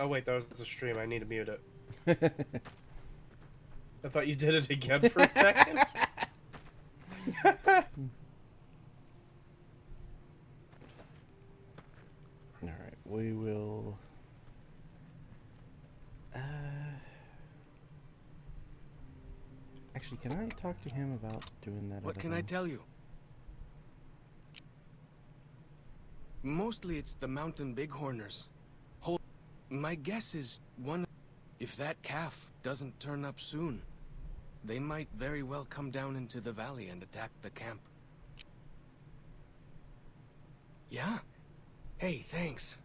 Oh wait, that was a stream. I need to mute it. I thought you did it again for a second. Alright, we will... Actually, can I talk to him about doing that? What can I tell you? Mostly it's the mountain bighorners. My guess is one... If that calf doesn't turn up soon, they might very well come down into the valley and attack the camp. Yeah? Hey, thanks.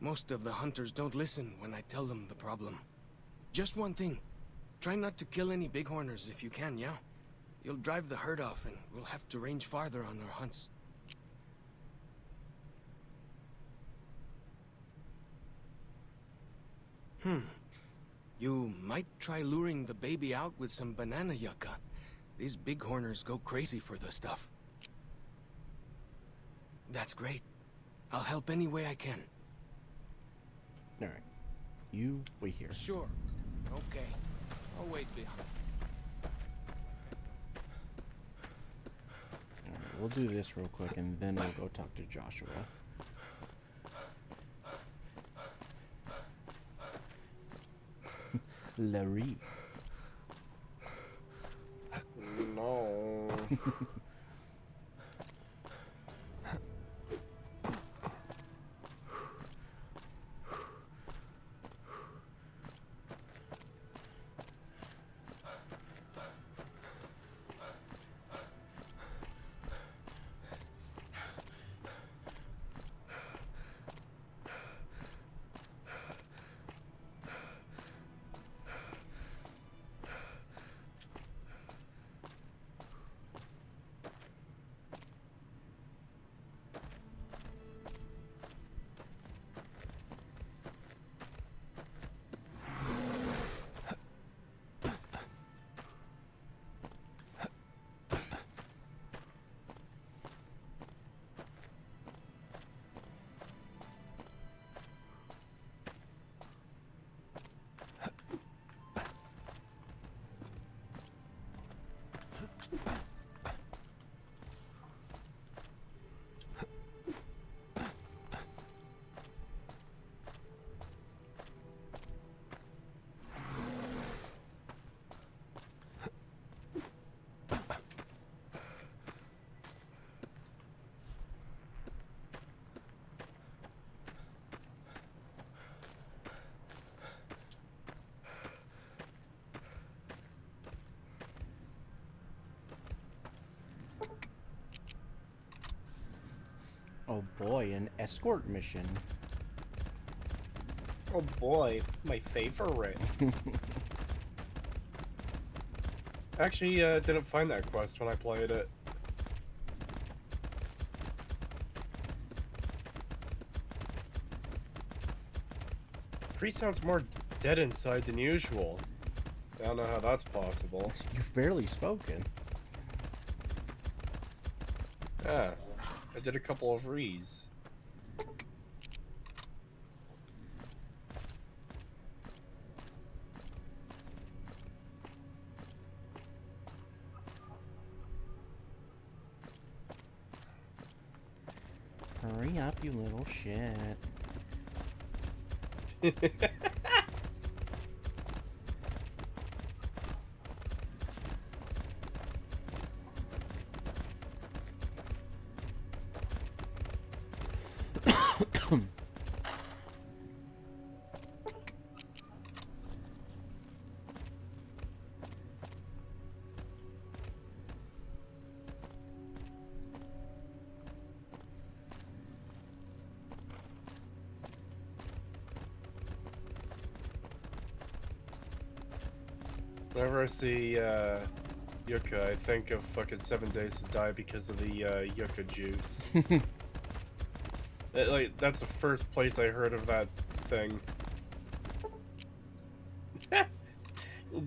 Most of the hunters don't listen when I tell them the problem. Just one thing. Try not to kill any bighorners if you can, yeah? You'll drive the herd off and we'll have to range farther on our hunts. You might try luring the baby out with some banana yucca. These bighorners go crazy for the stuff. That's great. I'll help any way I can. Alright. You wait here. Sure. Okay. I'll wait behind. Alright, we'll do this real quick and then we'll go talk to Joshua. Larry. No. Oh boy, an escort mission. Oh boy, my favorite. Actually, didn't find that quest when I played it. Cree sounds more dead inside than usual. I don't know how that's possible. You've barely spoken. Yeah, I did a couple of rees. Hurry up, you little shit. Whenever I see yucca, I think of fucking 7 Days to Die because of the yucca juice. That's the first place I heard of that thing.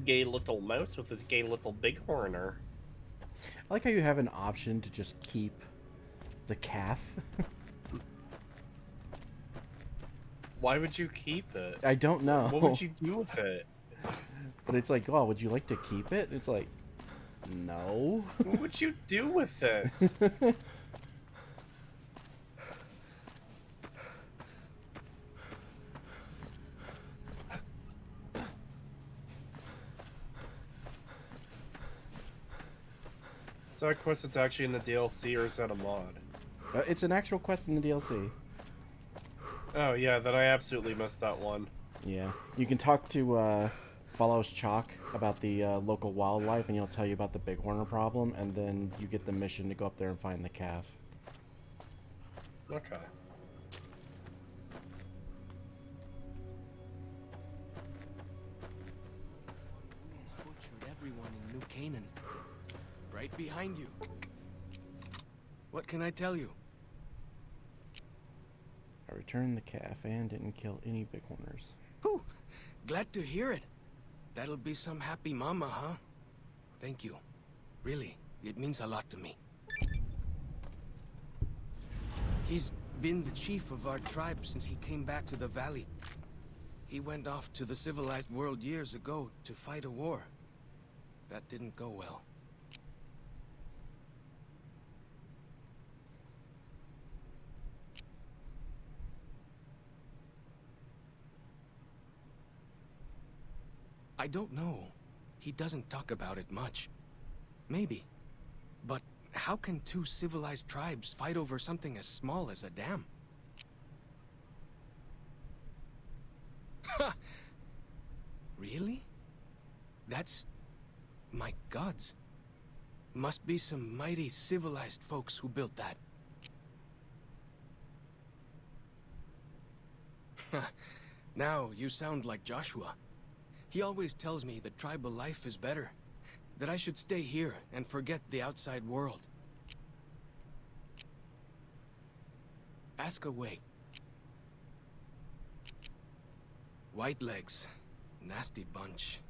Gay little mouse with his gay little bighorner. I like how you have an option to just keep the calf. Why would you keep it? I don't know. What would you do with it? But it's like, oh, would you like to keep it? It's like, no. What would you do with it? So I quest it's actually in the DLC, or is that a mod? It's an actual quest in the DLC. Oh yeah, then I absolutely missed that one. Yeah. You can talk to Follows Chalk about the local wildlife, and he'll tell you about the Bighorner problem, and then you get the mission to go up there and find the calf. Okay. He's butchered everyone in New Canaan. Right behind you. What can I tell you? I returned the calf and didn't kill any Bighorners. Whew, glad to hear it. That'll be some happy mama, huh? Thank you. Really, it means a lot to me. He's been the chief of our tribe since he came back to the valley. He went off to the civilized world years ago to fight a war. That didn't go well. I don't know. He doesn't talk about it much. Maybe. But how can two civilized tribes fight over something as small as a dam? Ha! Really? That's... my gods. Must be some mighty civilized folks who built that. Now you sound like Joshua. He always tells me that tribal life is better. That I should stay here and forget the outside world. Ask away. Whitelegs. Nasty bunch.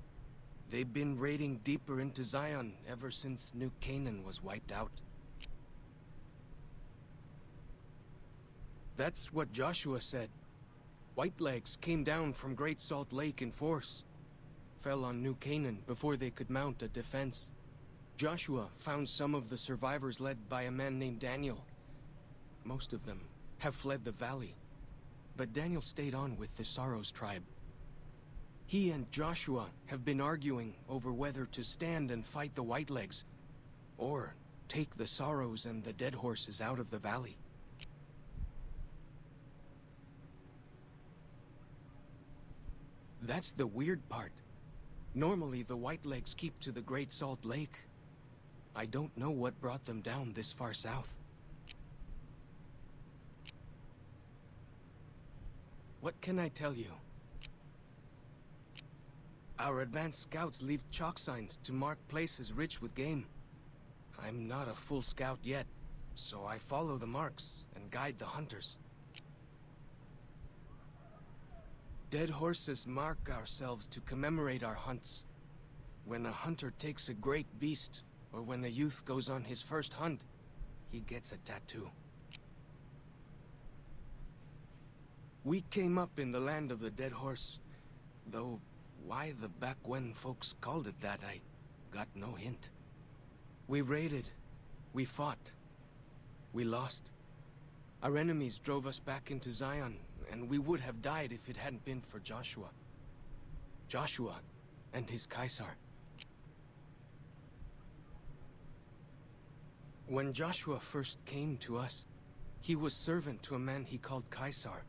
They've been raiding deeper into Zion ever since New Canaan was wiped out. That's what Joshua said. Whitelegs came down from Great Salt Lake in force. Fell on New Canaan before they could mount a defense. Joshua found some of the survivors led by a man named Daniel. Most of them have fled the valley, but Daniel stayed on with the Sorrows tribe. He and Joshua have been arguing over whether to stand and fight the Whitelegs, or take the Sorrows and the Dead Horses out of the valley. That's the weird part. Normally, the Whitelegs keep to the Great Salt Lake. I don't know what brought them down this far south. What can I tell you? Our advanced scouts leave chalk signs to mark places rich with game. I'm not a full scout yet, so I follow the marks and guide the hunters. Dead horses mark ourselves to commemorate our hunts. When a hunter takes a great beast, or when a youth goes on his first hunt, he gets a tattoo. We came up in the land of the dead horse, though why the back when folks called it that, I got no hint. We raided, we fought, we lost. Our enemies drove us back into Zion, and we would have died if it hadn't been for Joshua. Joshua and his Caesar. When Joshua first came to us, he was servant to a man he called Caesar.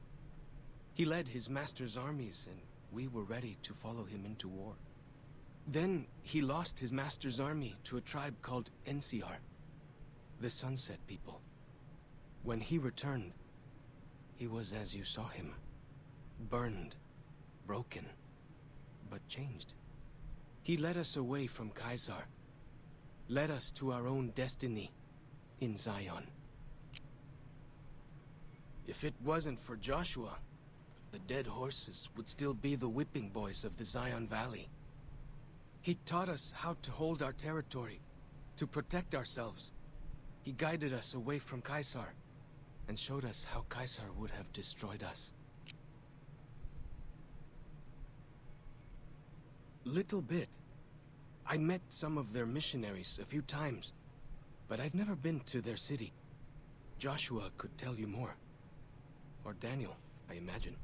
He led his master's armies, and we were ready to follow him into war. Then he lost his master's army to a tribe called NCR, the Sunset People. When he returned, he was as you saw him. Burned, broken, but changed. He led us away from Caesar, led us to our own destiny in Zion. If it wasn't for Joshua, the dead horses would still be the whipping boys of the Zion Valley. He taught us how to hold our territory, to protect ourselves. He guided us away from Caesar, and showed us how Caesar would have destroyed us. Little bit. I met some of their missionaries a few times, but I've never been to their city. Joshua could tell you more. Or Daniel, I imagine.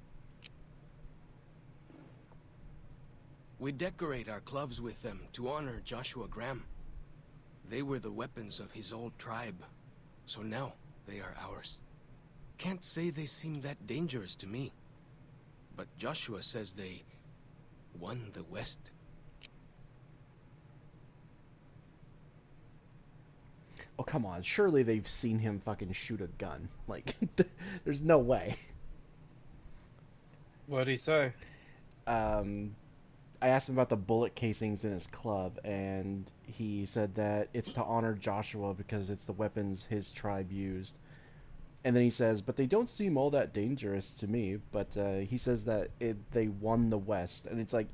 We decorate our clubs with them to honor Joshua Graham. They were the weapons of his old tribe, so now they are ours. Can't say they seem that dangerous to me, but Joshua says they won the West. Oh, come on. Surely they've seen him fucking shoot a gun. Like, there's no way. What'd he say? I asked him about the bullet casings in his club, and he said that it's to honor Joshua because it's the weapons his tribe used. And then he says, but they don't seem all that dangerous to me. But he says that they won the West. And it's like,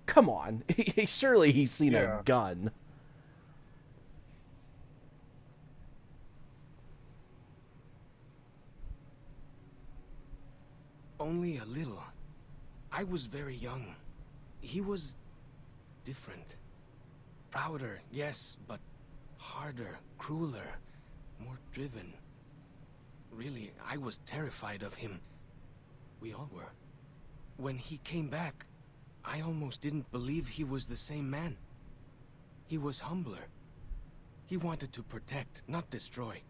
come on. Surely he's seen a gun. Only a little. I was very young. He was different. Prouder, yes, but harder, crueler, more driven. Really, I was terrified of him. We all were. When he came back, I almost didn't believe he was the same man. He was humbler. He wanted to protect, not destroy.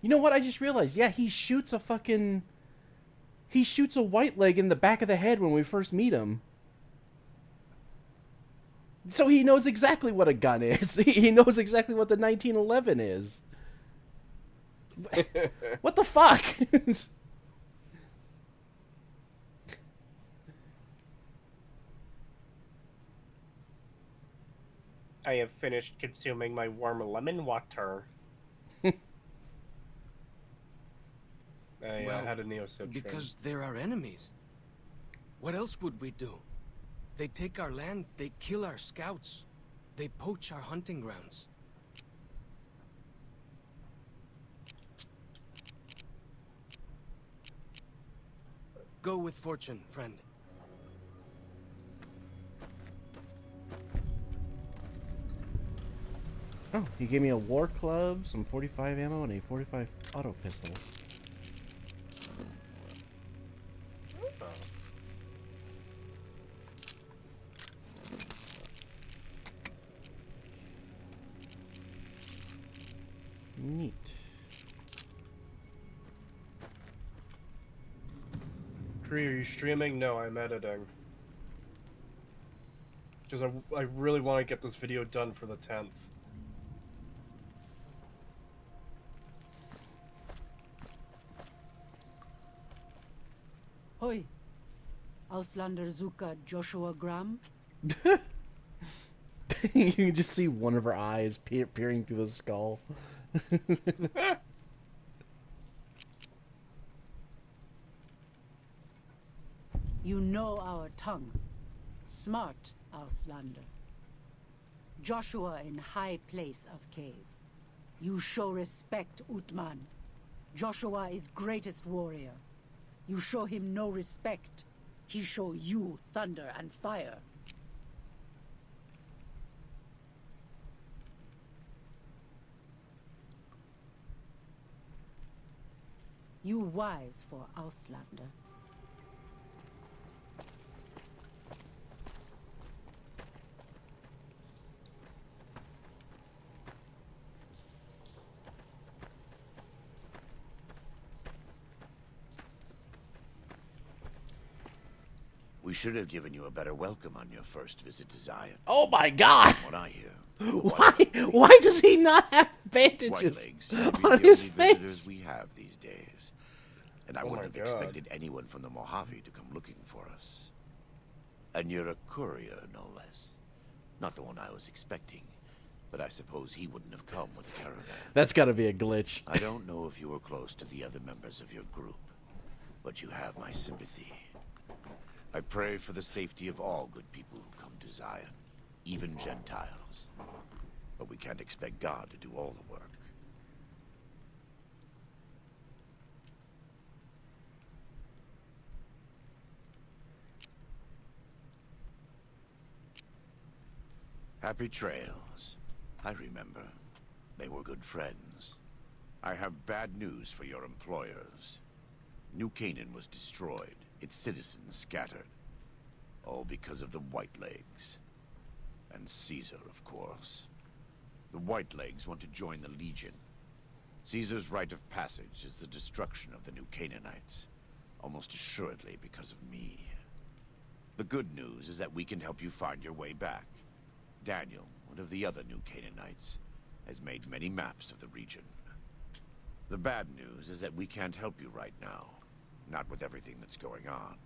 You know what? I just realized. Yeah, he shoots a fucking... He shoots a white leg in the back of the head when we first meet him. So he knows exactly what a gun is. He knows exactly what the 1911 is. What the fuck? I have finished consuming my warm lemon water. I had a neosub because they're our enemies. What else would we do? They take our land, they kill our scouts, they poach our hunting grounds. Go with fortune, friend. Oh, he gave me a war club, some 45 ammo, and a 45 auto pistol. Neat. Cree, are you streaming? No, I'm editing. Because I really want to get this video done for the 10th. Hoi. Auslander Zuka Joshua Graham? You can just see one of her eyes peering through the skull. You know our tongue. Smart, Auslander. Joshua in high place of cave. You show respect, Utman. Joshua is greatest warrior. You show him no respect. He show you thunder and fire. You wise for Auslander. We should have given you a better welcome on your first visit to Zion. Oh my god! What I hear. Why does he not have bandages Whitelegs seem to be on the his only face? visitors we have these days. And I Oh wouldn't my have God. expected anyone from the Mojave to come looking for us. And you're a courier, no less. Not the one I was expecting, but I suppose he wouldn't have come with a caravan. That's gotta be a glitch. I don't know if you were close to the other members of your group, but you have my sympathy. I pray for the safety of all good people who come to Zion, even Gentiles. But we can't expect God to do all the work. Happy trails. I remember. They were good friends. I have bad news for your employers. New Canaan was destroyed, its citizens scattered. All because of the Whitelegs. And Caesar, of course. The Whitelegs want to join the Legion. Caesar's rite of passage is the destruction of the New Canaanites. Almost assuredly because of me. The good news is that we can help you find your way back. Daniel, one of the other New Canaanites, has made many maps of the region. The bad news is that we can't help you right now. Not with everything that's going on.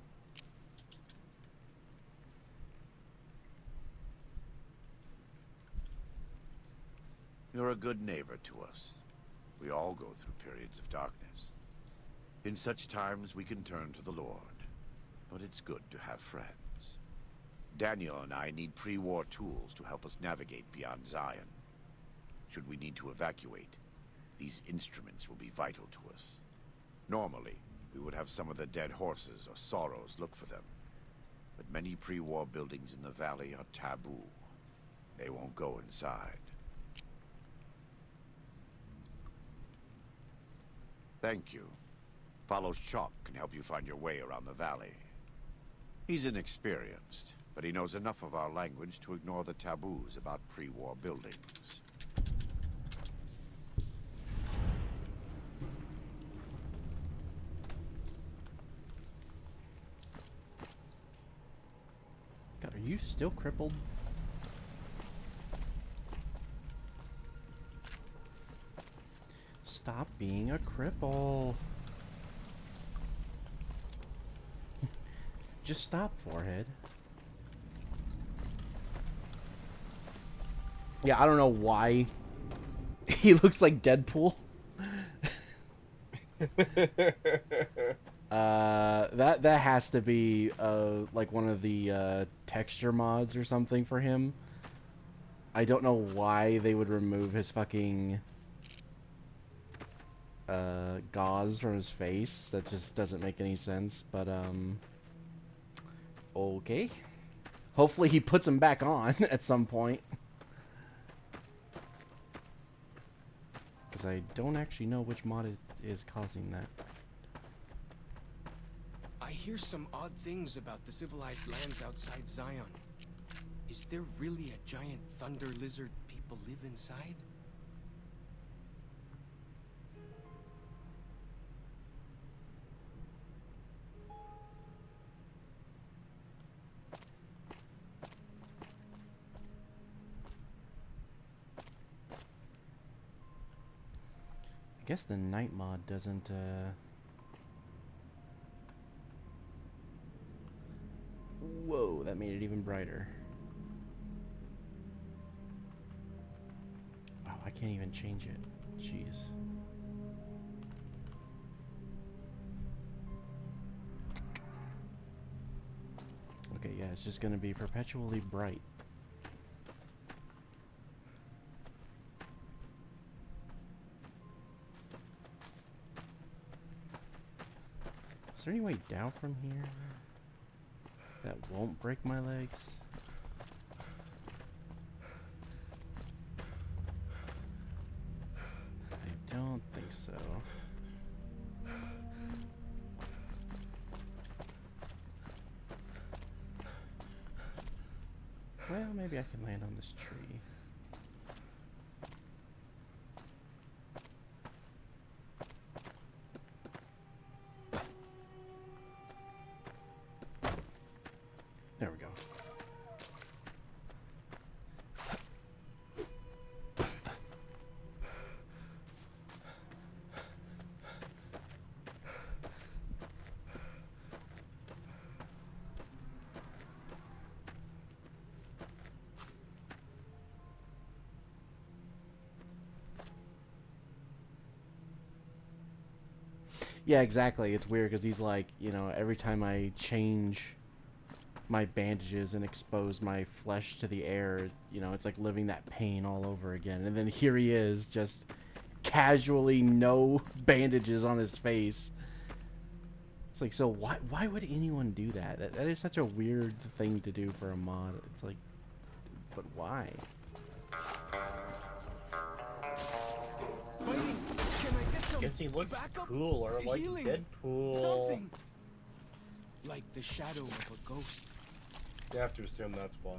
You're a good neighbor to us. We all go through periods of darkness. In such times, we can turn to the Lord. But it's good to have friends. Daniel and I need pre-war tools to help us navigate beyond Zion. Should we need to evacuate, these instruments will be vital to us. Normally, we would have some of the dead horses or sorrows look for them. But many pre-war buildings in the valley are taboo. They won't go inside. Thank you. Follow Chalk can help you find your way around the valley. He's inexperienced, but he knows enough of our language to ignore the taboos about pre-war buildings. God, are you still crippled? Stop being a cripple. Just stop, forehead. Yeah, I don't know why he looks like Deadpool. That has to be like one of the texture mods or something for him. I don't know why they would remove his fucking gauze from his face. That just doesn't make any sense, but okay. Hopefully he puts them back on at some point. Because I don't actually know which mod is causing that. I hear some odd things about the civilized lands outside Zion. Is there really a giant thunder lizard people live inside? I guess the night mod doesn't Whoa, that made it even brighter. Wow, I can't even change it. Jeez. Okay, yeah, it's just gonna be perpetually bright. Is there any way down from here that won't break my legs? I don't think so. Well, maybe I can land on this tree. There we go. Yeah, exactly. It's weird because he's like, you know, every time I change my bandages and expose my flesh to the air, you know, it's like living that pain all over again. And then here he is, just casually no bandages on his face. It's like, so why would anyone do that? That is such a weird thing to do for a mod. It's like, But why? Fighting! Can I get some Guess he looks backup? cool, or like Healing. Deadpool. Something! Like the shadow of a ghost. You have to assume that's why.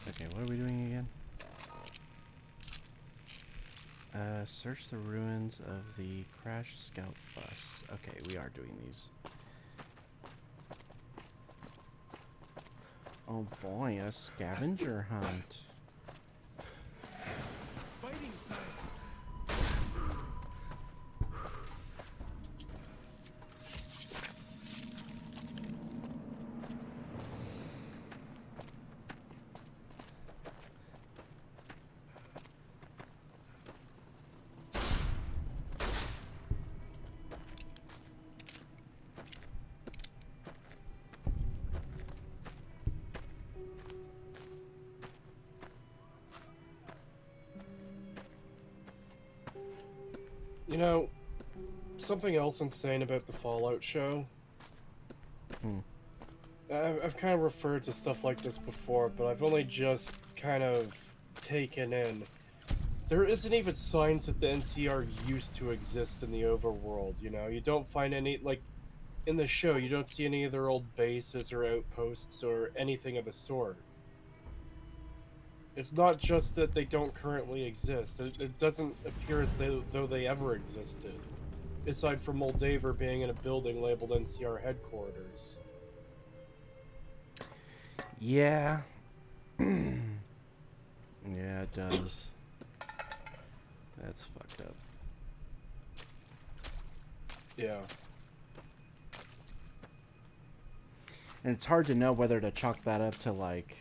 Okay, what are we doing again? Search the ruins of the crashed scout bus. Okay, we are doing these. Oh boy, a scavenger hunt. Fighting time! You know, something else insane about the Fallout show. I've kind of referred to stuff like this before, but I've only just kind of taken in. There isn't even signs that the NCR used to exist in the overworld, you know? You don't find any, like, in the show, you don't see any of their old bases or outposts or anything of the sort. It's not just that they don't currently exist. It doesn't appear as though they ever existed. Aside from Moldaver being in a building labeled NCR headquarters. Yeah. Yeah, it does. That's fucked up. Yeah. And it's hard to know whether to chalk that up to, like,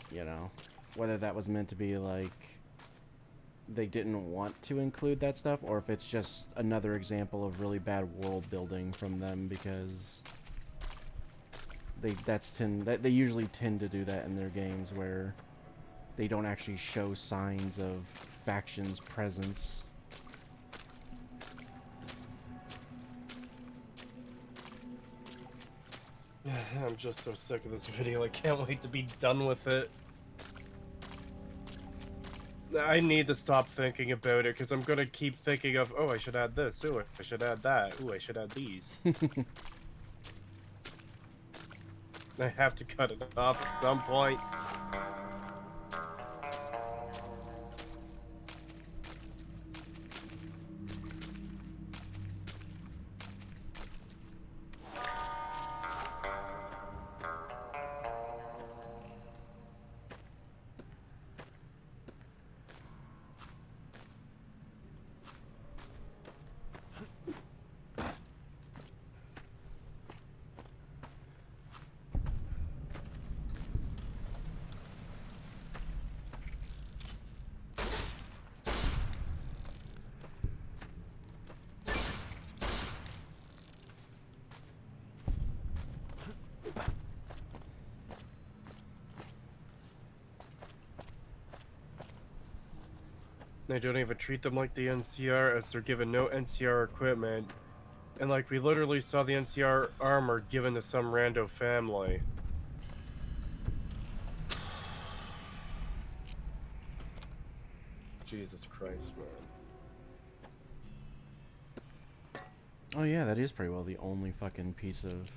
you know, whether that was meant to be, like, they didn't want to include that stuff, or if it's just another example of really bad world building from them, because they usually tend to do that in their games, where they don't actually show signs of factions' presence. I'm just so sick of this video. I can't wait to be done with it. I need to stop thinking about it, because I'm going to keep thinking of, oh, I should add this. Oh, I should add that. Oh, I should add these. I have to cut it off at some point. They don't even treat them like the NCR, as they're given no NCR equipment. And like, we literally saw the NCR armor given to some rando family. Jesus Christ, man. Oh yeah, that is pretty well the only fucking piece of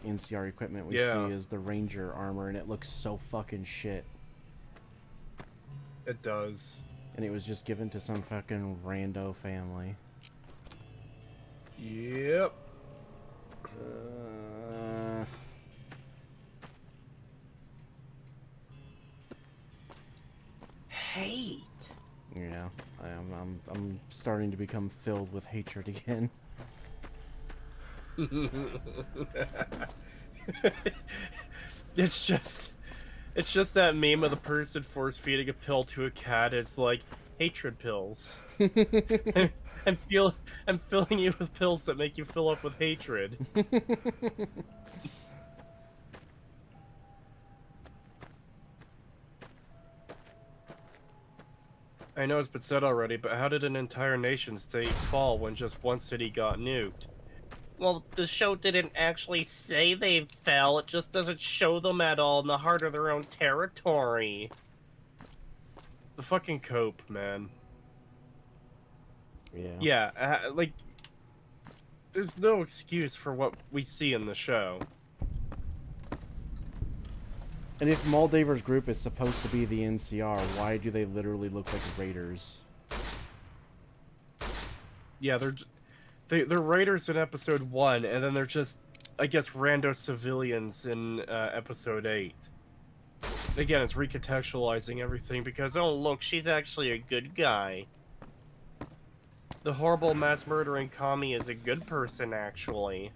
NCR equipment we Yeah. see is the Ranger armor, and it looks so fucking shit. It does. And it was just given to some fucking rando family. Yep. Hate. Yeah, I'm starting to become filled with hatred again. It's just, It's just that meme of the person force feeding a pill to a cat. It's like hatred pills. I'm I'm filling you with pills that make you fill up with hatred. I know it's been said already, but how did an entire nation state fall when just one city got nuked? Well, the show didn't actually say they fell, it just doesn't show them at all in the heart of their own territory. The fucking cope, man. Yeah. Yeah, like, there's no excuse for what we see in the show. And if Moldaver's group is supposed to be the NCR, why do they literally look like raiders? Yeah, they're raiders in episode 1, and then they're just, I guess, rando civilians in episode 8. Again, it's recontextualizing everything because, oh look, she's actually a good guy. The horrible mass murdering commie is a good person, actually.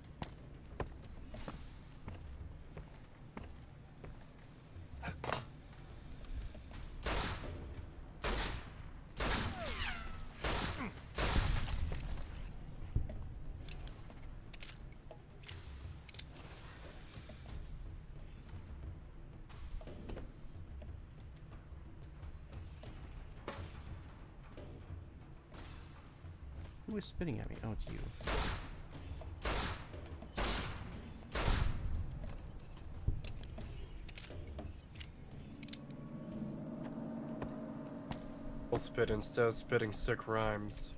Who is spitting at me? Oh, it's you. We'll spit instead of spitting sick rhymes.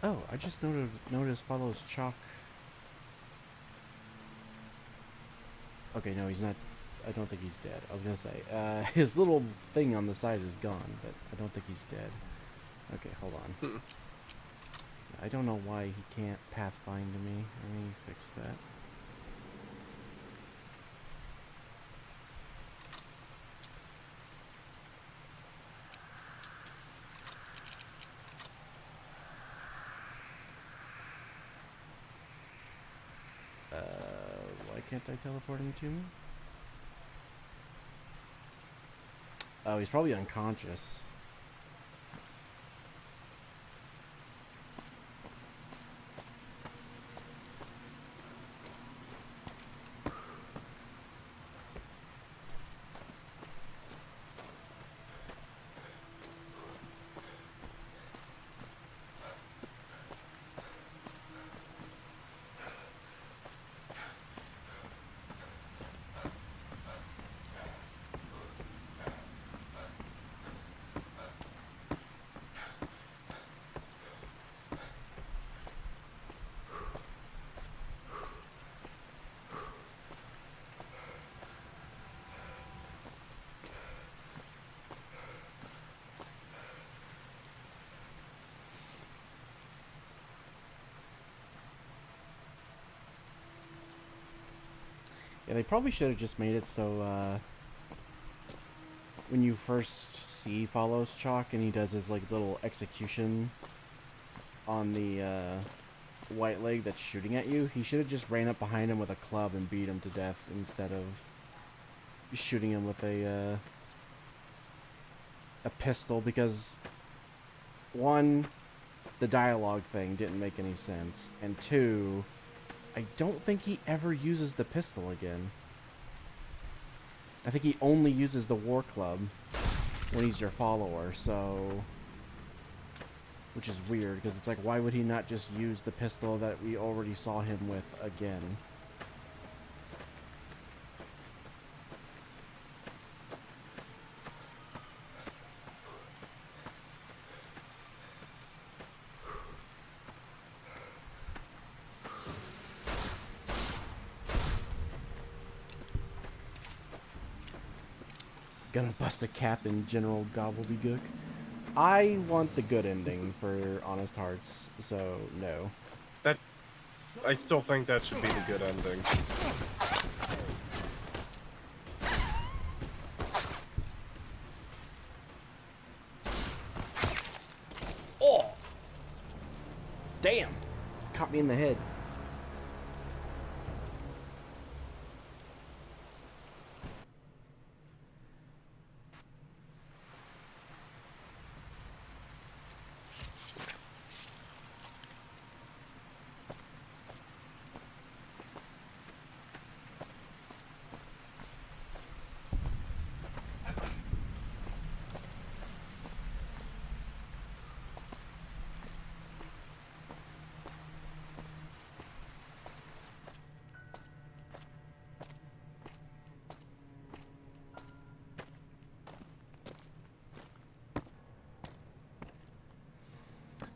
Oh, I just noticed follows Chalk. Okay, no, he's not. I don't think he's dead. I was gonna say, his little thing on the side is gone, but I don't think he's dead. Okay, hold on. I don't know why he can't pathfind to me. Let me fix that. Why can't I teleport him to me? Oh, he's probably unconscious. Yeah, they probably should have just made it so, when you first see follows Chalk and he does his, like, little execution on the, white leg that's shooting at you, he should have just ran up behind him with a club and beat him to death instead of shooting him with a pistol, because, one, the dialogue thing didn't make any sense, and two, I don't think he ever uses the pistol again. I think he only uses the war club when he's your follower, so... Which is weird, because it's like, why would he not just use the pistol that we already saw him with again? Gonna bust a cap in General Gobbledygook. I want the good ending for Honest Hearts, so no. I still think that should be the good ending. Oh! Damn! Caught me in the head.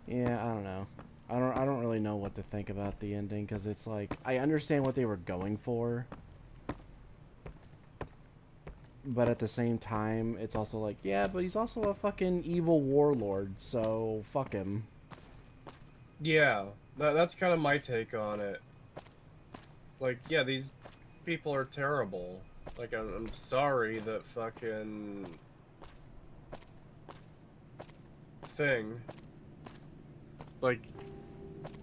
Yeah, I don't know. I don't really know what to think about the ending, because it's like, I understand what they were going for, but at the same time, it's also like, yeah, but he's also a fucking evil warlord, so fuck him. Yeah, that's kind of my take on it. Like, yeah, these people are terrible. Like, I'm sorry that fucking thing. Like,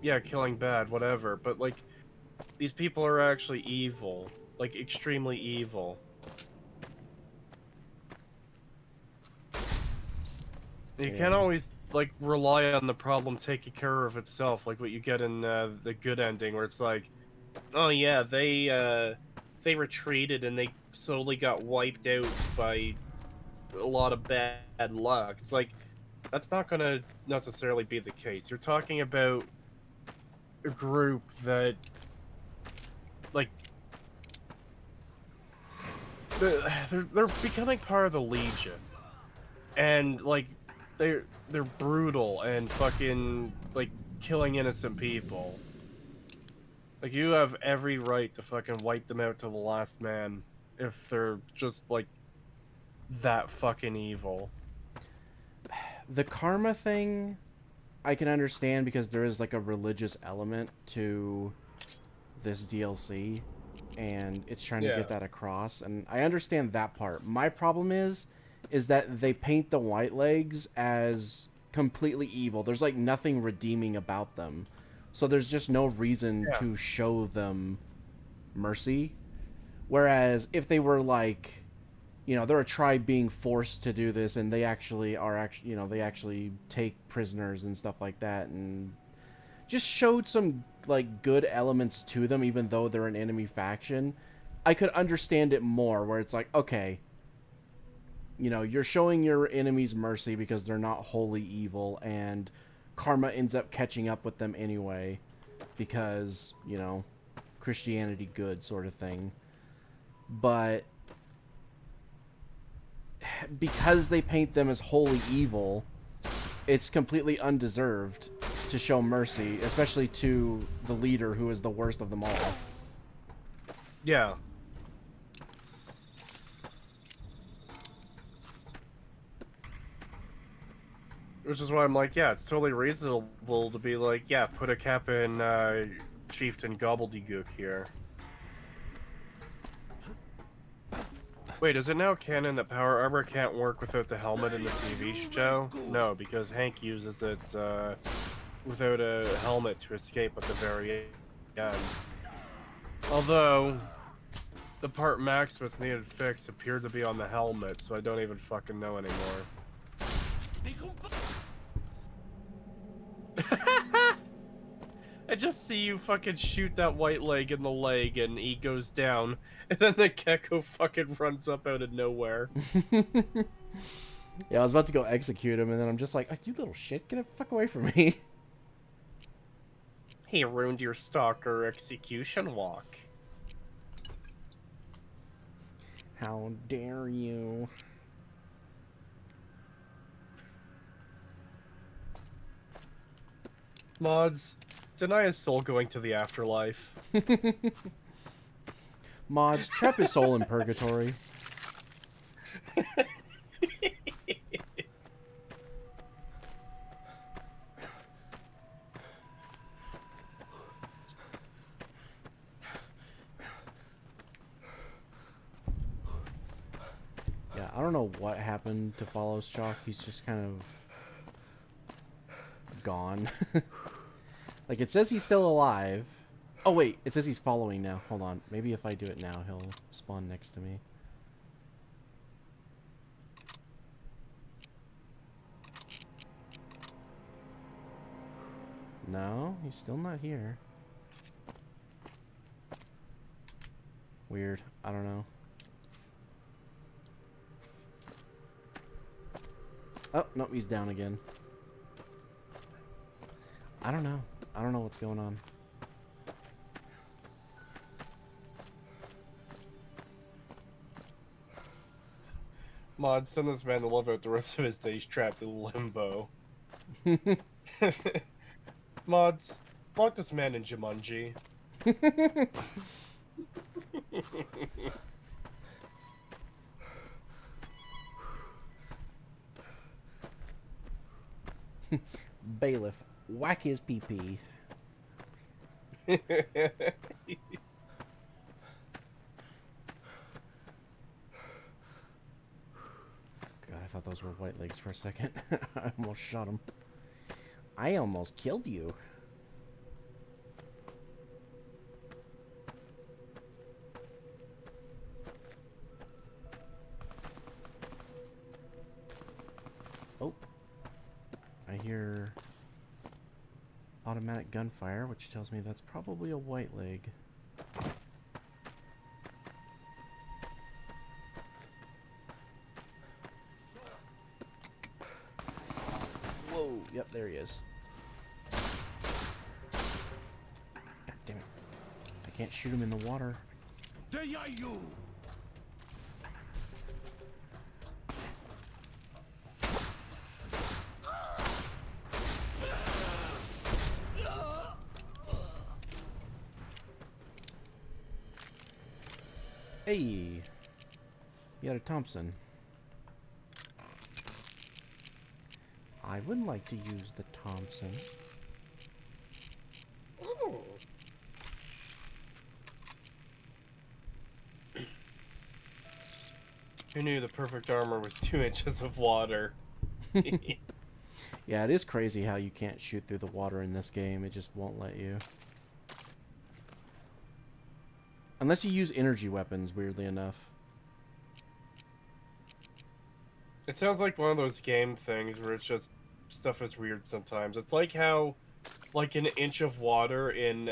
yeah, killing bad, whatever, but like, these people are actually evil. Like, extremely evil. You Yeah. can't always, like, rely on the problem taking care of itself, like what you get in the good ending, where it's like, oh yeah, they retreated and they slowly got wiped out by a lot of bad luck. It's like, that's not gonna necessarily be the case. You're talking about a group that, like, they're becoming part of the Legion, and like, they're brutal and fucking, like, killing innocent people. Like, you have every right to fucking wipe them out to the last man if they're just, like, that fucking evil. The karma thing, I can understand, because there is like a religious element to this DLC, and it's trying to Yeah. get that across, and I understand that part. My problem is that they paint the white legs as completely evil. There's like nothing redeeming about them, so there's just no reason Yeah. to show them mercy. Whereas if they were like, you know, they're a tribe being forced to do this, and they actually are actually, you know, they actually take prisoners and stuff like that, and just showed some like good elements to them, even though they're an enemy faction, I could understand it more. Where it's like, okay, you know, you're showing your enemies mercy because they're not wholly evil, and karma ends up catching up with them anyway, because, you know, Christianity good sort of thing. But because they paint them as wholly evil, it's completely undeserved to show mercy, especially to the leader, who is the worst of them all. Yeah. Which is why I'm like, yeah, it's totally reasonable to be like, yeah, put a cap in Chieftain Gobbledygook here. Wait, is it now canon that power armor can't work without the helmet in the TV show? No, because Hank uses it without a helmet to escape at the very end. Although, the part Maximus needed fixed appeared to be on the helmet, so I don't even fucking know anymore. I just see you fucking shoot that white leg in the leg and he goes down, and then the gecko fucking runs up out of nowhere. Yeah, I was about to go execute him, and then I'm just like, oh, you little shit, get the fuck away from me. He ruined your stalker execution walk. How dare you? Mods, deny his soul going to the afterlife. Mods, trap his soul in purgatory. Yeah, I don't know what happened to Follows Chalk. He's just kind of gone. Like, it says he's still alive. Oh, wait. It says he's following now. Hold on. Maybe if I do it now, he'll spawn next to me. No, he's still not here. Weird. I don't know. Oh, nope, he's down again. I don't know. I don't know what's going on. Mod, send this man to live out the rest of his days trapped in limbo. Mods, lock this man in Jumanji. Bailiff, whack his pee-pee. God, I thought those were white legs for a second. I almost shot him. I almost killed you. Oh. I hear automatic gunfire, which tells me that's probably a white leg. Whoa, yep, there he is. God damn it. I can't shoot him in the water. Hey, you got a Thompson. I would like to use the Thompson. Ooh. Who knew the perfect armor was 2 inches of water? Yeah, it is crazy how you can't shoot through the water in this game. It just won't let you. Unless you use energy weapons, weirdly enough. It sounds like one of those game things where it's just stuff is weird sometimes. It's like how like an inch of water in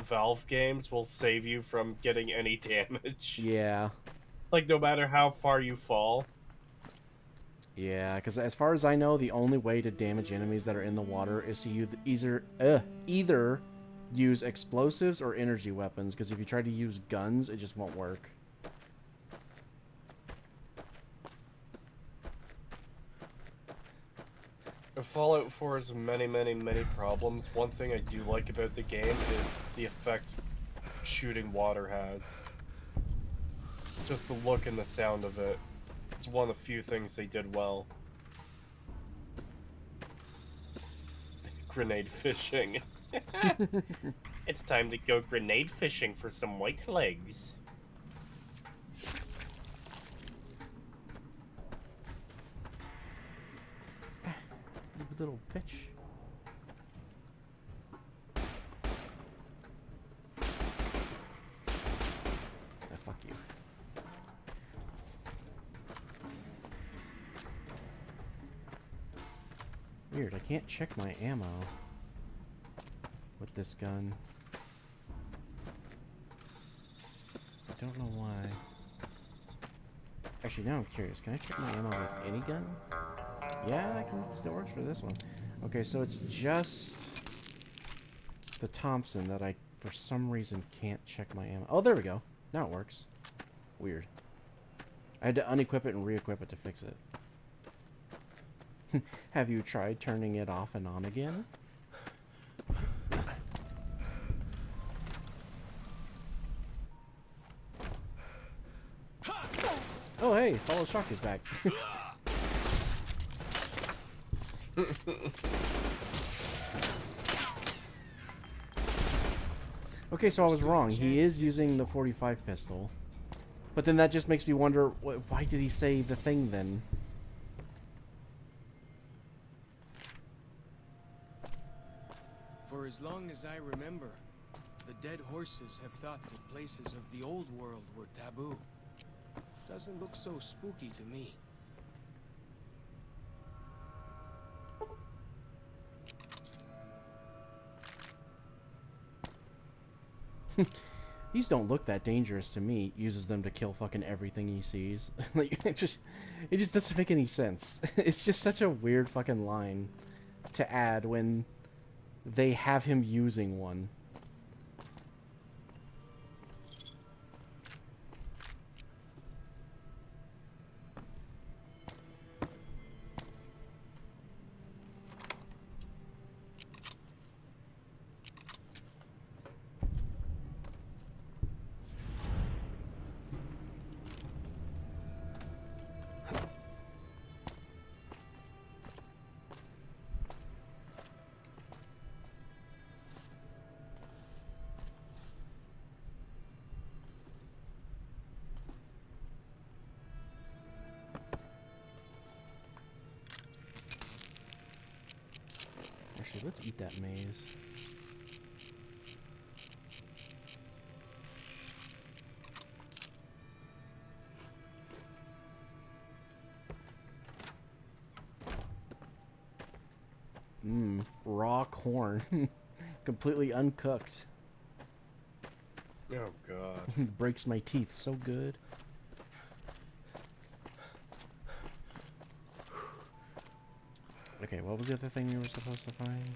Valve games will save you from getting any damage. Yeah. Like no matter how far you fall. Yeah, because as far as I know, the only way to damage enemies that are in the water is to either use explosives or energy weapons, because if you try to use guns, it just won't work. If Fallout 4 has many problems, one thing I do like about the game is the effect shooting water has. Just the look and the sound of it. It's one of the few things they did well. Grenade fishing. It's time to go grenade fishing for some white legs. Little pitch. Fuck you. Weird, I can't check my ammo with this gun. I don't know why. Actually, now I'm curious. Can I check my ammo with any gun? Yeah, I can. Still works for this one. Okay, so it's just the Thompson that I, for some reason, can't check my ammo. Oh, there we go. Now it works. Weird. I had to unequip it and re-equip it to fix it. Have you tried turning it off and on again? Oh, hey, Follow Shock is back. Okay, so I was wrong. He is using the 45 pistol. But then that just makes me wonder, why did he say the thing then? For as long as I remember, the dead horses have thought the places of the old world were taboo. Doesn't look so spooky to me. These don't look that dangerous to me. Uses them to kill fucking everything he sees. Like, it just doesn't make any sense. It's just such a weird fucking line to add when they have him using one. Let's eat that maze. Raw corn. Completely uncooked. Oh god. Breaks my teeth so good. Okay, what was the other thing we were supposed to find?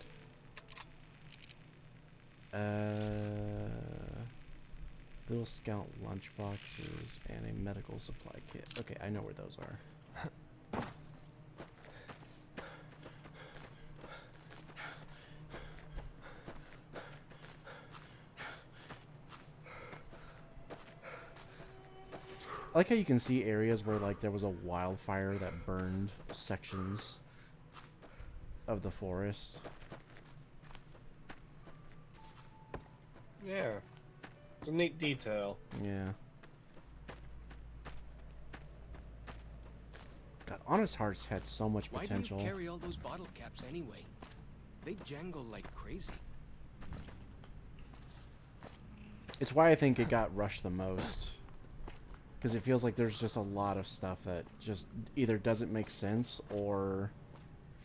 Little scout lunch boxes and a medical supply kit. Okay, I know where those are. I like how you can see areas where like there was a wildfire that burned sections of the forest. Yeah. It's a neat detail. Yeah. God, Honest Hearts had so much potential. Why do you carry all those bottle caps anyway? They jangle like crazy. It's why I think it got rushed the most. Because it feels like there's just a lot of stuff that just either doesn't make sense or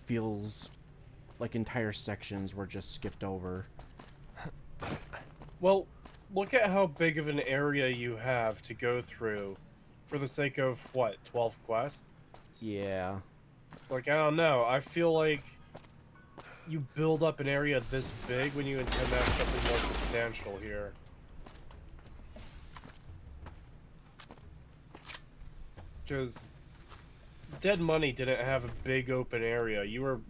feels like entire sections were just skipped over. Well, look at how big of an area you have to go through for the sake of, what, 12 quests? Yeah. It's like, I don't know, I feel like you build up an area this big when you intend to have something more substantial here. Because Dead Money didn't have a big open area. You were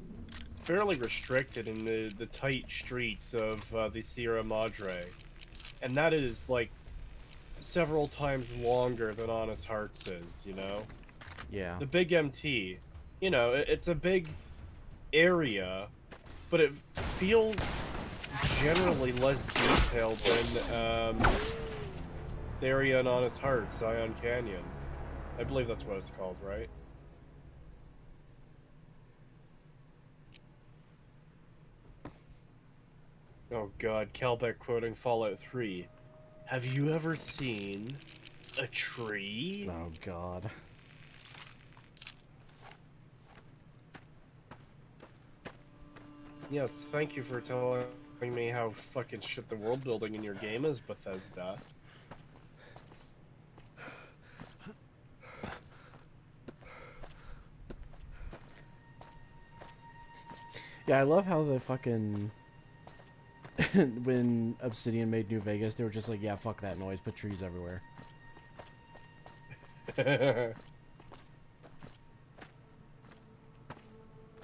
fairly restricted in the tight streets of the Sierra Madre. And that is, like, several times longer than Honest Hearts is, you know? Yeah. The Big MT, you know, it's a big area, but it feels generally less detailed than the area in Honest Hearts, Zion Canyon. I believe that's what it's called, right? Oh god, Calbeck quoting Fallout 3. Have you ever seen a tree? Oh god. Yes, thank you for telling me how fucking shit the world building in your game is, Bethesda. Yeah, I love how the fucking... when Obsidian made New Vegas, they were just like, yeah, fuck that noise, put trees everywhere.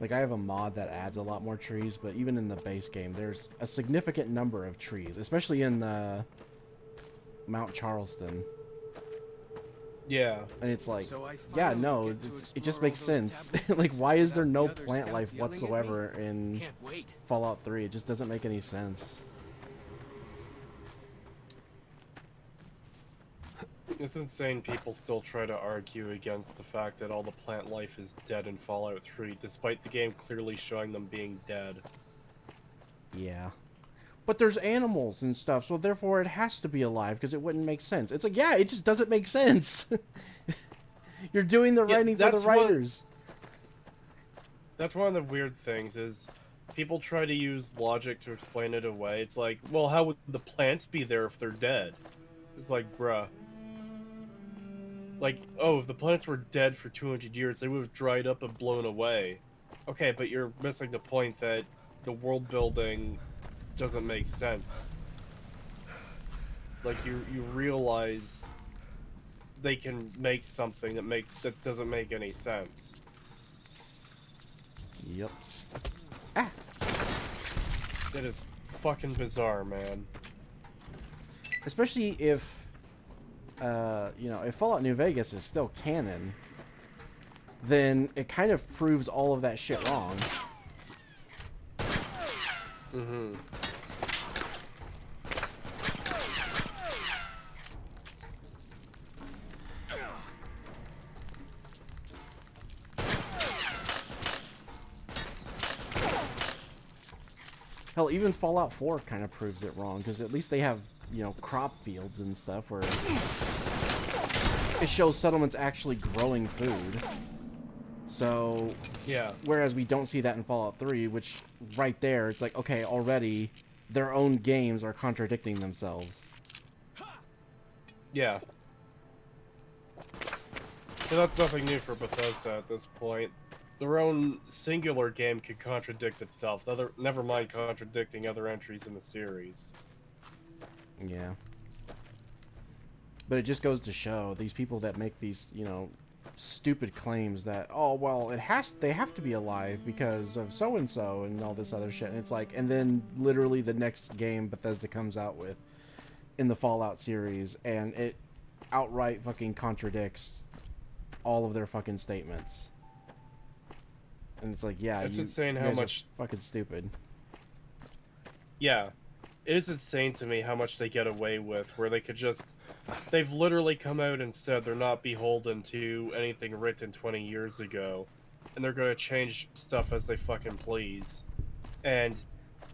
Like, I have a mod that adds a lot more trees, but even in the base game, there's a significant number of trees, especially in Mount Charleston. Yeah. And it's like, So yeah, no, it just makes sense. Like, why is there no plant life whatsoever in Can't wait. Fallout 3? It just doesn't make any sense. It's insane people still try to argue against the fact that all the plant life is dead in Fallout 3, despite the game clearly showing them being dead. Yeah. but there's animals and stuff, so therefore it has to be alive because it wouldn't make sense. It's like, yeah, it just doesn't make sense. You're doing the writing for the writers. That's one of the weird things is people try to use logic to explain it away. It's like, well, how would the plants be there if they're dead? It's like, bruh. Like, oh, if the plants were dead for 200 years, they would have dried up and blown away. Okay, but you're missing the point that the world building doesn't make sense. Like, you realize they can make something that doesn't make any sense. Yep. Ah! It is fucking bizarre, man. Especially if, if Fallout New Vegas is still canon, then it kind of proves all of that shit wrong. Mm-hmm. Hell, even Fallout 4 kind of proves it wrong, because at least they have, crop fields and stuff where it shows settlements actually growing food. So, yeah. Whereas we don't see that in Fallout 3, which right there, it's like, okay, already their own games are contradicting themselves. Yeah. So that's nothing new for Bethesda at this point. Their own singular game could contradict itself. Never mind contradicting other entries in the series. Yeah. But it just goes to show these people that make these, stupid claims that, oh, well, they have to be alive because of so-and-so and all this other shit. And it's like, and then literally the next game Bethesda comes out with in the Fallout series, and it outright fucking contradicts all of their fucking statements. And it's like, yeah, it's you insane how guys much are fucking stupid. Yeah, it is insane to me how much they get away with, where they could just, they've literally come out and said they're not beholden to anything written 20 years ago, and they're gonna change stuff as they fucking please. And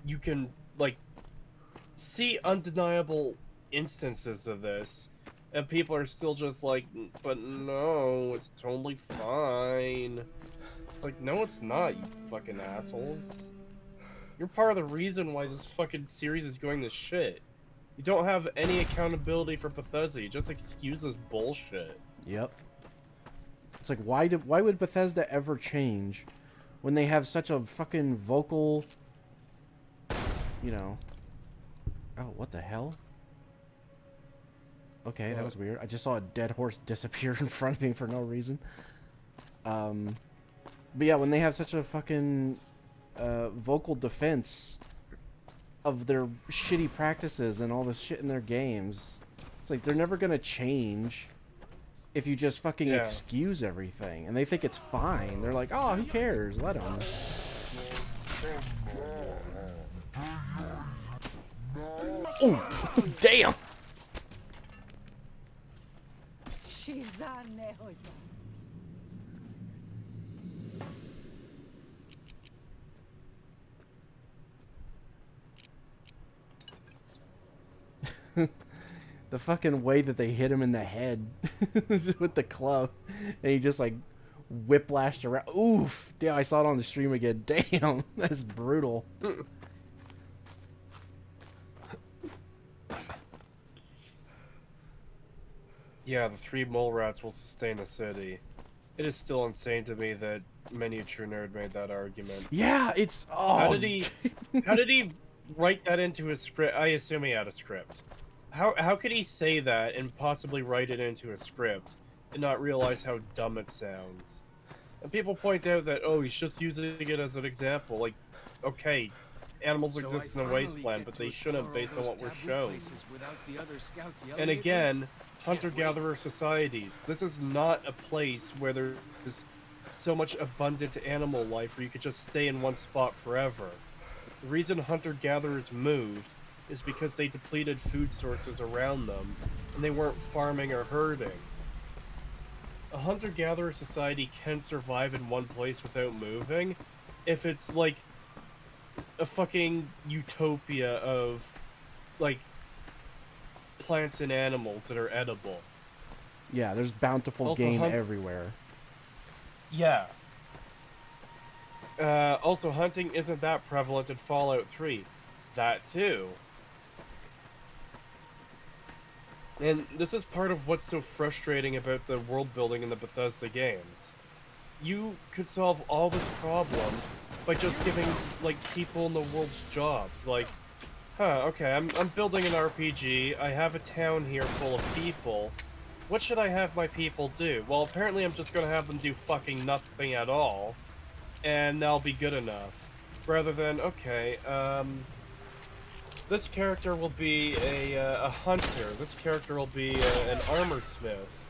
you can, like, see undeniable instances of this, and people are still just like, but no, it's totally fine. It's like, no, it's not, you fucking assholes. You're part of the reason why this fucking series is going to shit. You don't have any accountability for Bethesda. You just excuse this bullshit. Yep. It's like, why would Bethesda ever change when they have such a fucking vocal, Oh, what the hell? Okay, that was weird. I just saw a dead horse disappear in front of me for no reason. But yeah, when they have such a fucking vocal defense of their shitty practices and all this shit in their games, it's like they're never gonna change if you just fucking excuse everything. And they think it's fine. They're like, oh, who cares? Let them. Oh, damn! The fucking way that they hit him in the head with the club, and he just like whiplashed around. Oof! Damn, I saw it on the stream again. Damn, that's brutal. Yeah, the 3 mole rats will sustain a city. It is still insane to me that Miniature Nerd made that argument. Yeah, it's How did he write that into his script? I assume he had a script. How could he say that and possibly write it into a script and not realize how dumb it sounds? And people point out that, oh, he's just using it as an example. Like, okay, animals exist in the wasteland, but they shouldn't based on what we're shown. And again, hunter-gatherer societies. This is not a place where there's so much abundant animal life where you could just stay in one spot forever. The reason hunter-gatherers moved is because they depleted food sources around them, and they weren't farming or herding. A hunter-gatherer society can survive in one place without moving if it's like a fucking utopia of, like, plants and animals that are edible. Yeah, there's bountiful Also, game everywhere. Yeah. Also, hunting isn't that prevalent in Fallout 3. That too. And this is part of what's so frustrating about the world building in the Bethesda games. You could solve all this problem by just giving, like, people in the world jobs. Like, okay, I'm building an RPG, I have a town here full of people. What should I have my people do? Well, apparently I'm just gonna have them do fucking nothing at all, and that'll be good enough. Rather than, okay, this character will be a hunter, this character will be an armor smith,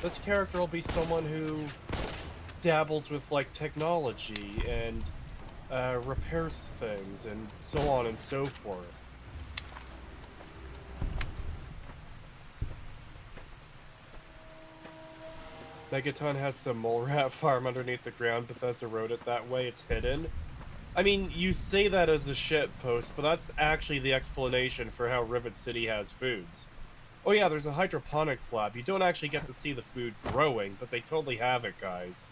this character will be someone who dabbles with, like, technology and repairs things, and so on and so forth. Megaton has some mole rat farm underneath the ground. Bethesda wrote it that way. It's hidden. I mean, you say that as a shit post, but that's actually the explanation for how Rivet City has foods. Oh yeah, there's a hydroponics lab. You don't actually get to see the food growing, but they totally have it, guys.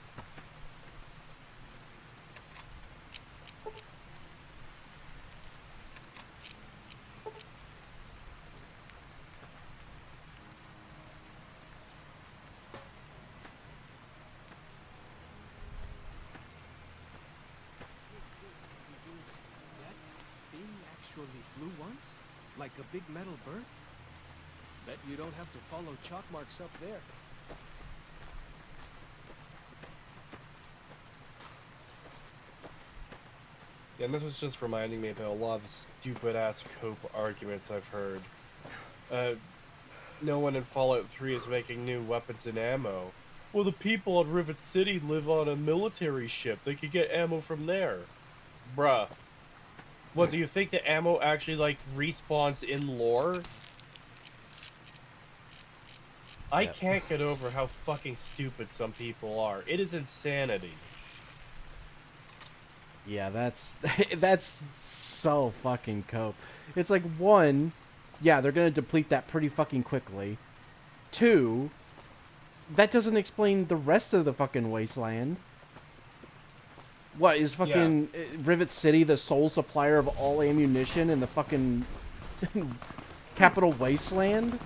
Actually flew once? Like a big metal bird? Bet you don't have to follow chalk marks up there. Yeah, and this was just reminding me about a lot of the stupid-ass cope arguments I've heard. No one in Fallout 3 is making new weapons and ammo. Well, the people on Rivet City live on a military ship. They could get ammo from there. Bruh. What, do you think the ammo actually, like, respawns in lore? I can't get over how fucking stupid some people are. It is insanity. Yeah, that's so fucking cope. It's like, one, yeah, they're gonna deplete that pretty fucking quickly. Two, that doesn't explain the rest of the fucking wasteland. What, is fucking Rivet City the sole supplier of all ammunition in the fucking capital wasteland?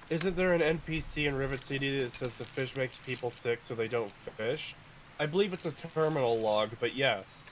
Isn't there an NPC in Rivet City that says the fish makes people sick so they don't fish? I believe it's a terminal log, but yes.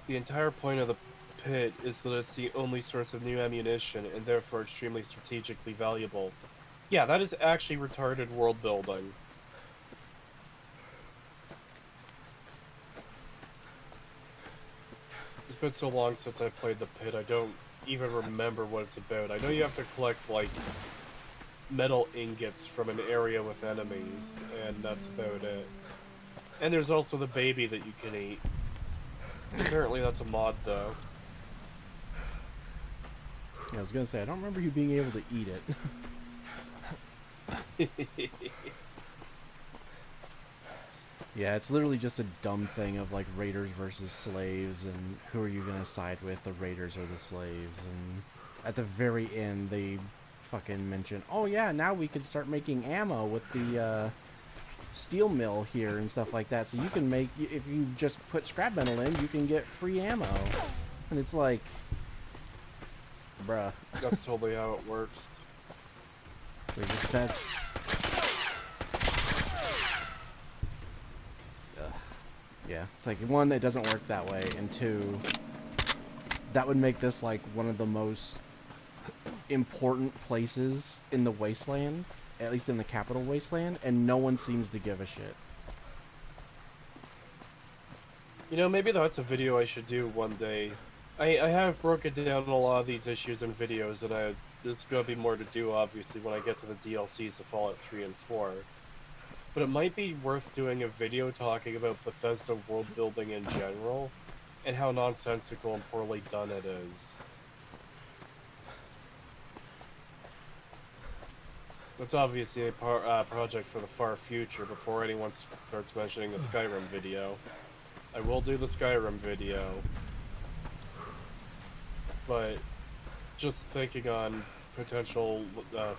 The entire point of the pit is that it's the only source of new ammunition, and therefore extremely strategically valuable. Yeah, that is actually retarded world building. It's been so long since I played the pit, I don't even remember what it's about. I know you have to collect, like, metal ingots from an area with enemies, and that's about it. And there's also the baby that you can eat. Apparently that's a mod, though. Yeah, I was gonna say, I don't remember you being able to eat it. Yeah, it's literally just a dumb thing of, like, raiders versus slaves, and who are you gonna side with, the raiders or the slaves, and at the very end, they fucking mention, oh yeah, now we can start making ammo with the steel mill here and stuff like that. So you can make, if you just put scrap metal in, you can get free ammo. And it's like, bruh. That's totally how it works. That's, yeah, it's like, one, it doesn't work that way, and two, that would make this like one of the most important places in the wasteland, at least in the capital wasteland, and no one seems to give a shit. You know, maybe that's a video I should do one day. I have broken down a lot of these issues in videos, and there's going to be more to do, obviously, when I get to the DLCs of Fallout 3 and 4. But it might be worth doing a video talking about Bethesda world building in general, and how nonsensical and poorly done it is. That's obviously a project for the far future, before anyone starts mentioning the Skyrim video. I will do the Skyrim video, but just thinking on potential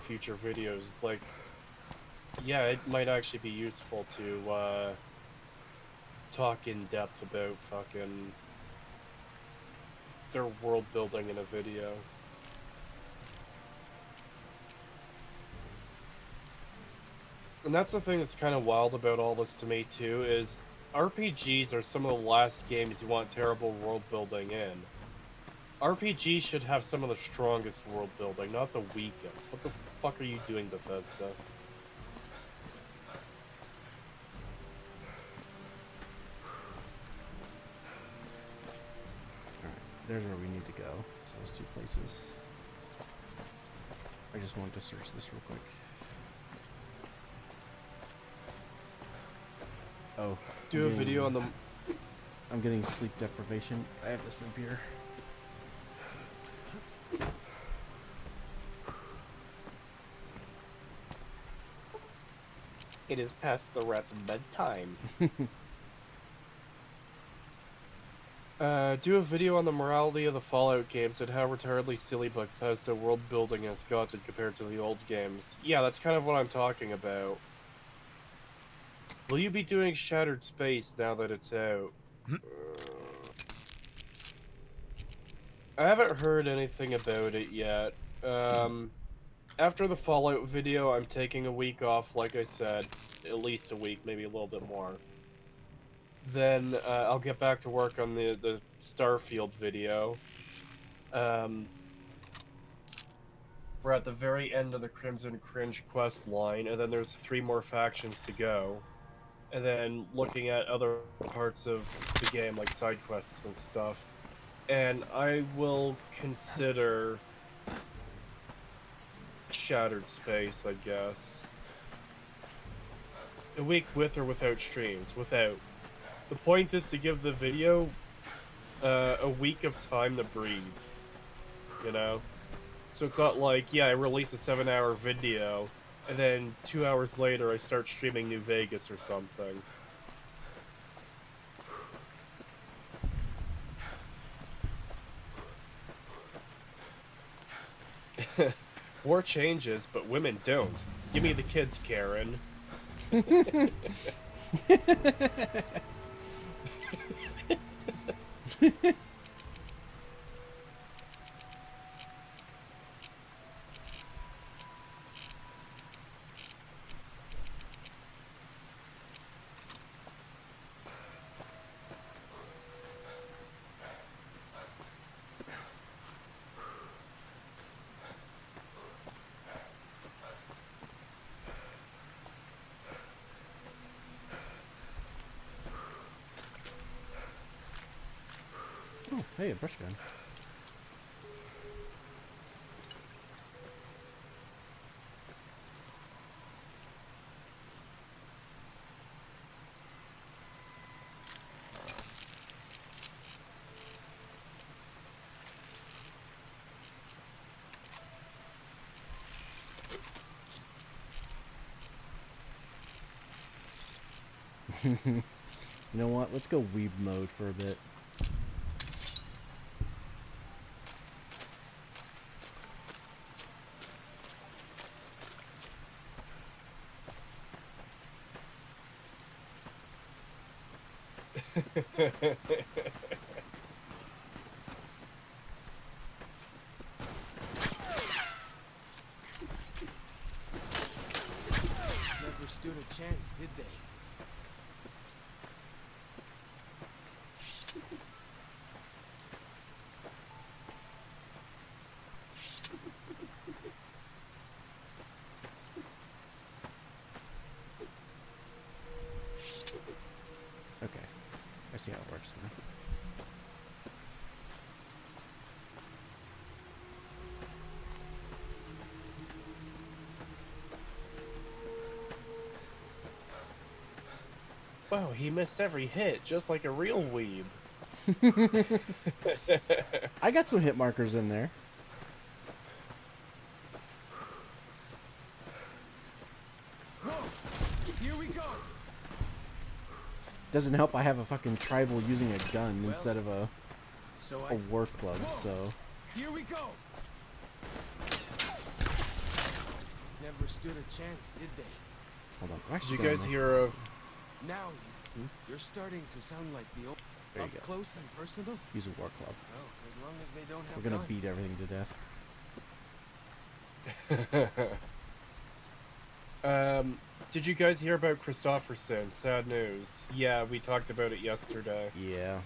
future videos, it's like, yeah, it might actually be useful to talk in depth about fucking their world building in a video. And that's the thing that's kind of wild about all this to me too, is RPGs are some of the last games you want terrible world building in. RPGs should have some of the strongest world building, not the weakest. What the fuck are you doing, Bethesda? Alright, there's where we need to go. So those two places. I just wanted to search this real quick. Oh. Do a video on the... I'm getting sleep deprivation. I have to sleep here. It is past the rat's bedtime. Do a video on the morality of the Fallout games and how retardedly silly Bethesda world building has gotten compared to the old games. Yeah, that's kind of what I'm talking about. Will you be doing Shattered Space now that it's out? I haven't heard anything about it yet. After the Fallout video, I'm taking a week off, like I said. At least a week, maybe a little bit more. Then I'll get back to work on the Starfield video. We're at the very end of the Crimson Cringe quest line, and then there's 3 more factions to go. And then looking at other parts of the game, like side quests and stuff. And I will consider Shattered Space, I guess. A week with or without streams? Without. The point is to give the video a week of time to breathe. You know? So it's not like, yeah, I release a 7-hour video, and then 2 hours later I start streaming New Vegas or something. War changes, but women don't. Give me the kids, Karen. Oh, hey, a brush gun. You know what? Let's go weeb mode for a bit. Never stood a chance, did they? Okay. I see how it works now. Wow, he missed every hit, just like a real weeb. I got some hit markers in there. Whoa! Here we go! Doesn't help I have a fucking tribal using a gun Well, instead of a So war club, Whoa. so... Here we go! Never stood a chance, did they? Hold on. Did Actually, you no, guys no. hear of... Now, you're starting to sound like the old... There you Up go. close and personal? Use a war club. Oh, as long as they don't have We're gonna guns. beat everything to death. Did you guys hear about Christofferson? Sad news. Yeah, we talked about it yesterday. Yeah.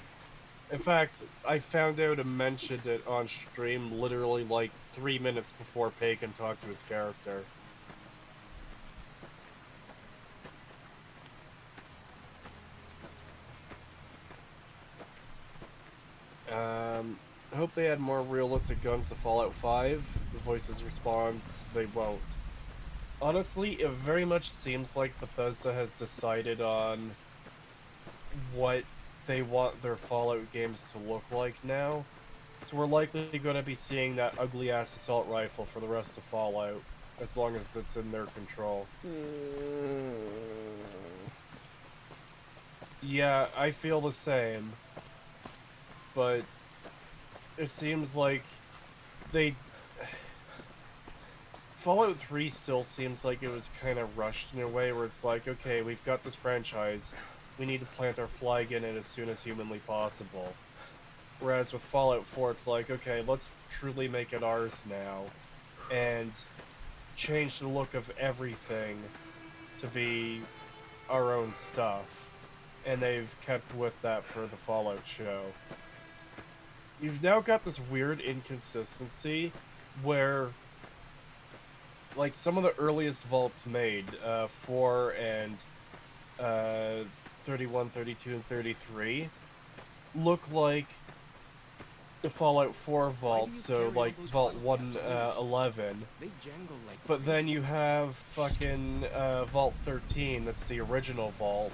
In fact, I found out and mentioned it on stream literally like 3 minutes before Pagan talked to his character. I hope they add more realistic guns to Fallout 5. The voices respond, they won't. Honestly, it very much seems like Bethesda has decided on what they want their Fallout games to look like now. So we're likely going to be seeing that ugly-ass assault rifle for the rest of Fallout, as long as it's in their control. Yeah, I feel the same. But it seems like they... Fallout 3 still seems like it was kind of rushed in a way where it's like, okay, we've got this franchise, we need to plant our flag in it as soon as humanly possible. Whereas with Fallout 4, it's like, okay, let's truly make it ours now, and change the look of everything to be our own stuff. And they've kept with that for the Fallout show. You've now got this weird inconsistency where, like, some of the earliest vaults made, 4 and 31, 32, and 33, look like the Fallout 4 vault, so like Vault 111. They jangle like But then you have fucking Vault 13, that's the original vault.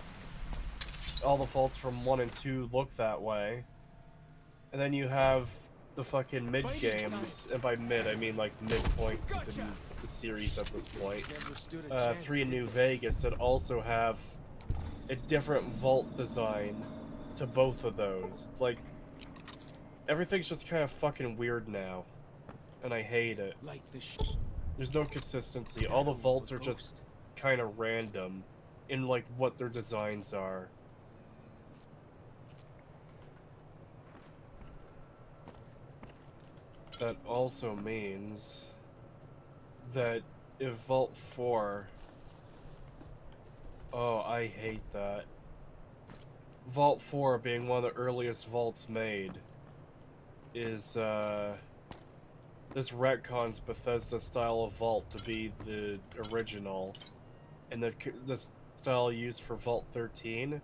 All the vaults from 1 and 2 look that way. And then you have the fucking mid-games, and by mid I mean like midpoint in the series at this point. Never stood a chance, 3 in did New they? Vegas that also have a different vault design to both of those. It's like, everything's just kind of fucking weird now. And I hate it. Like the There's no consistency. All the vaults are just kind of random in like what their designs are. That also means that if Vault 4... Oh, I hate that. Vault 4 being one of the earliest vaults made is, this retcons Bethesda style of vault to be the original. And the style used for Vault 13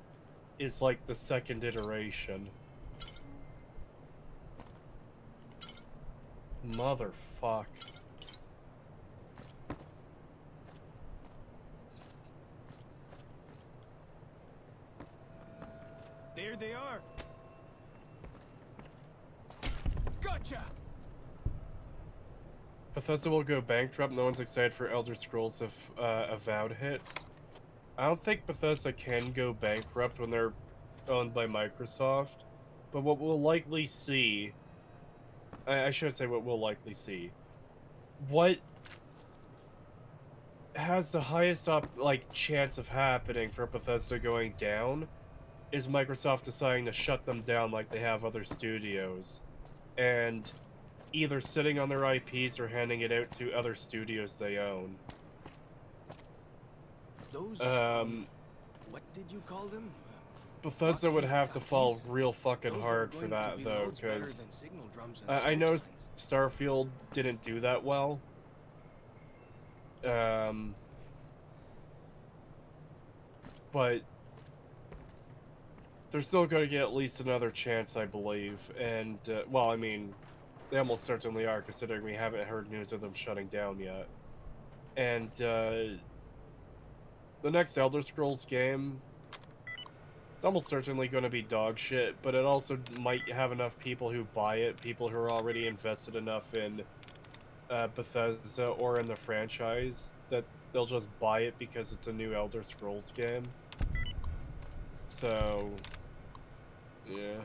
is like the second iteration. Motherfuck. There they are. Gotcha. Bethesda will go bankrupt. No one's excited for Elder Scrolls if Avowed hits. I don't think Bethesda can go bankrupt when they're owned by Microsoft. But what we'll likely see... I should say what we'll likely see. What has the highest chance of happening for Bethesda going down is Microsoft deciding to shut them down like they have other studios, and either sitting on their IPs or handing it out to other studios they own. Those, what did you call them? Bethesda would have to fall Walkie-talkies? real fucking Those are hard for going to that, be though, loads better because than signal drums and I smoke know signs. Starfield didn't do that well. But they're still going to get at least another chance, I believe. And, well, I mean, they almost certainly are, considering we haven't heard news of them shutting down yet. And, the next Elder Scrolls game, it's almost certainly going to be dog shit, but it also might have enough people who buy it, people who are already invested enough in Bethesda or in the franchise, that they'll just buy it because it's a new Elder Scrolls game. So, yeah.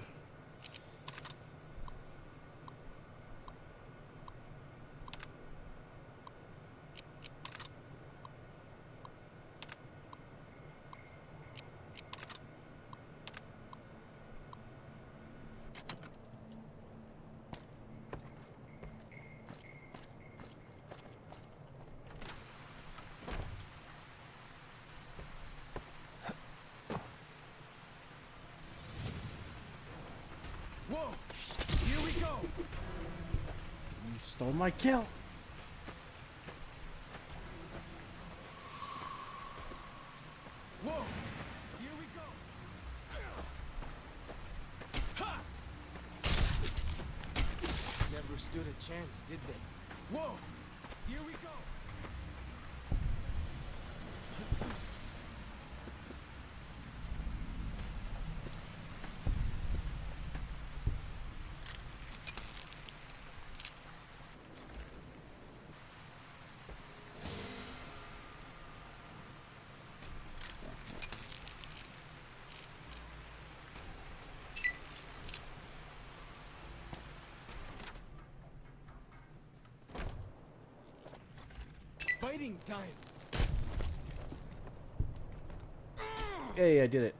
Whoa! Here we go! You stole my kill. Whoa! Here we go! Ha! Never stood a chance, did they? Whoa! Here we go! Fighting time! Hey, I did it.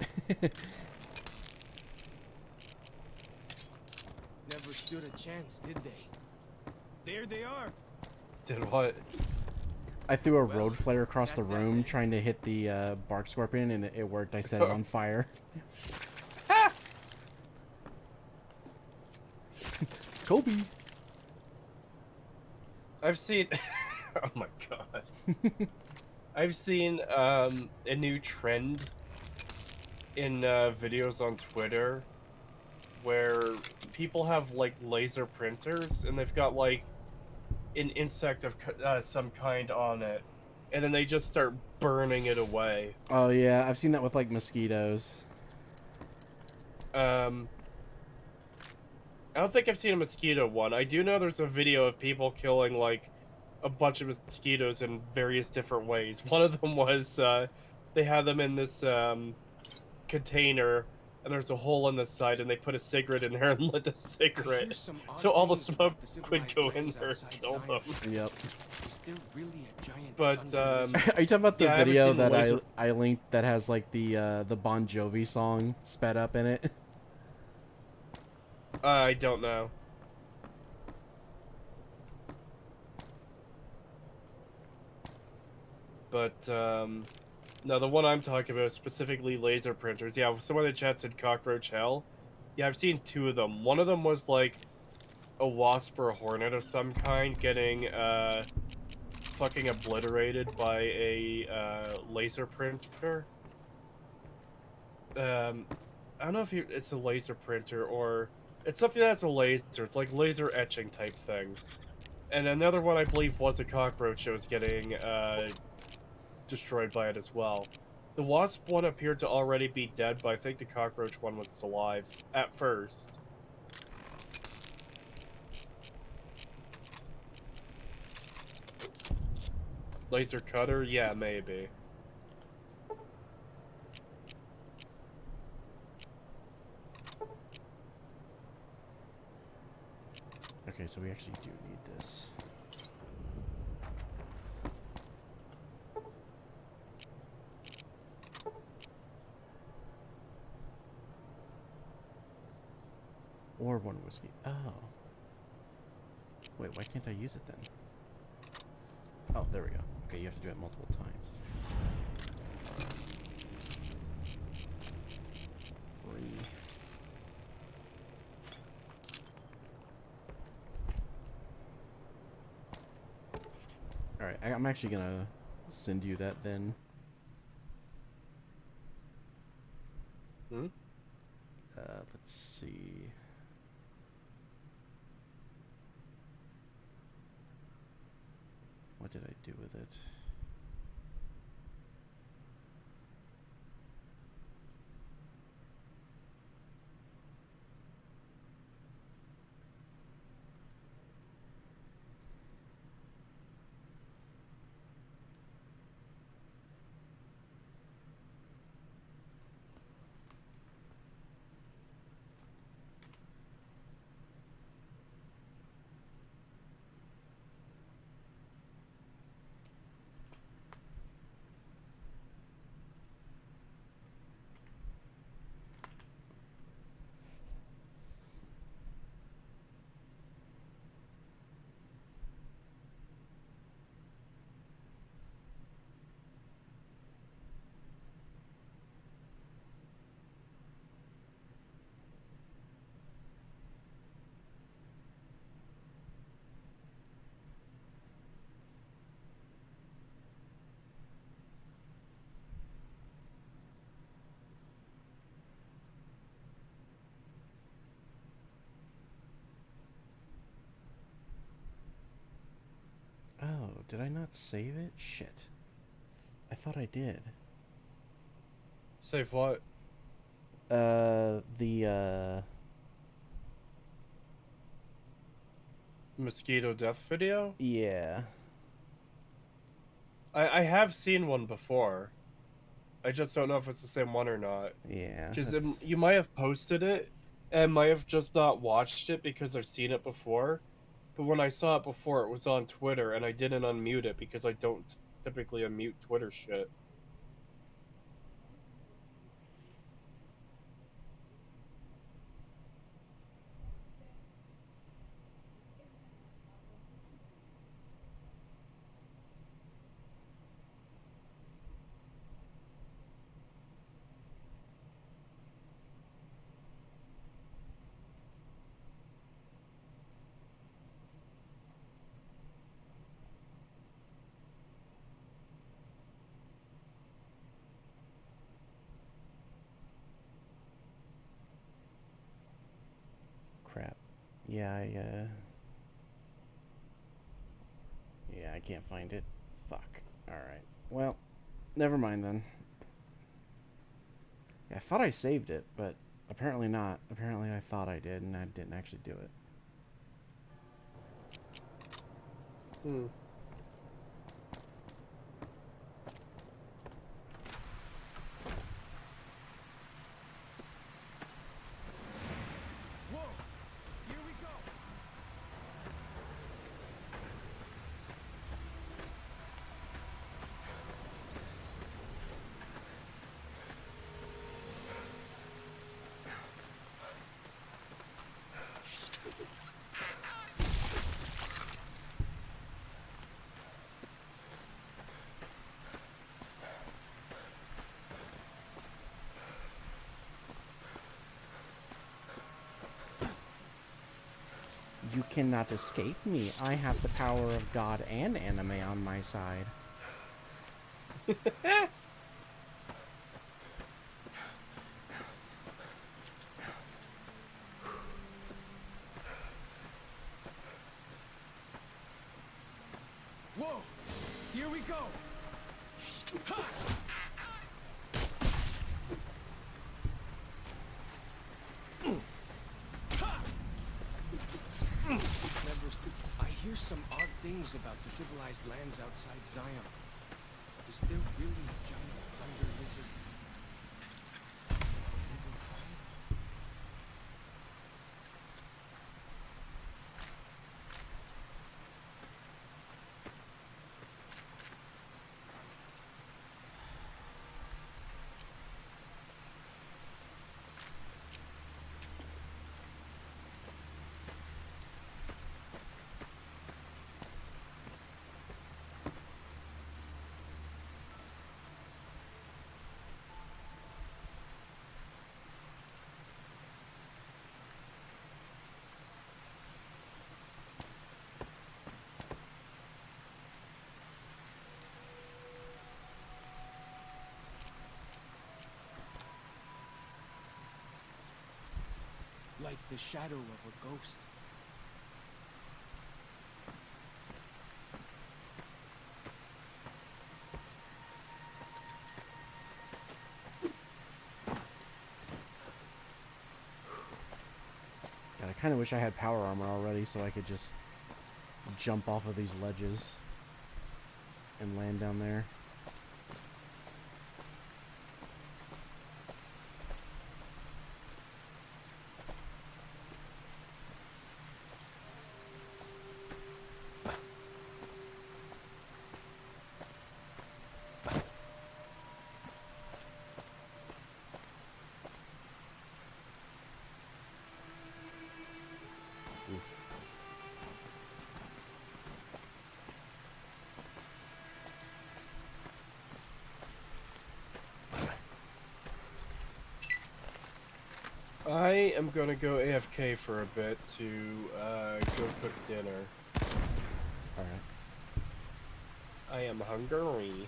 Never stood a chance, did they? There they are! Did what? I threw a Well, road flare across the that's that room then. trying to hit the bark scorpion, and it worked. I set it on fire. Kobe. I've seen... oh my god. I've seen a new trend in videos on Twitter where people have like laser printers and they've got like an insect of some kind on it, and then they just start burning it away. Oh yeah, I've seen that with like mosquitoes. I don't think I've seen a mosquito one. I do know there's a video of people killing like a bunch of mosquitoes in various different ways. One of them was they had them in this container, and there's a hole in the side, and they put a cigarette in there and lit the cigarette, so all the smoke would go in there and kill them. Yep. Is there really a giant But Are you talking about the Yeah, I haven't video seen that laser- I linked that has like the Bon Jovi song sped up in it? I don't know. But no, the one I'm talking about is specifically laser printers. Yeah, someone in the chat said cockroach hell. Yeah, I've seen two of them. One of them was like a wasp or a hornet of some kind getting fucking obliterated by a laser printer. I don't know if it's a laser printer or it's something that's a laser. It's like laser etching type thing. And another one I believe was a cockroach that was getting destroyed by it as well. The wasp one appeared to already be dead, but I think the cockroach one was alive at first. Laser cutter? Yeah, maybe. Okay, so we actually do need this. Or one whiskey. Oh. Wait, why can't I use it then? Oh, there we go. Okay, you have to do it multiple times. Alright, I'm actually gonna send you that then. Hmm? Let's see. What did I do with it? Oh, did I not save it? Shit. I thought I did. Save what? The Mosquito death video? yeah. I have seen one before. I just don't know if it's the same one or not. Yeah. Because that's- you might have posted it, and might have just not watched it because I've seen it before. But when I saw it before, it was on Twitter, and I didn't unmute it because I don't typically unmute Twitter shit. Crap. Yeah, yeah, I can't find it. Fuck. Alright. Well, never mind then. Yeah, I thought I saved it, but apparently not. Apparently I thought I did, and I didn't actually do it. Hmm. Whoa! Here we go! You cannot escape me. I have the power of God and anime on my side. Whoa! Here we go! Ha! Ha! I hear some odd things about the civilized lands outside Zion. Is there really a giant thunder lizard? Does it live inside? like the shadow of a ghost. God, I kind of wish I had power armor already so I could just jump off of these ledges and land down there. I am gonna go AFK for a bit to go cook dinner. Alright. I am hungry.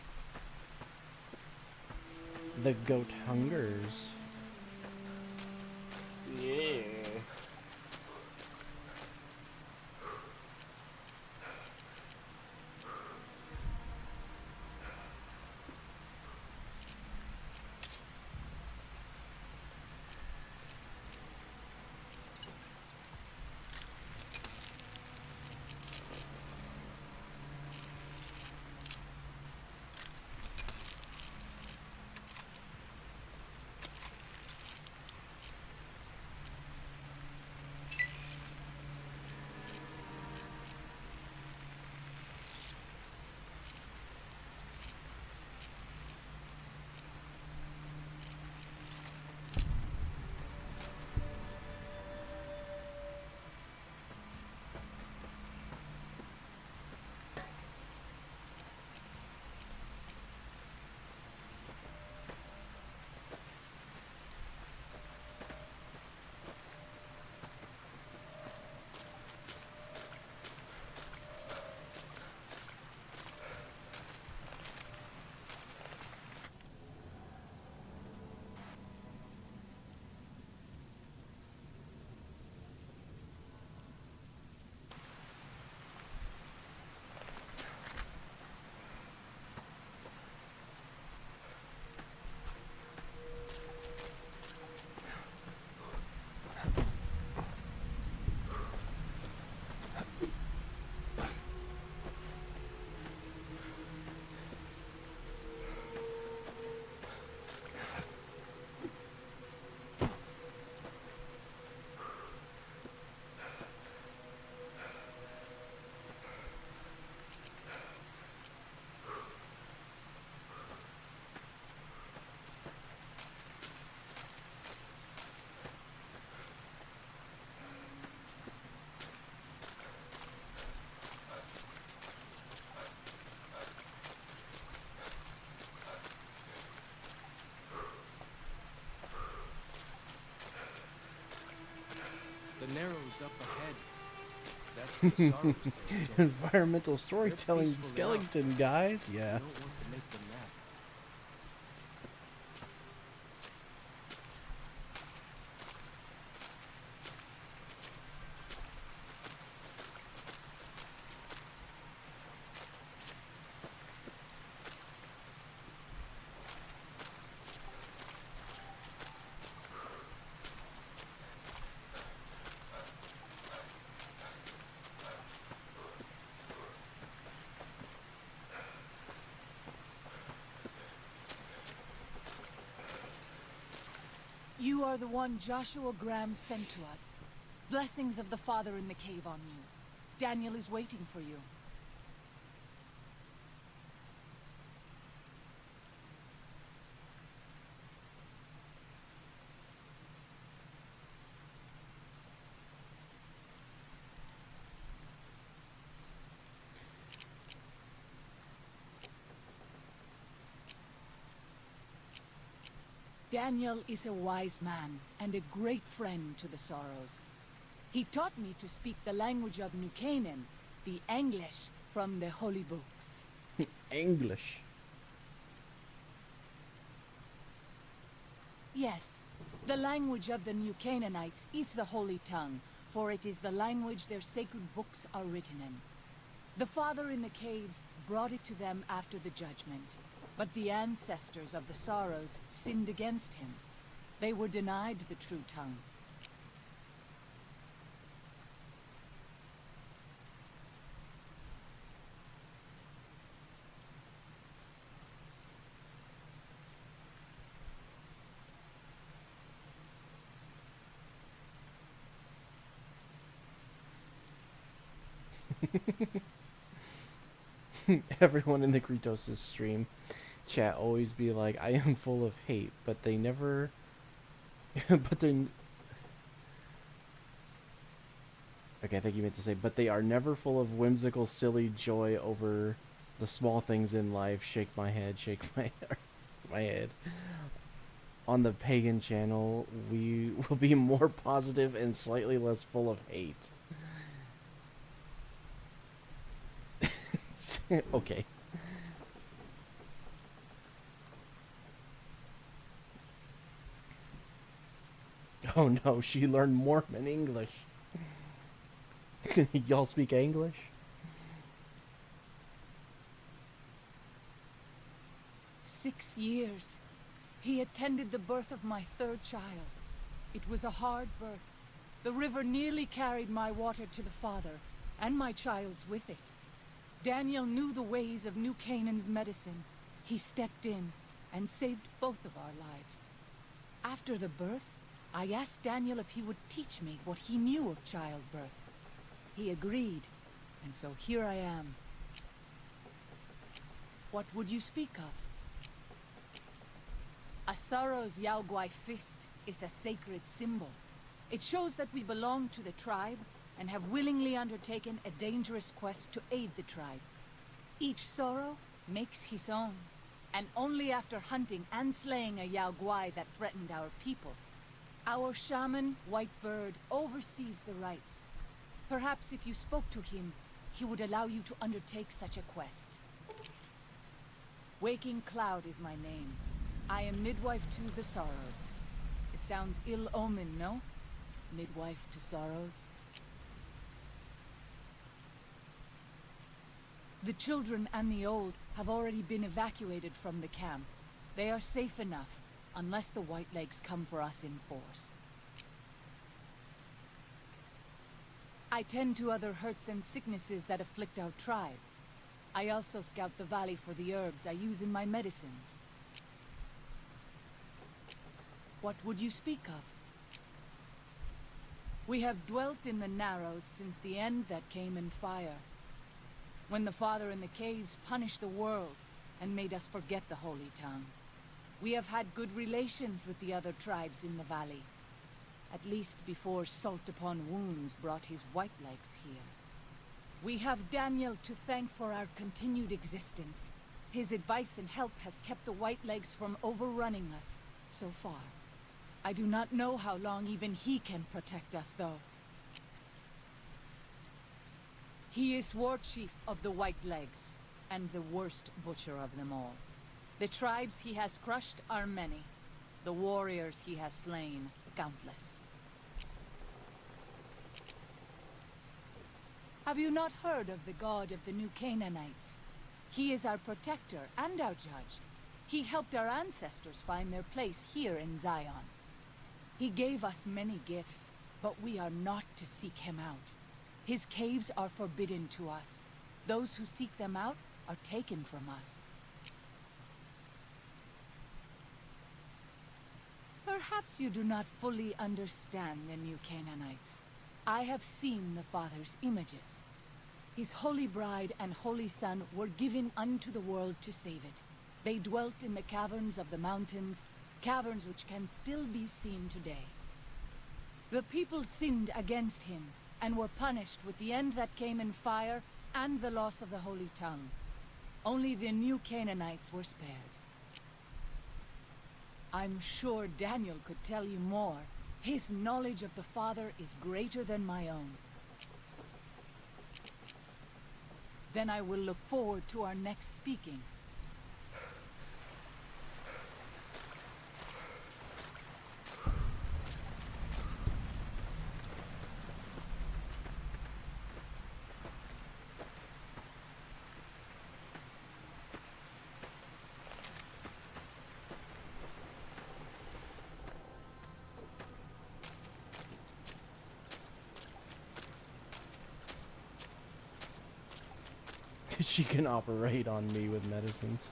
The goat hungers. Yeah. The narrows up ahead. That's the sorrows territory. Environmental storytelling peaceful skeleton, guys. You Yeah. don't want to make them mad. You are the one Joshua Graham sent to us. Blessings of the Father in the cave on you. Daniel is waiting for you. Daniel is a wise man and a great friend to the Sorrows. He taught me to speak the language of New Canaan, the English from the holy books. English. Yes, The language of the New Canaanites is the Holy Tongue, for it is the language their sacred books are written in. The Father in the caves brought it to them after the judgment, but the ancestors of the Sorrows sinned against him. They were denied the true tongue. Everyone in the Creetosis stream chat always be like, I am full of hate, but they never... but they... Okay, I think you meant to say, but they are never full of whimsical, silly joy over the small things in life. Shake my head, shake my, my head. On the Pagan channel, we will be more positive and slightly less full of hate. Okay. Oh no, she learned Mormon English. Y'all speak English? "6 years. He attended the birth of my third child. It was a hard birth. The river nearly carried my water to the father, and my child's with it. Daniel knew the ways of New Canaan's medicine. He stepped in and saved both of our lives. After the birth, I asked Daniel if he would teach me what he knew of childbirth. He agreed, and so here I am. What would you speak of? A Sorrow's Yaoguai fist is a sacred symbol. It shows that we belong to the tribe and have willingly undertaken a dangerous quest to aid the tribe. Each Sorrow makes his own, and only after hunting and slaying a Yaoguai that threatened our people. Our shaman, Whitebird, oversees the rites. Perhaps if you spoke to him, he would allow you to undertake such a quest. Waking Cloud is my name. I am midwife to the Sorrows. It sounds ill-omened, no? Midwife to Sorrows? The children and the old have already been evacuated from the camp. They are safe enough, unless the Whitelegs come for us in force. I tend to other hurts and sicknesses that afflict our tribe. I also scout the valley for the herbs I use in my medicines. What would you speak of? We have dwelt in the Narrows since the end that came in fire. When the Father in the caves punished the world and made us forget the Holy Tongue. We have had good relations with the other tribes in the valley. At least before Salt Upon Wounds brought his Whitelegs here. We have Daniel to thank for our continued existence. His advice and help has kept the Whitelegs from overrunning us, so far. I do not know how long even he can protect us, though. He is war chief of the Whitelegs, and the worst butcher of them all. The tribes he has crushed are many. The warriors he has slain, countless. Have you not heard of the god of the New Canaanites? He is our protector and our judge. He helped our ancestors find their place here in Zion. He gave us many gifts, but we are not to seek him out. His caves are forbidden to us. Those who seek them out are taken from us. Perhaps you do not fully understand the New Canaanites. I have seen the Father's images. His holy bride and holy son were given unto the world to save it. They dwelt in the caverns of the mountains, caverns which can still be seen today. The people sinned against him, and were punished with the end that came in fire and the loss of the Holy Tongue. Only the New Canaanites were spared. I'm sure Daniel could tell you more. His knowledge of the Father is greater than my own. Then I will look forward to our next speaking. She can operate on me with medicines.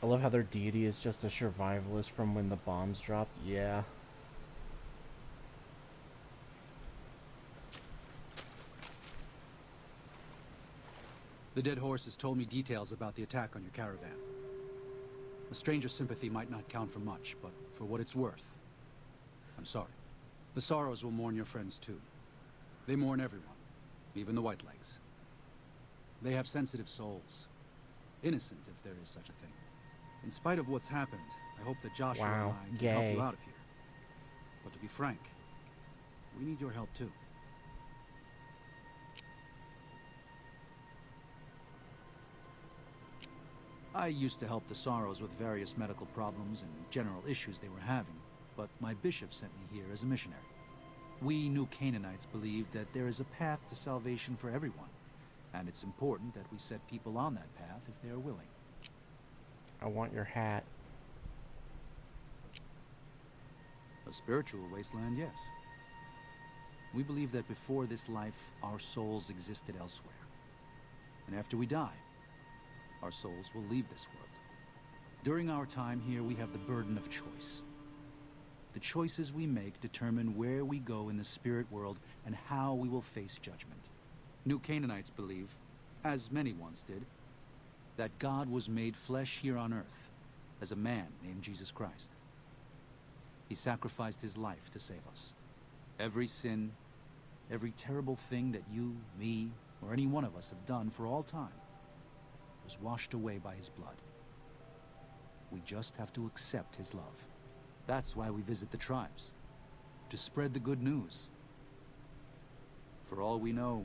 I love how their deity is just a survivalist from when the bombs dropped. Yeah. The dead horse has told me details about the attack on your caravan. A stranger's sympathy might not count for much, but for what it's worth, I'm sorry. The Sorrows will mourn your friends too. They mourn everyone, even the Whitelegs. They have sensitive souls. Innocent, if there is such a thing. In spite of what's happened, I hope that Joshua and I can help you out of here. But to be frank, we need your help too. I used to help the Sorrows with various medical problems and general issues they were having, but my bishop sent me here as a missionary. We New Canaanites believe that there is a path to salvation for everyone, and it's important that we set people on that path if they are willing. I want your hat. A spiritual wasteland, yes. We believe that before this life, our souls existed elsewhere. And after we die, our souls will leave this world. During our time here, we have the burden of choice. The choices we make determine where we go in the spirit world and how we will face judgment. New Canaanites believe, as many once did, that God was made flesh here on earth as a man named Jesus Christ. He sacrificed his life to save us. Every sin, every terrible thing that you, me, or any one of us have done for all time was washed away by his blood. We just have to accept his love. That's why we visit the tribes, to spread the good news. For all we know,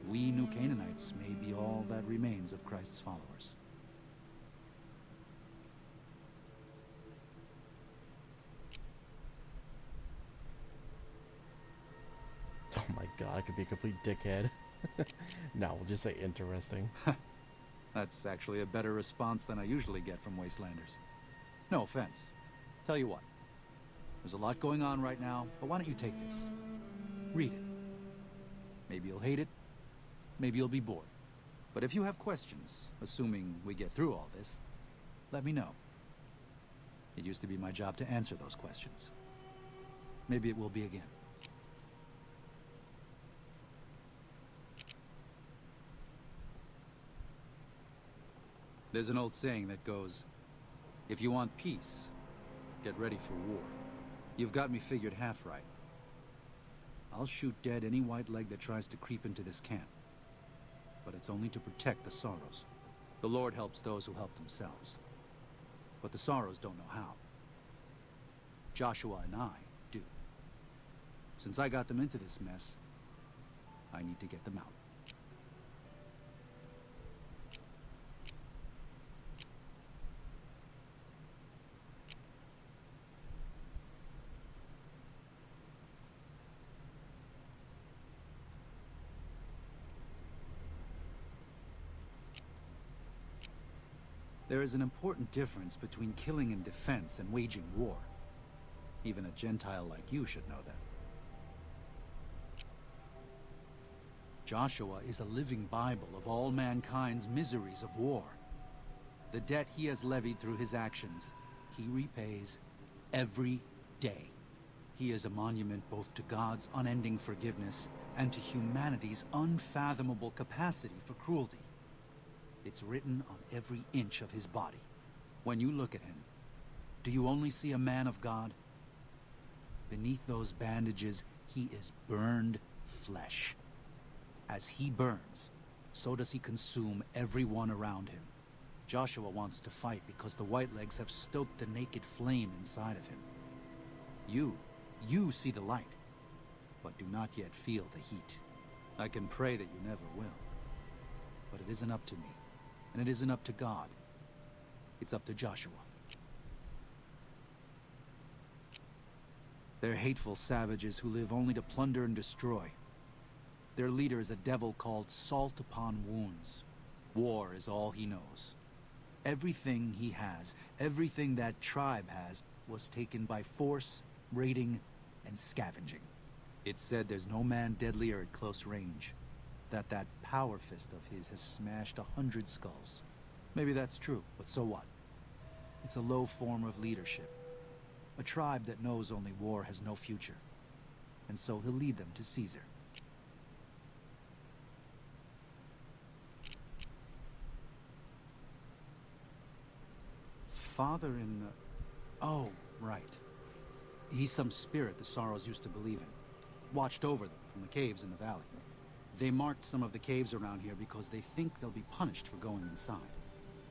we New Canaanites may be all that remains of Christ's followers. Oh my god, I could be a complete dickhead. No, we'll just say interesting. That's actually a better response than I usually get from Wastelanders. No offense. Tell you what, there's a lot going on right now, but why don't you take this? Read it. Maybe you'll hate it, maybe you'll be bored. But if you have questions, assuming we get through all this, let me know. It used to be my job to answer those questions. Maybe it will be again. There's an old saying that goes, if you want peace, get ready for war. You've got me figured half right. I'll shoot dead any white leg that tries to creep into this camp. But it's only to protect the Sorrows. The Lord helps those who help themselves. But the Sorrows don't know how. Joshua and I do. Since I got them into this mess, I need to get them out. There is an important difference between killing in defense and waging war. Even a Gentile like you should know that. Joshua is a living Bible of all mankind's miseries of war. The debt he has levied through his actions, he repays every day. He is a monument both to God's unending forgiveness and to humanity's unfathomable capacity for cruelty. It's written on every inch of his body. When you look at him, do you only see a man of God? Beneath those bandages, he is burned flesh. As he burns, so does he consume everyone around him. Joshua wants to fight because the Whitelegs have stoked the naked flame inside of him. You see the light, but do not yet feel the heat. I can pray that you never will. But it isn't up to me. And it isn't up to God. It's up to Joshua. They're hateful savages who live only to plunder and destroy. Their leader is a devil called Salt Upon Wounds. War is all he knows. Everything he has, everything that tribe has, was taken by force, raiding, and scavenging. It's said there's no man deadlier at close range. That power fist of his has smashed 100 skulls. Maybe that's true, but so what? It's a low form of leadership. A tribe that knows only war has no future. And so he'll lead them to Caesar. Father in the... Oh, right. He's some spirit the Sorrows used to believe in. Watched over them from the caves in the valley. They marked some of the caves around here because they think they'll be punished for going inside.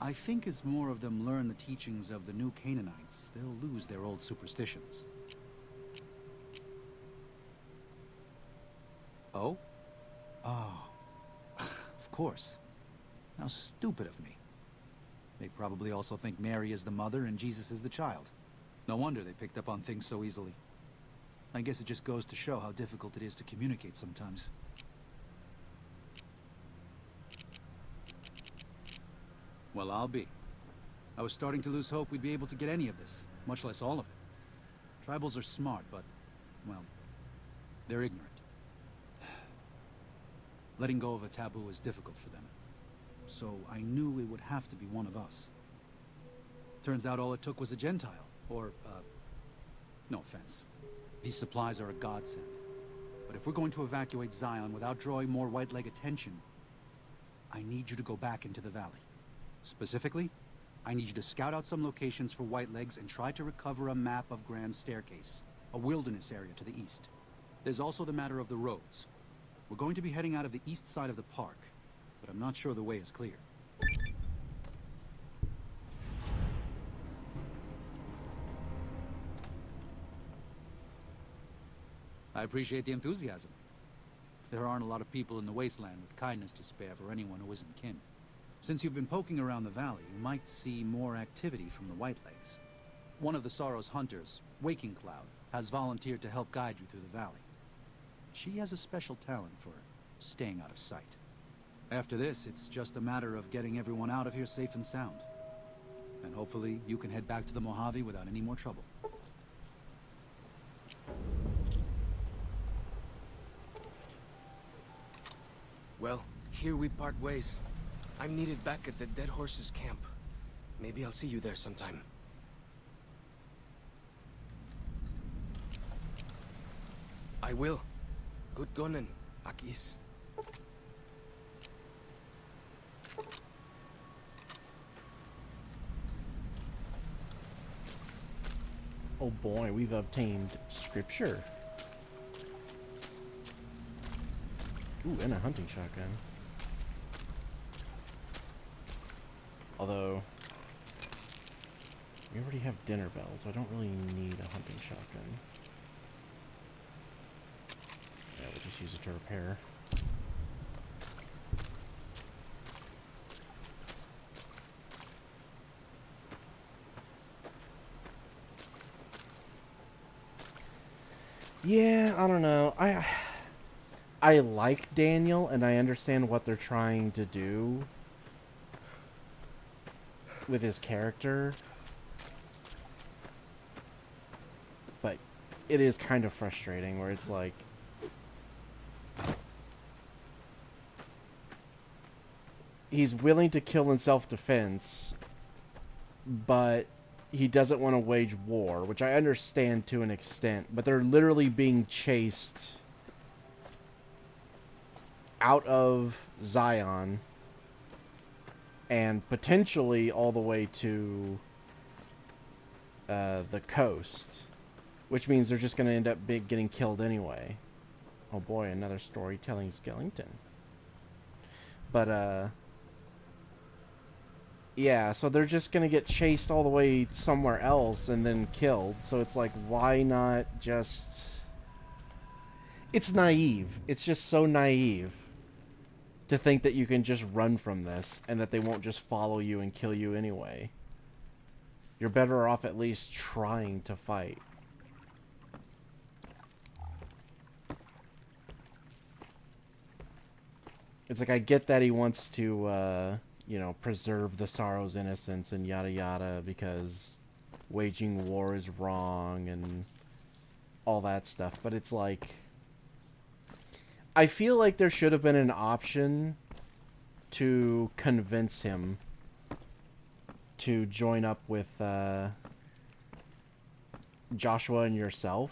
I think as more of them learn the teachings of the new Canaanites, they'll lose their old superstitions. Oh? Oh. Of course. How stupid of me. They probably also think Mary is the mother and Jesus is the child. No wonder they picked up on things so easily. I guess it just goes to show how difficult it is to communicate sometimes. Well, I'll be. I was starting to lose hope we'd be able to get any of this, much less all of it. Tribals are smart, but, well, they're ignorant. Letting go of a taboo is difficult for them. So I knew it would have to be one of us. Turns out all it took was a Gentile, or, no offense. These supplies are a godsend. But if we're going to evacuate Zion without drawing more white leg attention, I need you to go back into the valley. Specifically, I need you to scout out some locations for white legs and try to recover a map of Grand Staircase, a wilderness area to the east. There's also the matter of the roads. We're going to be heading out of the east side of the park, but I'm not sure the way is clear. I appreciate the enthusiasm. There aren't a lot of people in the wasteland with kindness to spare for anyone who isn't kin. Since you've been poking around the valley, you might see more activity from the Whitelegs. One of the Sorrow's hunters, Waking Cloud, has volunteered to help guide you through the valley. She has a special talent for staying out of sight. After this, it's just a matter of getting everyone out of here safe and sound. And hopefully, you can head back to the Mojave without any more trouble. Well, here we part ways. I'm needed back at the Dead Horses camp. Maybe I'll see you there sometime. I will. Good gunning, Akis. Oh boy, we've obtained scripture. Ooh, and a hunting shotgun. Although, we already have dinner bells, so I don't really need a hunting shotgun. Yeah, we'll just use it to repair. Yeah, I don't know. I like Daniel, and I understand what they're trying to do with his character, but it is kind of frustrating where it's like he's willing to kill in self-defense, but he doesn't want to wage war, which I understand to an extent, but they're literally being chased out of Zion and potentially all the way to the coast, which means they're just going to end up getting killed anyway. Oh boy, another storytelling skeleton. But yeah, so they're just going to get chased all the way somewhere else and then killed. So it's like, why not just... It's naive. It's just so naive to think that you can just run from this and that they won't just follow you and kill you anyway. You're better off at least trying to fight. it's like I get that he wants to, you know, preserve the Sorrow's innocence and yada yada because waging war is wrong and all that stuff. But it's like, I feel like there should have been an option to convince him to join up with Joshua and yourself,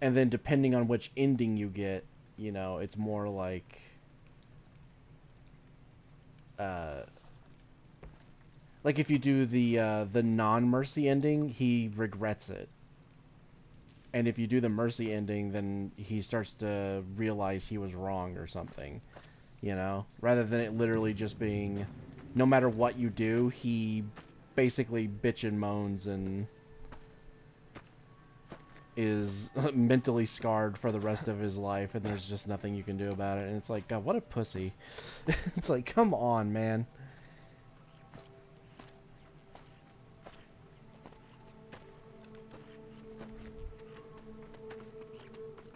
and then depending on which ending you get, you know, it's more like if you do the non-mercy ending, he regrets it, and if you do the mercy ending, then he starts to realize he was wrong or something, you know, rather than it literally just being no matter what you do, he basically bitch and moans and is mentally scarred for the rest of his life, and there's just nothing you can do about it. And it's like, God, what a pussy. It's like, come on, man.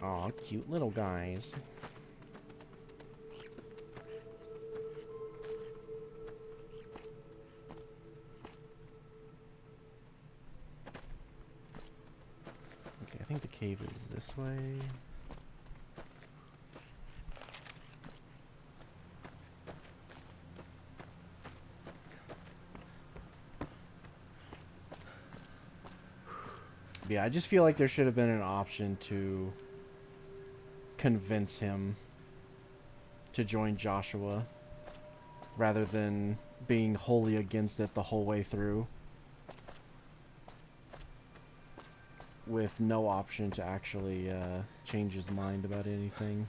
Aw, cute little guys. Okay, I think the cave is this way. Yeah, I just feel like there should have been an option to convince him to join Joshua rather than being wholly against it the whole way through, with no option to actually change his mind about anything.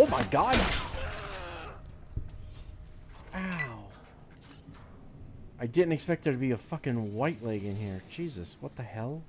Oh my god! Ow. I didn't expect there to be a fucking white leg in here. Jesus, what the hell?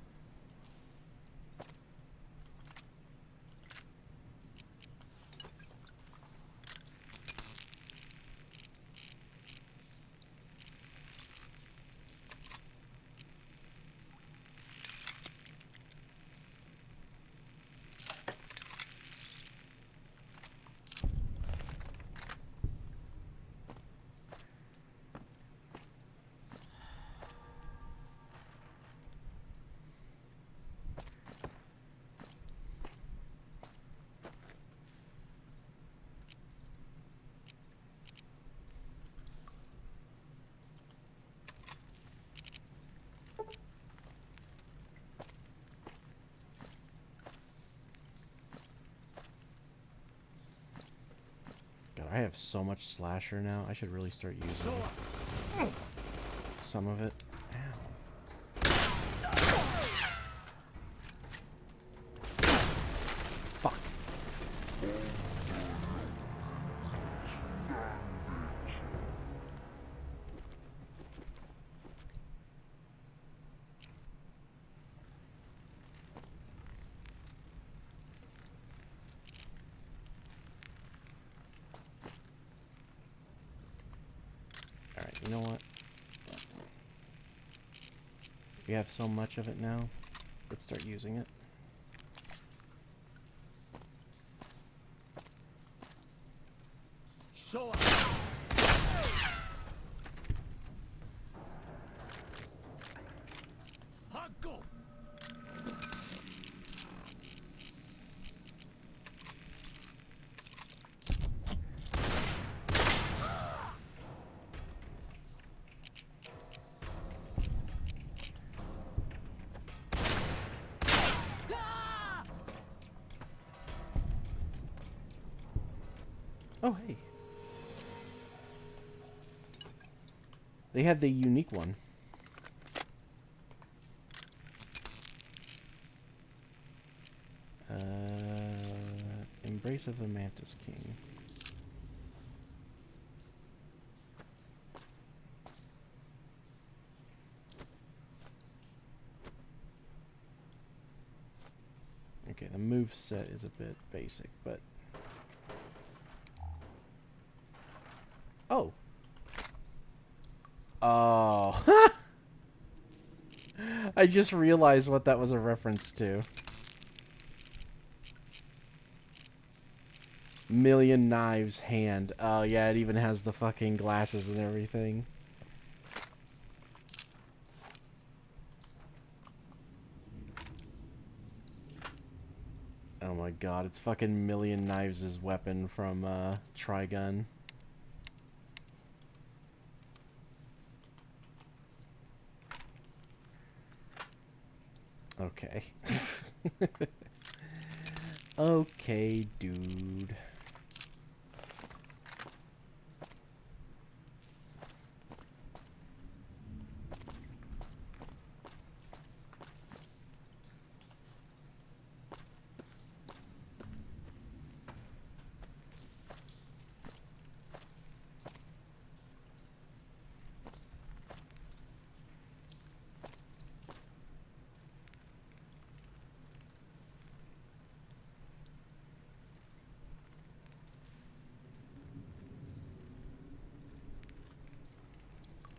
God, I have so much slasher now. I should really start using some of it. Ow. Fuck. Alright, you know what? We have so much of it now. Let's start using it. Oh, hey. They had the unique one. Embrace of the Mantis King. Okay, the move set is a bit basic, but... Oh! Oh! I just realized what that was a reference to. Million Knives hand. Oh yeah, it even has the fucking glasses and everything. Oh my god, it's fucking Million Knives' weapon from Trigun. Okay. Okay, dude.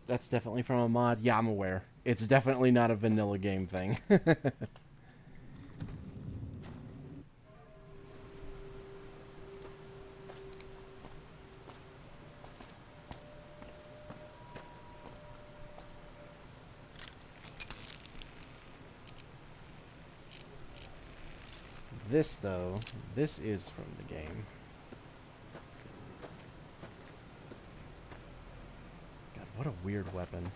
That's definitely from a mod. Yeah, I'm aware. It's definitely not a vanilla game thing. This, though, this is from the game. God, what a weird weapon.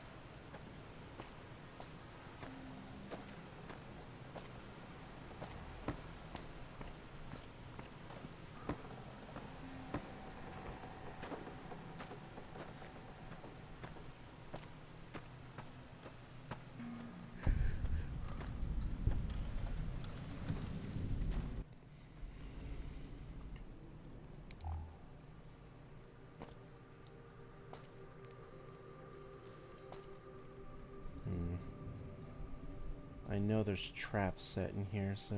I know there's traps set in here, so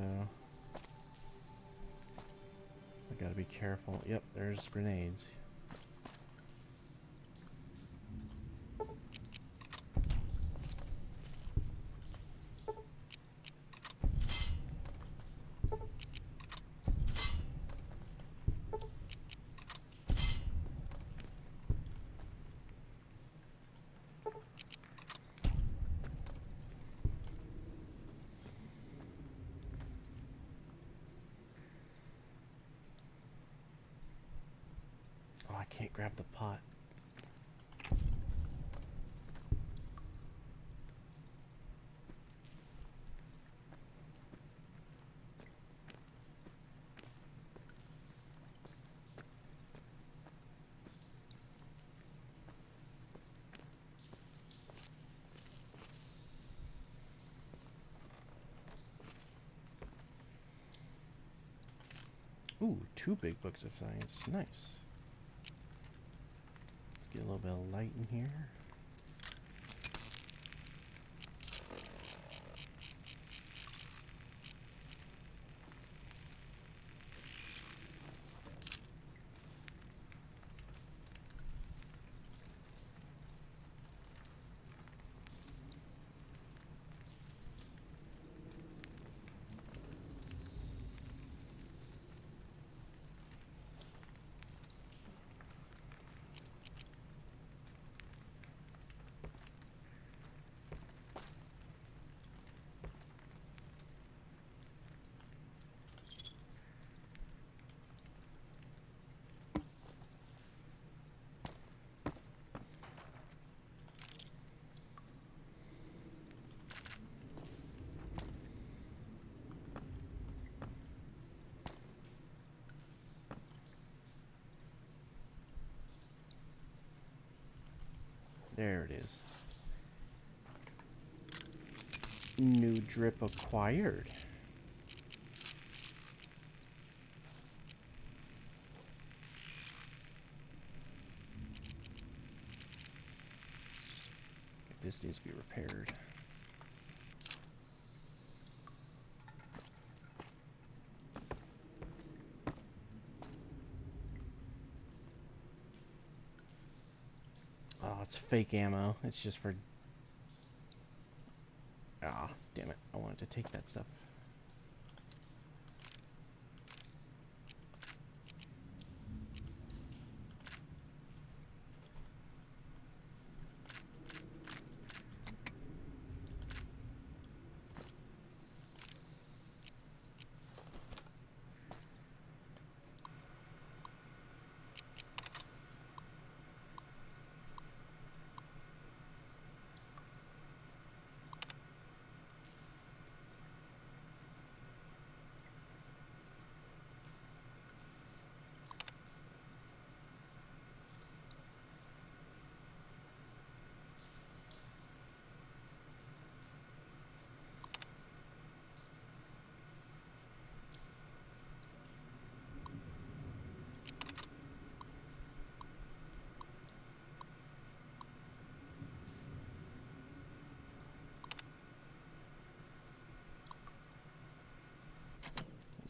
I gotta be careful. Yep, there's grenades. Oh, I can't grab the pot. Ooh, 2 big books of science. Nice. Let's get a little bit of light in here. There it is. New drip acquired. This needs to be repaired. Oh, it's fake ammo. It's just for... Ah, damn it. I wanted to take that stuff.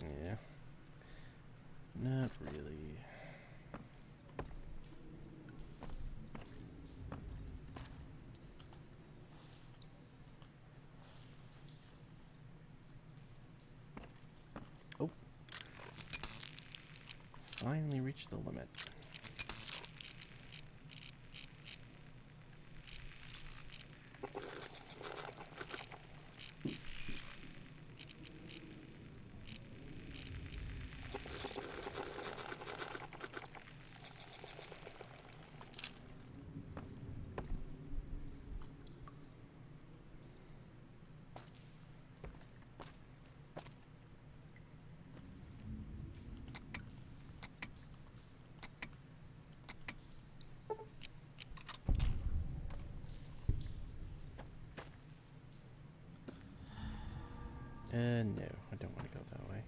Yeah. Not really. Oh. Finally reached the limit. No, I don't want to go that way.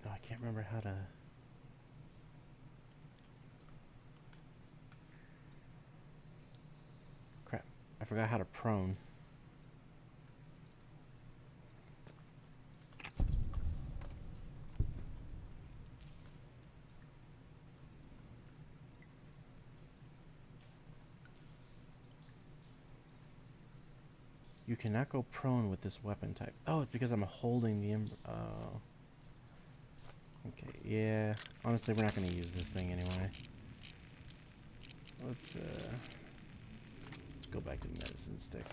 Oh, I can't remember how to... Crap. I forgot how to prone. You cannot go prone with this weapon type. Oh, it's because I'm holding the oh. Okay, yeah. Honestly, we're not going to use this thing anyway. Let's go back to the medicine stick.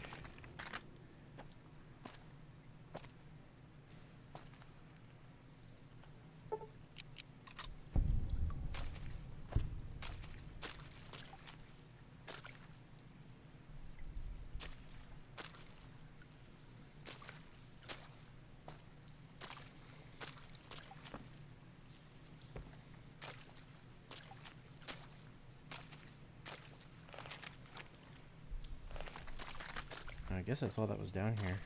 I guess that's all that was down here.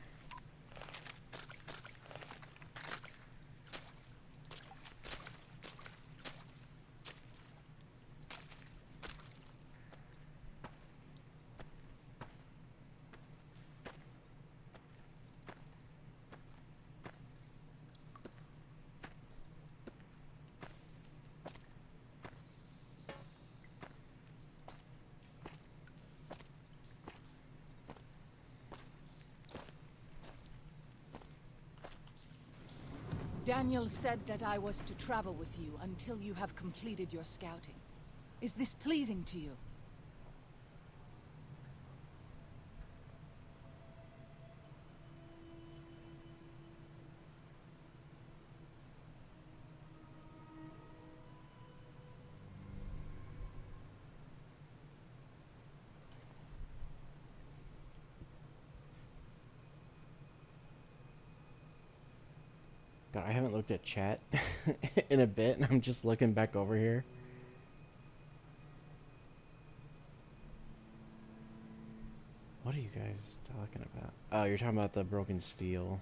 Daniel said that I was to travel with you until you have completed your scouting. Is this pleasing to you? God, I haven't looked at chat in a bit, and I'm just looking back over here. What are you guys talking about? Oh, you're talking about the broken steel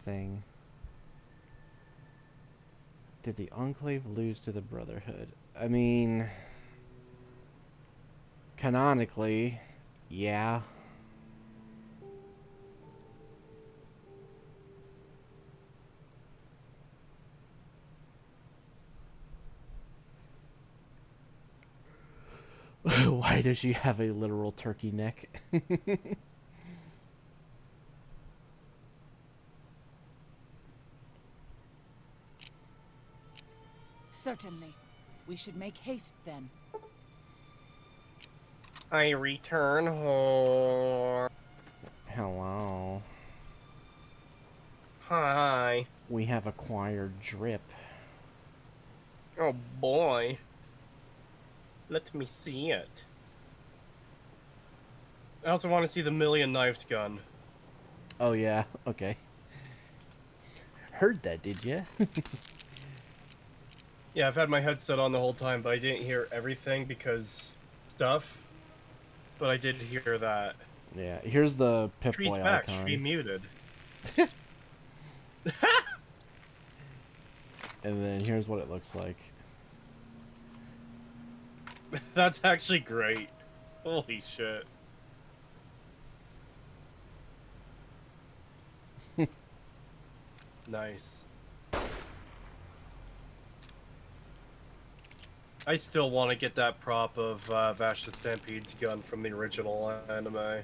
thing. Did the Enclave lose to the Brotherhood? I mean, canonically, yeah. Why does she have a literal turkey neck? Certainly. We should make haste then. I return home. Hello. Hi. We have acquired drip. Oh boy. Let me see it. I also want to see the Million Knives gun. Oh yeah, okay. Heard that, did ya? Yeah, I've had my headset on the whole time, but I didn't hear everything because stuff. But I did hear that. Yeah, here's the Tree's Pip-Boy back. icon. Tree muted. And then here's what it looks like. That's actually great. Holy shit. Nice. I still want to get that prop of Vash the Stampede's gun from the original anime.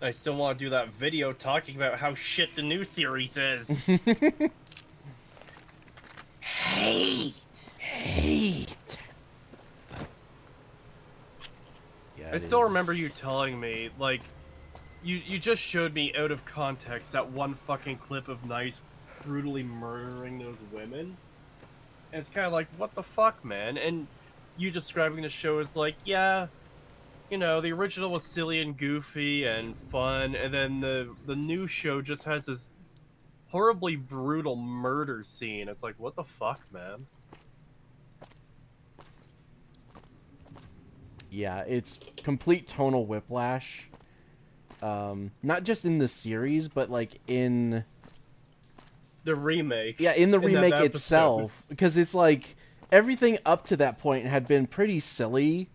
I still want to do that video talking about how shit the new series is. Hate! Yeah, I still remember you telling me, like, you just showed me out of context that one fucking clip of Nice brutally murdering those women. And it's kind of like, what the fuck, man? And you describing the show as like, yeah, you know, the original was silly and goofy and fun, and then the new show just has this horribly brutal murder scene. It's like, what the fuck, man? Yeah, it's complete tonal whiplash. Not just in the series, but like in The remake. yeah, in the that remake episode. itself, because it's like everything up to that point had been pretty silly,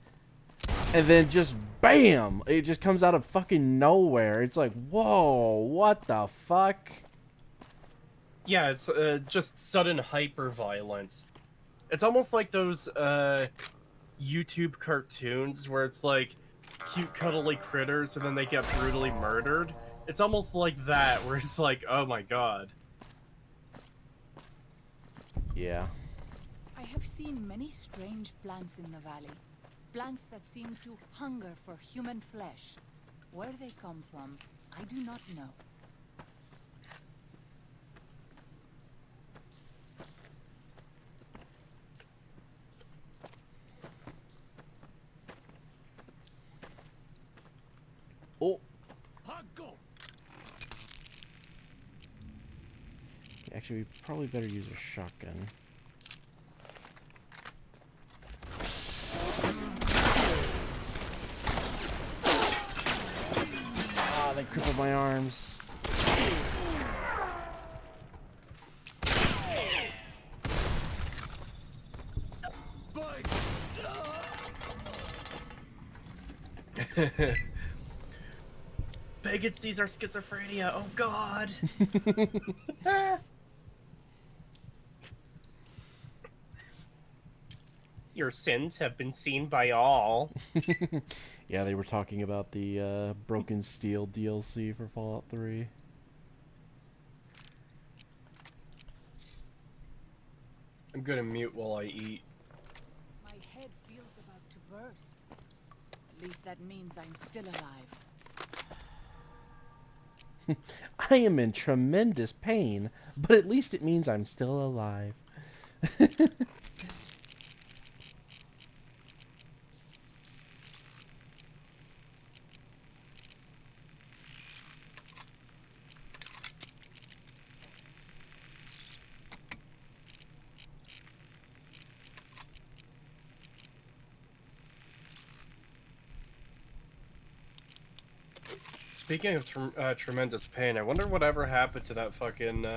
and then just bam, it just comes out of fucking nowhere. It's like, whoa, what the fuck? Yeah, it's just sudden hyper violence. It's almost like those YouTube cartoons where it's like cute cuddly critters and then they get brutally murdered. It's almost like that, where it's like, oh my god. Yeah. I have seen many strange plants in the valley. Plants that seem to hunger for human flesh. Where they come from, I do not know. Oh. Actually, we probably better use a shotgun. Ah, they crippled my arms. Pagan sees our schizophrenia, oh god! Your sins have been seen by all. Yeah, they were talking about the Broken Steel DLC for Fallout 3. I'm gonna mute while I eat. My head feels about to burst. At least that means I'm still alive. I am in tremendous pain, but at least it means I'm still alive. Speaking of tremendous pain, I wonder whatever happened to that fucking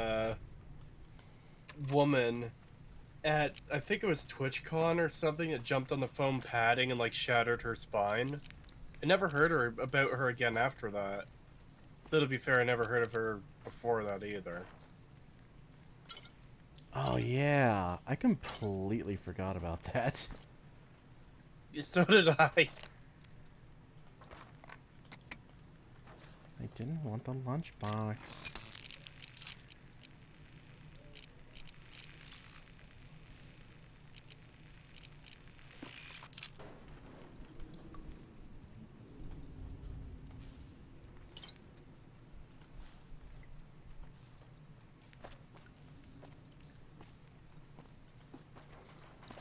woman at, I think it was TwitchCon or something, that jumped on the foam padding and like shattered her spine. I never heard about her again after that. Though to be fair, I never heard of her before that either. Oh yeah, I completely forgot about that. So did I. I didn't want the lunchbox.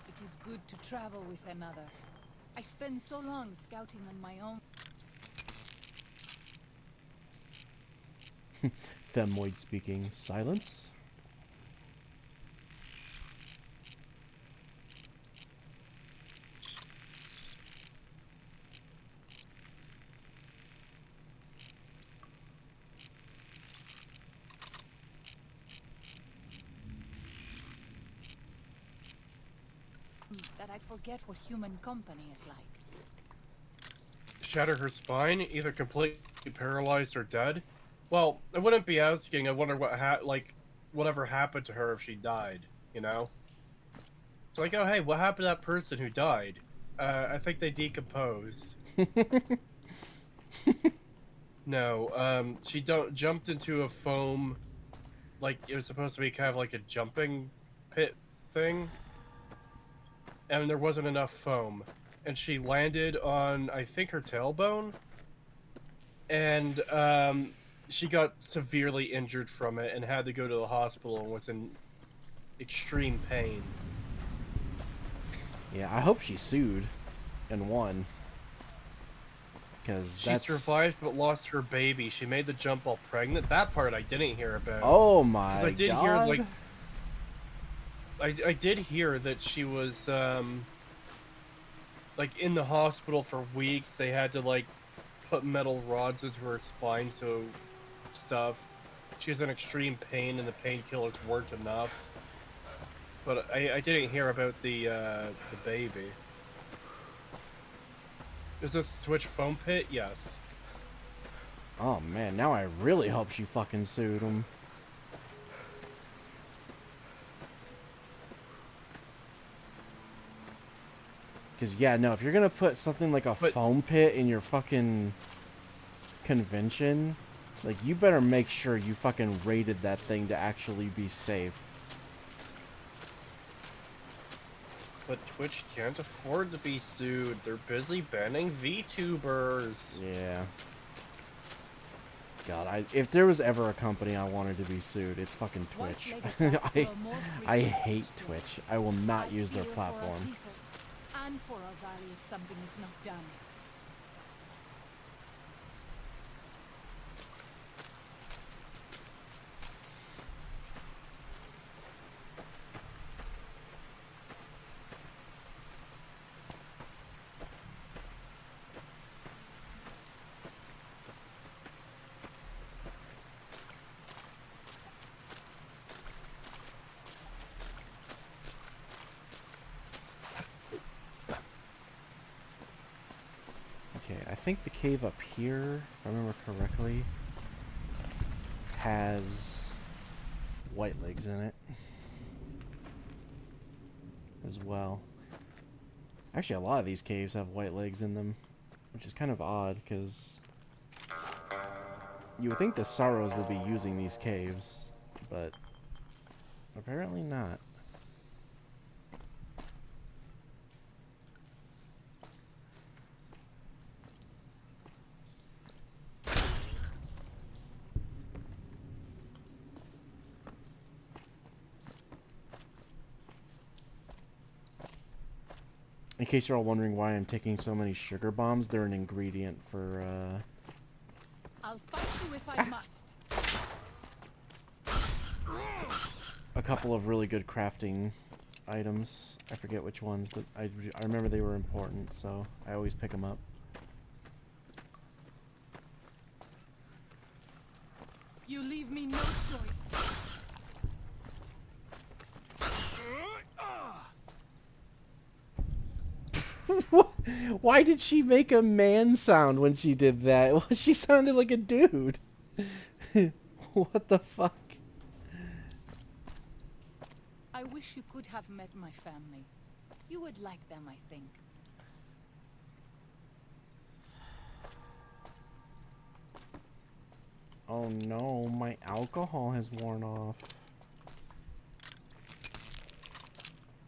It is good to travel with another. I spend so long scouting on my own. Femoid speaking. Silence? That I forget what human company is like. Shatter her spine, either completely paralyzed or dead? Well, I wouldn't be asking. I wonder whatever happened to her if she died, you know? It's like, oh hey, what happened to that person who died? I think they decomposed. No, she jumped into a foam, like it was supposed to be kind of like a jumping pit thing. And there wasn't enough foam. And she landed on, I think, her tailbone. And, she got severely injured from it and had to go to the hospital and was in extreme pain. Yeah, I hope she sued and won. Because She survived but lost her baby. She made the jump while pregnant. That part I didn't hear about. Oh my god. I did hear, like... I did hear that she was, like, in the hospital for weeks. They had to, like, put metal rods into her spine, so... stuff. She was in extreme pain, and the painkillers weren't enough. But I didn't hear about the baby. Is this Twitch foam pit? Yes. Oh man, now I really hope she fucking sued him. Because, yeah, no, if you're going to put something like a foam pit in your fucking convention, like, you better make sure you fucking rated that thing to actually be safe. But Twitch can't afford to be sued. They're busy banning VTubers. Yeah. God, if there was ever a company I wanted to be sued, it's fucking Twitch. I hate Twitch. I will not use their platform. And for our valley if something is not done. Okay, I think the cave up here, if I remember correctly, has white legs in it as well. Actually, a lot of these caves have white legs in them, which is kind of odd because you would think the Sorrows would be using these caves, but apparently not. In case you're all wondering why I'm taking so many sugar bombs, they're an ingredient for, I'll fight you if I must. a couple of really good crafting items. I forget which ones, but I remember they were important, so I always pick them up. Why did she make a man sound when she did that? She sounded like a dude. What the fuck? I wish you could have met my family. You would like them, I think. Oh no, my alcohol has worn off.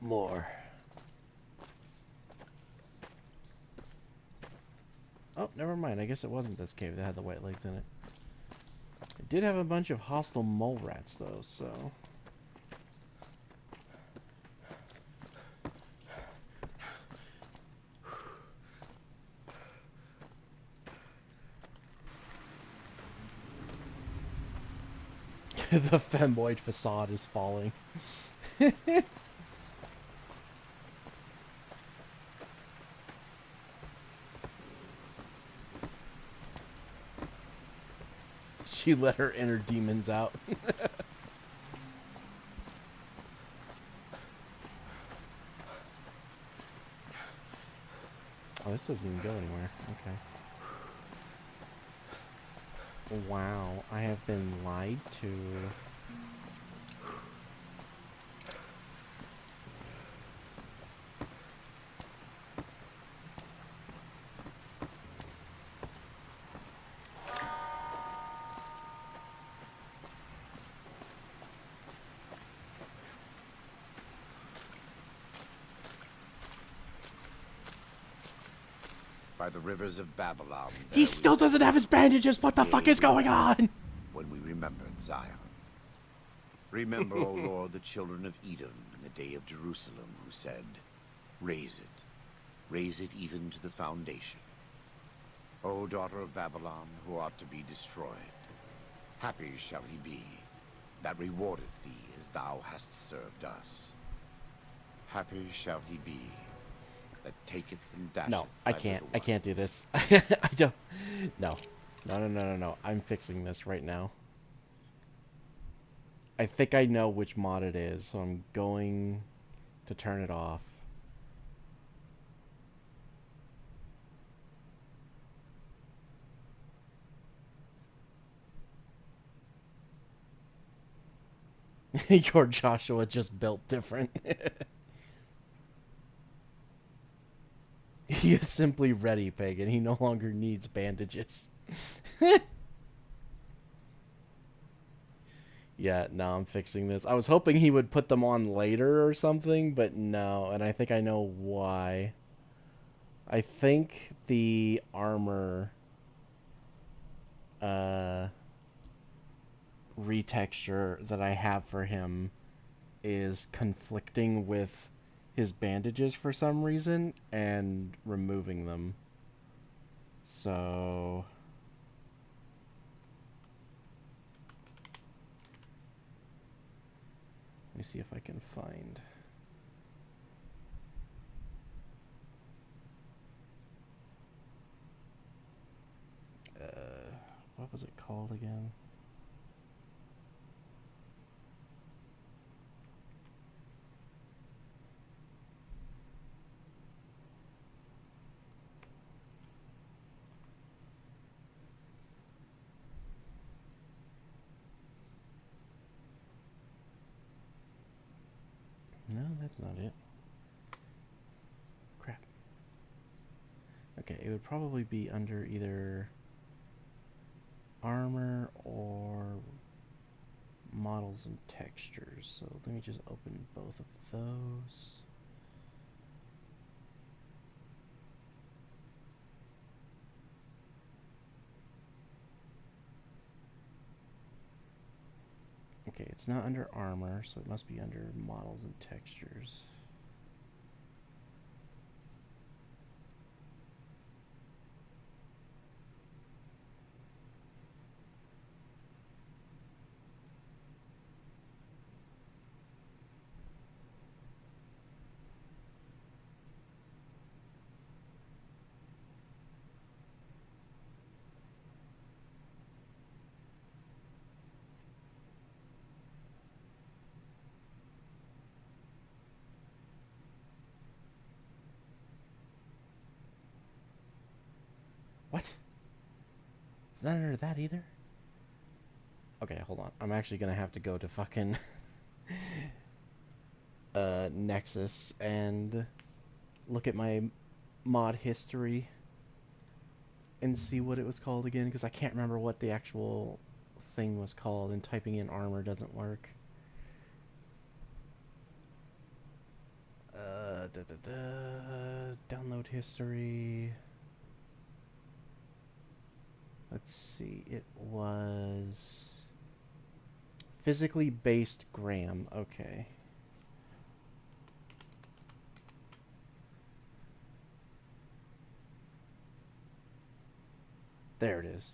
More. Oh, never mind. I guess it wasn't this cave that had the white legs in it. It did have a bunch of hostile mole rats, though, so... The femboid facade is falling. She let her inner demons out. Oh, this doesn't even go anywhere. Okay. Wow, I have been lied to. By the rivers of Babylon. He still doesn't have his bandages. What the fuck is going on? When we remembered Zion. Remember, O Lord, the children of Edom in the day of Jerusalem, who said, raise it even to the foundation. O daughter of Babylon, who ought to be destroyed, happy shall he be that rewardeth thee as thou hast served us. Happy shall he be that taketh and dasheth. No, I can't. I can't do this. I don't. No. No. I'm fixing this right now. I think I know which mod it is, so I'm going to turn it off. Your Joshua just built different. He is simply ready, Pagan. He no longer needs bandages. Yeah, no, I'm fixing this. I was hoping he would put them on later or something, but no, and I think I know why. I think the armor retexture that I have for him is conflicting with his bandages for some reason and removing them. So let me see if I can find. What was it called again? No, that's not it. Crap. Okay, it would probably be under either armor or models and textures. So let me just open both of those. Okay, it's not under armor, so it must be under models and textures. It's not under that either. Okay, hold on. I'm actually gonna have to go to fucking Nexus and look at my mod history and see what it was called again, because I can't remember what the actual thing was called, and typing in armor doesn't work. Download history. Let's see, it was physically based gram. Okay. There it is.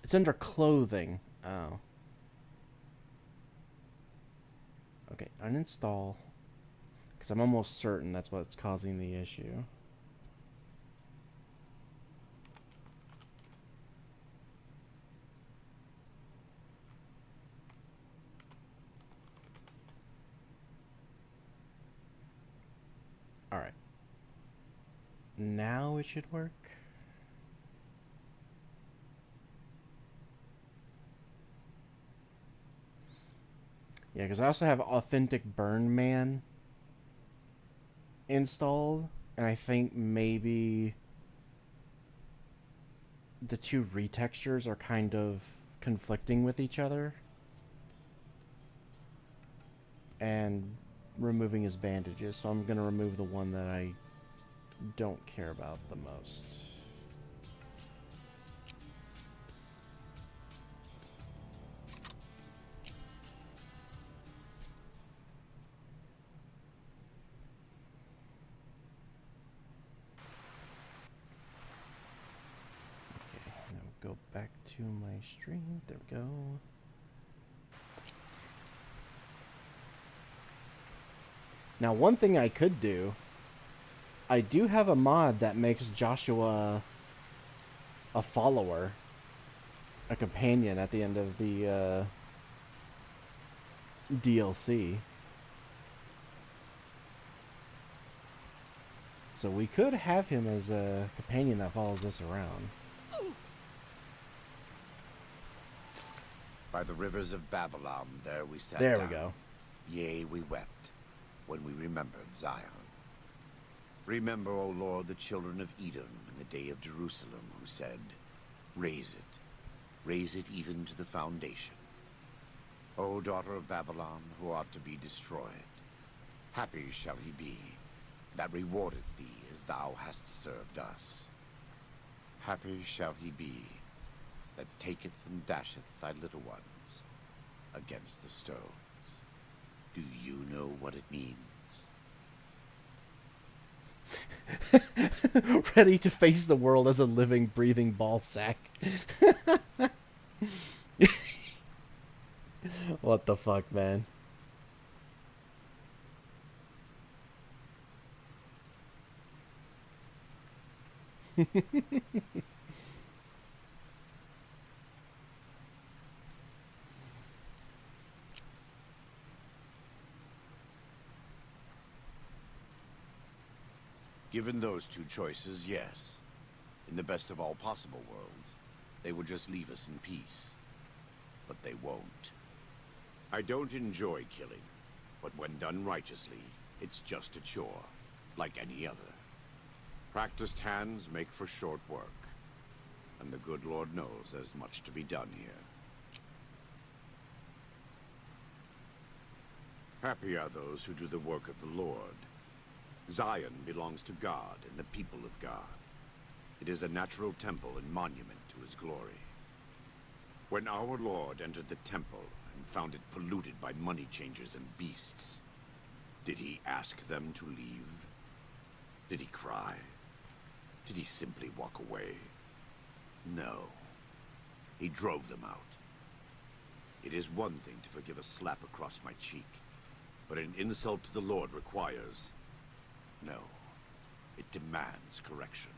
It's under clothing. Oh. Okay, uninstall. Because I'm almost certain that's what's causing the issue. Alright. Now it should work. Yeah, because I also have Authentic Burn Man installed, and I think maybe the two retextures are kind of conflicting with each other. And removing his bandages, so I'm gonna remove the one that I don't care about the most. Okay, now go back to my stream. There we go. Now, one thing I could do, I do have a mod that makes Joshua a follower, a companion at the end of the DLC. So we could have him as a companion that follows us around. By the rivers of Babylon, there we sat There down. we go. Yea, we wept when we remembered Zion. Remember, O Lord, the children of Edom in the day of Jerusalem, who said, raise it even to the foundation. O daughter of Babylon, who ought to be destroyed, happy shall he be that rewardeth thee as thou hast served us. Happy shall he be that taketh and dasheth thy little ones against the stones. Do you know what it means? Ready to face the world as a living, breathing ball sack. What the fuck, man? Given those two choices, yes. In the best of all possible worlds, they would just leave us in peace. But they won't. I don't enjoy killing, but when done righteously, it's just a chore, like any other. Practiced hands make for short work, and the good Lord knows there's much to be done here. Happy are those who do the work of the Lord. Zion belongs to God and the people of God. It is a natural temple and monument to his glory. When our Lord entered the temple and found it polluted by money changers and beasts, did he ask them to leave? Did he cry? Did he simply walk away? No. He drove them out. It is one thing to forgive a slap across my cheek, but an insult to the Lord requires... No. It demands correction.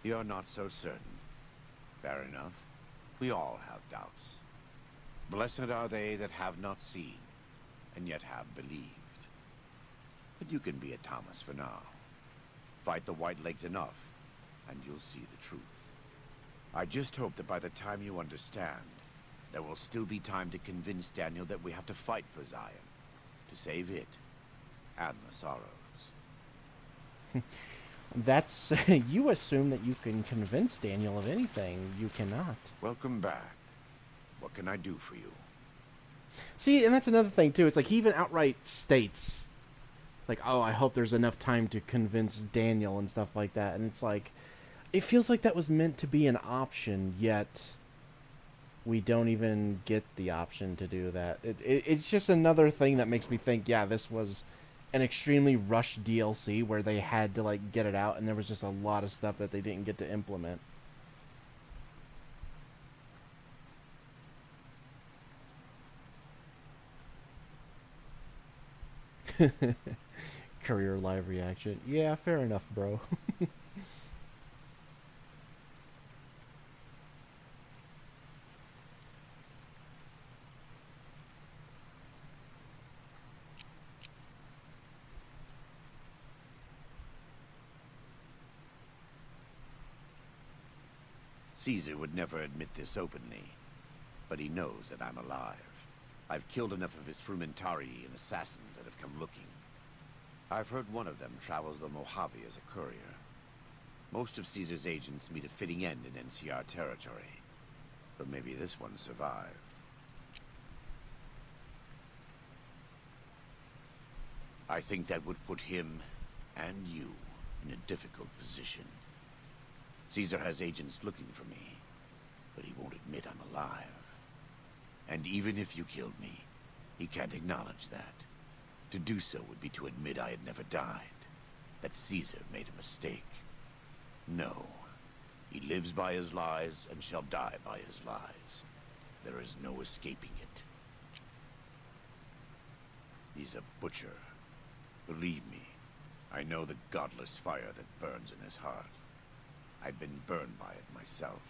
You're not so certain. Fair enough. We all have doubts. Blessed are they that have not seen, and yet have believed. But you can be a Thomas for now. Fight the Whitelegs enough, and you'll see the truth. I just hope that by the time you understand, there will still be time to convince Daniel that we have to fight for Zion, to save it, and the Sorrows. That's... you assume that you can convince Daniel of anything. You cannot. Welcome back. What can I do for you? See, and that's another thing, too. It's like he even outright states, like, oh, I hope there's enough time to convince Daniel and stuff like that. And it's like, it feels like that was meant to be an option, yet we don't even get the option to do that. It's just another thing that makes me think, yeah, this was an extremely rushed DLC where they had to, like, get it out, and there was just a lot of stuff that they didn't get to implement. Career live reaction. Yeah, fair enough, bro. Caesar would never admit this openly, but he knows that I'm alive. I've killed enough of his frumentarii and assassins that have come looking. I've heard one of them travels the Mojave as a courier. Most of Caesar's agents meet a fitting end in NCR territory, but maybe this one survived. I think that would put him and you in a difficult position. Caesar has agents looking for me, but he won't admit I'm alive. And even if you killed me, he can't acknowledge that. To do so would be to admit I had never died, that Caesar made a mistake. No, he lives by his lies and shall die by his lies. There is no escaping it. He's a butcher. Believe me, I know the godless fire that burns in his heart. I've been burned by it myself.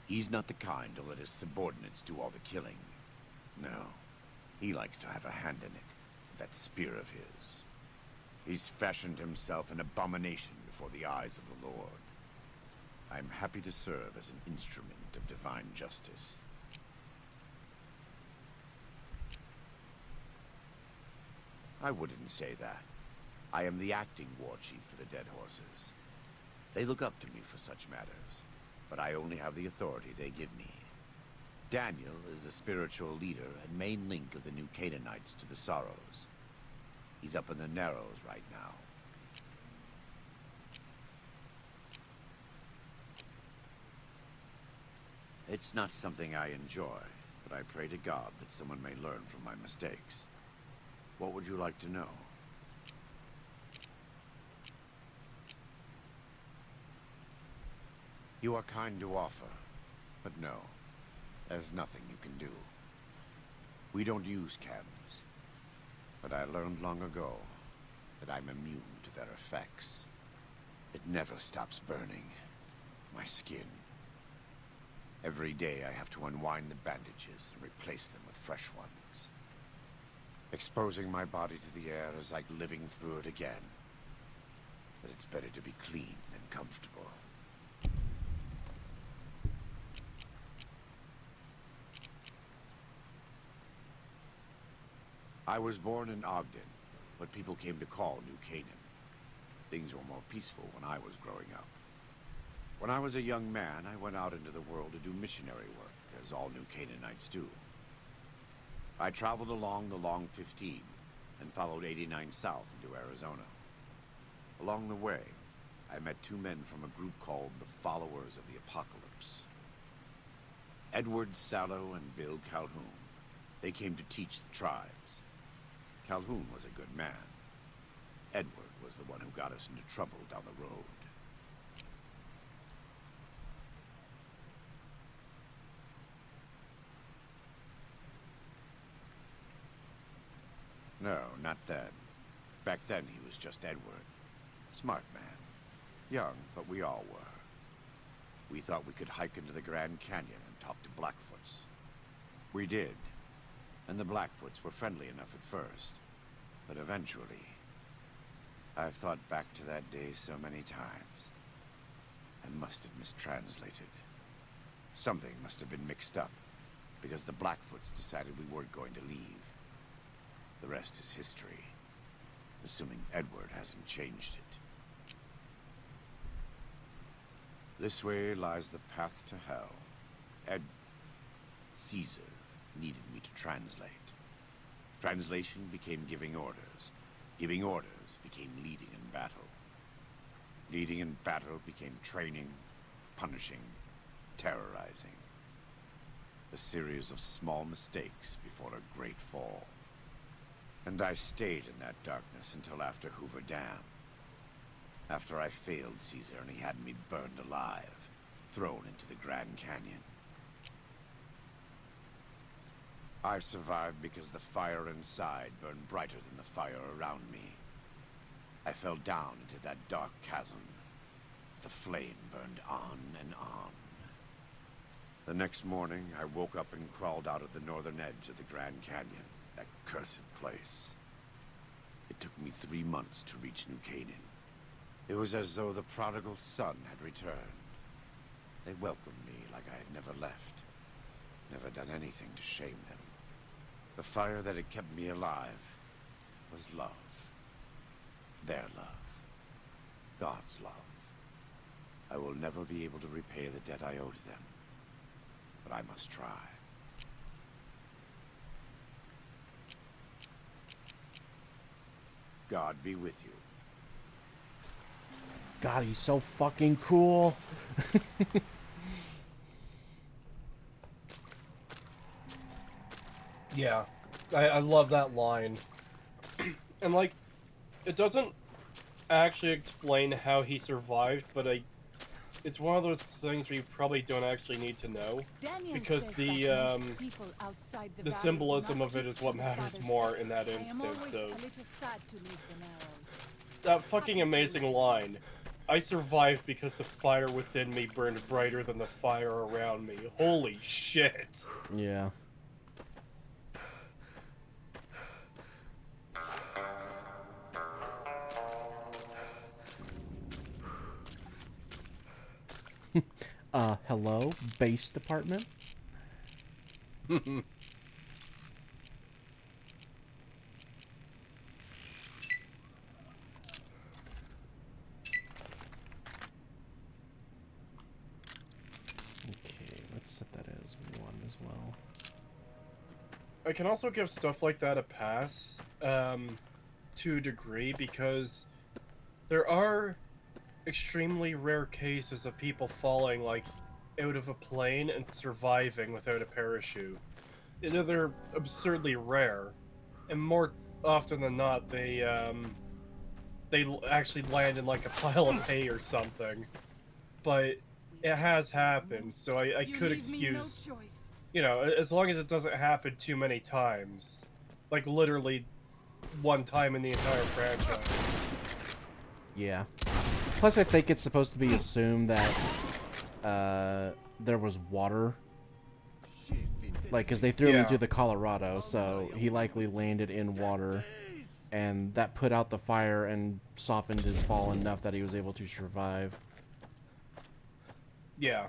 He's not the kind to let his subordinates do all the killing. No, he likes to have a hand in it, that spear of his. He's fashioned himself an abomination before the eyes of the Lord. I'm happy to serve as an instrument of divine justice. I wouldn't say that. I am the acting war chief for the Dead Horses. They look up to me for such matters, but I only have the authority they give me. Daniel is the spiritual leader and main link of the new Canaanites to the Sorrows. He's up in the Narrows right now. It's not something I enjoy, but I pray to God that someone may learn from my mistakes. What would you like to know? You are kind to offer, but no, there's nothing you can do. We don't use cannons, but I learned long ago that I'm immune to their effects. It never stops burning. My skin. Every day I have to unwind the bandages and replace them with fresh ones. Exposing my body to the air is like living through it again. But it's better to be clean than comfortable. I was born in Ogden, what people came to call New Canaan. Things were more peaceful when I was growing up. When I was a young man, I went out into the world to do missionary work, as all New Canaanites do. I traveled along the Long 15 and followed 89 south into Arizona. Along the way, I met two men from a group called the Followers of the Apocalypse. Edward Sallow and Bill Calhoun. They came to teach the tribes. Calhoun was a good man. Edward was the one who got us into trouble down the road. No, not then. Back then he was just Edward. Smart man. Young, but we all were. We thought we could hike into the Grand Canyon and talk to Blackfoots. We did. And the Blackfoots were friendly enough at first. But eventually, I've thought back to that day so many times. I must have mistranslated. Something must have been mixed up, because the Blackfoots decided we weren't going to leave. The rest is history, assuming Edward hasn't changed it. This way lies the path to hell. Caesar needed me to translate. Translation became giving orders. Giving orders became leading in battle. Leading in battle became training, punishing, terrorizing. A series of small mistakes before a great fall. And I stayed in that darkness until after Hoover Dam. After I failed Caesar and he had me burned alive, thrown into the Grand Canyon. I survived because the fire inside burned brighter than the fire around me. I fell down into that dark chasm. The flame burned on and on. The next morning, I woke up and crawled out of the northern edge of the Grand Canyon, that cursed place. It took me 3 months to reach New Canaan. It was as though the prodigal son had returned. They welcomed me like I had never left, never done anything to shame them. The fire that had kept me alive was love. Their love. God's love. I will never be able to repay the debt I owe to them, but I must try. God be with you. God, he's so fucking cool. Yeah, I love that line. And like, it doesn't actually explain how he survived, but it's one of those things where you probably don't actually need to know, Daniel because says the that most people outside the the valley symbolism do not of it keep is what to the matters Father's more will. in that I am instance. always So a little sad to leave the Narrows. that fucking amazing line. I survived because the fire within me burned brighter than the fire around me. Holy shit. Yeah. Hello, base department? Okay, let's set that as 1 as well. I can also give stuff like that a pass, to a degree, because there are extremely rare cases of people falling, like, out of a plane and surviving without a parachute. You know, they're absurdly rare, and more often than not, they actually land in, like, a pile of hay or something. But it has happened, so I could excuse... You know, as long as it doesn't happen too many times. Like, literally, one time in the entire franchise. Yeah. Plus, I think it's supposed to be assumed that there was water. Like, because they threw him into the Colorado, so he likely landed in water. And that put out the fire and softened his fall enough that he was able to survive. Yeah.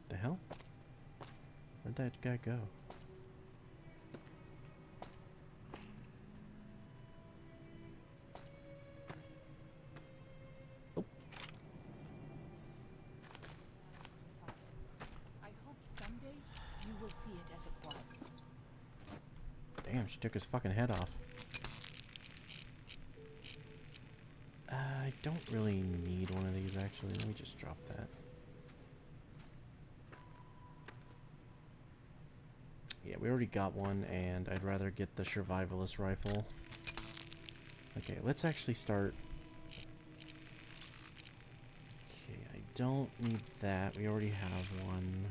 The hell? Where'd that guy go? Oh. I hope someday you will see it as it was. Damn, she took his fucking head off. I don't really need one of these, actually. Let me just drop that. Yeah, we already got one, and I'd rather get the survivalist rifle. Okay, let's actually start don't need that. We already have one.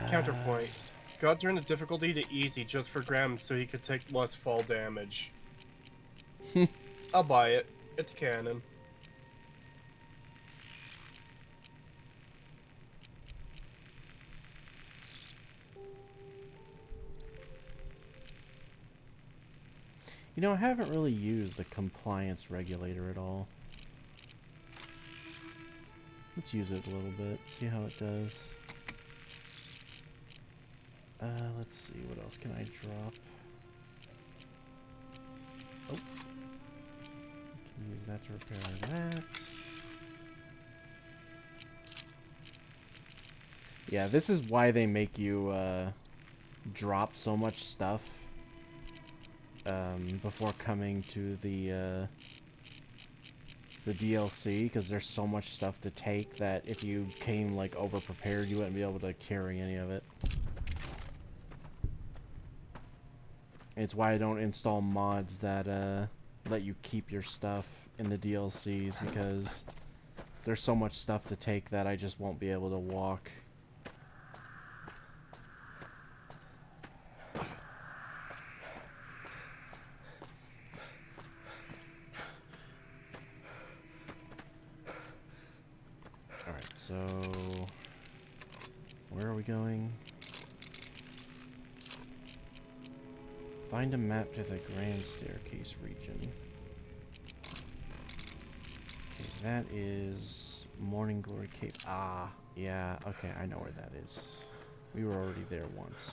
Counterpoint. God turned the difficulty to easy just for Graham so he could take less fall damage. I'll buy it. It's canon. You know, I haven't really used the compliance regulator at all. Let's use it a little bit, see how it does. Let's see, what else can I drop? Oh. Can use that to repair that. Yeah, this is why they make you, drop so much stuff, before coming to the DLC, because there's so much stuff to take that if you came, like, over-prepared, you wouldn't be able to carry any of it. It's why I don't install mods that let you keep your stuff in the DLCs, because there's so much stuff to take that I just won't be able to walk. Alright, so where are we going? Find a map to the Grand Staircase region. Okay, that is Morning Glory Cave. Ah, yeah, okay, I know where that is. We were already there once.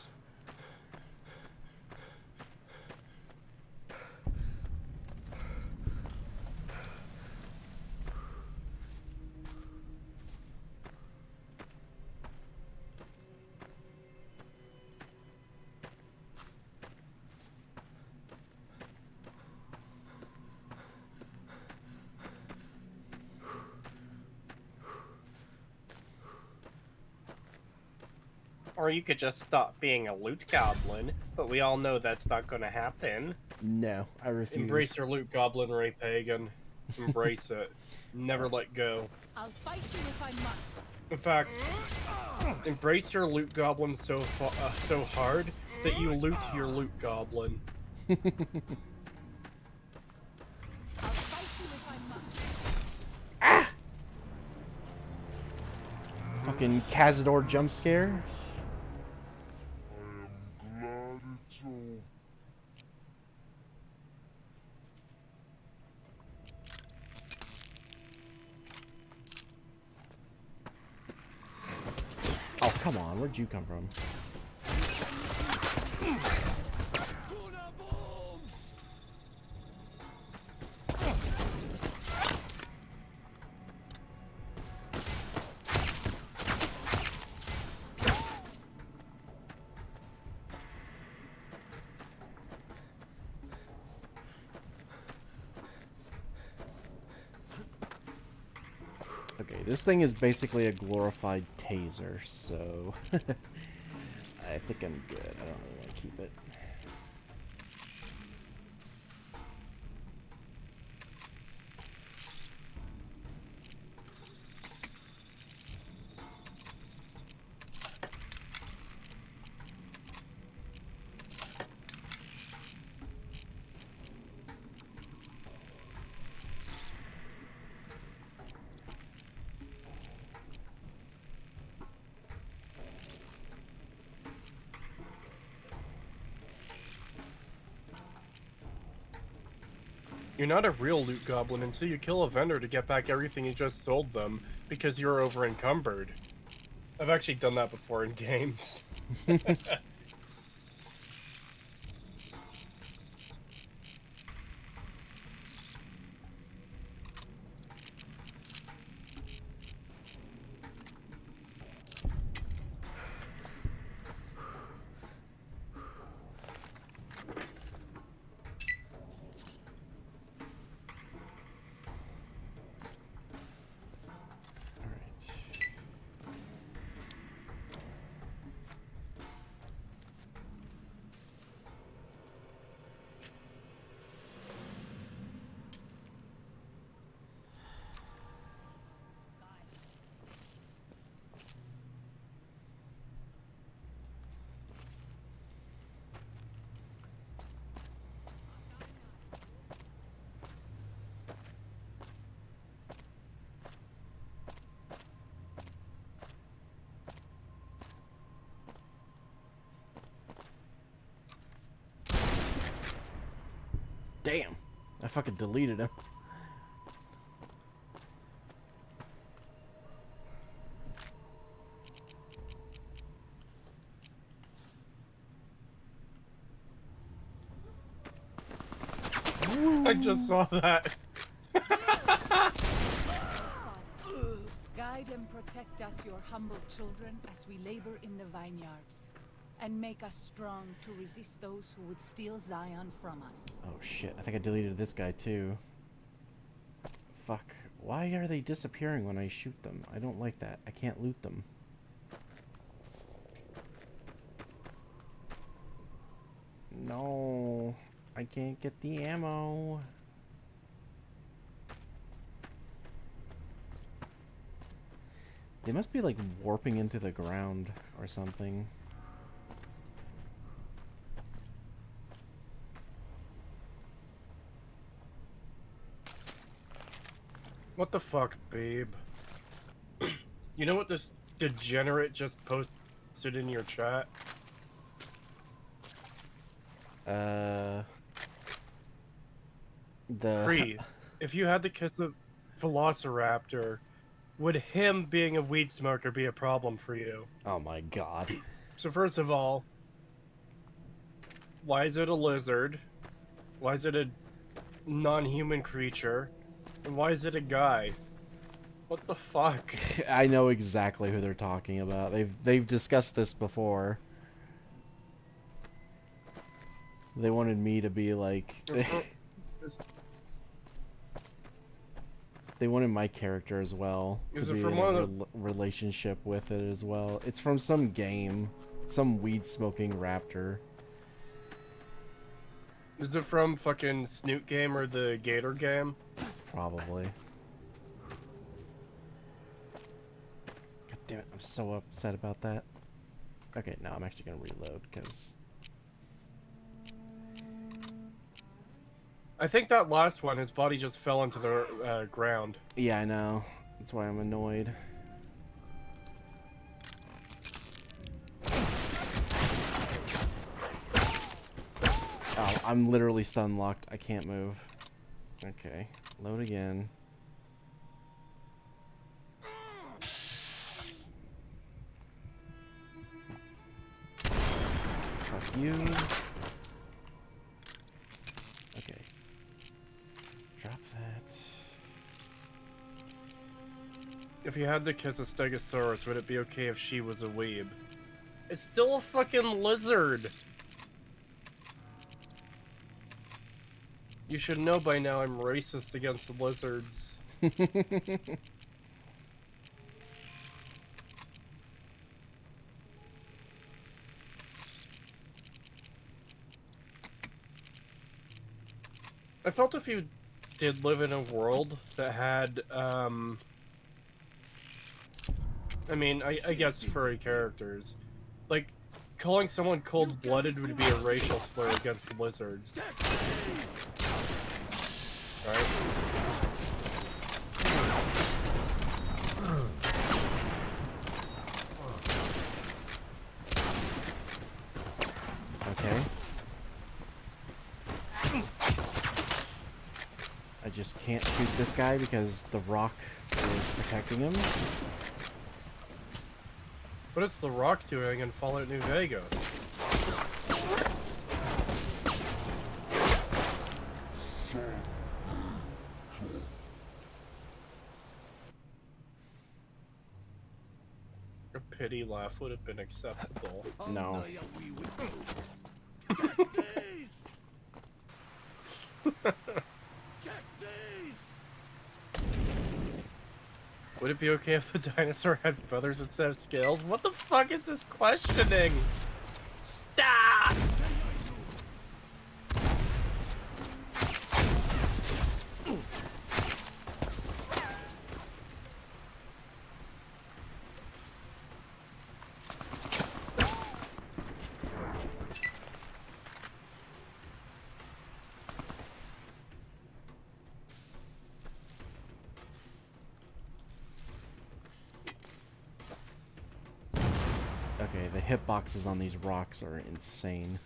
Or you could just stop being a loot goblin, but we all know that's not going to happen. No, I refuse. Embrace your loot goblin, Ray Pagan. Embrace it. Never let go. I'll fight you if I must. In fact, embrace your loot goblin so hard that you loot your loot goblin. I'll fight you if I must. Fucking Cazador jump scare. Oh, come on. Where'd you come from? Okay, this thing is basically a glorified taser, so I think I'm good. I don't really want to keep it. You're not a real loot goblin until you kill a vendor to get back everything you just sold them, because you're over encumbered. I've actually done that before in games. Damn. I fucking deleted him. I just saw that. Guide and protect us, your humble children, as we labor in the vineyards. And make us strong to resist those who would steal Zion from us. Oh shit, I think I deleted this guy too. Fuck. Why are they disappearing when I shoot them? I don't like that. I can't loot them. No. I can't get the ammo. They must be like warping into the ground or something. What the fuck, babe? You know what this degenerate just posted in your chat? Cree, if you had to kiss a velociraptor, would him being a weed smoker be a problem for you? Oh my god. So first of all, why is it a lizard? Why is it a non-human creature? And why is it a guy? What the fuck? I know exactly who they're talking about. They've discussed this before. They wanted me to be like they wanted my character as well to be in a relationship with it as well. It's from some game, some weed smoking raptor. Is it from fucking Snoot Game or the Gator game? Probably. God damn it, I'm so upset about that. Okay, now I'm actually gonna reload because I think that last one, his body just fell into the ground. yeah, I know. That's why I'm annoyed. Oh, I'm literally stun locked. I can't move. Okay, load again. Fuck you. Okay. Drop that. If you had to kiss a Stegosaurus, would it be okay if she was a weeb? It's still a fucking lizard! You should know by now I'm racist against lizards. I felt if you did live in a world that had, I mean, I guess furry characters, like, calling someone cold-blooded would be a racial slur against lizards. Right? Okay. I just can't shoot this guy because the rock is protecting him. What is the Rock doing in Fallout New Vegas? A pity laugh would have been acceptable. No. Would it be okay if the dinosaur had feathers instead of scales? What the fuck is this questioning? Stop! Okay, the hitboxes on these rocks are insane.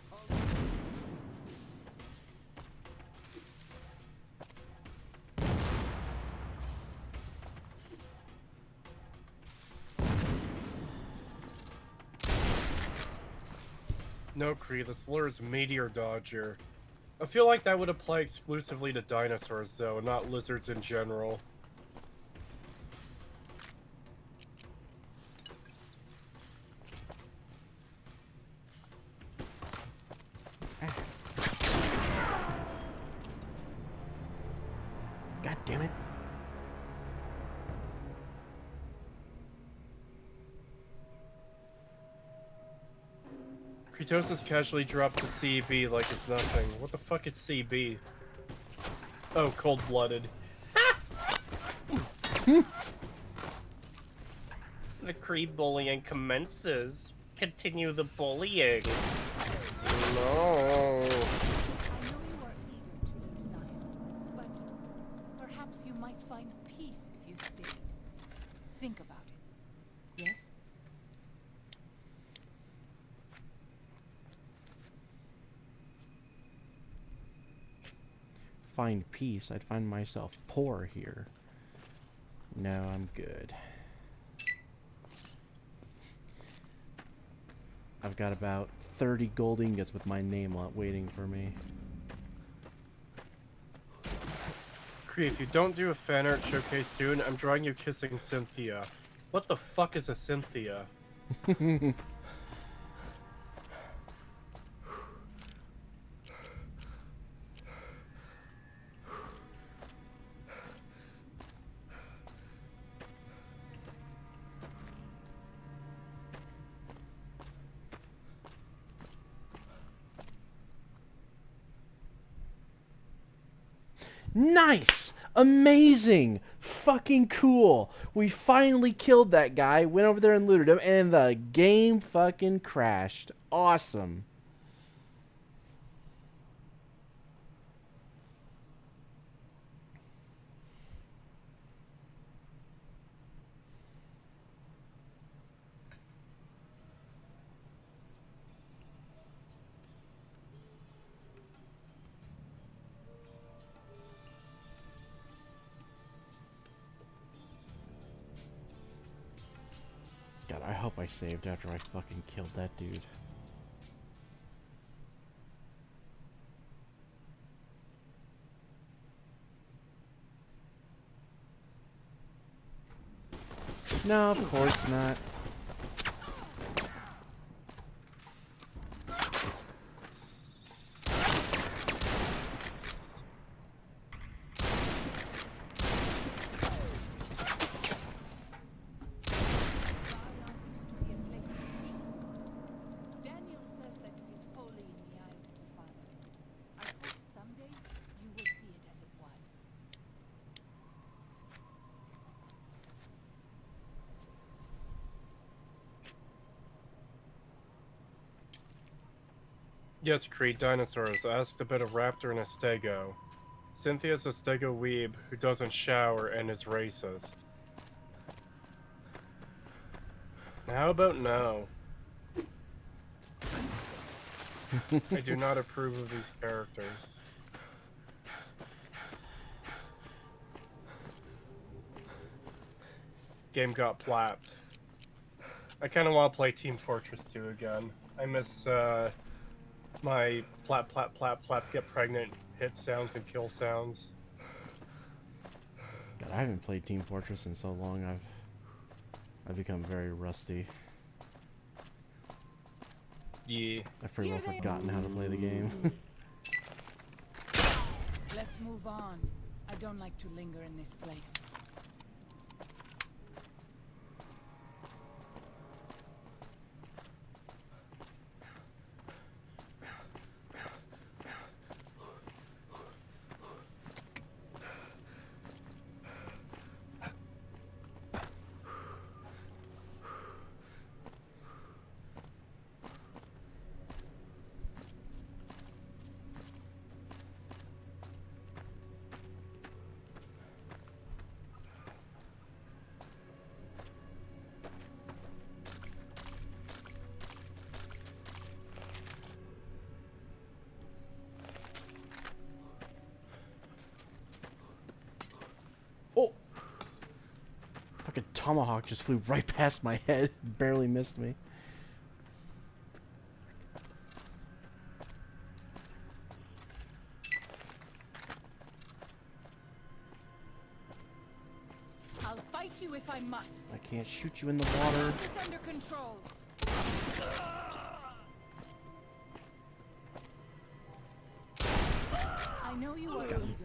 No, Cree, this lure is Meteor Dodger. I feel like that would apply exclusively to dinosaurs, though, and not lizards in general. God damn it. Creetosis casually drops the CB like it's nothing. What the fuck is CB? Oh, cold-blooded. The Cree bullying commences. Continue the bullying. No. I know you are eager to leave Zion, but perhaps you might find peace if you stayed. Think about it. Yes? Find peace, I'd find myself poor here. No, I'm good. I've got about 30 gold ingots with my name on it waiting for me. Cree, if you don't do a fan art showcase soon, I'm drawing you kissing Cynthia. What the fuck is a Cynthia? Nice! Amazing! Fucking cool! We finally killed that guy, went over there and looted him, and the game fucking crashed. Awesome. God, I hope I saved after I fucking killed that dude. No, of course not. Daniel says that it is holy in the eyes of the Father. I hope someday you will see it as it was. Yes, Cree, dinosaurs. I asked about a raptor and a stego. Cynthia's a stego weeb who doesn't shower and is racist. How about no? I do not approve of these characters. Game got plapped. I kind of want to play Team Fortress 2 again. I miss my plap, plap, plap, plap, get pregnant, hit sounds and kill sounds. God, I haven't played Team Fortress in so long. I've become very rusty. Yeah. I've pretty well forgotten how to play the game. Let's move on. I don't like to linger in this place. Oh! Fucking tomahawk just flew right past my head. Barely missed me. I must. I can't shoot you in the water. Keep this under control. I know you are eager to leave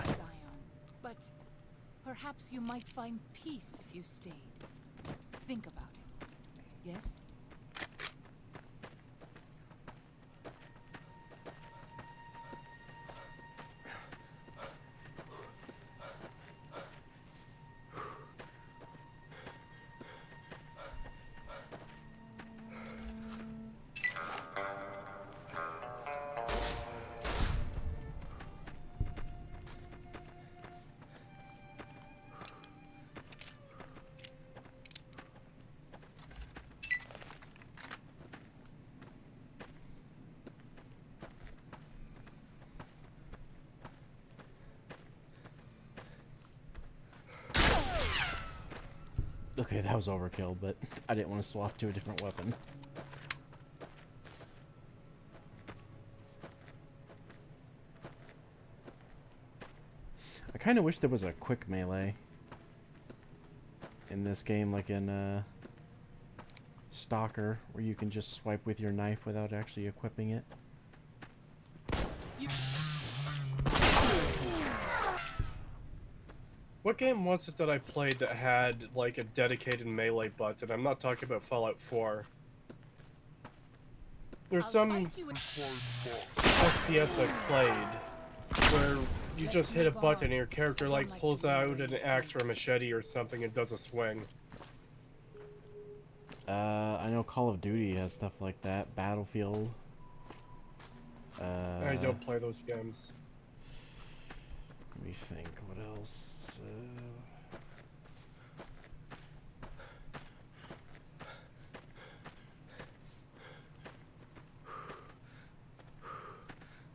Zion, but perhaps you might find peace if you stayed. Think about it. Yes? Okay, that was overkill, but I didn't want to swap to a different weapon. I kind of wish there was a quick melee in this game, like in Stalker, where you can just swipe with your knife without actually equipping it. What game was it that I played that had, like, a dedicated melee button? I'm not talking about Fallout 4. There's some FPS I played where you just hit a button and your character, like, pulls out an axe or a machete or something and does a swing. I know Call of Duty has stuff like that. Battlefield. I don't play those games. Let me think. What else?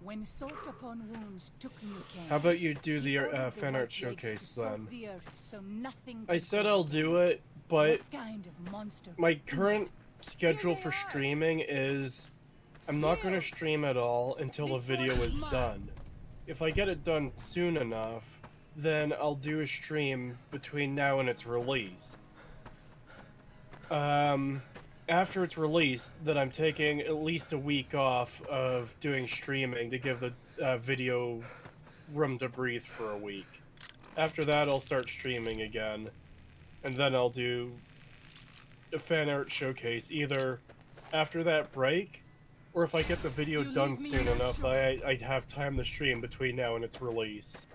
When Salt Upon Wounds took New Canaan, How about you do the ordered fan White art Lakes showcase to soak then? the earth so nothing I could said grow I'll there. do it, but What kind of monster my could do current that? schedule Here for they are. streaming is I'm not going to stream at all until the This video one's is mine. done. If I get it done soon enough, then I'll do a stream between now and its release. After it's released, then I'm taking at least a week off of doing streaming to give the video room to breathe for a week. After that, I'll start streaming again, and then I'll do a fan art showcase either after that break, or if I get the video You done leave me soon no enough choice. that I'd have time to stream between now and its release.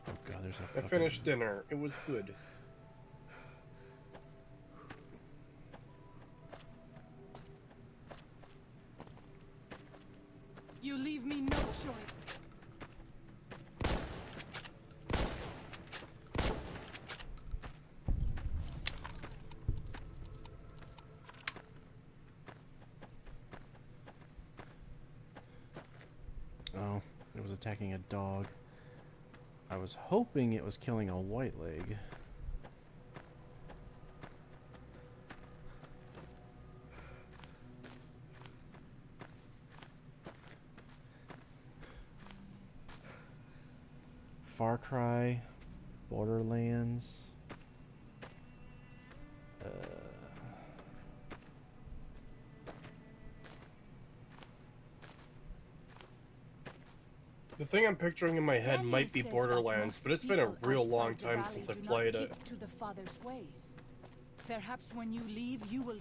Oh god, there's a I fucking... finished dinner. It was good. You leave me no choice. Oh, it was attacking a dog. I was hoping it was killing a white leg. Far Cry, Borderlands. The thing I'm picturing in my head Daniel might be says that Borderlands, most but it's been a people real long outside the time valley since I do not played it. keep to the Father's ways. Perhaps when you leave, you will.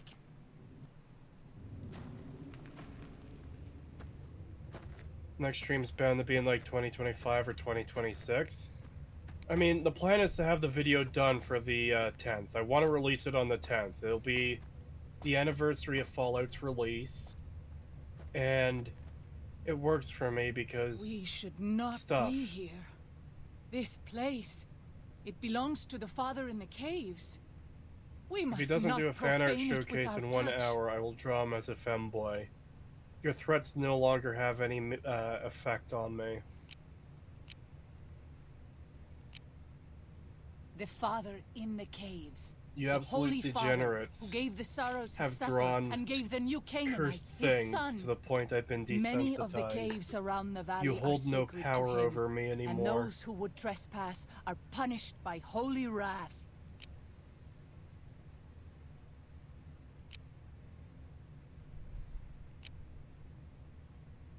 Next stream's bound to be in like 2025 or 2026. I mean, the plan is to have the video done for the 10th. I want to release it on the 10th. It'll be the anniversary of Fallout's release. And it works for me because We should not stuff. be here. This place, it belongs to the Father in the caves. We if must he doesn't not do a fan art profane it with showcase our in 1 touch. hour, I will draw him as a femboy. Your threats no longer have any effect on me. The Father in the caves. You The absolute Holy Father, degenerates who gave the sorrows to have suffer drawn and gave the new Canaanites cursed his things son. to the point I've been desensitized. Many of the caves around the valley You hold are no sacred power to him, over me and anymore. those who would trespass are punished by holy wrath.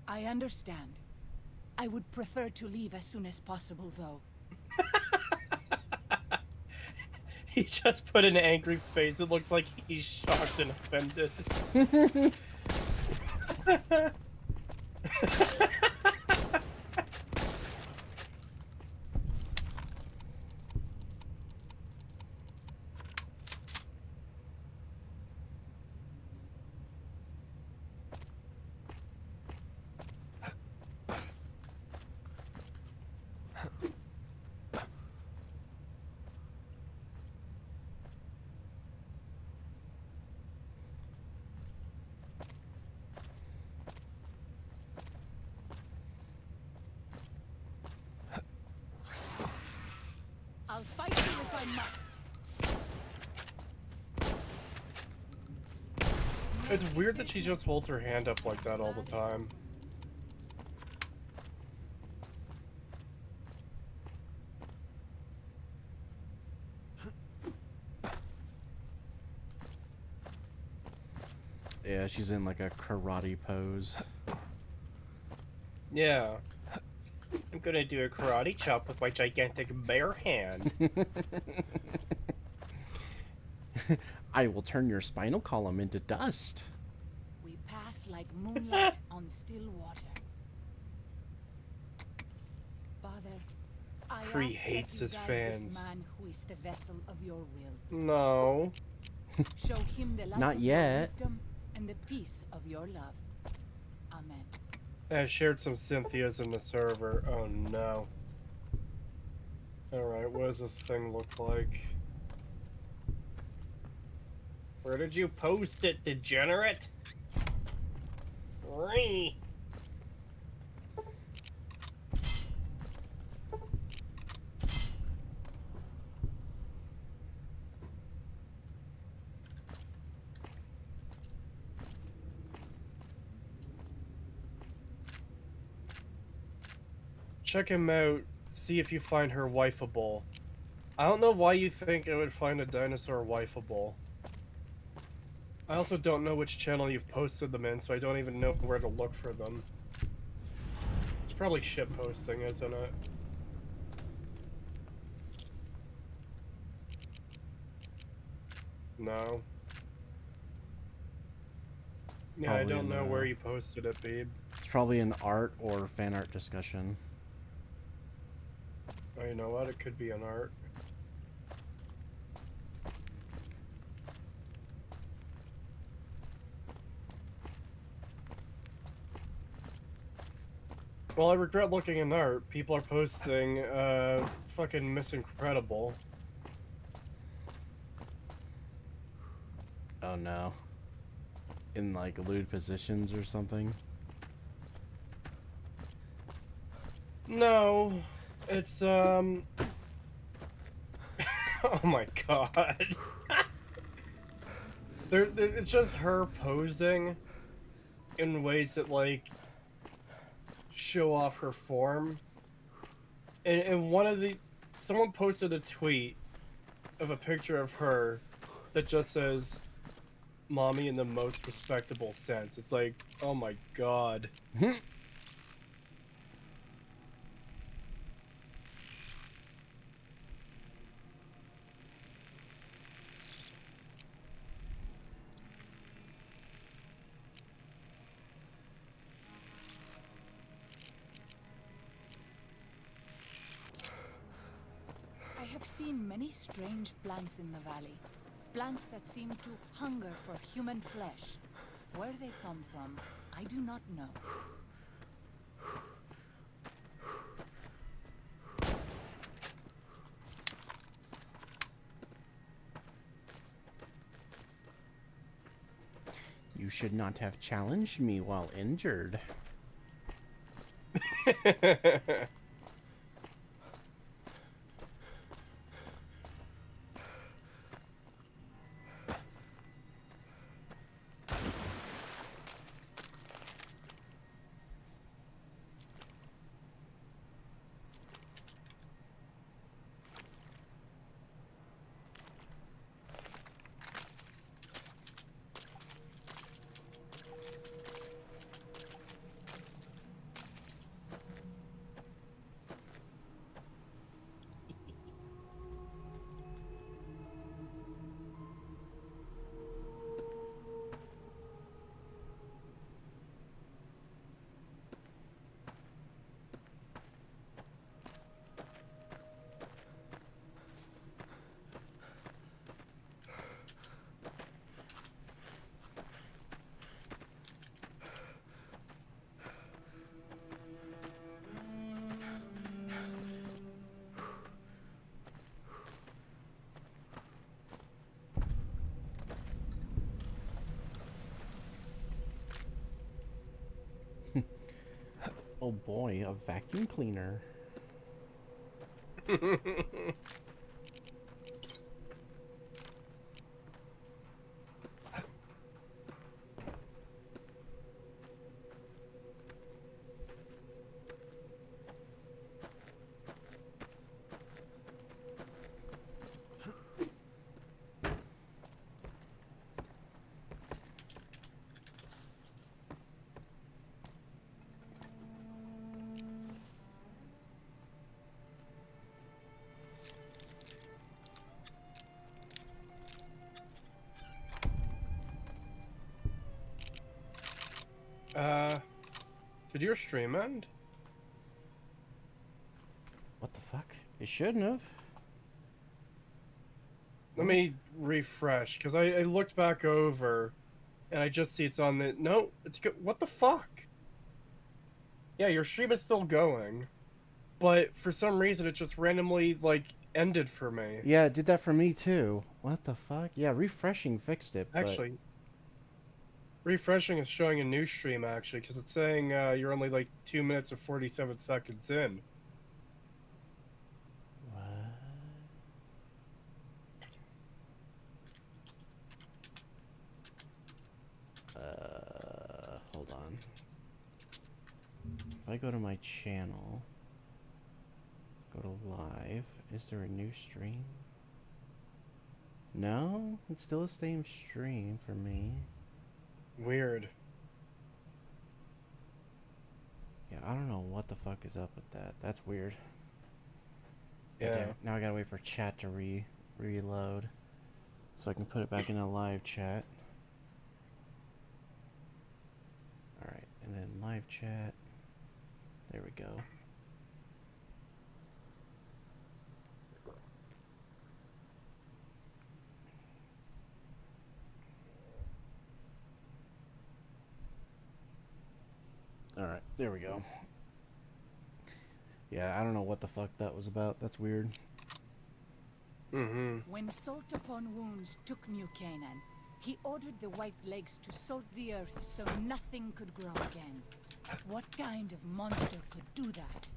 I understand. I would prefer to leave as soon as possible, though. He just put an angry face. It looks like he's shocked and offended. I'll fight you if I must. It's weird that she just holds her hand up like that all the time. Yeah, she's in like a karate pose. Yeah. I'm gonna do a karate chop with my gigantic bare hand. I will turn your spinal column into dust. We pass like moonlight on still water. Father, I Cree ask that hates you his guide fans. this man who is the vessel of your will. No. Show him the light Not of yet. your wisdom and the peace of your love. Amen. I shared some Cynthia's in the server. Oh no. Alright, what does this thing look like? Where did you post it, degenerate? Cree. Check him out, see if you find her wifeable. I don't know why you think I would find a dinosaur wifeable. I also don't know which channel you've posted them in, so I don't even know where to look for them. It's probably shit posting, isn't it? No. Yeah, I Probably don't in know the- where you posted it, babe. It's probably an art or fan art discussion. Oh, you know what? It could be an art. Well, I regret looking in art. People are posting, fucking Miss Incredible. Oh no. In like lewd positions or something. No, it's, oh my god. It's just her posing in ways that, like, show off her form. And one of the... Someone posted a tweet of a picture of her that just says, "Mommy in the most respectable sense." It's like, oh my god. I have seen many strange plants in the valley. Plants that seem to hunger for human flesh. Where they come from, I do not know. You should not have challenged me while injured. Oh boy, a vacuum cleaner. Did your stream end? What the fuck? It shouldn't have. Let me refresh, because I looked back over, and I just see it's on the... No, it's go... What the fuck? Yeah, your stream is still going, but for some reason it just randomly, like, ended for me. Yeah, it did that for me too. What the fuck? Yeah, refreshing fixed it. But... Actually, refreshing is showing a new stream, actually, because it's saying you're only, like, 2 minutes and 47 seconds in. What? Hold on. If I go to my channel, go to live, is there a new stream? No, it's still the same stream for me. Weird. Yeah, I don't know what the fuck is up with that. That's weird. Yeah. Okay, now I gotta wait for chat to reload, so I can put it back in a live chat. Alright, and then live chat. There we go. Alright, there we go. Yeah, I don't know what the fuck that was about. That's weird. Mm-hmm. When Salt Upon Wounds took New Canaan, he ordered the White Legs to salt the earth so nothing could grow again. What kind of monster could do that?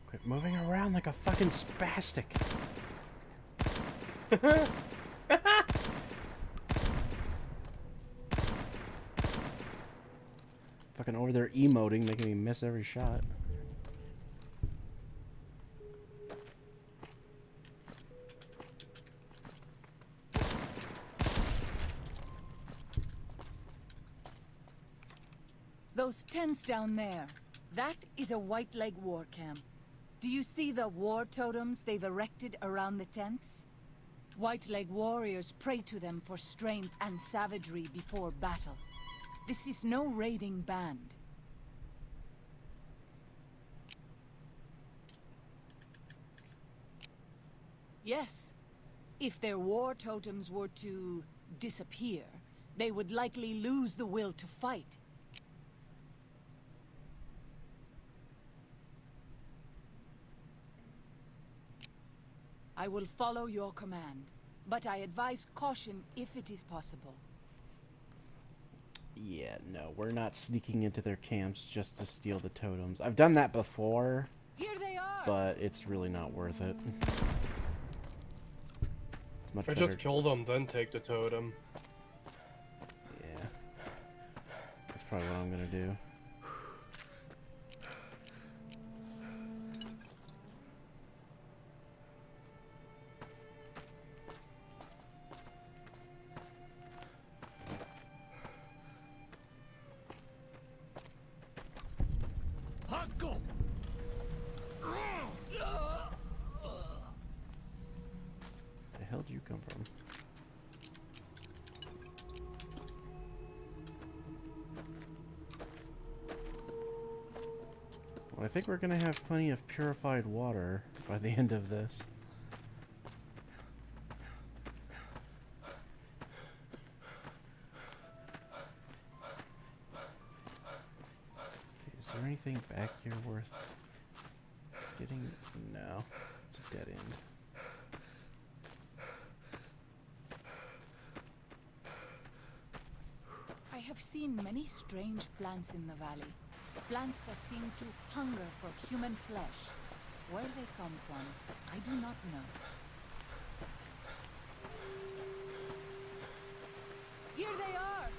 Quit moving around like a fucking spastic. Fucking over there emoting, making me miss every shot. Those tents down there, that is a White Leg war camp. Do you see the war totems they've erected around the tents? White Leg warriors pray to them for strength and savagery before battle. This is no raiding band. Yes, if their war totems were to disappear, they would likely lose the will to fight. I will follow your command, but I advise caution if it is possible. Yeah, no, we're not sneaking into their camps just to steal the totems. I've done that before, Here they are! but it's really not worth it. It's much I better. just killed them, then take the totem. Yeah. That's probably what I'm gonna do. The hell do you come from? I think we're gonna have plenty of purified water by the end of this. Okay, is there anything back here worth getting? No, it's a dead end. I have seen many strange plants in the valley. Plants that seem to hunger for human flesh. Where they come from, I do not know. Here they are!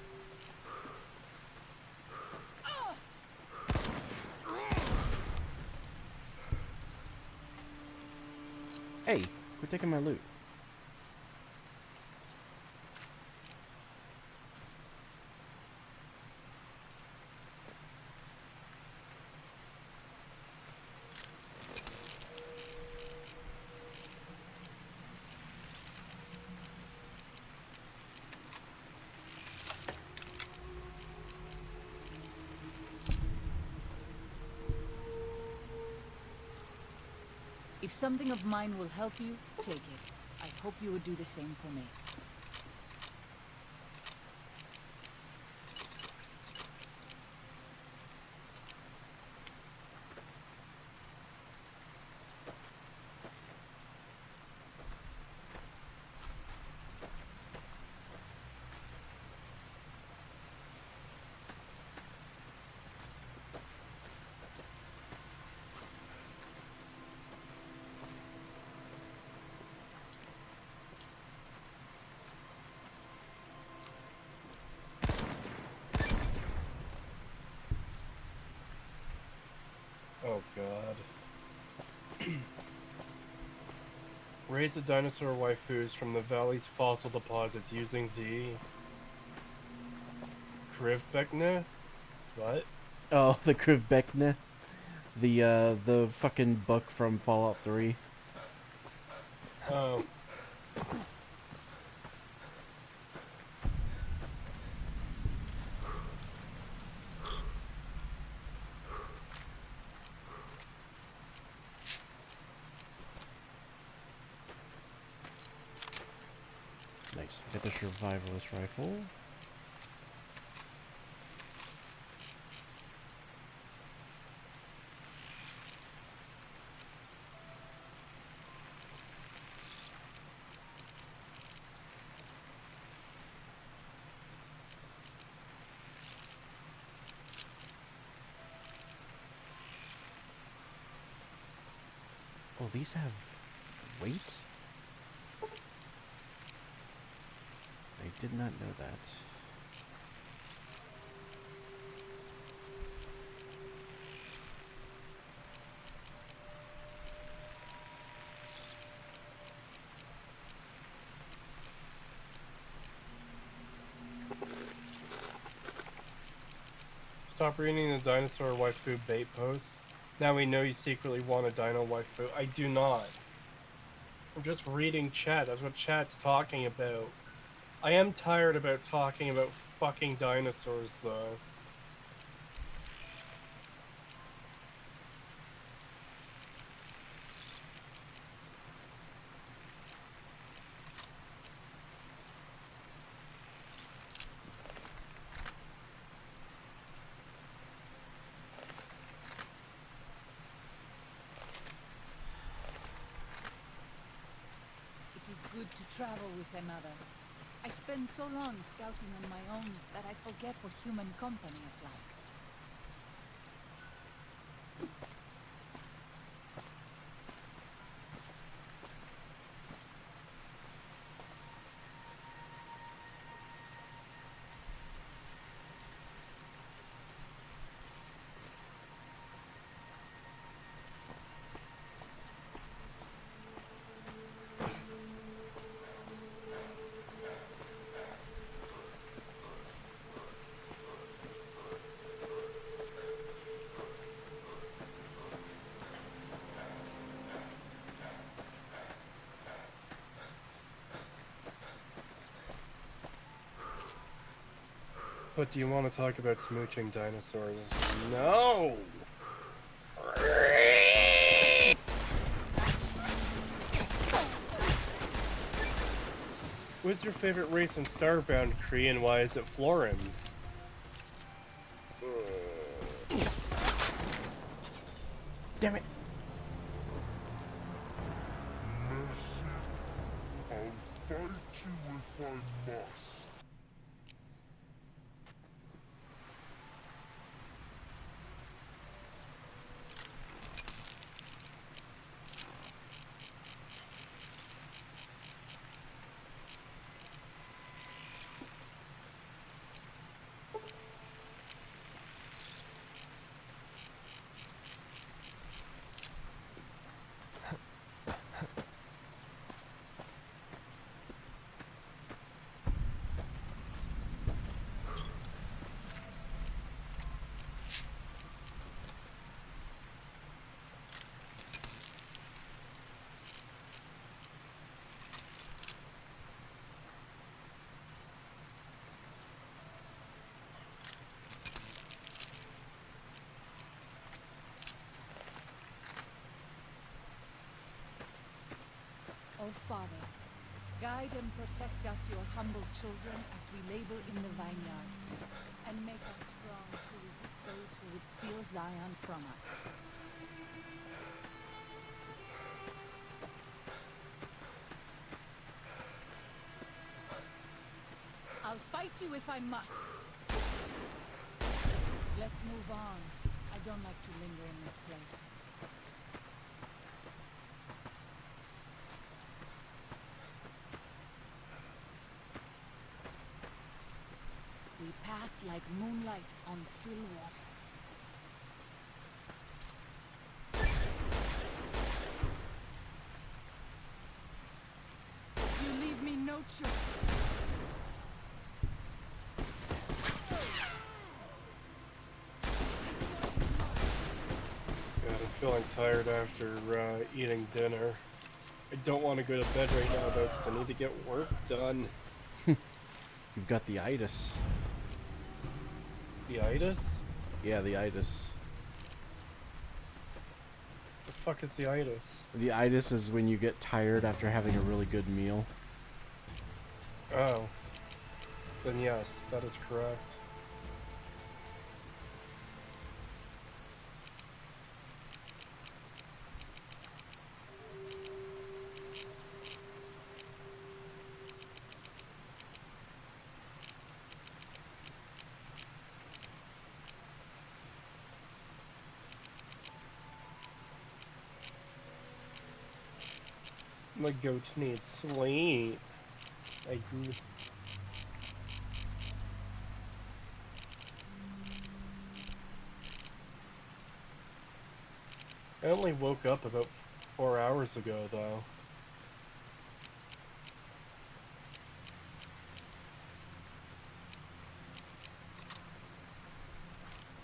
Hey, quit taking my loot. If something of mine will help you, take it. I hope you would do the same for me. Oh god. Raise the dinosaur waifus from the valley's fossil deposits using the Krivbekne? What? Oh, the Krivbekne, the fucking buck from Fallout 3. Oh. Nice. Get the survivalist rifle. Oh, these have weight? I did not know that. Stop reading the dinosaur waifu bait posts. Now we know you secretly want a dino waifu. I do not. I'm just reading chat. That's what chat's talking about. I am tired about talking about fucking dinosaurs, though. It is good to travel with another. I spend so long scouting on my own that I forget what human company is like. But do you want to talk about smooching dinosaurs? No! Who's your favorite race in Starbound, Cree, and why is it Florins? Damn it! I'll fight you if I must. O Father, guide and protect us, your humble children, as we labor in the vineyards, and make us strong to resist those who would steal Zion from us. I'll fight you if I must. Let's move on. I don't like to linger in this place. We pass like moonlight on still water. You leave me no choice. God, I'm feeling tired after eating dinner. I don't want to go to bed right now though, because I need to get work done. You've got the itis. The itis? Yeah, the itis. The fuck is the itis? The itis is when you get tired after having a really good meal. Oh. Then yes, that is correct. My goat needs sleep. I do. I only woke up about 4 hours ago, though.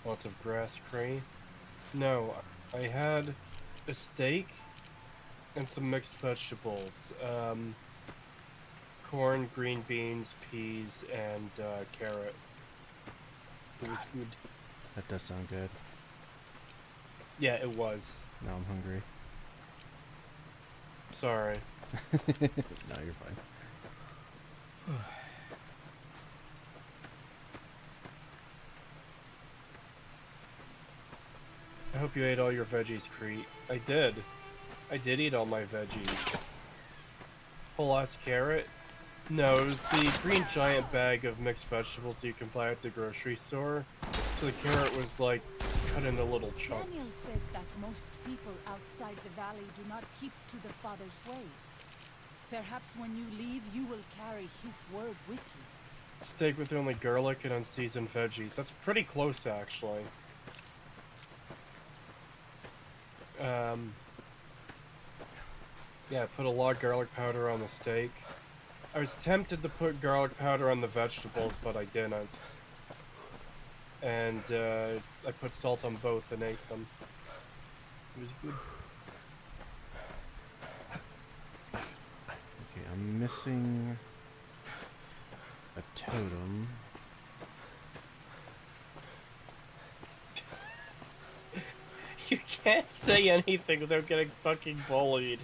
Lots of grass, Cree. No, I had a steak and some mixed vegetables. Corn, green beans, peas, and carrot. It was good. That does sound good. Yeah, it was. Now I'm hungry. Sorry. No, you're fine. I hope you ate all your veggies, Cree. I did. I did eat all my veggies. Whole ass carrot? No, it was the green giant bag of mixed vegetables you can buy at the grocery store. So the carrot was like cut into little chunks. Daniel says that most people outside the valley do not keep to the Father's ways. Perhaps when you leave, you will carry his word with you. Steak with only garlic and unseasoned veggies. That's pretty close, actually. Yeah, put a lot of garlic powder on the steak. I was tempted to put garlic powder on the vegetables, but I didn't. And I put salt on both and ate them. It was good. Okay, I'm missing a totem. You can't say anything without getting fucking bullied.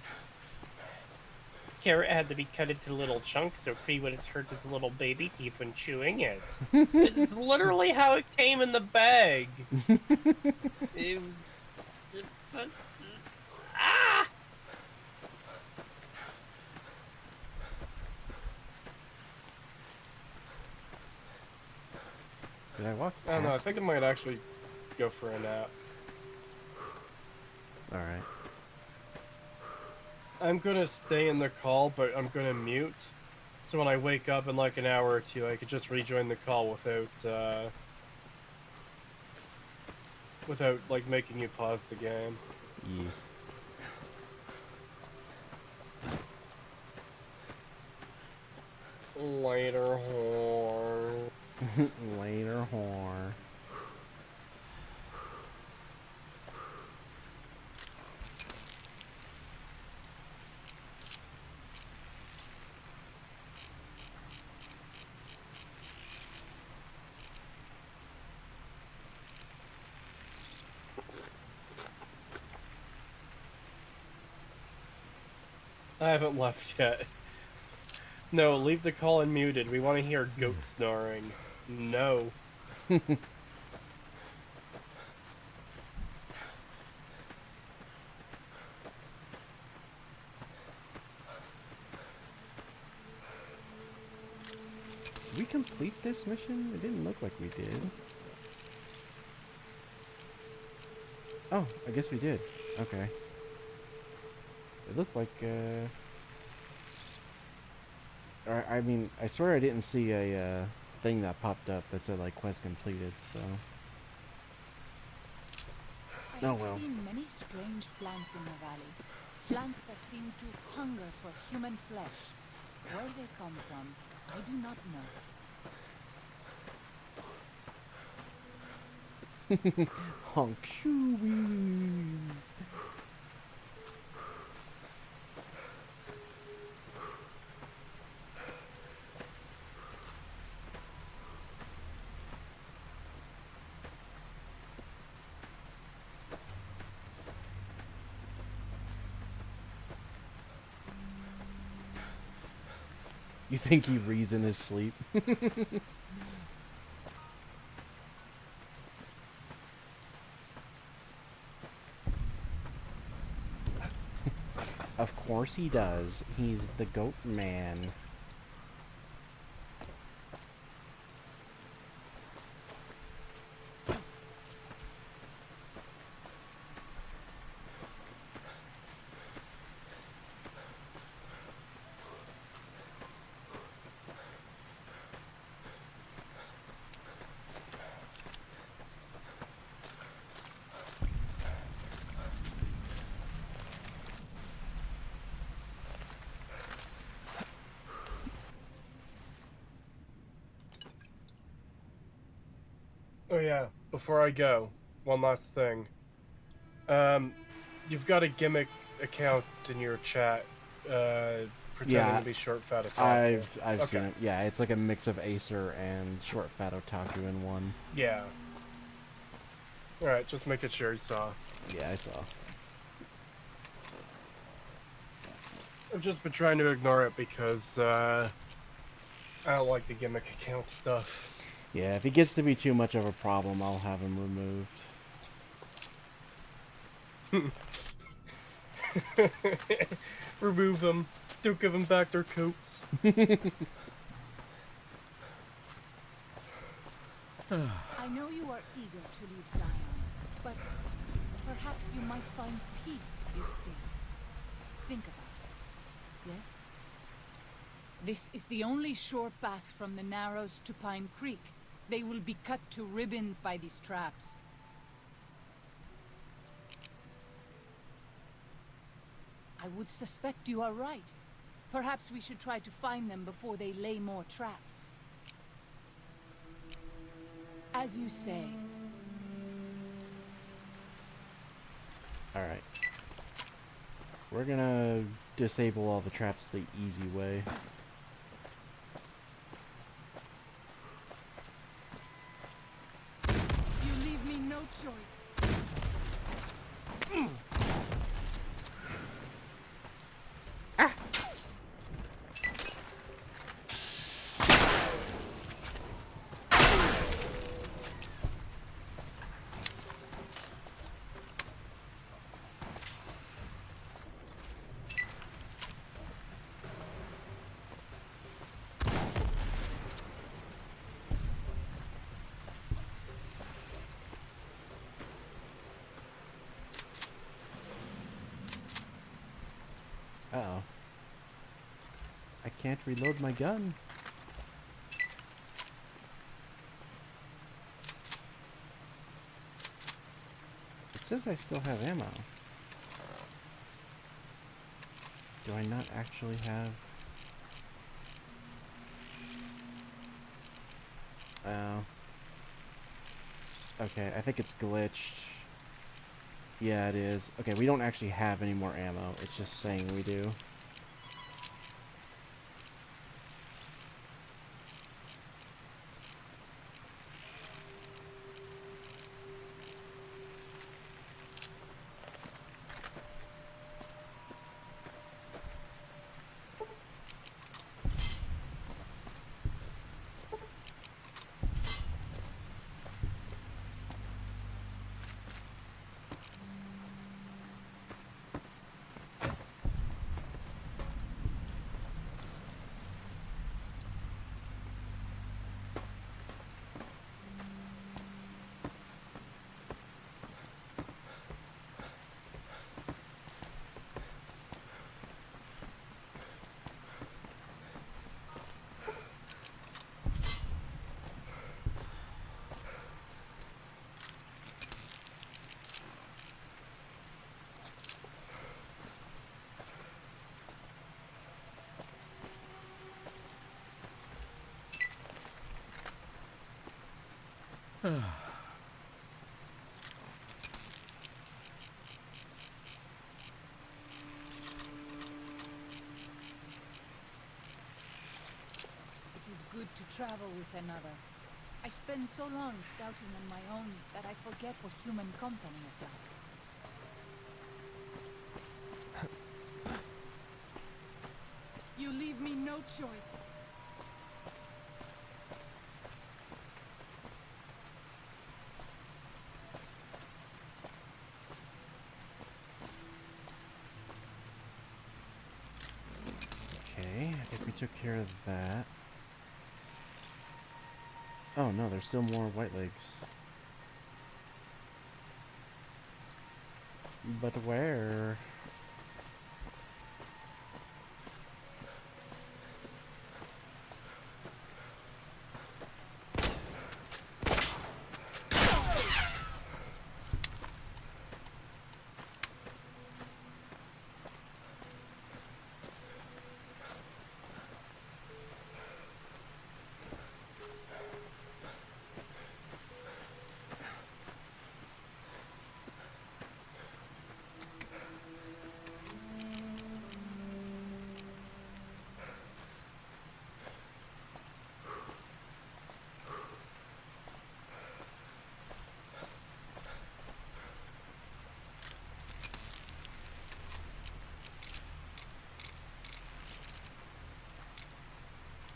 carrot had to be cut into little chunks so Cree wouldn't hurt his little baby teeth when chewing it. It's literally how it came in the bag. It was... Ah! Did I walk I don't know, I past think I might actually go for a nap. Alright. I'm gonna stay in the call, but I'm gonna mute. So when I wake up in like an hour or two, I could just rejoin the call without like making you pause the game. Yeah. Later, whore. Later, whore. I haven't left yet. No, leave the call unmuted. We want to hear goat snoring. No. Did we complete this mission? It didn't look like we did. Oh, I guess we did. Okay. It looked like, I mean, I swear I didn't see a, thing that popped up that said, like, quest completed, so... I Oh, have well. seen many strange plants in the valley. Plants that seem to hunger for human flesh. Where they come from, I do not know. Honk shoo. You think he reads in his sleep? Of course he does. He's the goat man. Oh yeah, before I go, one last thing. You've got a gimmick account in your chat, pretending Yeah, to be short fat otaku. I've Okay. seen it. Yeah, it's like a mix of Acer and short fat otaku in one. Yeah. Alright, just making sure you saw. Yeah, I saw. I've just been trying to ignore it because, I don't like the gimmick account stuff. Yeah, if it gets to be too much of a problem, I'll have him removed. Remove them. Don't give them back their coats. I know you are eager to leave Zion, but perhaps you might find peace if you stay. Think about it. Yes? This is the only short path from the Narrows to Pine Creek. They will be cut to ribbons by these traps. I would suspect you are right. Perhaps we should try to find them before they lay more traps. As you say. Alright. We're gonna disable all the traps the easy way. You leave me no choice. Uh-oh. I can't reload my gun. It says I still have ammo. Do I not actually have... Oh. Okay, I think it's glitched. Yeah, it is. Okay, we don't actually have any more ammo. It's just saying we do. It is good to travel with another. I spend so long scouting on my own that I forget what human company is like. You leave me no choice. Okay, I think we took care of that. Oh no, there's still more white legs. But where?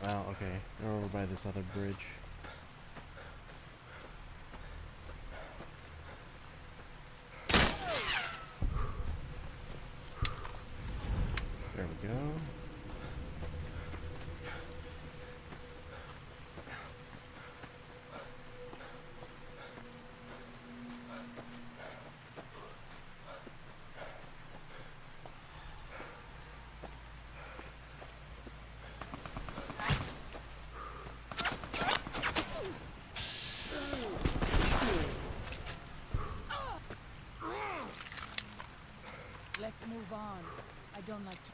Oh, okay. They're over by this other bridge. There we go. Let's move on. I don't like to...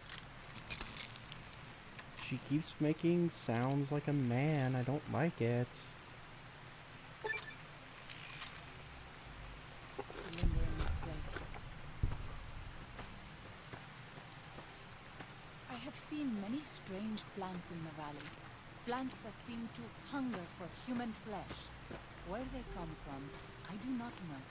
She keeps making sounds like a man. I don't like it. linger in this place. I have seen many strange plants in the valley. Plants that seem to hunger for human flesh. Where they come from, I do not know.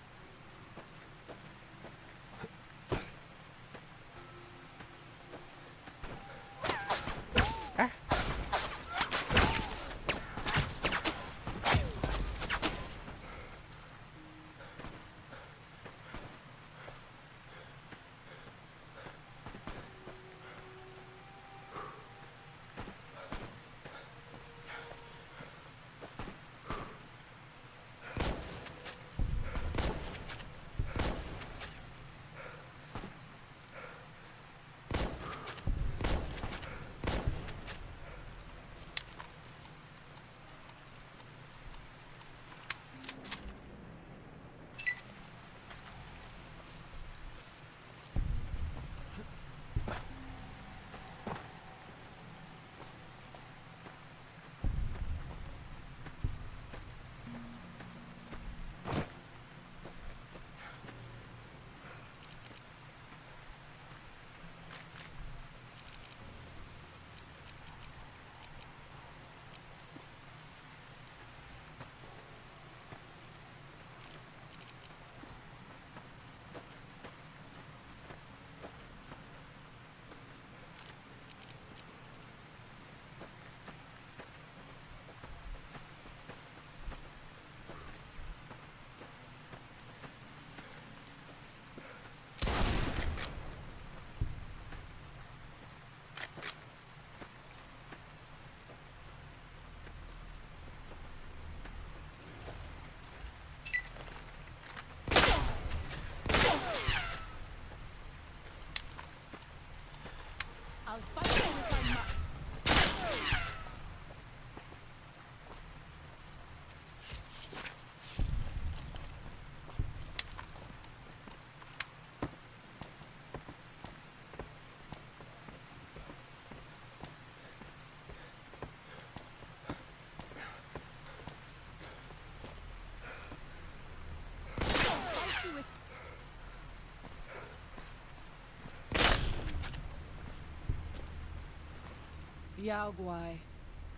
Yaogwai.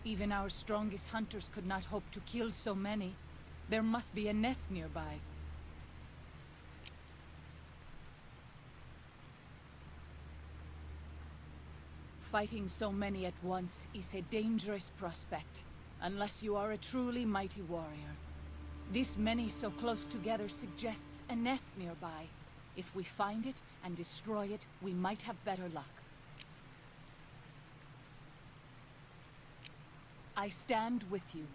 Even our strongest hunters could not hope to kill so many. There must be a nest nearby. Fighting so many at once is a dangerous prospect, unless you are a truly mighty warrior. This many so close together suggests a nest nearby. If we find it and destroy it, we might have better luck. I stand with you.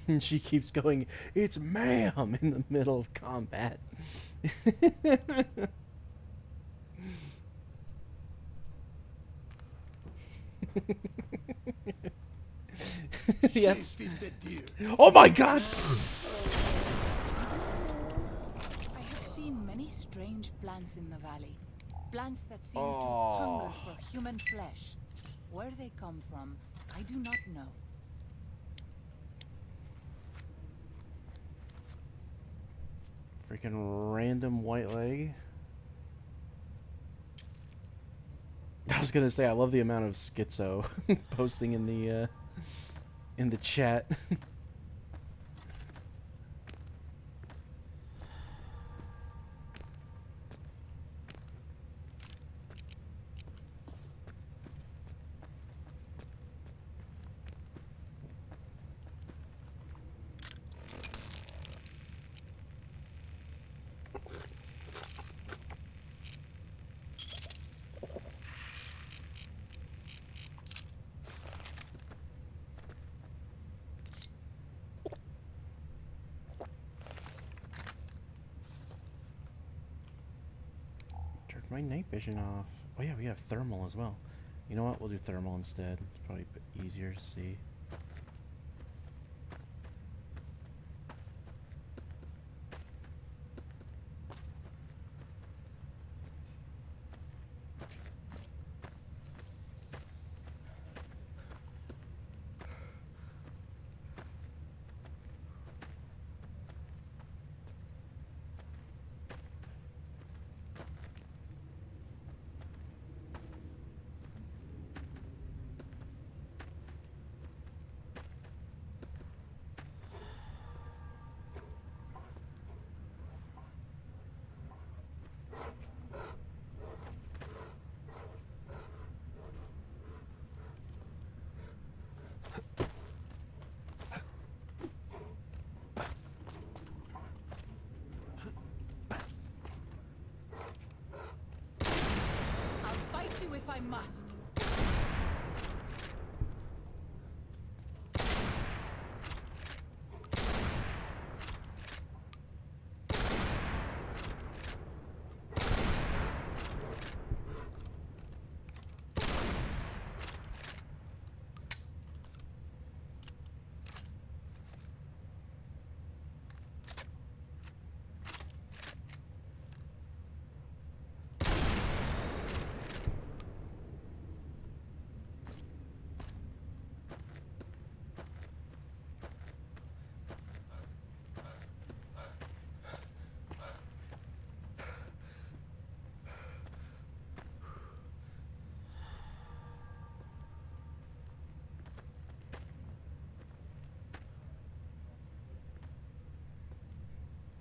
And she keeps going, "It's ma'am," in the middle of combat. Yes. Oh my god! I have seen many strange plants in the valley. Plants that seem to hunger for human flesh. Where they come from, I do not know. Freaking random white leg. I was gonna say, I love the amount of schizo posting in the chat. Turn my night vision off. Oh yeah, we have thermal as well. You know what? We'll do thermal instead. It's probably a bit easier to see. If I must.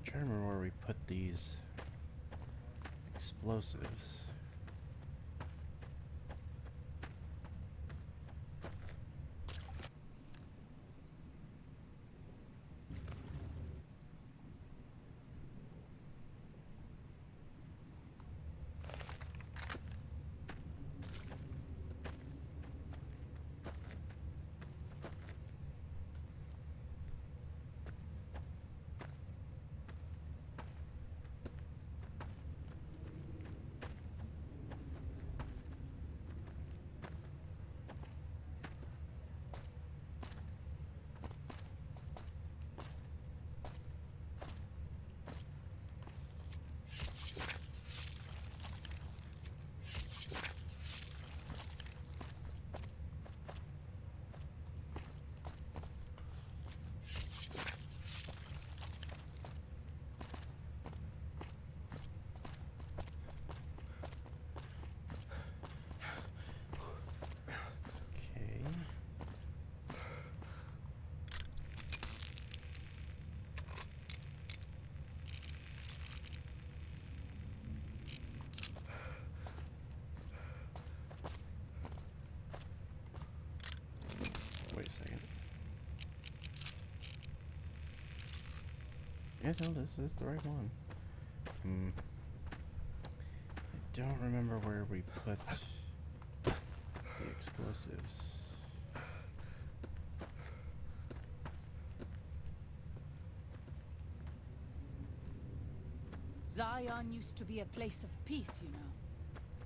I'm trying to remember where we put these explosives. Yeah, no, this is the right one. I don't remember where we put the explosives. Zion used to be a place of peace, you know.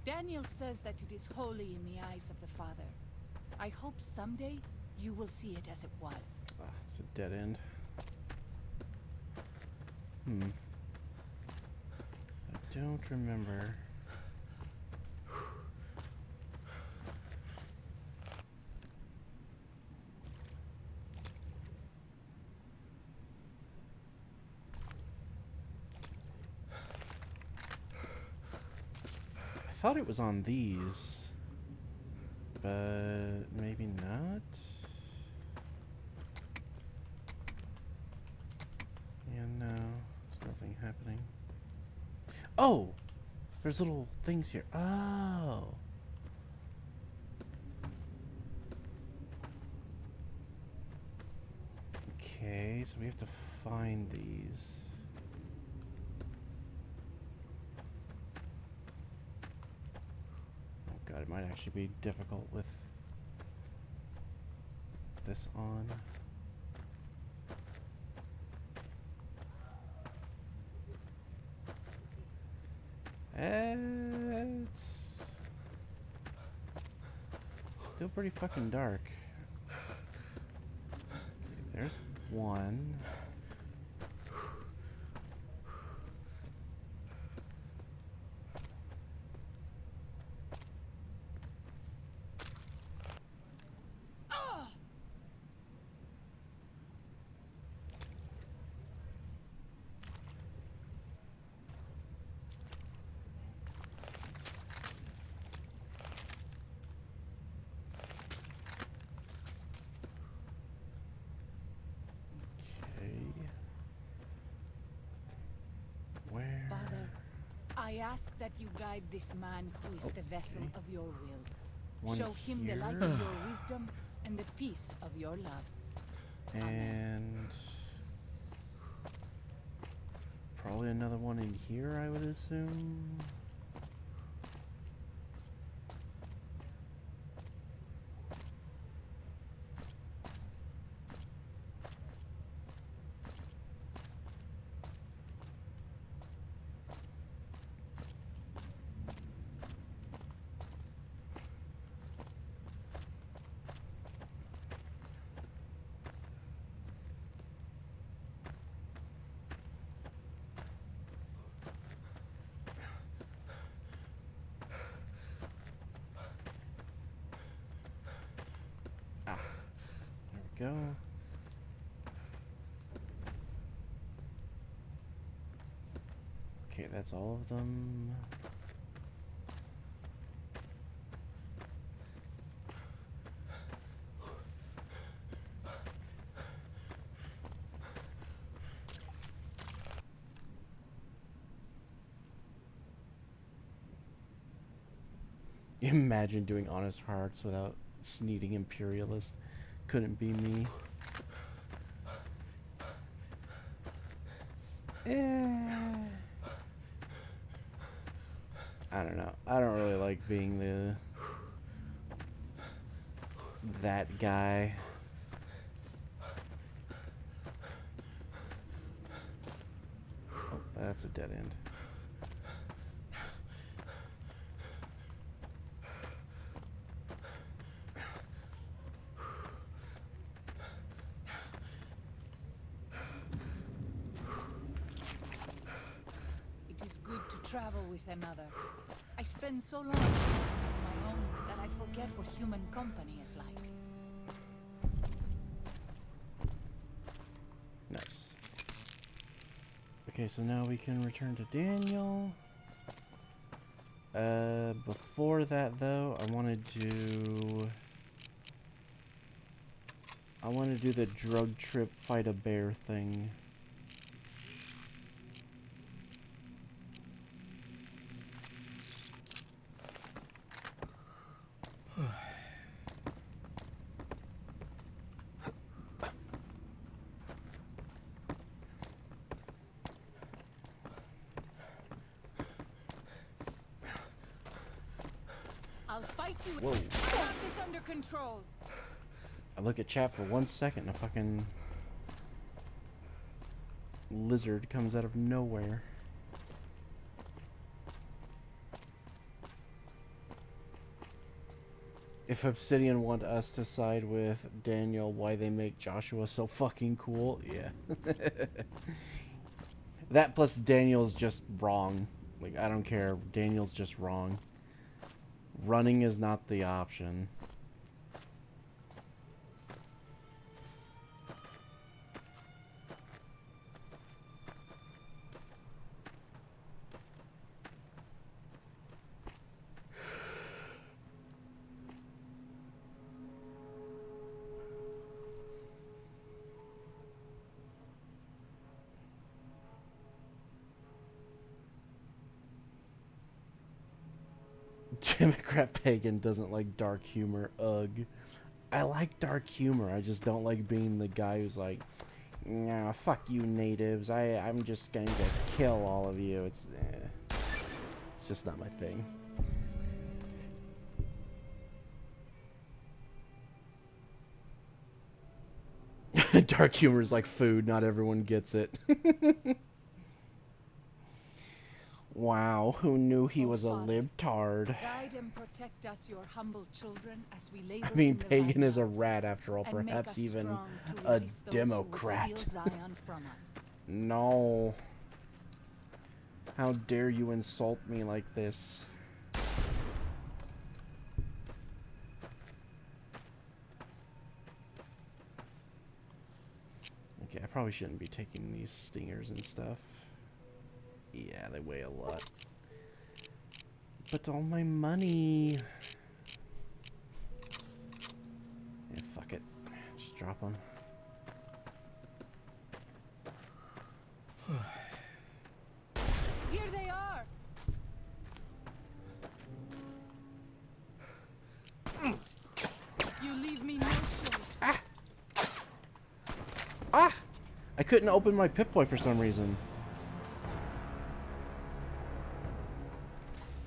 Daniel says that it is holy in the eyes of the Father. I hope someday you will see it as it was. Ah, it's a dead end. I don't remember. I thought it was on these, but maybe not. Yeah, no, there's nothing happening. Oh, there's little things here. Oh. Okay, so we have to find these. God, it might actually be difficult with this on. It's still pretty fucking dark. Okay, there's one. Father, I ask that you guide this man who is the vessel of your will. One Show him the light here. of your wisdom and the peace of your love. And probably another one in here, I would assume. Go. Okay, that's all of them. Imagine doing honest hearts without sneaking imperialist. Couldn't be me. I don't know. I don't really like being that guy. Oh, that's a dead end. Travel with another. I spend so long fighting on my own that I forget what human company is like. Nice. Okay, so now we can return to Daniel. Before that though, I want to do the drug trip fight a bear thing. I'll fight you. Whoa. Have this under control. I look at chat for 1 second and a fucking lizard comes out of nowhere. If Obsidian want us to side with Daniel, why they make Joshua so fucking cool? Yeah. That plus Daniel's just wrong. Like, I don't care. Daniel's just wrong. Running is not the option. Democrat Pagan doesn't like dark humor. Ugh. I like dark humor. I just don't like being the guy who's like, nah, fuck you natives. I'm just going to kill all of you. It's just not my thing. Dark humor is like food. Not everyone gets it. Wow, who knew he was a libtard? Guide and protect us, your humble children, as we labor I mean, in the Pagan is a vineyards, rat after all, and make perhaps us even strong to a resist those who would Democrat. steal Zion from us. No. How dare you insult me like this? Okay, I probably shouldn't be taking these stingers and stuff. Yeah, they weigh a lot. But all my money. Yeah, fuck it. Just drop them. Here they are. You leave me no choice. Ah! I couldn't open my Pip-Boy for some reason.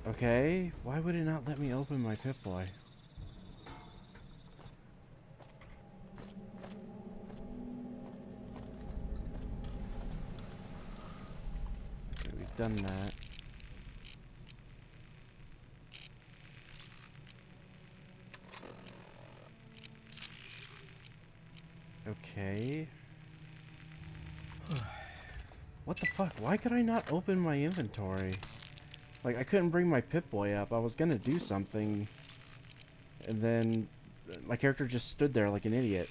Okay, why would it not let me open my Pip-Boy? Okay, we've done that. Okay. What the fuck? Why could I not open my inventory? Like, I couldn't bring my Pip-Boy up. I was gonna do something. And then my character just stood there like an idiot.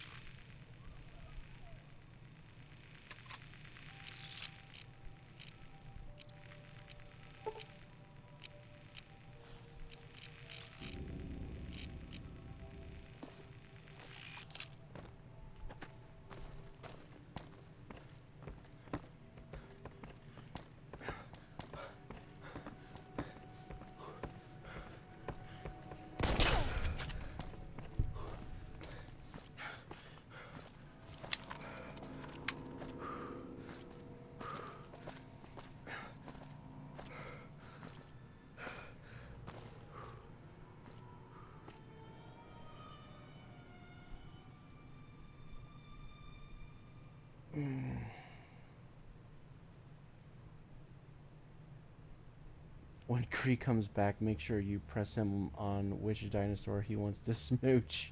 When Cree comes back, make sure you press him on which dinosaur he wants to smooch.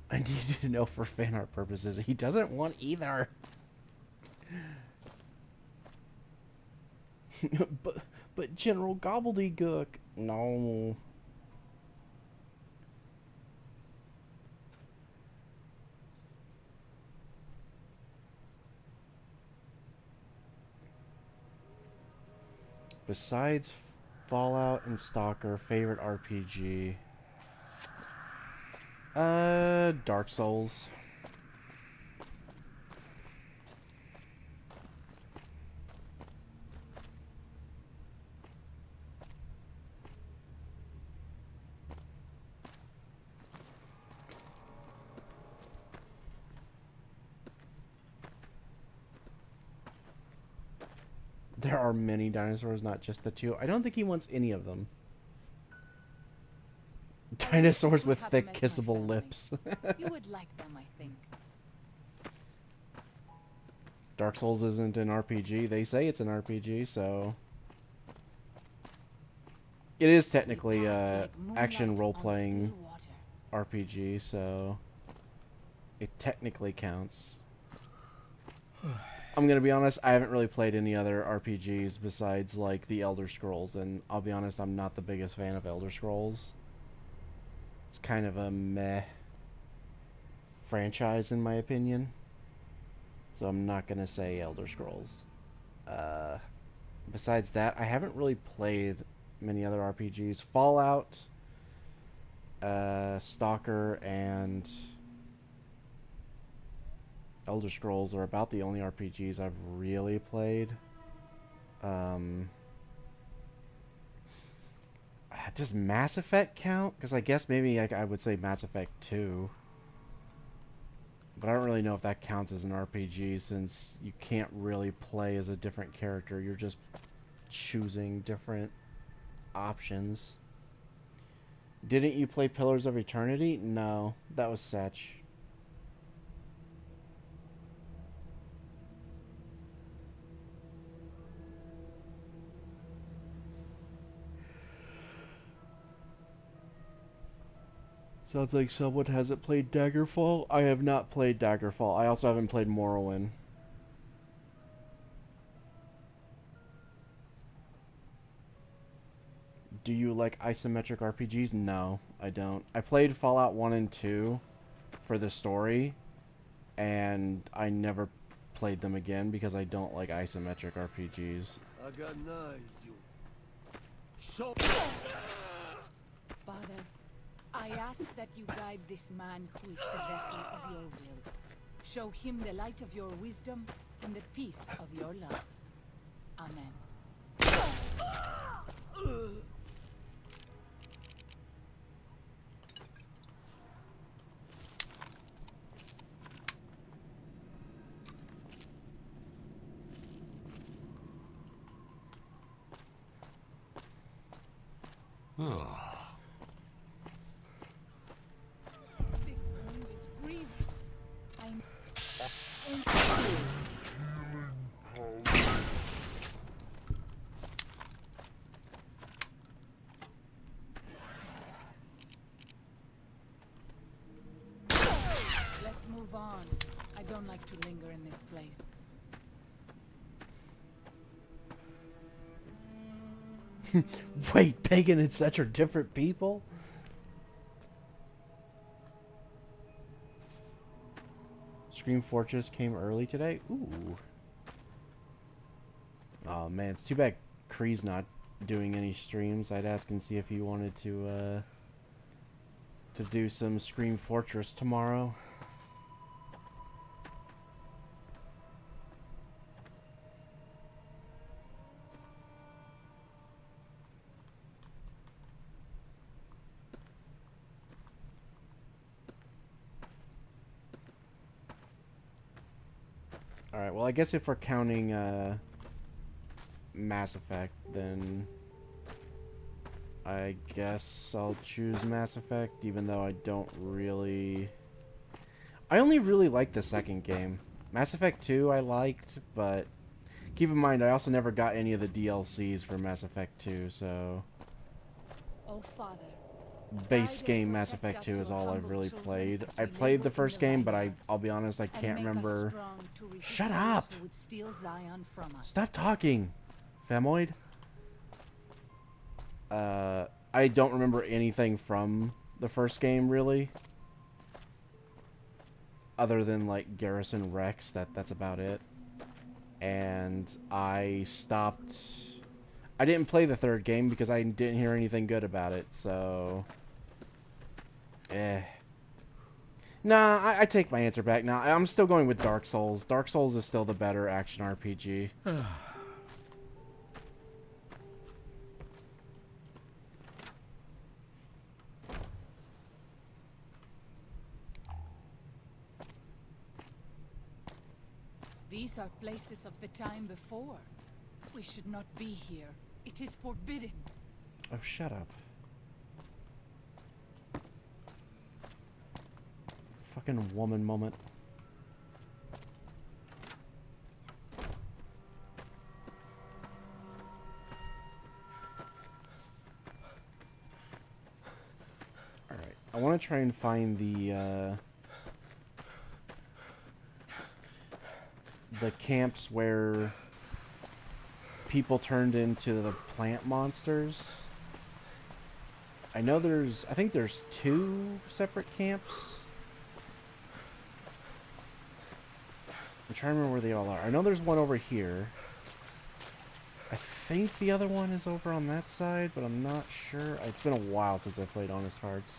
I need to know for fan art purposes. He doesn't want either. but General Gobbledygook. No. Besides Fallout and Stalker, favorite RPG? Dark Souls. There are many dinosaurs, not just the two. I don't think he wants any of them. Dinosaurs with Have thick, met my kissable family. lips. You would like them, I think. Dark Souls isn't an RPG. They say it's an RPG, so... It is technically We pass a like moonlight action on role-playing still water. RPG, so... It technically counts. I'm gonna be honest, I haven't really played any other RPGs besides, like, the Elder Scrolls, and I'll be honest, I'm not the biggest fan of Elder Scrolls. It's kind of a meh franchise, in my opinion. So I'm not gonna say Elder Scrolls. Besides that, I haven't really played many other RPGs. Fallout, Stalker, and Elder Scrolls are about the only RPGs I've really played. Does Mass Effect count? Because I guess maybe I would say Mass Effect 2. But I don't really know if that counts as an RPG, since you can't really play as a different character. You're just choosing different options. Didn't you play Pillars of Eternity? No, that was Setch. Sounds like someone hasn't played Daggerfall. I have not played Daggerfall. I also haven't played Morrowind. Do you like isometric RPGs? No, I don't. I played Fallout 1 and 2 for the story, and I never played them again because I don't like isometric RPGs. Father, I ask that you guide this man who is the vessel of your will. Show him the light of your wisdom and the peace of your love. Amen. This wound is grievous. I'm... Let's move on. I don't like to linger in this place. Wait, Pagan and Setch are different people? Scream Fortress came early today? Ooh. Oh man, it's too bad Cree's not doing any streams. I'd ask and see if he wanted to do some Scream Fortress tomorrow. Alright, well I guess if we're counting Mass Effect, then I guess I'll choose Mass Effect, even though I don't really... I only really liked the second game. Mass Effect 2 I liked, but keep in mind I also never got any of the DLCs for Mass Effect 2, so... Oh, Father. Base game Mass Effect 2 is all I've really played. I played the first game, but I'll be honest, I can't remember... Shut up! Stop talking, Famoid. I don't remember anything from the first game, really. Other than, like, Garrison Rex, that's about it. And I stopped... I didn't play the third game because I didn't hear anything good about it, so... Nah, I take my answer back. Nah, I'm still going with Dark Souls. Dark Souls is still the better action RPG. These are places of the time before. We should not be here. It is forbidden. Oh, shut up. fucking woman moment. Alright, I want to try and find the camps where people turned into the plant monsters. I think there's 2 separate camps. I'm trying to remember where they all are. I know there's one over here. I think the other one is over on that side, but I'm not sure. It's been a while since I played Honest Hearts.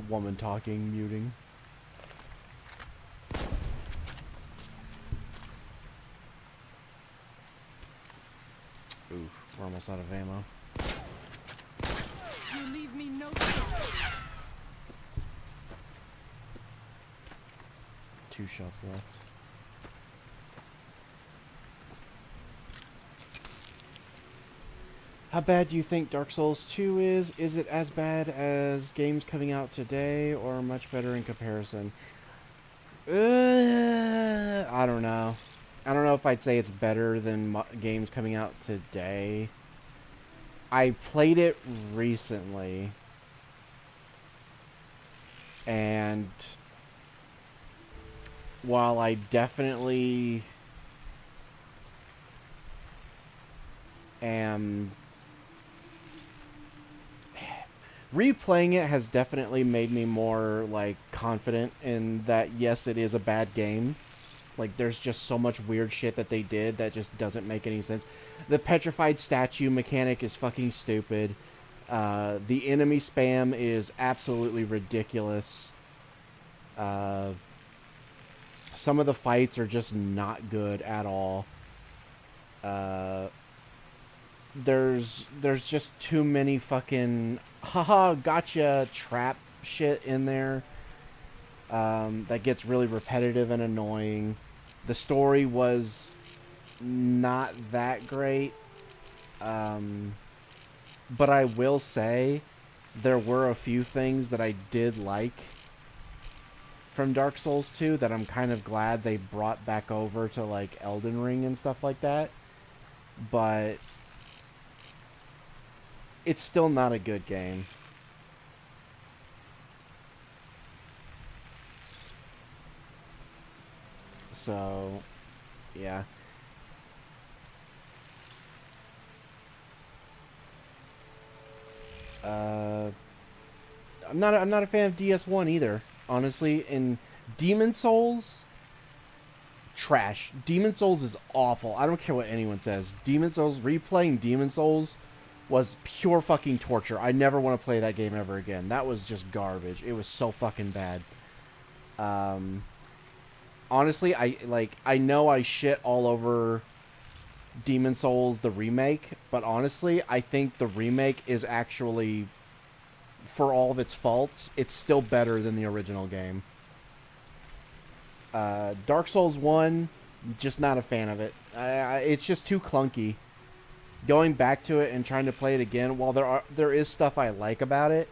Woman talking, muting. Oof, we're almost out of ammo. You leave me no choice. 2 shots left. How bad do you think Dark Souls 2 is? Is it as bad as games coming out today, or much better in comparison? I don't know. I don't know if I'd say it's better than games coming out today. I played it recently, and while I definitely am... replaying it has definitely made me more, like, confident in that, yes, it is a bad game. Like, there's just so much weird shit that they did that just doesn't make any sense. The petrified statue mechanic is fucking stupid. The enemy spam is absolutely ridiculous. Some of the fights are just not good at all. There's just too many fucking haha gotcha trap shit in there that gets really repetitive and annoying. The story was not that great, but I will say there were a few things that I did like from Dark Souls 2 that I'm kind of glad they brought back over to, like, Elden Ring and stuff like that. But it's still not a good game. So, yeah. I'm not a fan of DS1 either, honestly. In Demon Souls, trash. Demon Souls is awful. I don't care what anyone says. Demon Souls, replaying Demon Souls was pure fucking torture. I never want to play that game ever again. That was just garbage. It was so fucking bad. Honestly, I know I shit all over Demon Souls the remake, but honestly, I think the remake is actually, for all of its faults, it's still better than the original game. Dark Souls 1, just not a fan of it. It's just too clunky. Going back to it and trying to play it again, while there is stuff I like about it,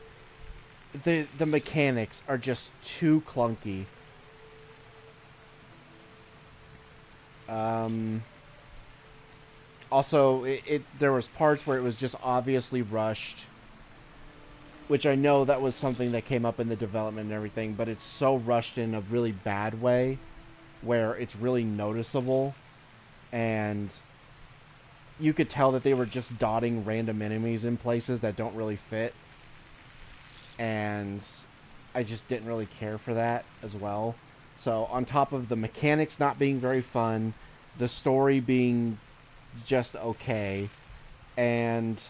the mechanics are just too clunky. Also, there was parts where it was just obviously rushed, which I know that was something that came up in the development and everything, but it's so rushed in a really bad way where it's really noticeable, and you could tell that they were just dotting random enemies in places that don't really fit, and I just didn't really care for that as well. So on top of the mechanics not being very fun, the story being just okay, and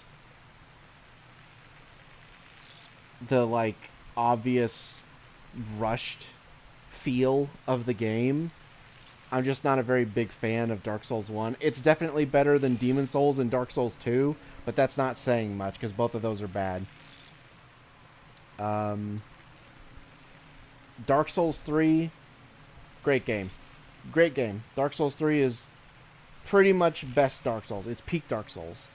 the, like, obvious rushed feel of the game, I'm just not a very big fan of Dark Souls 1. It's definitely better than Demon Souls and Dark Souls 2, but that's not saying much because both of those are bad. Dark Souls 3, great game. Great game. Dark Souls 3 is pretty much best Dark Souls. It's peak Dark Souls.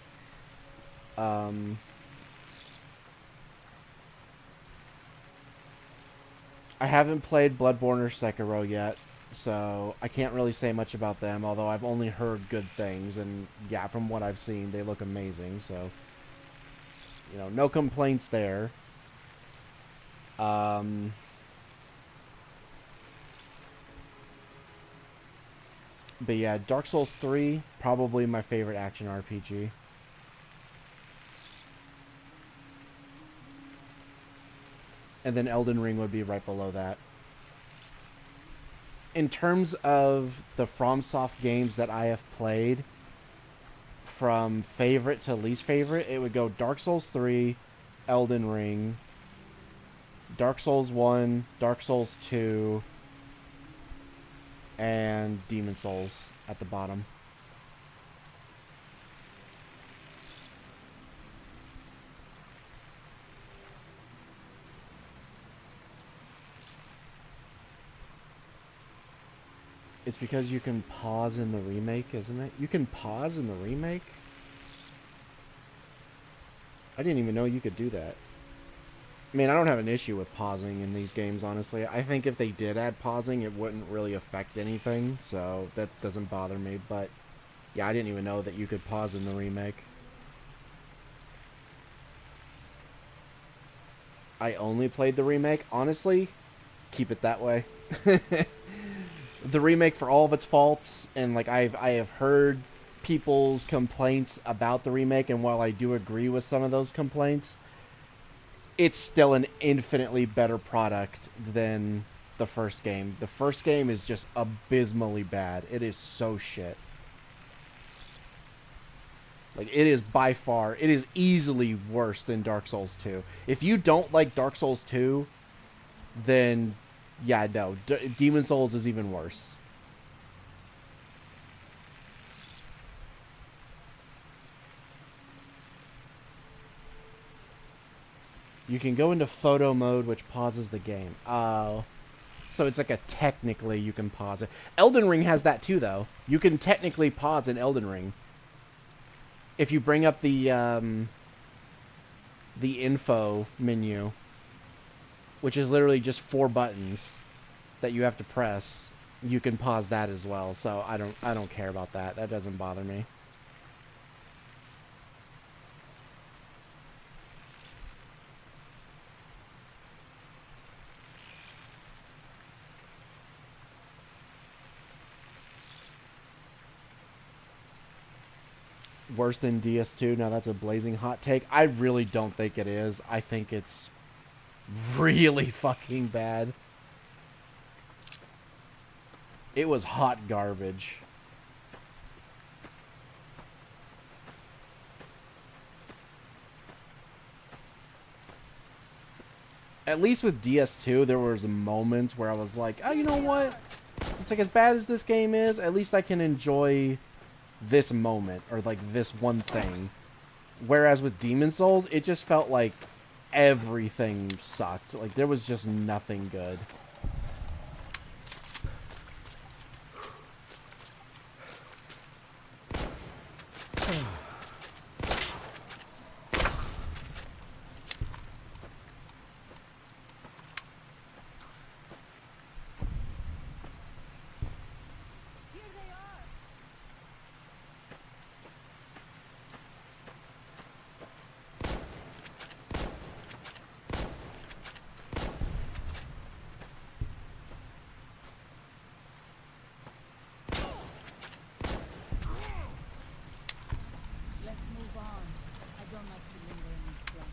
I haven't played Bloodborne or Sekiro yet, so I can't really say much about them, although I've only heard good things, and yeah, from what I've seen, they look amazing, so, you know, no complaints there. But yeah, Dark Souls 3, probably my favorite action RPG. And then Elden Ring would be right below that. In terms of the FromSoft games that I have played, from favorite to least favorite, it would go Dark Souls 3, Elden Ring, Dark Souls 1, Dark Souls 2, and Demon Souls at the bottom. It's because you can pause in the remake, isn't it? You can pause in the remake? I didn't even know you could do that. I mean, I don't have an issue with pausing in these games, honestly. I think if they did add pausing, it wouldn't really affect anything, so that doesn't bother me. But, yeah, I didn't even know that you could pause in the remake. I only played the remake. Honestly, keep it that way. The remake, for all of its faults, and like I have heard people's complaints about the remake, and while I do agree with some of those complaints, it's still an infinitely better product than the first game. The first game is just abysmally bad. It is so shit. Like, it is by far, it is easily worse than Dark Souls 2. If you don't like Dark Souls 2, then yeah, no. Demon Souls is even worse. You can go into photo mode, which pauses the game. Oh. So it's like a technically you can pause it. Elden Ring has that too, though. You can technically pause in Elden Ring. If you bring up the info menu, which is literally just 4 buttons that you have to press, you can pause that as well. So I don't care about that. That doesn't bother me. Worse than DS2? Now that's a blazing hot take. I really don't think it is. I think it's really fucking bad. It was hot garbage. At least with DS2, there was moments where I was like, oh, you know what? It's like, as bad as this game is, at least I can enjoy this moment, or like this one thing. Whereas with Demon Souls, it just felt like everything sucked. Like, there was just nothing good. Let's move on. I don't like to linger in this place.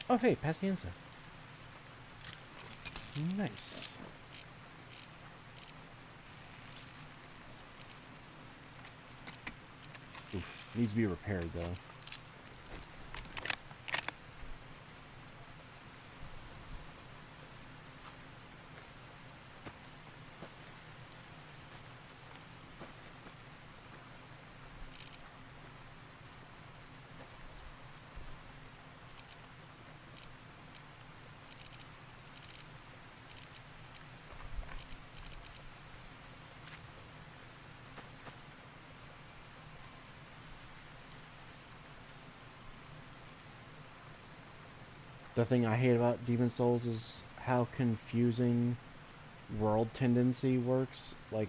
Oh, hey, Paciencia. Nice. Oof, needs to be repaired, though. the thing I hate about Demon Souls is how confusing world tendency works. Like,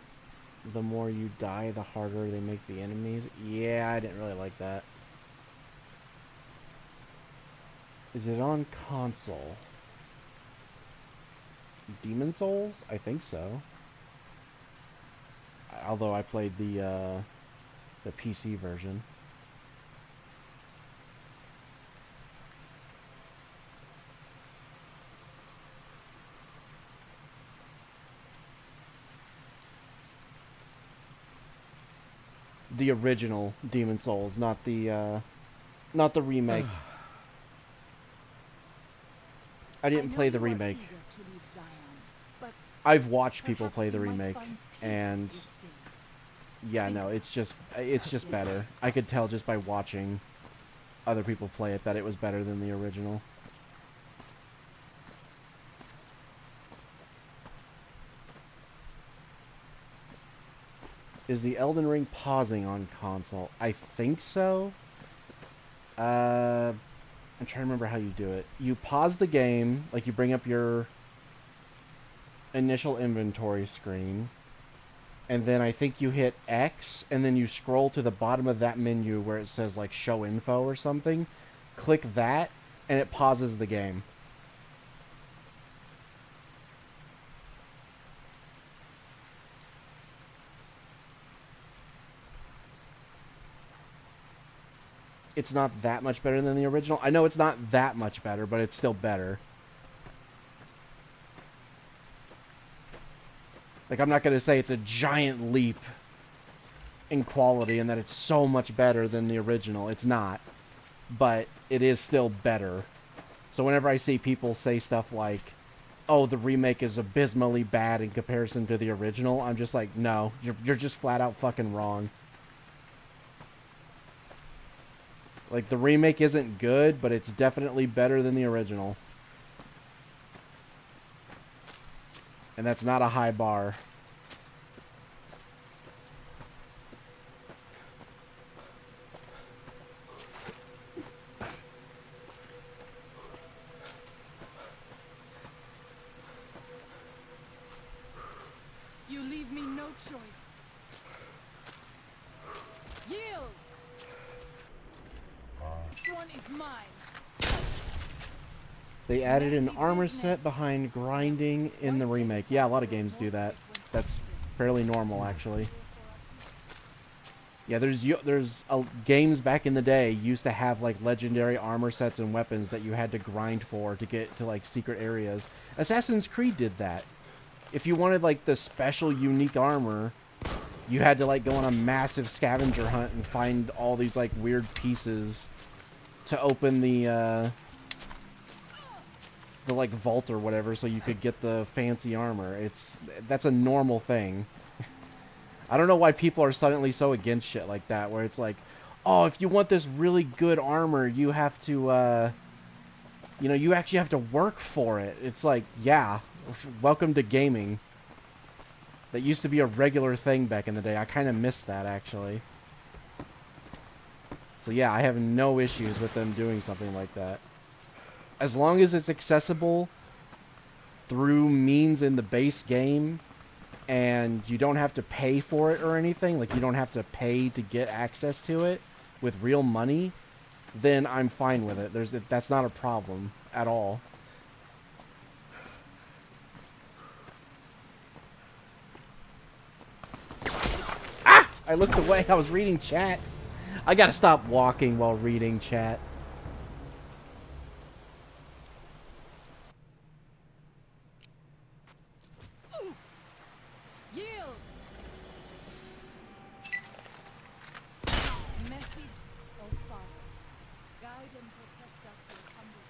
the more you die, the harder they make the enemies. Yeah, I didn't really like that. Is it on console? Demon Souls? I think so. Although I played the PC version. The original Demon Souls, not the remake. I didn't play the remake. I've watched people play the remake, and yeah, no, it's just better. I could tell just by watching other people play it that it was better than the original. Is the Elden Ring pausing on console? I think so. I'm trying to remember how you do it. You pause the game, like you bring up your initial inventory screen, and then I think you hit X, and then you scroll to the bottom of that menu where it says like show info or something. Click that, and it pauses the game. It's not that much better than the original. I know it's not that much better, but it's still better. Like, I'm not going to say it's a giant leap in quality and that it's so much better than the original. It's not. But it is still better. So whenever I see people say stuff like, oh, the remake is abysmally bad in comparison to the original, I'm just like, no, you're just flat out fucking wrong. Like, the remake isn't good, but it's definitely better than the original. And that's not a high bar. You leave me no choice. Yield! This one is mine. They added an armor set behind grinding in the remake. Yeah, a lot of games do that. That's fairly normal, actually. Yeah, there's games back in the day used to have like legendary armor sets and weapons that you had to grind for to get to like secret areas. Assassin's Creed did that. If you wanted like the special unique armor, you had to like go on a massive scavenger hunt and find all these like weird pieces to open the like vault or whatever, so you could get the fancy armor. That's a normal thing. I don't know why people are suddenly so against shit like that, where it's like, oh, if you want this really good armor, you have to, you actually have to work for it. It's like, yeah, welcome to gaming. That used to be a regular thing back in the day. I kind of miss that, actually. So yeah, I have no issues with them doing something like that. As long as it's accessible through means in the base game, and you don't have to pay for it or anything, like you don't have to pay to get access to it with real money, then I'm fine with it. That's not a problem at all. Ah! I looked away. I was reading chat. I gotta stop walking while reading chat. Yield! Mercy, O Father, guide and protect us from humble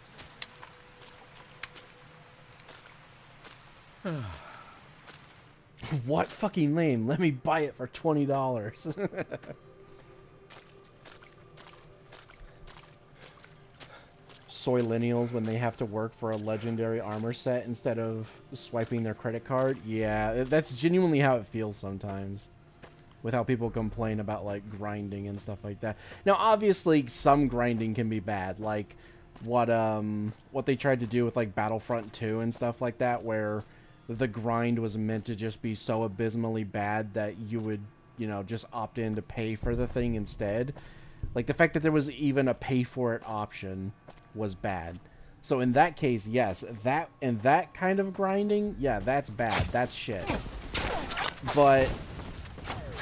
children. What fucking lame? Let me buy it for $20. Soylenials when they have to work for a legendary armor set instead of swiping their credit card. Yeah, that's genuinely how it feels sometimes. With how people complain about like grinding and stuff like that. Now, obviously, some grinding can be bad. Like what they tried to do with like Battlefront 2 and stuff like that, where the grind was meant to just be so abysmally bad that you would, you know, just opt in to pay for the thing instead. Like, the fact that there was even a pay for it option was bad. So in that case, yes, that kind of grinding, yeah, that's bad. That's shit. But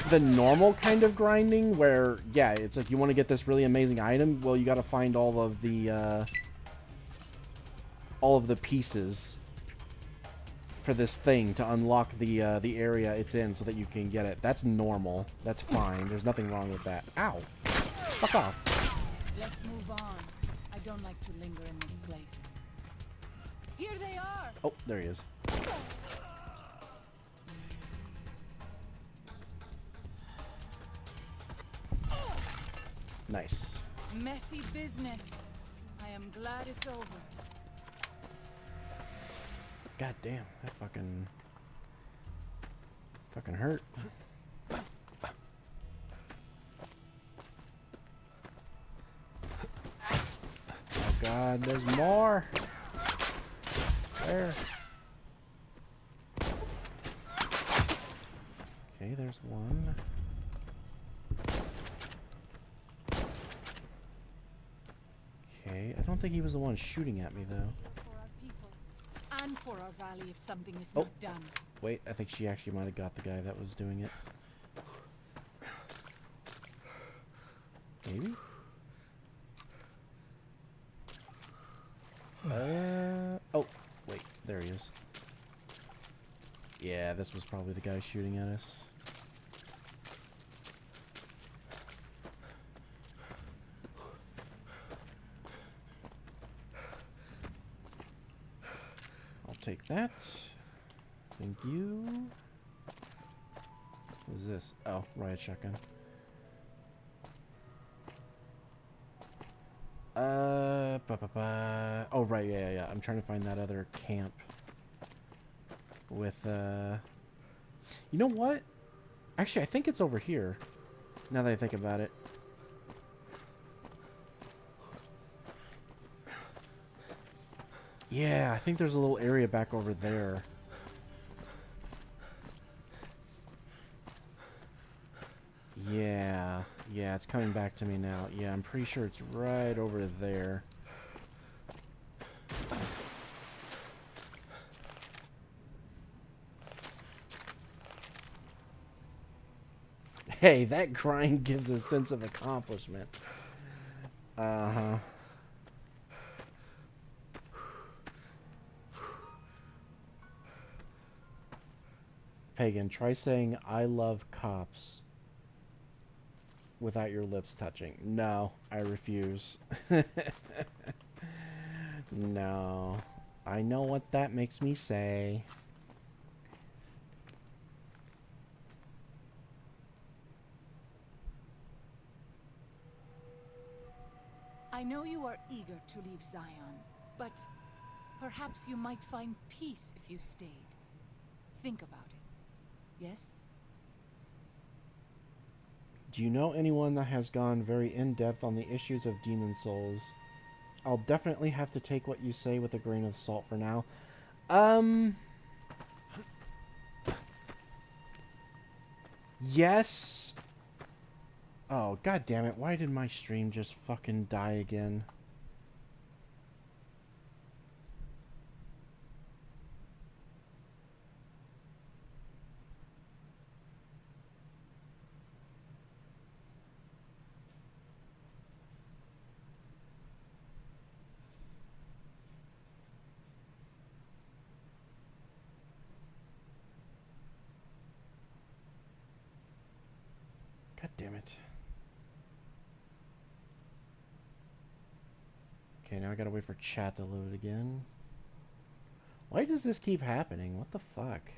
the normal kind of grinding where, yeah, it's like you want to get this really amazing item, well, you got to find all of the pieces for this thing to unlock the area it's in so that you can get it. That's normal. That's fine. There's nothing wrong with that. Ow. Fuck off. Let's move on. I don't like to linger in this place. Here they are! Oh, there he is. Nice. Messy business. I am glad it's over. God damn, that fucking hurt. Oh god, there's more. There. Okay, there's one. Okay, I don't think he was the one shooting at me though. For our people, and for our valley if something is not done. Wait, I think she actually might have got the guy that was doing it. Maybe? Oh, wait, there he is. Yeah, this was probably the guy shooting at us. I'll take that. Thank you. What is this? Oh, riot shotgun. Oh, right, yeah. I'm trying to find that other camp. With, You know what? Actually, I think it's over here. Now that I think about it. Yeah, I think there's a little area back over there. Yeah, it's coming back to me now. Yeah, I'm pretty sure it's right over there. Hey, that grind gives a sense of accomplishment. Uh-huh. Pagan, try saying, "I love cops," without your lips touching. No, I refuse. No. I know what that makes me say. I know you are eager to leave Zion, but perhaps you might find peace if you stayed. Think about it. Yes? Do you know anyone that has gone very in-depth on the issues of demon souls? I'll definitely have to take what you say with a grain of salt for now. Yes. Oh, god damn it. Why did my stream just fucking die again? God damn it. Okay, now I gotta wait for chat to load again. Why does this keep happening? What the fuck?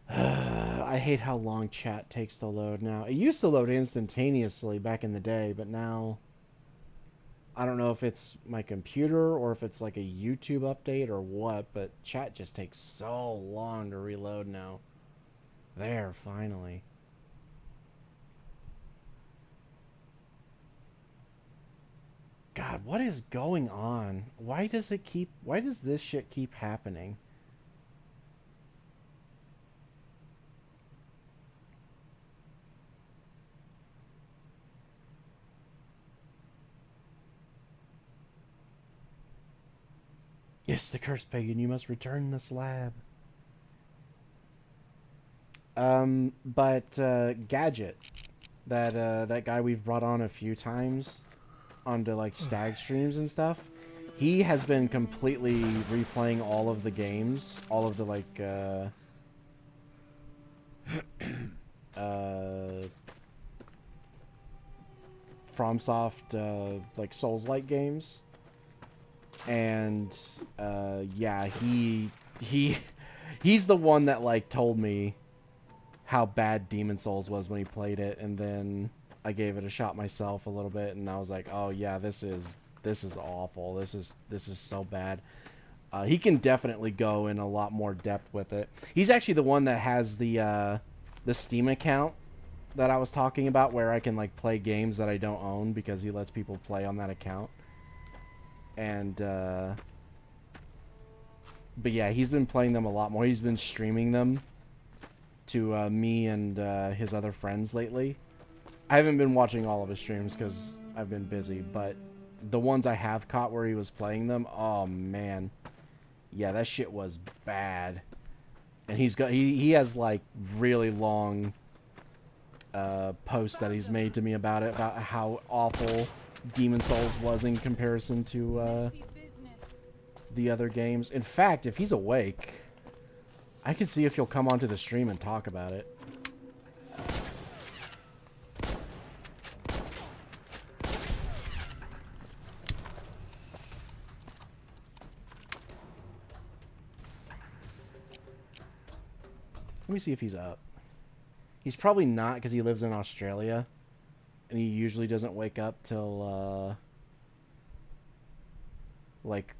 I hate how long chat takes to load now. It used to load instantaneously back in the day, but now I don't know if it's my computer or if it's like a YouTube update or what, but chat just takes so long to reload now. There, finally. God, what is going on? Why does this shit keep happening? Yes, the cursed pagan, you must return the slab. But Gadget, that guy we've brought on a few times onto like stag streams and stuff, he has been completely replaying all of the games, all of the like FromSoft like Souls-like games. And yeah, he's the one that like told me how bad Demon Souls was when he played it, and then I gave it a shot myself a little bit, and I was like, oh yeah, this is awful. This is so bad. He can definitely go in a lot more depth with it. He's actually the one that has the Steam account that I was talking about, where I can like play games that I don't own because he lets people play on that account. And but yeah, he's been playing them a lot more. He's been streaming them to me and his other friends lately. I haven't been watching all of his streams because I've been busy, but the ones I have caught where he was playing them, oh man, yeah, that shit was bad. And he has like really long posts that he's made to me about it, about how awful Demon Souls was in comparison to the other games. In fact, if he's awake, I can see if he'll come onto the stream and talk about it. Let me see if he's up. He's probably not, because he lives in Australia. And he usually doesn't wake up till, like,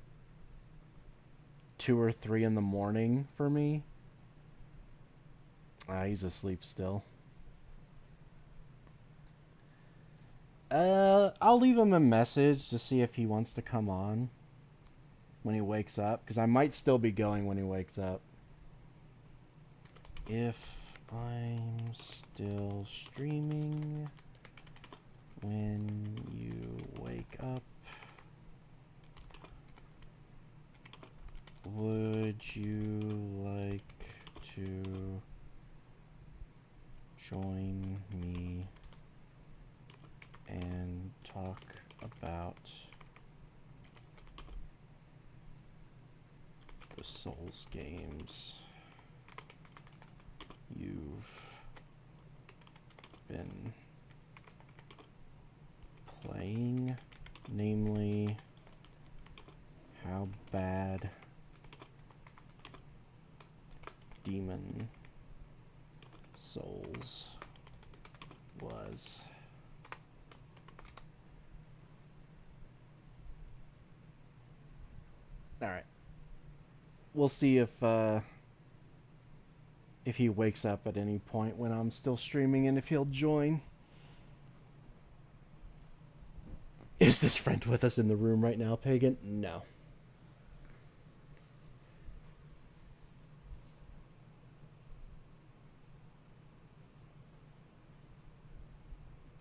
2 or 3 in the morning for me. He's asleep still. I'll leave him a message to see if he wants to come on when he wakes up, because I might still be going when he wakes up. If I'm still streaming when you wake up, would you like to join me and talk about the Souls games you've been playing, namely how bad Demon Souls was. Alright. We'll see if he wakes up at any point when I'm still streaming and if he'll join. Is this friend with us in the room right now, Pagan? No.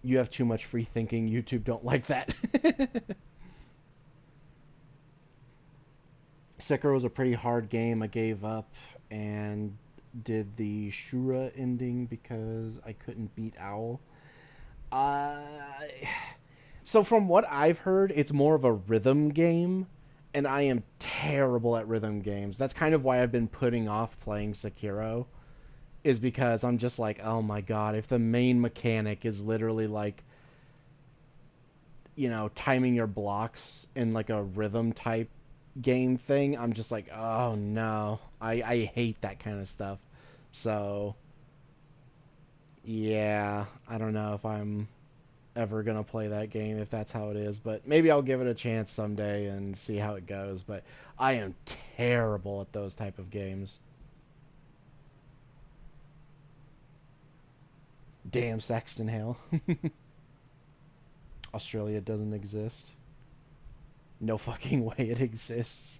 You have too much free thinking. YouTube don't like that. Sekiro was a pretty hard game. I gave up and did the Shura ending because I couldn't beat Owl. So from what I've heard, it's more of a rhythm game, and I am terrible at rhythm games. That's kind of why I've been putting off playing Sekiro, is because I'm just like, oh my god, if the main mechanic is literally like, you know, timing your blocks in like a rhythm type game thing, I'm just like, oh no, I hate that kind of stuff. So yeah, I don't know if I'm ever gonna play that game if that's how it is, but maybe I'll give it a chance someday and see how it goes. But I am terrible at those type of games. Damn Saxton Hale. Australia doesn't exist. No fucking way it exists.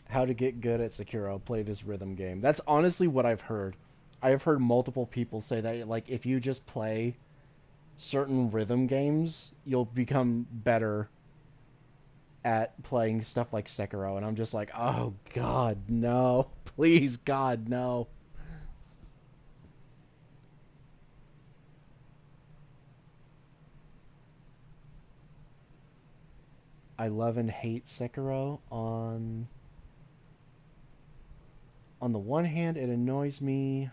How to get good at Sekiro, play this rhythm game. That's honestly what I've heard. I have heard multiple people say that, like, if you just play certain rhythm games, you'll become better at playing stuff like Sekiro. And I'm just like, oh God, no. Please, God, no. I love and hate Sekiro. On the one hand, it annoys me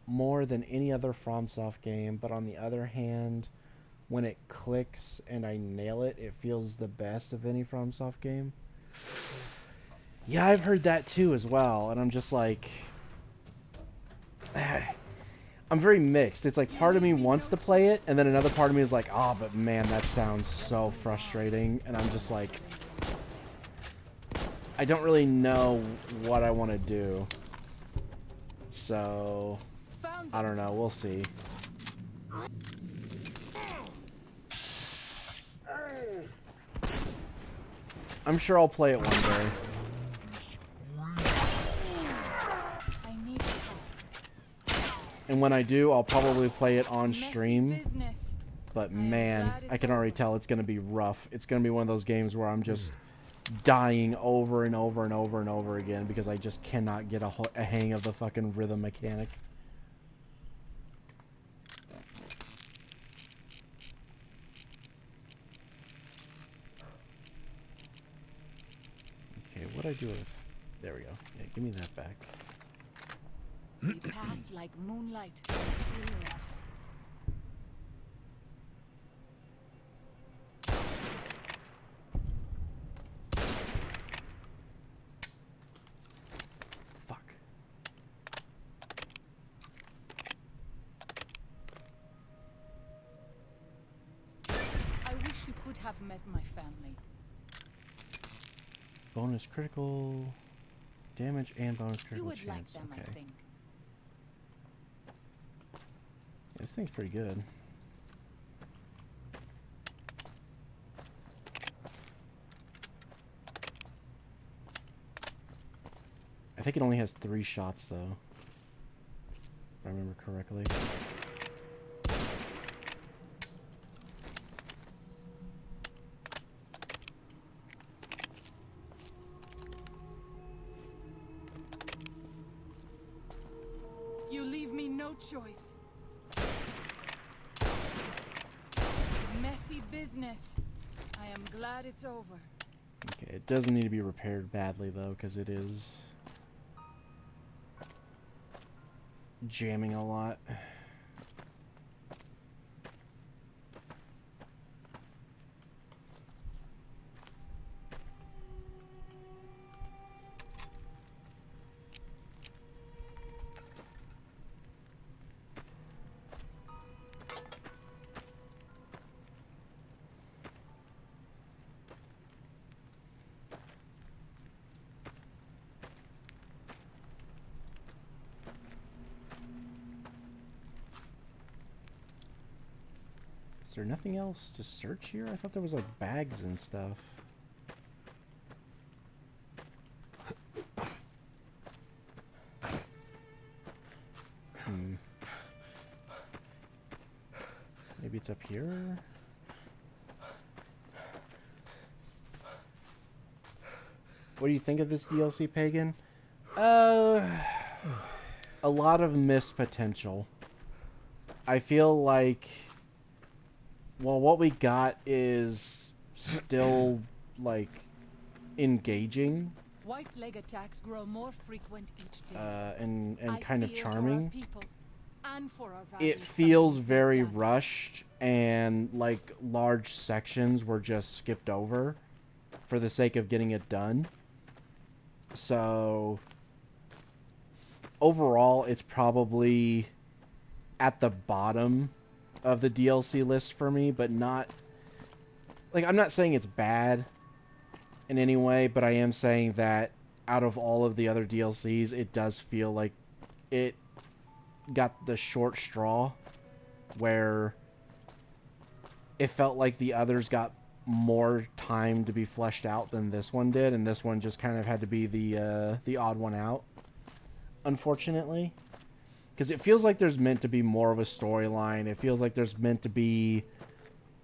more than any other FromSoft game, but on the other hand, when it clicks and I nail it, it feels the best of any FromSoft game. Yeah, I've heard that too as well, and I'm just like, I'm very mixed. It's like part of me wants to play it, and then another part of me is like, oh, but man, that sounds so frustrating, and I'm just like, I don't really know what I want to do. So, I don't know. We'll see. I'm sure I'll play it one day. And when I do, I'll probably play it on stream. But man, I can already tell it's going to be rough. It's going to be one of those games where I'm just dying over and over and over and over again because I just cannot get a hang of the fucking rhythm mechanic. Okay, what do I do with... There we go. Yeah, give me that back. We pass like moonlight in still water. Fuck. I wish you could have met my family. Bonus critical damage and bonus You critical would chance. like them, Okay. I think. This thing's pretty good. I think it only has 3 shots, though. If I remember correctly. You leave me no choice. Messy business. I am glad it's over. Okay, it doesn't need to be repaired badly, though, because it is jamming a lot. Is there nothing else to search here? I thought there was like bags and stuff. Maybe it's up here? What do you think of this DLC, Pagan? A lot of missed potential. I feel like... Well, what we got is still, like, engaging. White leg attacks grow more frequent each day. And I kind of fear for our charming. people and for our It valued feels families very that died. rushed, and, like, large sections were just skipped over for the sake of getting it done. So, overall, it's probably at the bottom of the DLC list for me, but not... Like, I'm not saying it's bad in any way, but I am saying that out of all of the other DLCs, it does feel like it got the short straw, where it felt like the others got more time to be fleshed out than this one did, and this one just kind of had to be the odd one out, unfortunately. Because it feels like there's meant to be more of a storyline. It feels like there's meant to be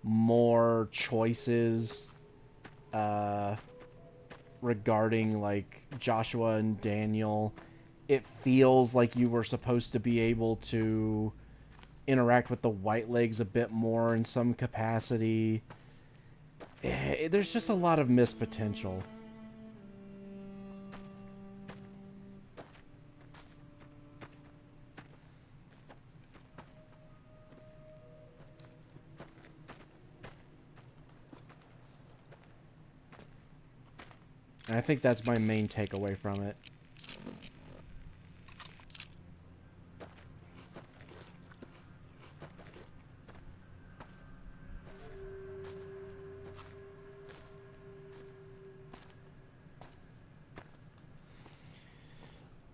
more choices regarding, like, Joshua and Daniel. It feels like you were supposed to be able to interact with the White Legs a bit more in some capacity. There's just a lot of missed potential. And I think that's my main takeaway from it.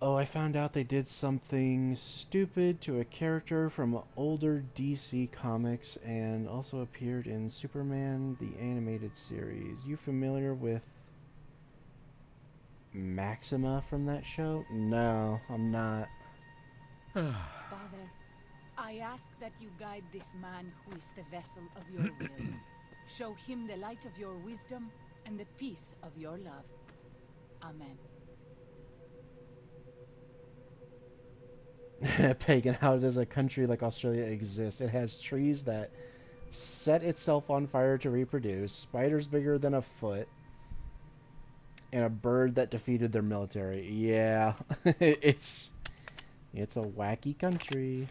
Oh, I found out they did something stupid to a character from older DC comics and also appeared in Superman, the animated series. You familiar with Maxima from that show? No, I'm not. Father, I ask that you guide this man who is the vessel of your will. Show him the light of your wisdom and the peace of your love. Amen. Pagan, how does a country like Australia exist? It has trees that set itself on fire to reproduce, spiders bigger than a foot, and a bird that defeated their military. Yeah, it's a wacky country.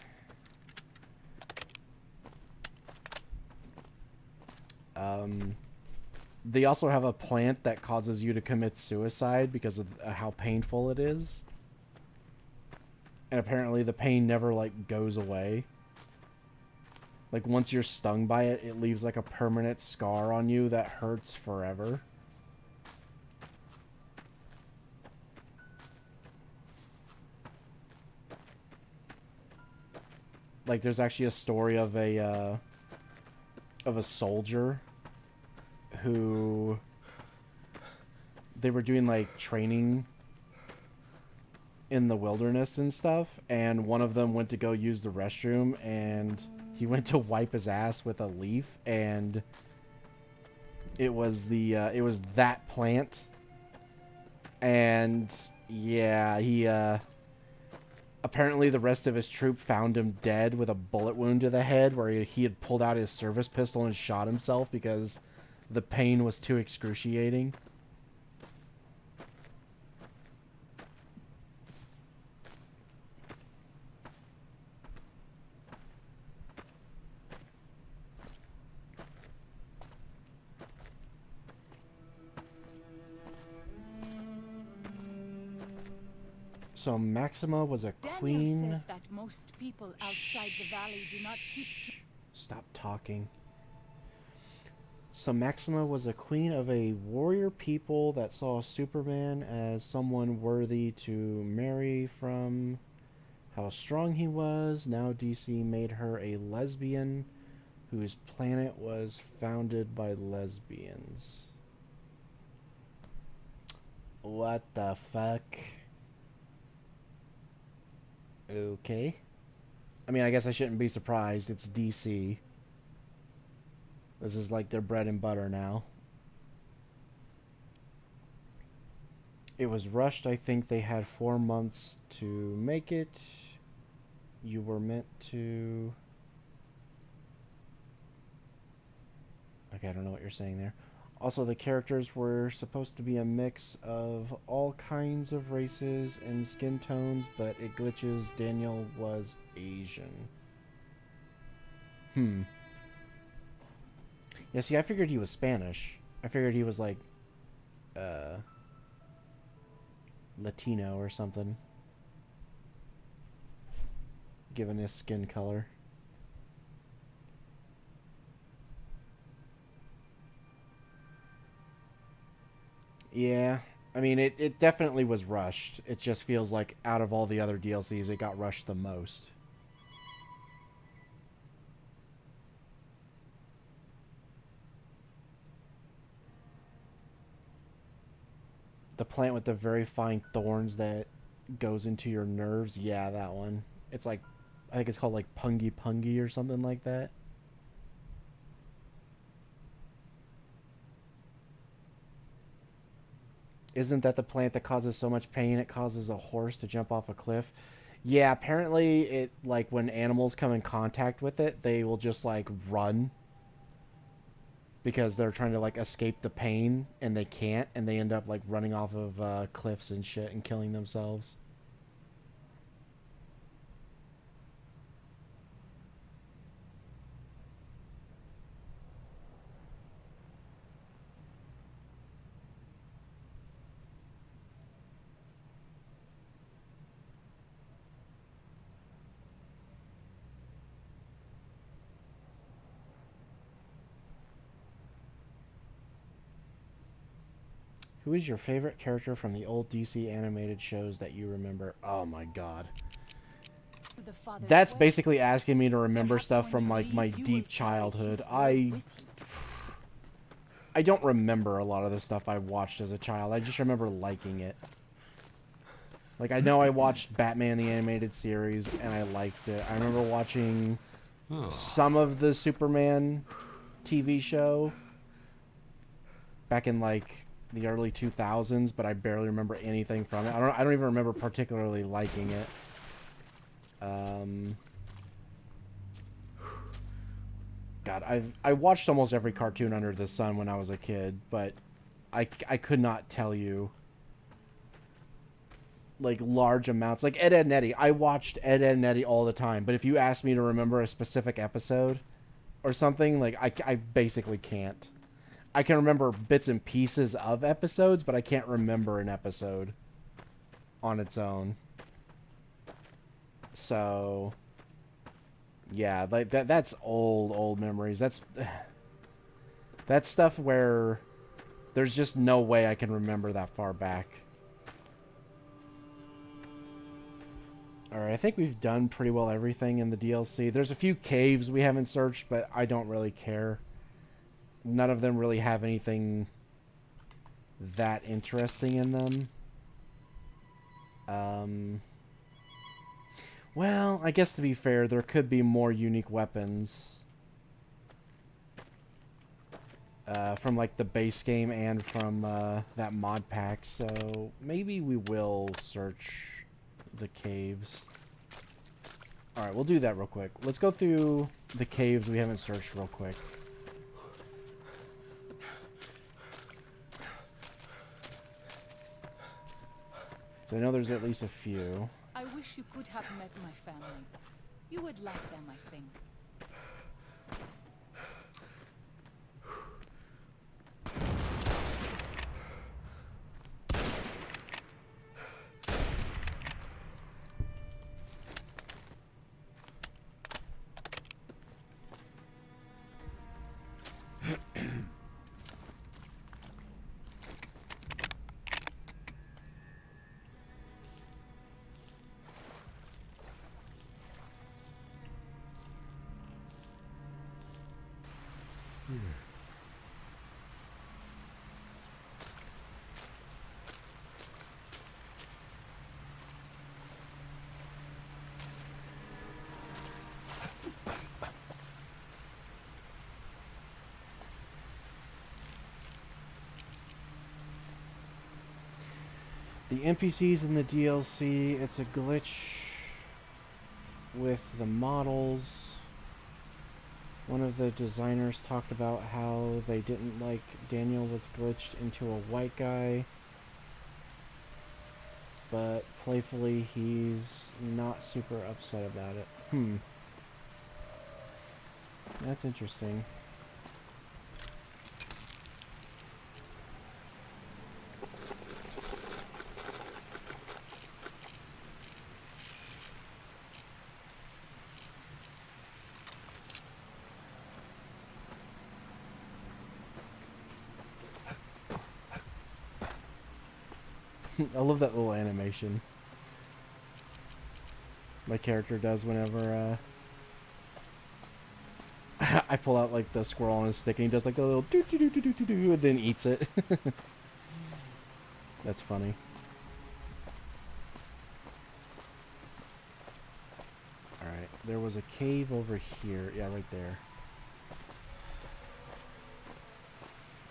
They also have a plant that causes you to commit suicide because of how painful it is. And apparently the pain never, like, goes away. Like, once you're stung by it, it leaves, like, a permanent scar on you that hurts forever. Like, there's actually a story of a soldier who... They were doing, like, training in the wilderness and stuff, and one of them went to go use the restroom, and he went to wipe his ass with a leaf, and it was that plant. And yeah, he apparently the rest of his troop found him dead with a bullet wound to the head, where he had pulled out his service pistol and shot himself because the pain was too excruciating. So Maxima was a queen. Daniel says that most people outside the valley do not keep to... Stop talking. So Maxima was a queen of a warrior people that saw Superman as someone worthy to marry from how strong he was. Now DC made her a lesbian whose planet was founded by lesbians. What the fuck? Okay. I mean, I guess I shouldn't be surprised. It's DC. This is like their bread and butter now. It was rushed. I think they had 4 months to make it. You were meant to... Okay, I don't know what you're saying there. Also, the characters were supposed to be a mix of all kinds of races and skin tones, but it glitches. Daniel was Asian. Yeah, see, I figured he was Spanish. I figured he was, like, Latino or something. given his skin color. Yeah, I mean, it definitely was rushed. It just feels like out of all the other DLCs, it got rushed the most. The plant with the very fine thorns that goes into your nerves. Yeah, that one. It's like, I think it's called like Pungi Pungi or something like that. Isn't that the plant that causes so much pain it causes a horse to jump off a cliff? Yeah, apparently it, like, when animals come in contact with it, they will just, like, run. Because they're trying to, like, escape the pain, and they can't, and they end up, like, running off of cliffs and shit and killing themselves. Who is your favorite character from the old DC animated shows that you remember? Oh my god. That's basically asking me to remember stuff from like my deep childhood. I don't remember a lot of the stuff I watched as a child. I just remember liking it. Like, I know I watched Batman the Animated Series and I liked it. I remember watching some of the Superman TV show back in like the early 2000s, but I barely remember anything from it. I don't even remember particularly liking it. God, I watched almost every cartoon under the sun when I was a kid, but I could not tell you like large amounts. Like Ed, Edd and Eddy. I watched Ed, Edd and Eddy all the time, but if you ask me to remember a specific episode or something, like I basically can't. I can remember bits and pieces of episodes, but I can't remember an episode on its own. So, yeah, like that's old memories. That's stuff where there's just no way I can remember that far back. Alright, I think we've done pretty well everything in the DLC. There's a few caves we haven't searched, but I don't really care. None of them really have anything that interesting in them. Well, I guess to be fair, there could be more unique weapons. From like the base game and from that mod pack, so maybe we will search the caves. Alright, we'll do that real quick. Let's go through the caves we haven't searched real quick. So I know there's at least a few. I wish you could have met my family. You would like them, I think. The NPCs in the DLC, it's a glitch with the models. One of the designers talked about how they didn't like Daniel was glitched into a white guy, but playfully he's not super upset about it. That's interesting. I love that little animation my character does whenever I pull out like the squirrel on his stick and he does like the little doo doo doo doo doo doo doo and then eats it. That's funny. Alright, there was a cave over here. Yeah, right there.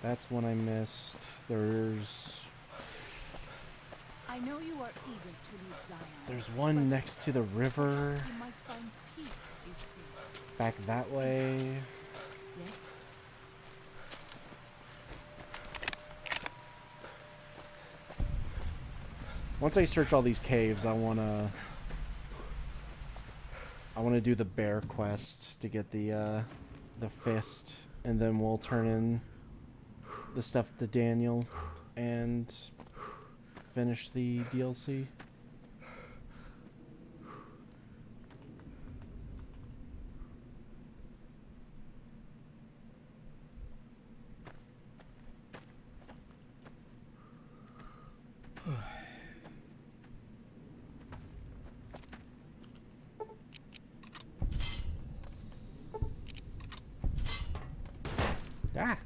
That's one I missed. There's... I know you are eager to leave Zion. There's one next to the river. You might find peace if you stay. Back that way. Yes? Once I search all these caves, I wanna do the bear quest to get the fist, and then we'll turn in the stuff to Daniel and finish the DLC. Ah!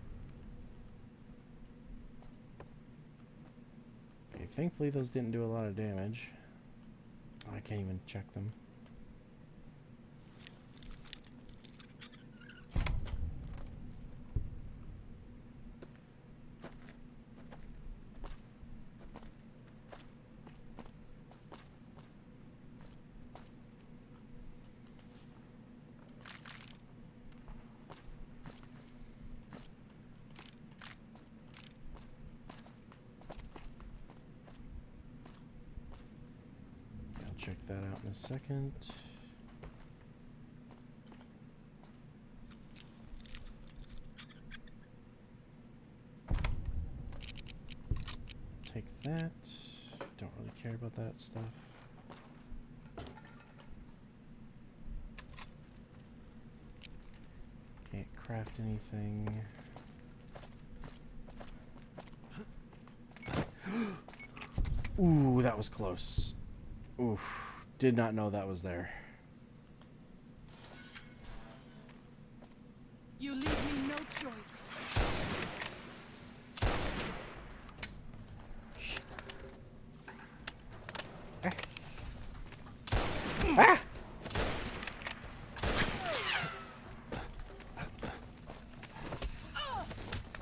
Okay, thankfully those didn't do a lot of damage. Oh, I can't even check them. Check that out in a second. Take that. Don't really care about that stuff. Can't craft anything. Ooh, that was close. Oof, did not know that was there. You leave me no choice. Ah!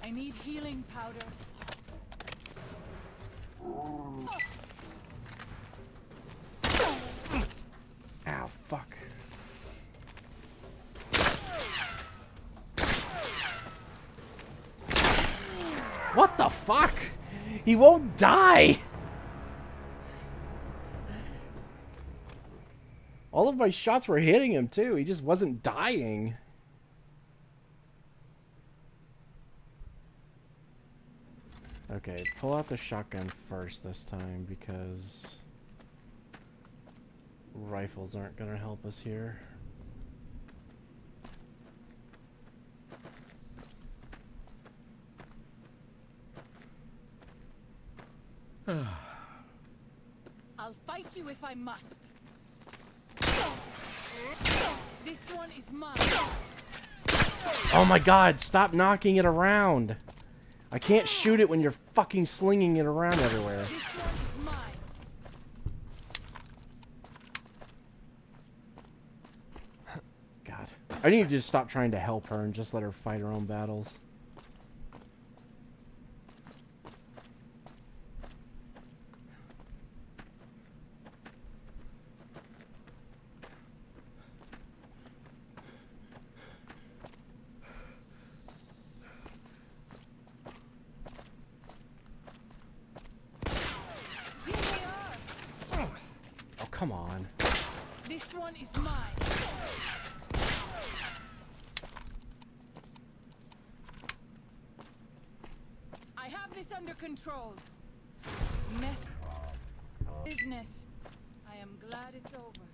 I need healing powder. Ow, fuck. What the fuck? He won't die! All of my shots were hitting him too. He just wasn't dying. Okay, pull out the shotgun first this time because rifles aren't gonna help us here. I'll fight you if I must. This one is mine. Oh my god, stop knocking it around. I can't shoot it when you're fucking slinging it around everywhere. This one is mine. God. I need to just stop trying to help her and just let her fight her own battles. Come on. This one is mine. I have this under control. Mess business. I am glad it's over.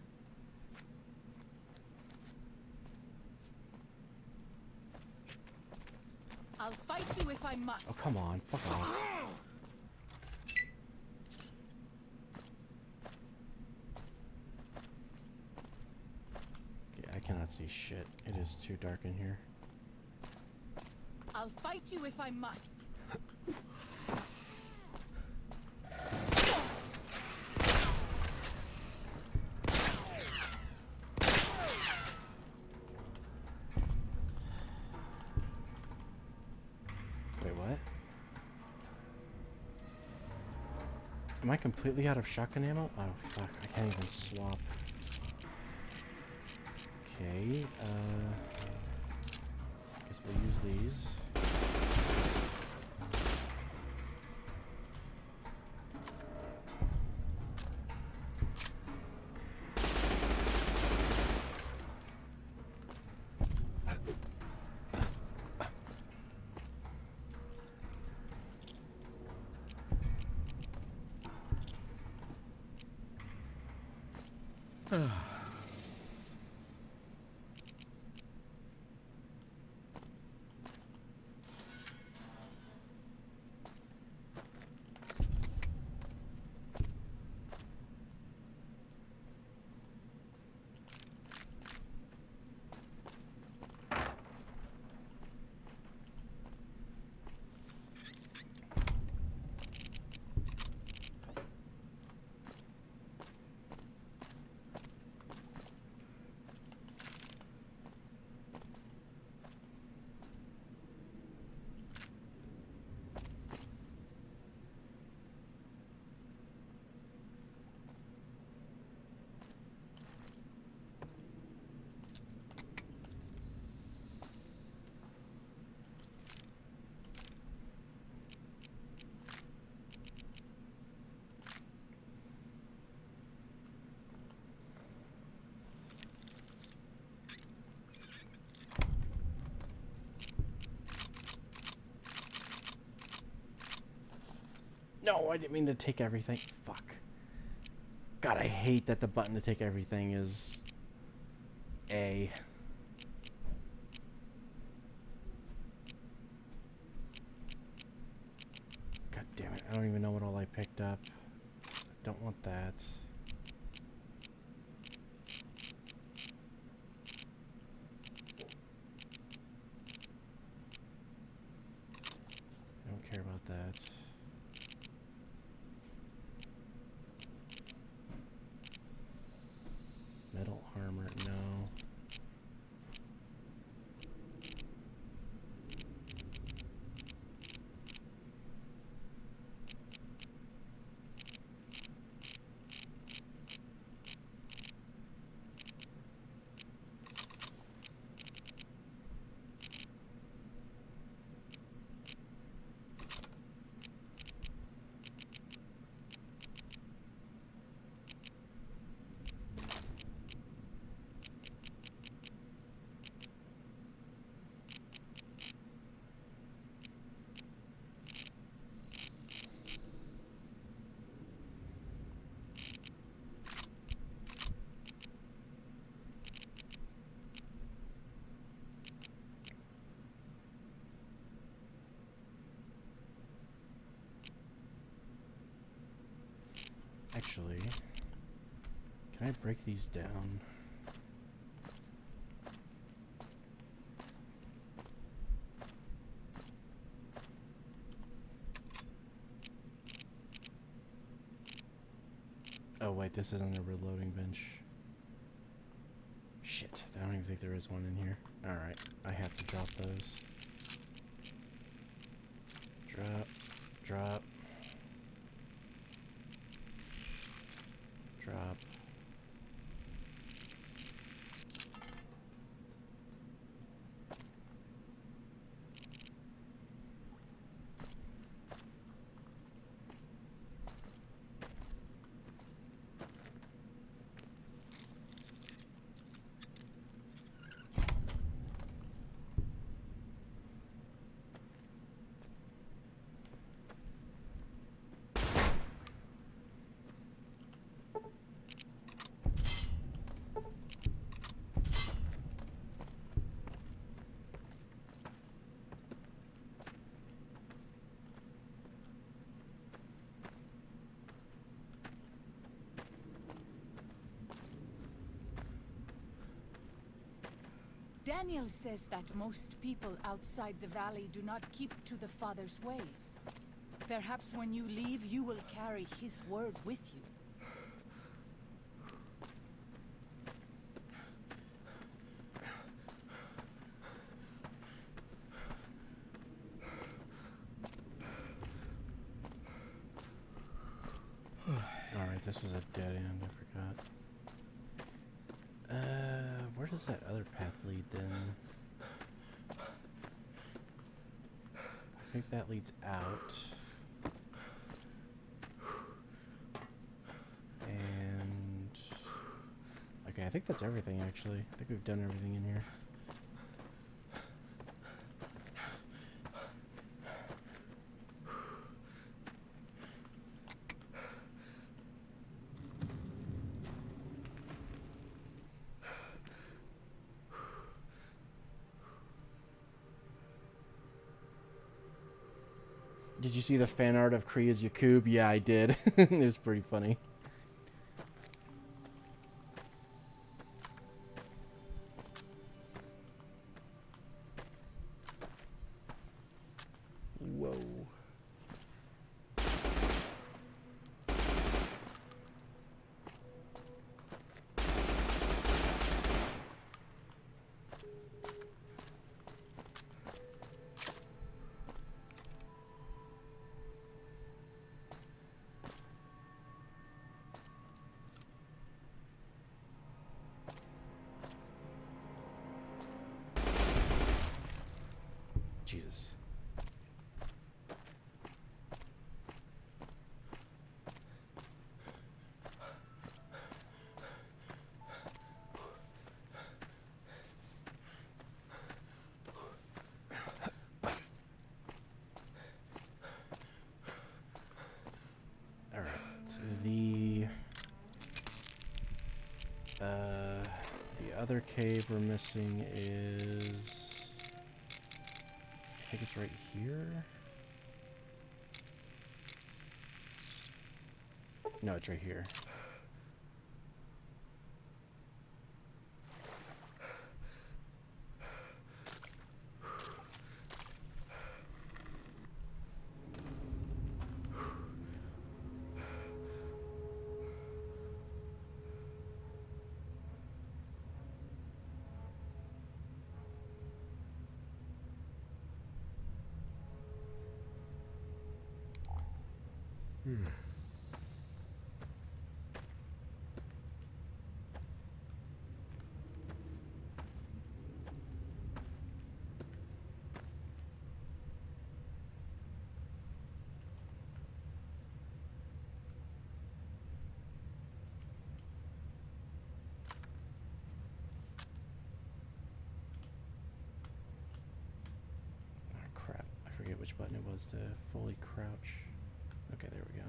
I'll fight you if I must. Oh, come on. Fuck off. cannot see shit. It is too dark in here. I'll fight you if I must. Wait, what? Am I completely out of shotgun ammo? Oh, fuck. I can't even swap. Okay, guess we'll use these. No, I didn't mean to take everything. Fuck. God, I hate that the button to take everything is A. God damn it, I don't even know what all I picked up. I don't want that. I don't care about that. Metal armor, no. Actually, can I break these down? Oh wait, this isn't a reloading bench. Shit, I don't even think there is one in here. Alright, I have to drop those. Drop, drop. Drop. Daniel says that most people outside the valley do not keep to the Father's ways. Perhaps when you leave, you will carry his word with you. Alright, this was a dead end, I forgot. Where does that other path lead then? I think that leads out. And... okay, I think that's everything actually. I think we've done everything in here. Did you see the fan art of Cree as Yakub? Yeah, I did. It was pretty funny. Whoa. Jesus. All right. So the other cave we're missing is, I think it's right here. No, it's right here. Crap, I forget which button it was to fully crouch. Okay, there we go.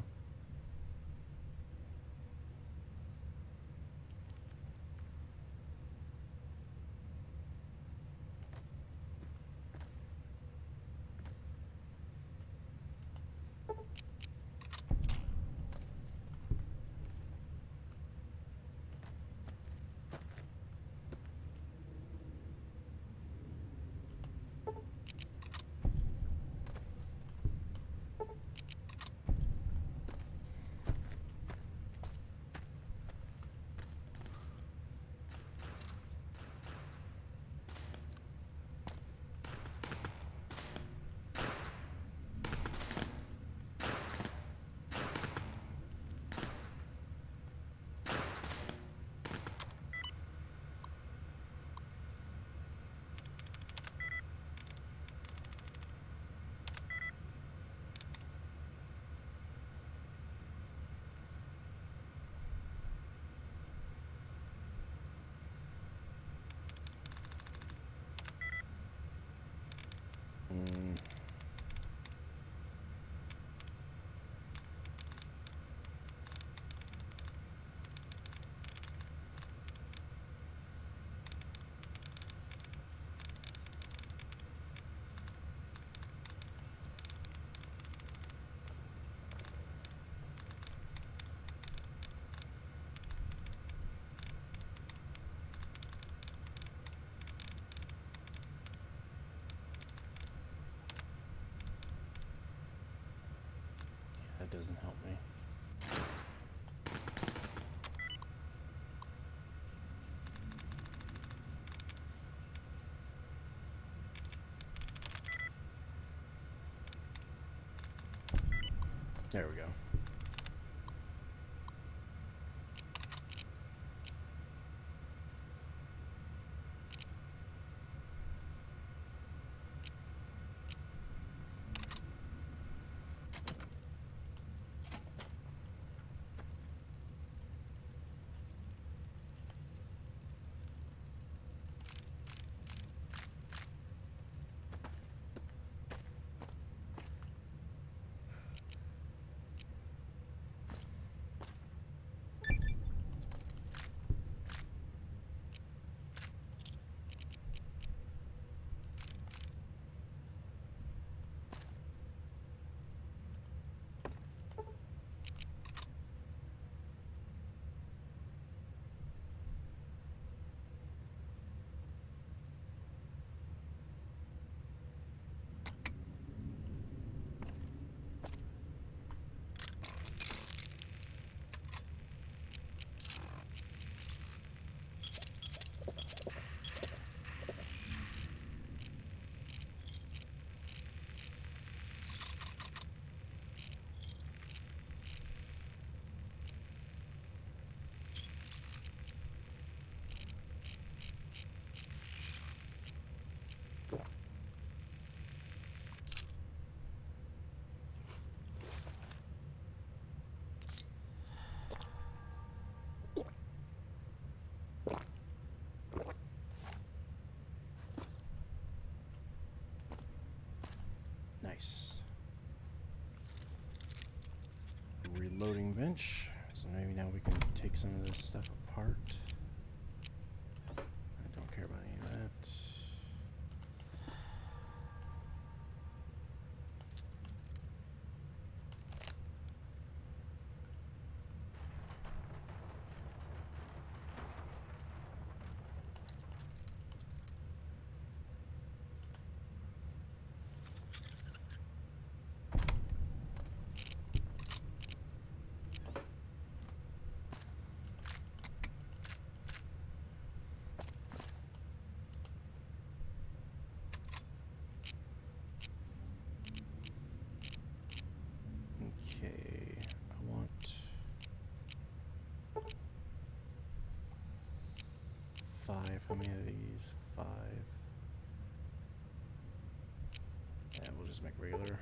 doesn't help me. There we go. Nice. Reloading bench. So maybe now we can take some of this stuff apart. I don't care about any of that. Okay, I want 5. How many of these? 5. And we'll just make regular.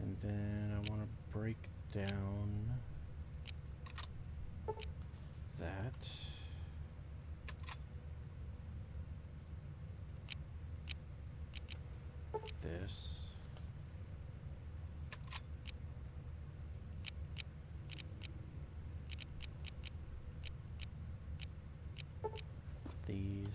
And then I want to break down that. This. These.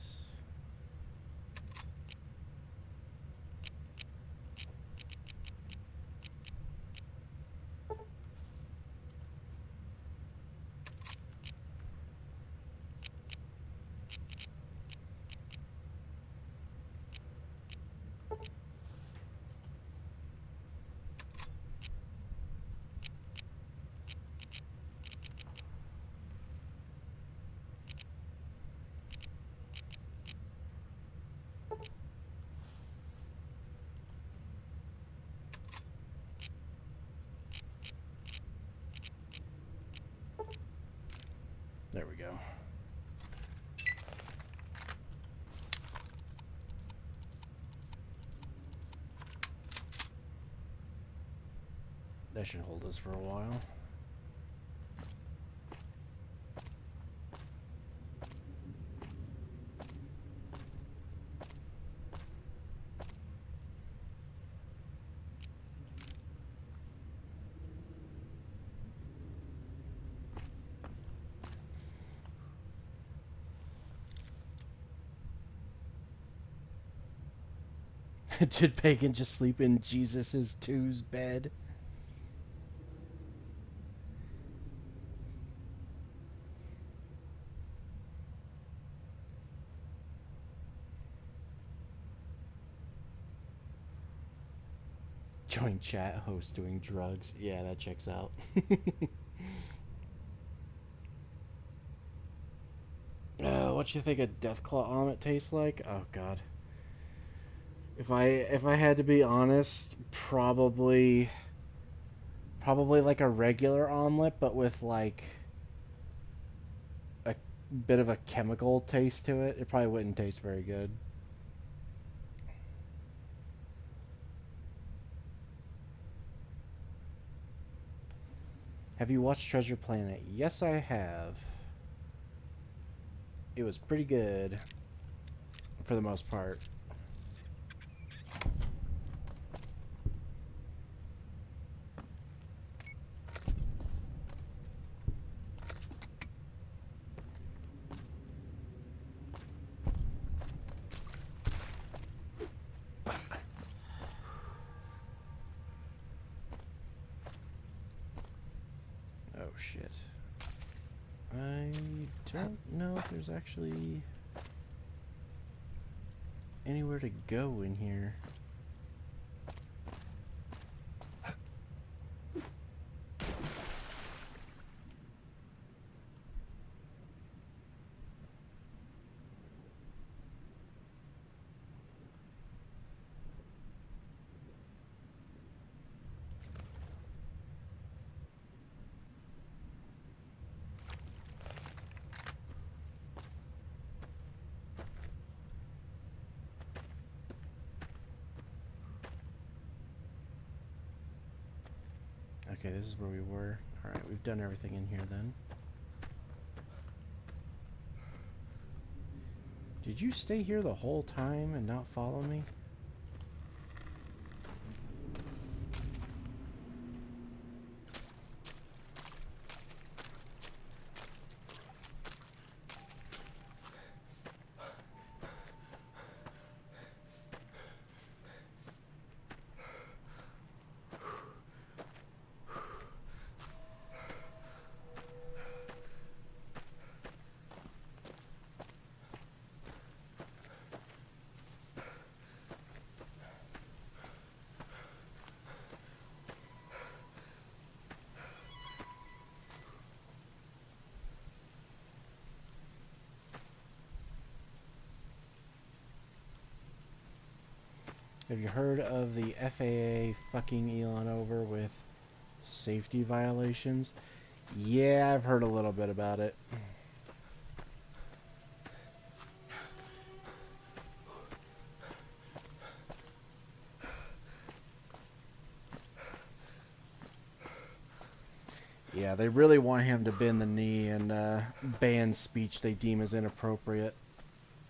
There we go. That should hold us for a while. Did Pagan just sleep in Jesus's two's bed? Join chat, host doing drugs. Yeah, that checks out. What you think a Deathclaw omelet tastes like? Oh god. If I had to be honest, probably like a regular omelet, but with like a bit of a chemical taste to it. It probably wouldn't taste very good. Have you watched Treasure Planet? Yes, I have. It was pretty good for the most part. Oh shit. I don't know if there's actually anywhere to go in here. Okay, this is where we were. Alright, we've done everything in here then. Did you stay here the whole time and not follow me? Have you heard of the FAA fucking Elon over with safety violations? Yeah, I've heard a little bit about it. Yeah, they really want him to bend the knee and ban speech they deem as inappropriate.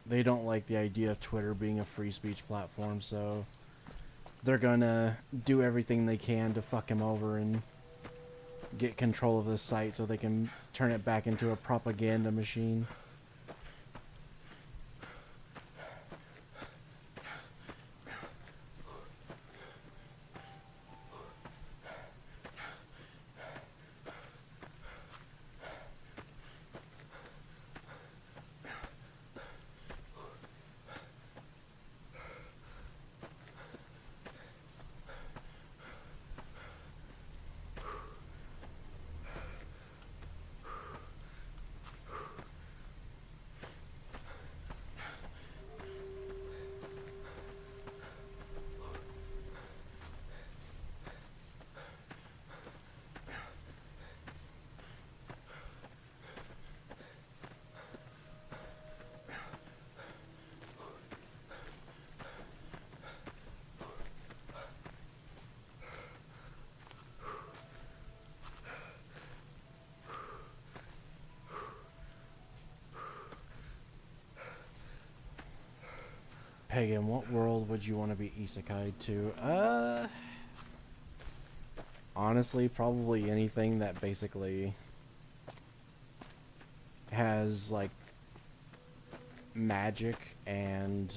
They don't like the idea of Twitter being a free speech platform, so they're gonna do everything they can to fuck him over and get control of the site so they can turn it back into a propaganda machine. Pagan, what world would you want to be isekai to? Honestly, probably anything that basically has, like, magic and,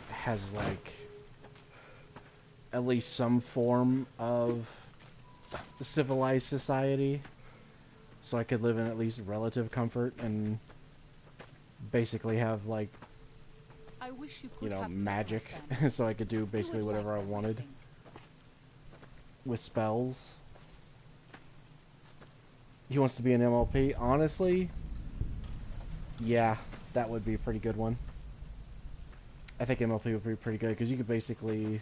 has, like, at least some form of civilized society. So I could live in at least relative comfort and basically have, like, I wish you you could know, have magic, left them. so I could do You basically would whatever I like wanted everything. with spells. He wants to be an MLP. Honestly, yeah, that would be a pretty good one. I think MLP would be pretty good because you could basically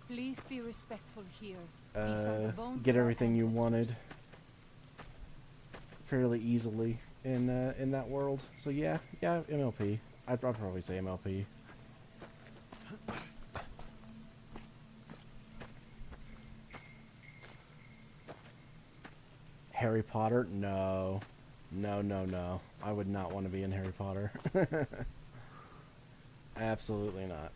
Please be respectful here. These are the bones get of our everything you wanted ancestors. fairly easily in that world. So yeah, MLP. I'd probably say MLP. Harry Potter? No. No. I would not want to be in Harry Potter. Absolutely not.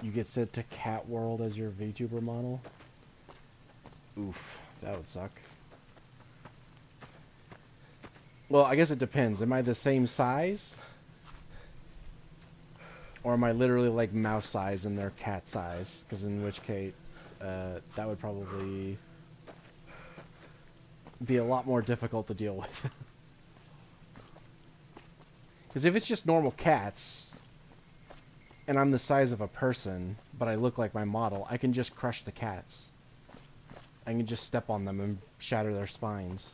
You get sent to Cat World as your VTuber model? Oof, that would suck. Well, I guess it depends. Am I the same size? Or am I literally like mouse size and they're cat size? Because in which case, that would probably be a lot more difficult to deal with. Because if it's just normal cats, and I'm the size of a person, but I look like my model, I can just crush the cats. I can just step on them and shatter their spines.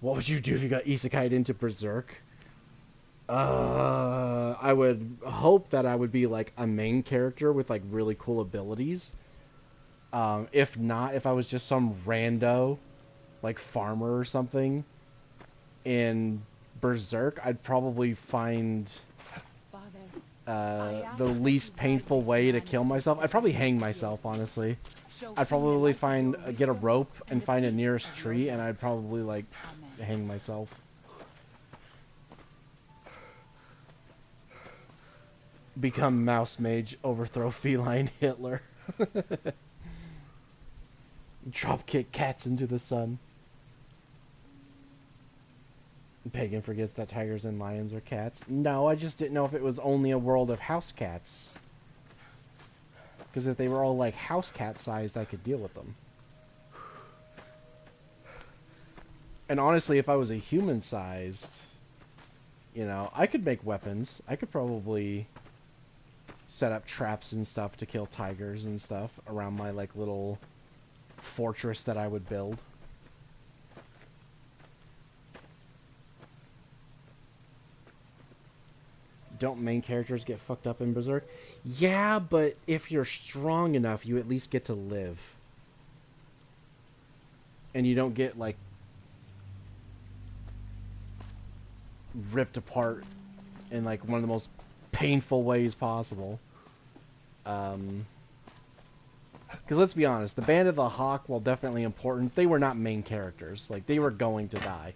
What would you do if you got isekai'd into Berserk? I would hope that I would be like a main character with like really cool abilities. If not, if I was just some rando, like farmer or something, in Berserk, I'd probably find the least painful way to kill myself. I'd probably hang myself, honestly. I'd probably get a rope and find a nearest tree, and I'd probably like hang myself. Become mouse mage, overthrow feline Hitler. Drop kick cats into the sun. Pagan forgets that tigers and lions are cats. No, I just didn't know if it was only a world of house cats. Because if they were all like house cat sized, I could deal with them. And honestly, if I was a human sized, you know, I could make weapons. I could probably set up traps and stuff to kill tigers and stuff around my like little fortress that I would build. Don't main characters get fucked up in Berserk? Yeah, but if you're strong enough, you at least get to live. And you don't get, like, ripped apart in, like, one of the most painful ways possible. Because let's be honest, the Band of the Hawk, while definitely important, they were not main characters. Like, they were going to die.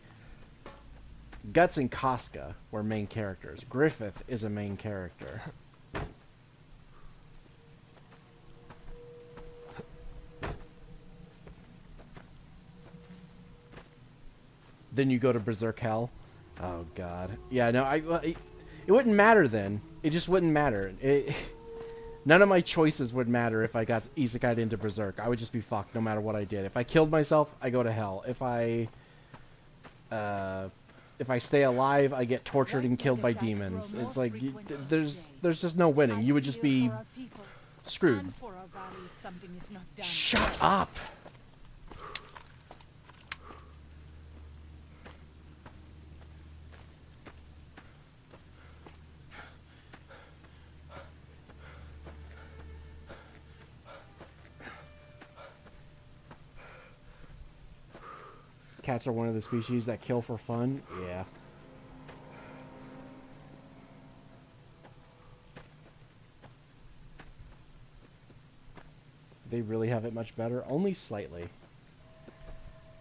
Guts and Casca were main characters. Griffith is a main character. Then you go to Berserk Hell. Oh god. Yeah, no, it wouldn't matter then. It just wouldn't matter. None of my choices would matter if I got isekai'd into Berserk. I would just be fucked no matter what I did. If I killed myself, I go to hell. If I stay alive, I get tortured and killed by demons. It's like, there's just no winning. You would just be screwed. Shut up! Cats are one of the species that kill for fun? Yeah. They really have it much better? Only slightly.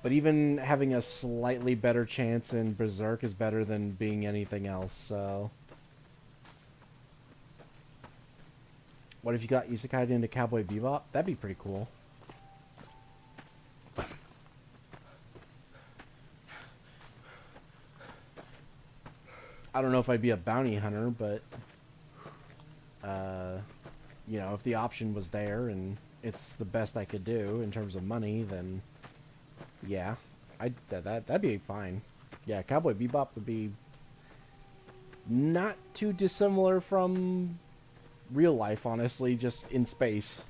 But even having a slightly better chance in Berserk is better than being anything else, so... What if you got isekai'd into Cowboy Bebop? That'd be pretty cool. I don't know if I'd be a bounty hunter, but... you know, if the option was there and it's the best I could do in terms of money, then... Yeah, that'd be fine. Yeah, Cowboy Bebop would be not too dissimilar from real life, honestly, just in space.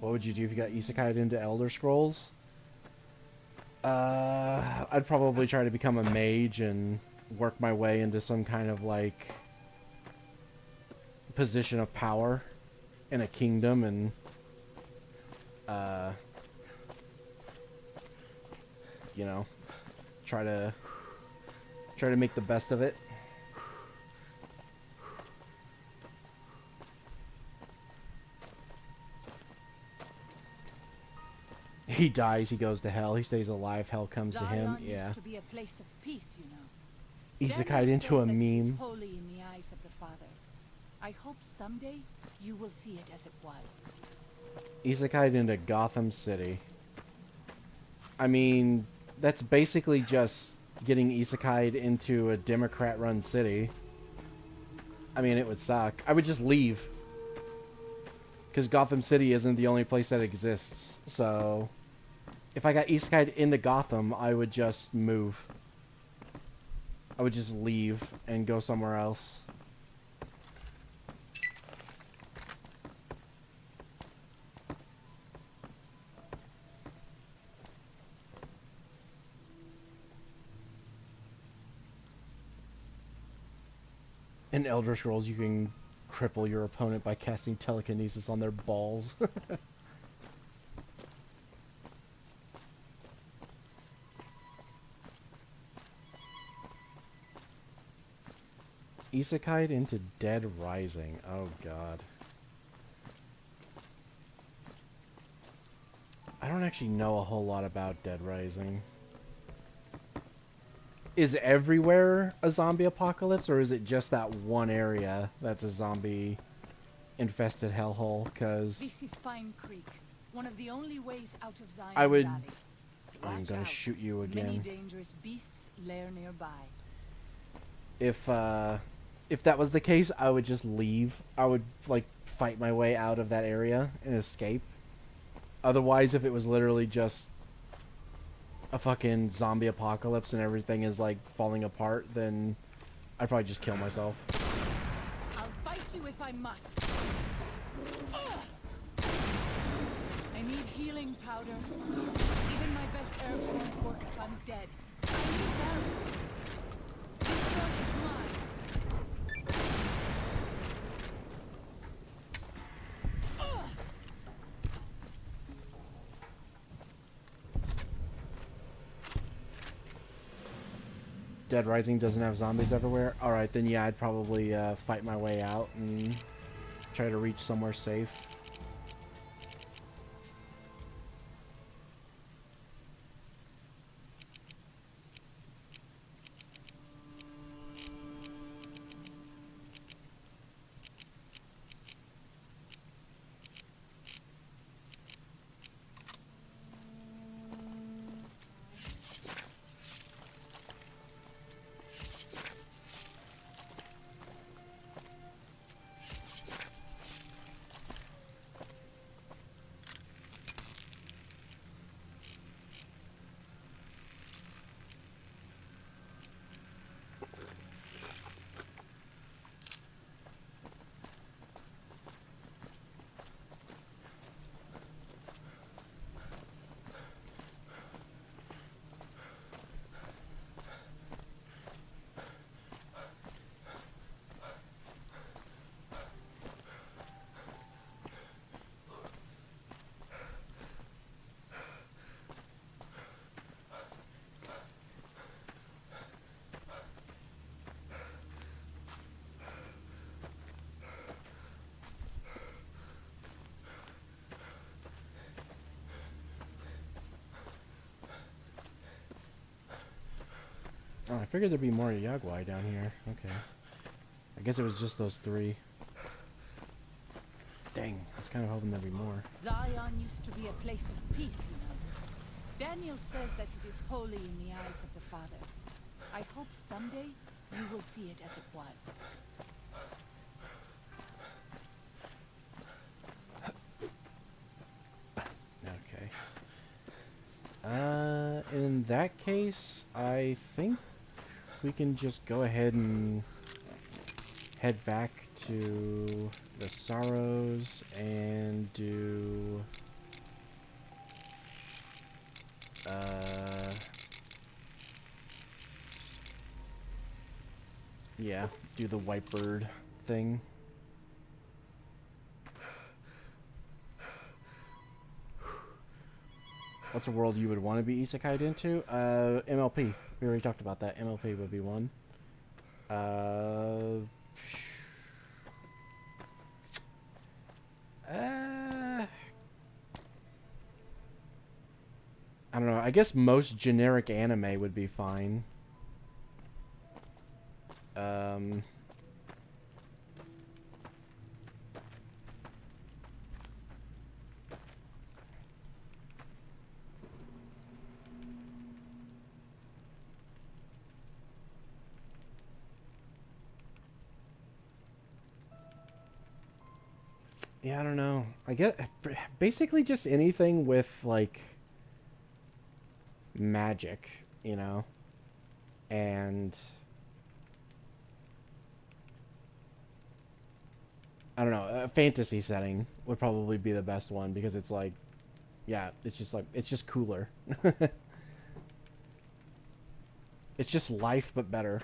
What would you do if you got isekai'd into Elder Scrolls? I'd probably try to become a mage and work my way into some kind of, like, position of power in a kingdom and you know, try to make the best of it. He dies, he goes to hell. He stays alive, hell comes to him. Zion Yeah. used to be a place of peace, you know. Isekai'd into a It is meme. holy in the eyes of the Father. I hope someday you will see it as it was. Isekai'd into Gotham City. I mean, that's basically just getting isekai'd into a Democrat-run city. I mean, it would suck. I would just leave. Because Gotham City isn't the only place that exists. So, if I got isekai'd into Gotham, I would just move. I would just leave and go somewhere else. In Elder Scrolls, you can cripple your opponent by casting telekinesis on their balls. Isekai'd into Dead Rising. Oh god. I don't actually know a whole lot about Dead Rising. Is everywhere a zombie apocalypse, or is it just that one area that's a zombie infested hellhole? Because This is Pine Creek, one of the only ways out of Zion I would- Valley. I'm Watch gonna out. shoot you Many again. dangerous beasts lair nearby. If that was the case, I would just leave. I would like fight my way out of that area and escape. Otherwise, if it was literally just a fucking zombie apocalypse and everything is like falling apart, then I'd probably just kill myself. I'll fight you if I must. I need healing powder. Even my best herbs won't work if I'm dead. I need help. This one is mine. Dead Rising doesn't have zombies everywhere? Alright, then yeah, I'd probably fight my way out and try to reach somewhere safe. Oh, I figured there'd be more Yagwai down here. Okay. I guess it was just those 3. Dang, I was kind of hoping there'd be more. Zion used to be a place of peace, you know. Daniel says that it is holy in the eyes of the Father. I hope someday you will see it as it was. Okay. In that case, I think we can just go ahead and head back to the Sorrows and do yeah, do the white bird thing. What's a world you would want to be isekai'd into? MLP. We already talked about that. MLP would be one. I don't know. I guess most generic anime would be fine. Yeah, I don't know. I get basically just anything with like magic, you know, and I don't know, a fantasy setting would probably be the best one because it's like, yeah, it's just like, it's just cooler. It's just life but better.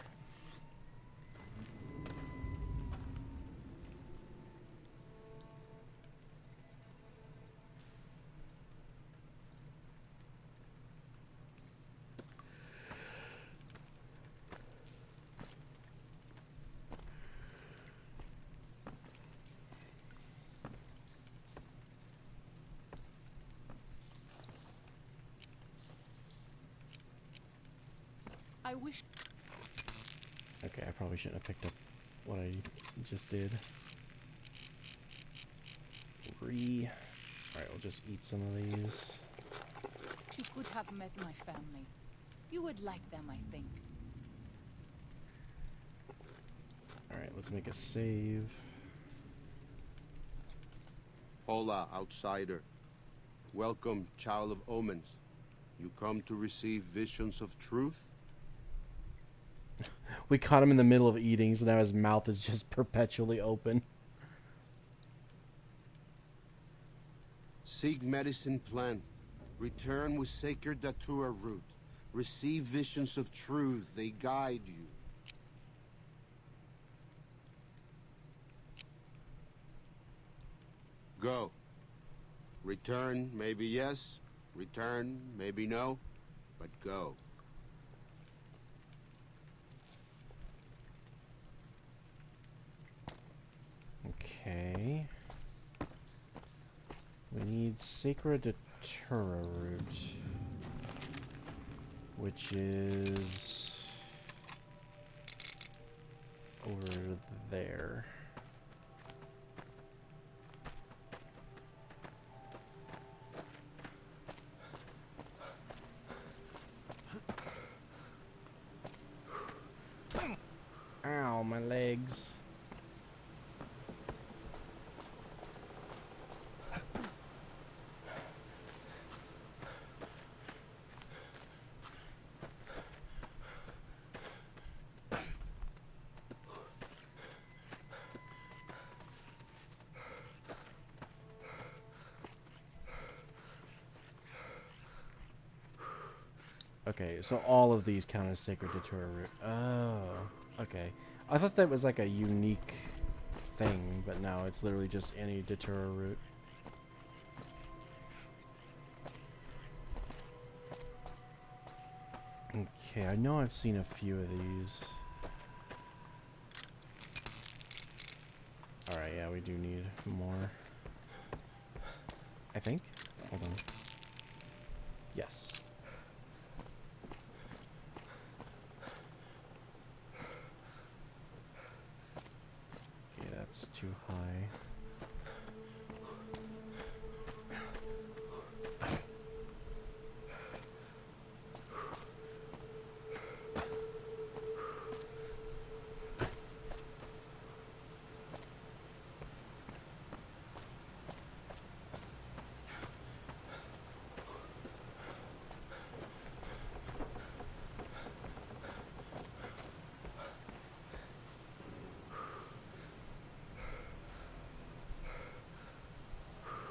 I wish. Okay, I probably shouldn't have picked up what I just did. Alright, we'll just eat some of these. You could have met my family. You would like them, I think. Alright, let's make a save. Hola, outsider. Welcome, child of omens. You come to receive visions of truth? We caught him in the middle of eating, so now his mouth is just perpetually open. Seek medicine plant. Return with sacred datura root. Receive visions of truth. They guide you. Go. Return, maybe yes. Return, maybe no. But go. Okay. We need Sacred Datura root, which is over there. Ow, my legs. Okay, so all of these count as Sacred Datura root. Oh, okay. I thought that was like a unique thing, but no, it's literally just any Datura root. Okay, I know I've seen a few of these. Alright, yeah, we do need more. I think. Hold on. Yes. too high.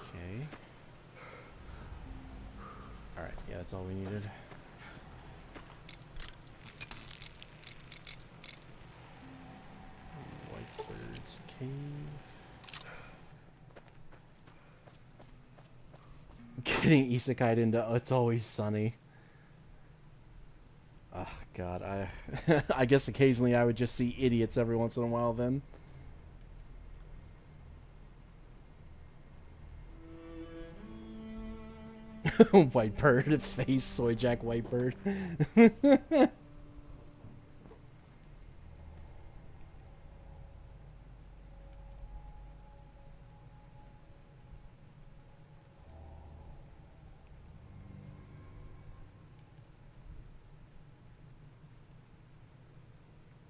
Okay. Alright, yeah, that's all we needed. Whitebird's cave. Getting isekai'd into It's Always Sunny. Oh god, I guess occasionally I would just see idiots every once in a while then. Whitebird, face, soy jack Whitebird.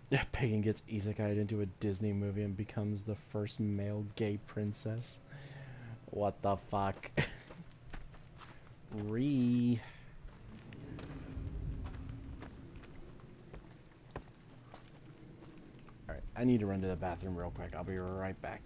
Yeah, Pagan gets isekai'd into a Disney movie and becomes the first male gay princess. What the fuck? Bree. Alright, I need to run to the bathroom real quick. I'll be right back.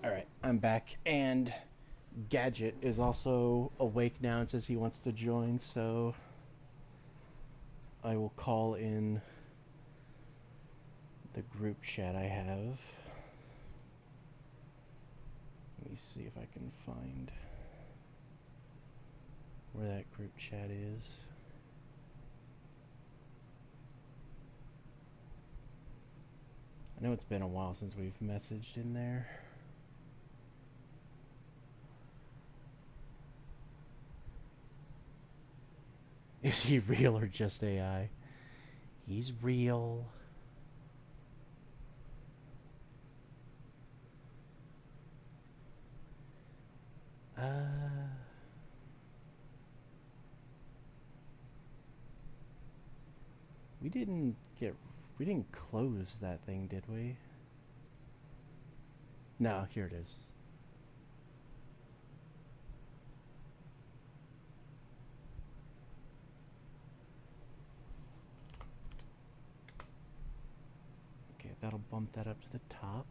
Alright, I'm back, and Gadget is also awake now and says he wants to join, so I will call in the group chat I have. Let me see if I can find where that group chat is. I know it's been a while since we've messaged in there. Is he real or just AI? He's real. We didn't close that thing, did we? No, here it is. Okay, that'll bump that up to the top.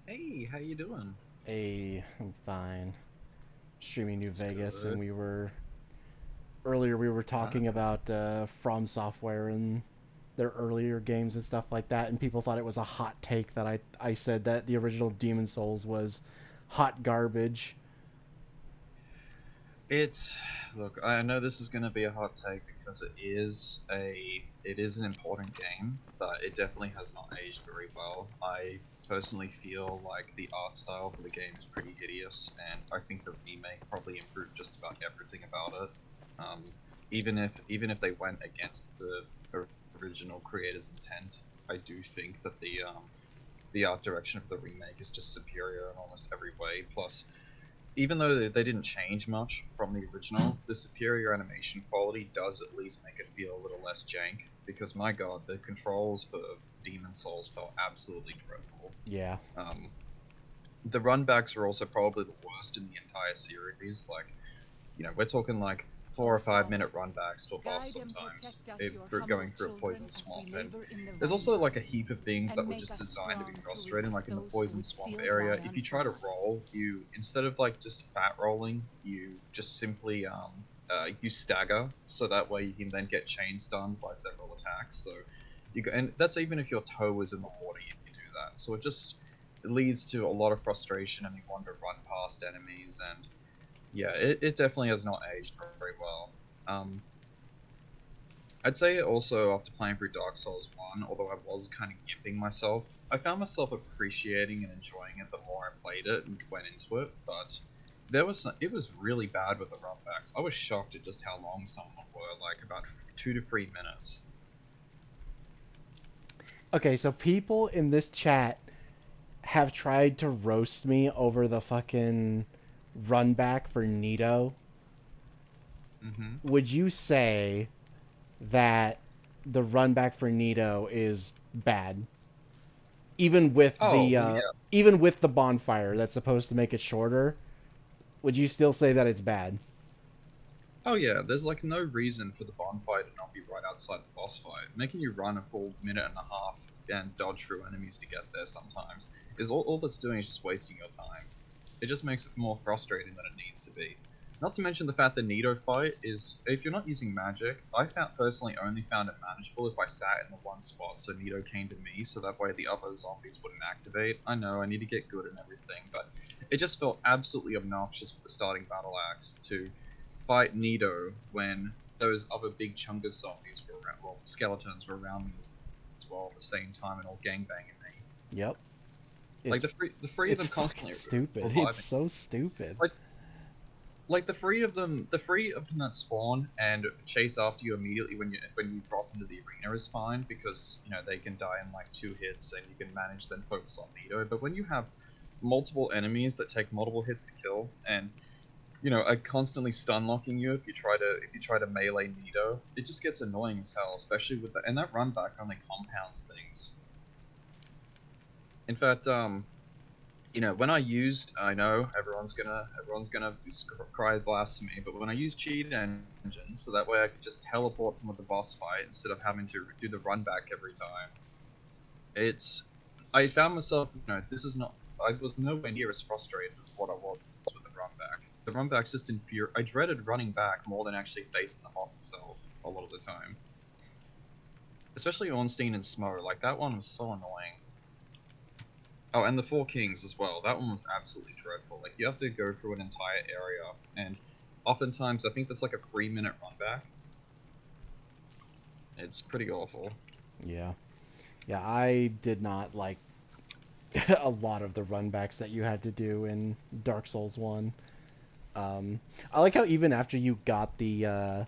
Hey, how you doing? Hey, I'm fine. Streaming New Vegas, good. and earlier we were talking about From Software and their earlier games and stuff like that, and people thought it was a hot take that I said that the original Demon Souls was hot garbage. Look, I know this is going to be a hot take because it is an important game, but it definitely has not aged very well. I personally feel like the art style for the game is pretty hideous, and I think the remake probably improved just about everything about it. Even if they went against the original creator's intent, I do think that the art direction of the remake is just superior in almost every way. Plus, even though they didn't change much from the original, the superior animation quality does at least make it feel a little less jank, because my god, the controls for Demon Souls felt absolutely dreadful. Yeah. The runbacks are also probably the worst in the entire series. Like, we're talking like 4 or 5 minute runbacks to a boss sometimes, going through a poison swamp. And there's also like a heap of things that were just designed to be frustrating, like in the poison swamp area. If you try to roll, instead of like just fat rolling, you just simply you stagger, so that way you can then get chain stunned by several attacks. So and that's even if your toe is in the water, you do that. So it leads to a lot of frustration, and you want to run past enemies. And yeah, it definitely has not aged very well. I'd say also, after playing through Dark Souls 1, although I was kind of gimping myself, I found myself appreciating and enjoying it the more I played it and went into it, but it was really bad with the runbacks. I was shocked at just how long some of them were, like about 2 to 3 minutes. Okay, so people in this chat have tried to roast me over the fucking run back for Nito. Would you say that the run back for Nito is bad, even with even with the bonfire that's supposed to make it shorter? Would you still say that it's bad? Oh yeah, there's like no reason for the bonfire to not be right outside the boss fight. Making you run a full minute and a half and dodge through enemies to get there sometimes is all that's doing is just wasting your time. It just makes it more frustrating than it needs to be. Not to mention the fact that Nito fight is, if you're not using magic, I personally only found it manageable if I sat in the one spot so Nito came to me, so that way the other zombies wouldn't activate. I know, I need to get good and everything, but it just felt absolutely obnoxious with the starting battle axe to fight Nito when those other big Chungus zombies were around, well, skeletons were around me as well at the same time and all gangbanging me. Yep. Like the three of them constantly stupid. reviving. It's so stupid. Like the three of them that spawn and chase after you immediately when you drop into the arena is fine, because they can die in like 2 hits and you can manage then focus on Nito. But when you have multiple enemies that take multiple hits to kill and are constantly stun locking you if you try to melee Nito, it just gets annoying as hell, especially with and that run back only compounds things. In fact, when I used, I know everyone's gonna cry blasphemy, but when I used cheat engine, so that way I could just teleport them with the boss fight instead of having to do the run back every time. I found myself, this is not, I was nowhere near as frustrated as what I was with the run back. The run back's just I dreaded running back more than actually facing the boss itself a lot of the time. Especially Ornstein and Smo, like that one was so annoying. Oh, and the Four Kings as well. That one was absolutely dreadful. Like, you have to go through an entire area, and oftentimes I think that's like a 3-minute run back. It's pretty awful. Yeah. Yeah, I did not like a lot of the runbacks that you had to do in Dark Souls 1. I like how even after you got the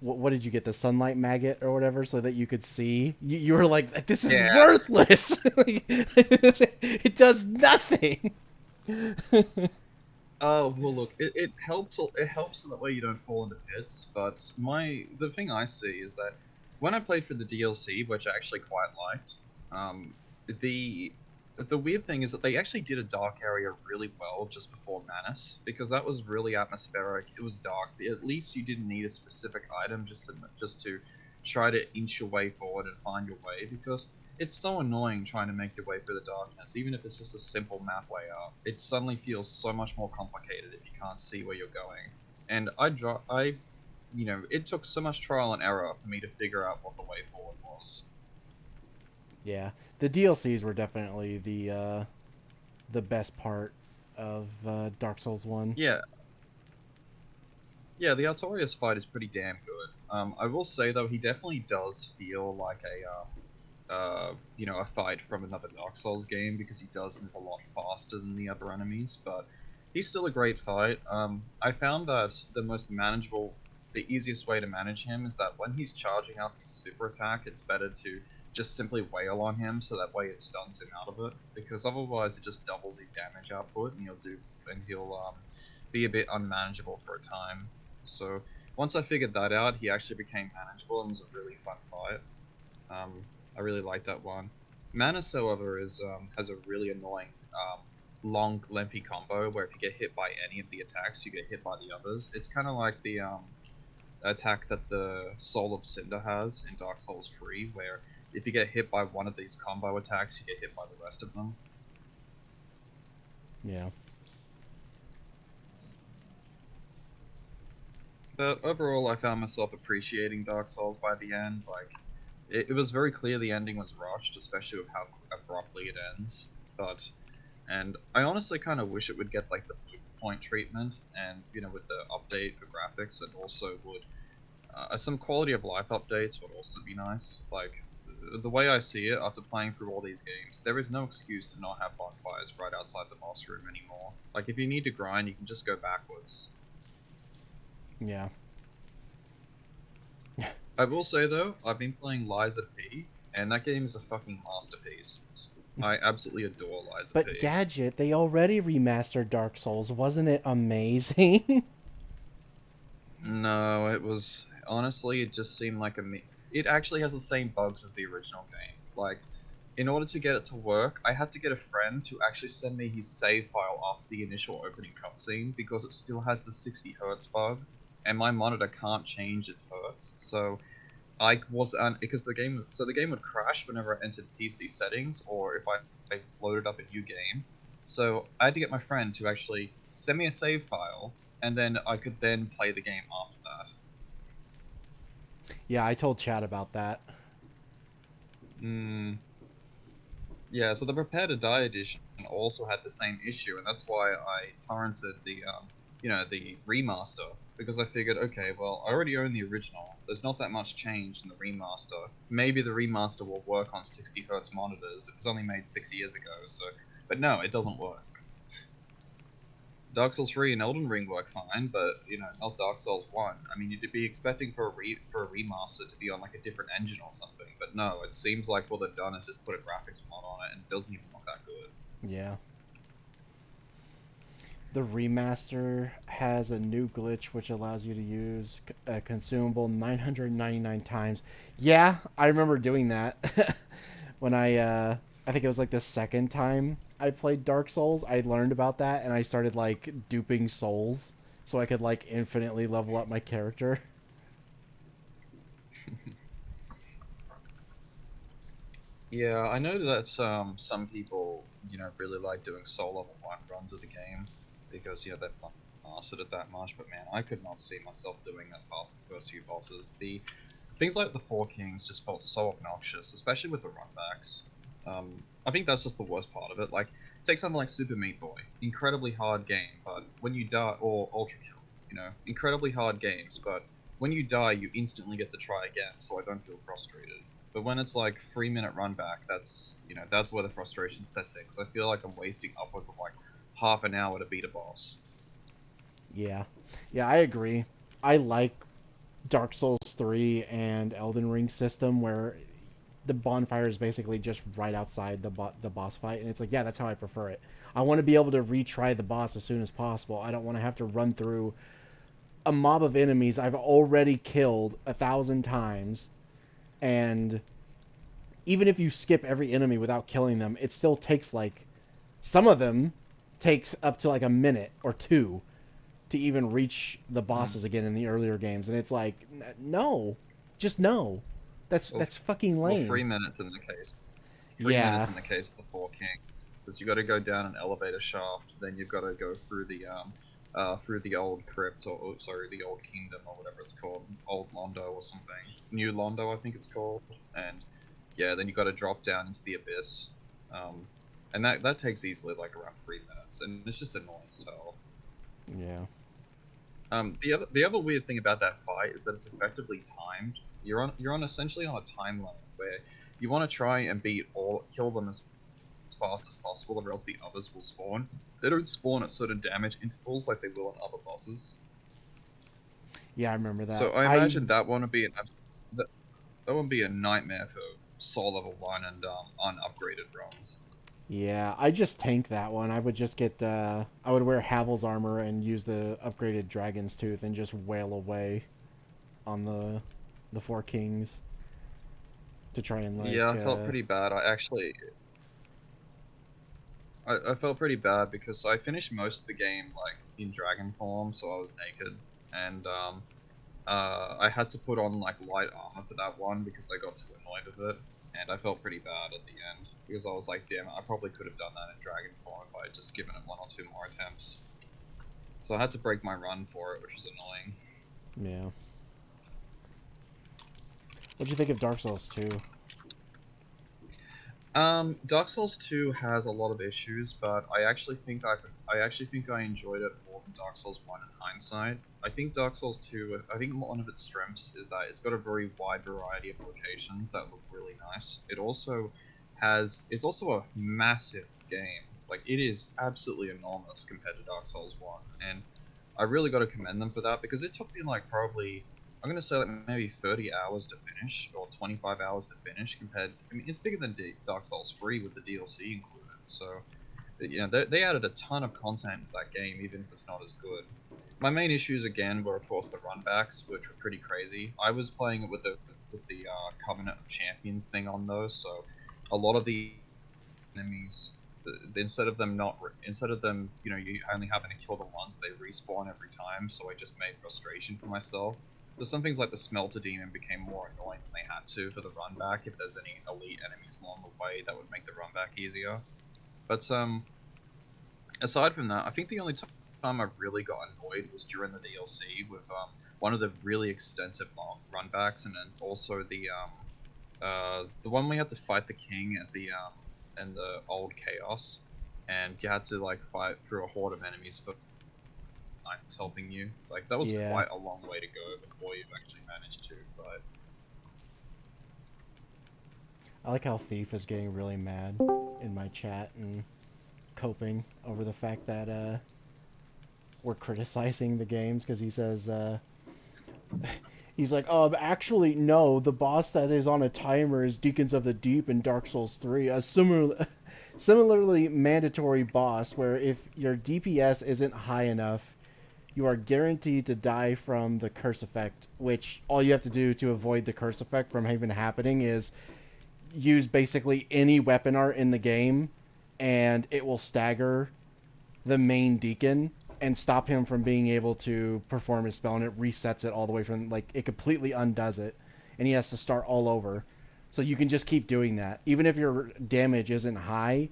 what did you get, the sunlight maggot or whatever, so that you could see, you were like, this is worthless. It does nothing. Oh, well, look, it helps. It helps so that way you don't fall into pits. But the thing I see is that when I played for the DLC, which I actually quite liked, the weird thing is that they actually did a dark area really well just before Manus, because that was really atmospheric. It was dark. At least you didn't need a specific item just to try to inch your way forward and find your way, because it's so annoying trying to make your way through the darkness. Even if it's just a simple map layout, it suddenly feels so much more complicated if you can't see where you're going. And it took so much trial and error for me to figure out what the way forward was. Yeah, the DLCs were definitely the best part of Dark Souls 1. Yeah. Yeah, the Artorias fight is pretty damn good. I will say though, he definitely does feel like a fight from another Dark Souls game, because he does move a lot faster than the other enemies, but he's still a great fight. I found that the easiest way to manage him is that when he's charging up his super attack, it's better to just simply wail on him, so that way it stuns him out of it, because otherwise it just doubles his damage output, and he'll be a bit unmanageable for a time. So once I figured that out, he actually became manageable and was a really fun fight. I really like that one. Manus, however, has a really annoying long, lengthy combo where if you get hit by any of the attacks, you get hit by the others. It's kind of like the attack that the Soul of Cinder has in Dark Souls 3, where if you get hit by one of these combo attacks, you get hit by the rest of them. Yeah. But overall, I found myself appreciating Dark Souls by the end. Like, it was very clear the ending was rushed, especially with how abruptly it ends. And I honestly kind of wish it would get like the Blue Point treatment, and with the update for graphics, and also would some quality of life updates would also be nice. Like, the way I see it, after playing through all these games, there is no excuse to not have bonfires right outside the boss room anymore. Like, if you need to grind, you can just go backwards. Yeah. I will say though, I've been playing Liza P, and that game is a fucking masterpiece. I absolutely adore Liza P. But Gadget, they already remastered Dark Souls. Wasn't it amazing? No, it was... Honestly, it just seemed like it actually has the same bugs as the original game. Like, in order to get it to work, I had to get a friend to actually send me his save file after the initial opening cutscene, because it still has the 60 hertz bug, and my monitor can't change its hertz, so because the game would crash whenever I entered PC settings, or if I loaded up a new game. So I had to get my friend to actually send me a save file, and then I could then play the game after that. Yeah, I told Chad about that. Yeah, so the Prepare to Die edition also had the same issue, and that's why I torrented the remaster, because I figured, okay, well, I already own the original. There's not that much change in the remaster. Maybe the remaster will work on 60 Hz monitors. It was only made 6 years ago, but no, it doesn't work. Dark Souls 3 and Elden Ring work fine, but, not Dark Souls 1. I mean, you'd be expecting for a remaster to be on, like, a different engine or something, but no, it seems like what they've done is just put a graphics mod on it, and it doesn't even look that good. Yeah. The remaster has a new glitch which allows you to use a consumable 999 times. Yeah, I remember doing that when I I think it was like the second time I played Dark Souls, I learned about that and I started like duping souls so I could like infinitely level up my character. Yeah, I know that some people, really like doing soul level 1 runs of the game because, they've mastered it that much, but man, I could not see myself doing that past the first few bosses. The things like the Four Kings just felt so obnoxious, especially with the runbacks. I think that's just the worst part of it. Like, take something like Super Meat Boy, incredibly hard game, but when you die, or Ultra Kill, incredibly hard games, but when you die, you instantly get to try again, so I don't feel frustrated. But when it's like 3-minute run back, that's where the frustration sets in, because I feel like I'm wasting upwards of like half an hour to beat a boss. Yeah. Yeah, I agree. I like Dark Souls 3 and Elden Ring system where the bonfire is basically just right outside the boss fight, and it's like, yeah, that's how I prefer it. I want to be able to retry the boss as soon as possible. I don't want to have to run through a mob of enemies I've already killed 1,000 times, and even if you skip every enemy without killing them, it still takes like, some of them takes up to like a minute or two to even reach the bosses again in the earlier games, and it's like, no, just no. That's fucking lame. Well, 3 minutes in the case. 3 minutes in the case of the Four Kings, because you got to go down an elevator shaft, then you've got to go through the old crypt, or sorry, the old kingdom, or whatever it's called, old Londo or something, New Londo I think it's called, and yeah, then you got to drop down into the abyss, and that takes easily like around 3 minutes, and it's just annoying as hell. Yeah. The other weird thing about that fight is that it's effectively timed. You're on essentially on a time limit where you want to try and kill them as fast as possible, or else the others will spawn. They don't spawn at certain damage intervals like they will on other bosses. Yeah, I remember that. So I imagine that one would be that would be a nightmare for soul level 1 and unupgraded runs. Yeah, I just tank that one. I would just get I would wear Havel's armor and use the upgraded Dragon's Tooth and just wail away on the Four Kings to try and like. Yeah, I felt pretty bad. I felt pretty bad because I finished most of the game like in dragon form, so I was naked, and I had to put on like light armor for that one because I got too annoyed with it, and I felt pretty bad at the end because I was like, damn it, I probably could have done that in dragon form if I had just given it 1 or 2 more attempts. So I had to break my run for it, which was annoying. Yeah. What'd you think of Dark Souls 2? Dark Souls 2 has a lot of issues, but I actually think I enjoyed it more than Dark Souls 1 in hindsight. I think Dark Souls 2, I think one of its strengths is that it's got a very wide variety of locations that look really nice. It's also a massive game. Like, it is absolutely enormous compared to Dark Souls 1, and I really got to commend them for that, because it took me like probably, I'm going to say like maybe 30 hours to finish, or 25 hours to finish, compared to, I mean, it's bigger than Dark Souls 3 with the DLC included, so, they added a ton of content to that game, even if it's not as good. My main issues, again, were of course the runbacks, which were pretty crazy. I was playing it with the Covenant of Champions thing on those, so a lot of the enemies, instead of them, you only having to kill them once, they respawn every time, so I just made frustration for myself. So some things like the Smelter Demon became more annoying than they had to for the run back. If there's any elite enemies along the way, that would make the run back easier. But aside from that, I think the only time I really got annoyed was during the DLC with one of the really extensive run backs, and then also the one we had to fight the king at the in the old chaos, and you had to like fight through a horde of enemies for knights helping you. Like, that was quite a long way to go before you actually managed to fight. I like how Thief is getting really mad in my chat and coping over the fact that we're criticizing the games, because he says he's like, actually no, the boss that is on a timer is Deacons of the Deep in Dark Souls 3, a similarly mandatory boss where if your DPS isn't high enough, you are guaranteed to die from the curse effect, which all you have to do to avoid the curse effect from even happening is use basically any weapon art in the game, and it will stagger the main deacon and stop him from being able to perform his spell, and it resets it all the way from, like, it completely undoes it, and he has to start all over. So you can just keep doing that. Even if your damage isn't high,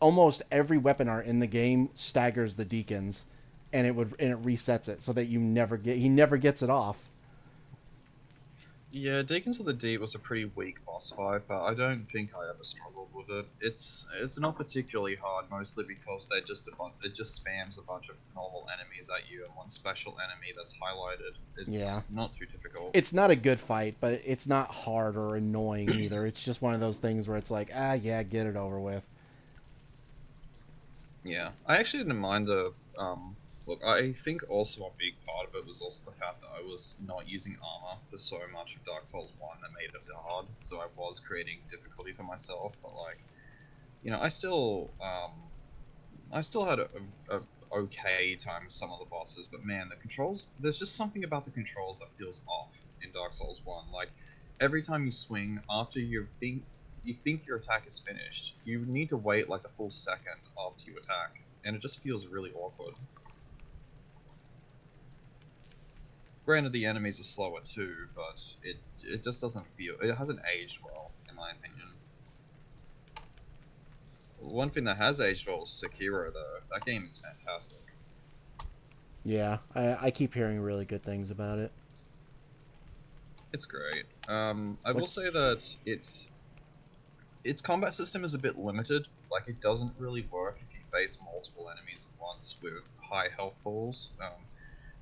almost every weapon art in the game staggers the deacons, and it resets it so that he never gets it off. Yeah, Deacons of the Deep was a pretty weak boss fight, but I don't think I ever struggled with it. It's not particularly hard, mostly because it just spams a bunch of normal enemies at you and one special enemy that's highlighted. It's not too difficult. It's not a good fight, but it's not hard or annoying either. It's just one of those things where it's like, yeah, get it over with. Yeah, I actually didn't mind the look, I think also a big part of it was also the fact that I was not using armor for so much of Dark Souls 1 that made it hard, so I was creating difficulty for myself, but, like, you know, I still had a okay time with some of the bosses, but man, the controls, there's just something about the controls that feels off in Dark Souls 1. Like, every time you swing, after you think your attack is finished, you need to wait like a full second after you attack, and it just feels really awkward. Granted, the enemies are slower too, but it just doesn't feel... It hasn't aged well, in my opinion. One thing that has aged well is Sekiro, though. That game is fantastic. Yeah, I keep hearing really good things about it. It's great. I will say that its combat system is a bit limited. Like, it doesn't really work if you face multiple enemies at once with high health balls.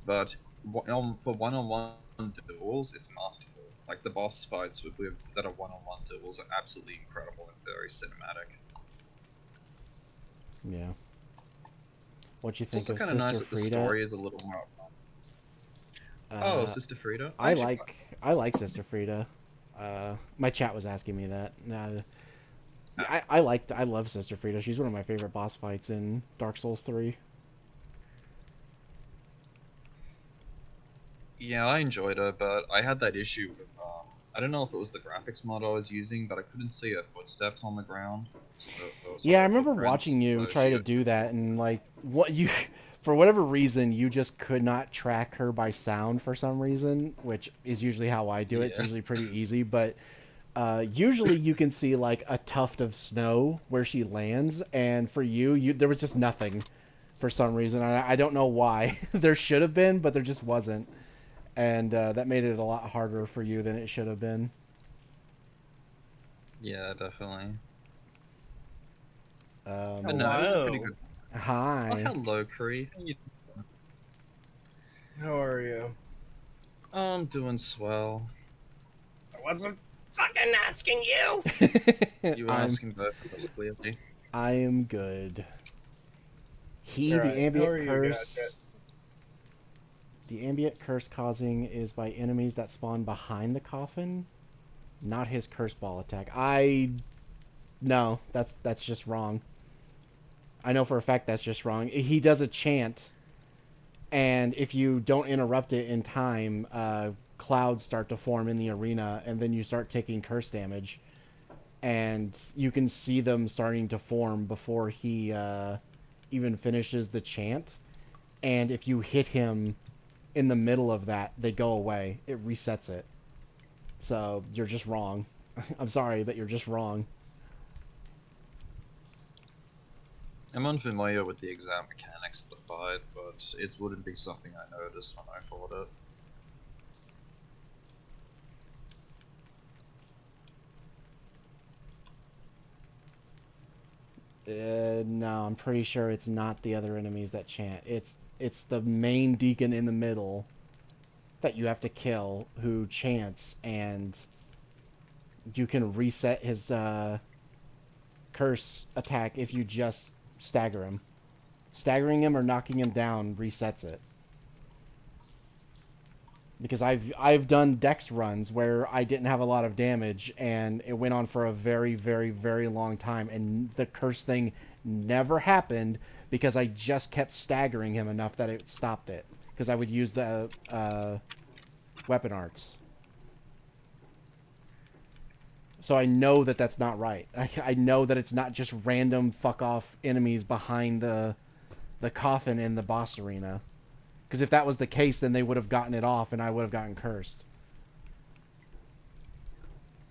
But for one-on-one duels, it's masterful. Like, the boss fights that are one-on-one duels are absolutely incredible and very cinematic. Yeah. What you think It's also of kind of nice Sister that the Frida? story is a little more... Sister Frida? I like Sister Frida. My chat was asking me that. I love Sister Frida. She's one of my favorite boss fights in Dark Souls 3. Yeah, I enjoyed her, but I had that issue with, I don't know if it was the graphics mod I was using, but I couldn't see her footsteps on the ground. So Yeah, I remember watching you try to do that, and, like, for whatever reason, you just could not track her by sound for some reason, which is usually how I do it. It's usually pretty easy, but usually you can see, like, a tuft of snow where she lands, and for you there was just nothing for some reason. I don't know why. There should have been, but there just wasn't. And that made it a lot harder for you than it should have been. Yeah, definitely. But no, it was a pretty good... Hi. Oh, hello, Cree. How are you? I'm doing swell. I wasn't fucking asking you! You were asking both of us, clearly. I am good. The ambient curse... The ambient curse causing is by enemies that spawn behind the coffin, not his curse ball attack. No, that's just wrong. I know for a fact that's just wrong. He does a chant, and if you don't interrupt it in time, clouds start to form in the arena, and then you start taking curse damage, and you can see them starting to form before he even finishes the chant. And if you hit him in the middle of that, they go away. It resets it. So you're just wrong. I'm sorry, but you're just wrong. I'm unfamiliar with the exact mechanics of the fight, but it wouldn't be something I noticed when I fought it. No, I'm pretty sure it's not the other enemies that chant. It's the main deacon in the middle that you have to kill who chants, and you can reset his curse attack if you just stagger him. Staggering him or knocking him down resets it. Because I've done dex runs where I didn't have a lot of damage, and it went on for a very, very, very long time, and the curse thing never happened because I just kept staggering him enough that it stopped it. Because I would use the weapon arts. So I know that that's not right. I know that it's not just random fuck off enemies behind the coffin in the boss arena. Because if that was the case, then they would have gotten it off and I would have gotten cursed.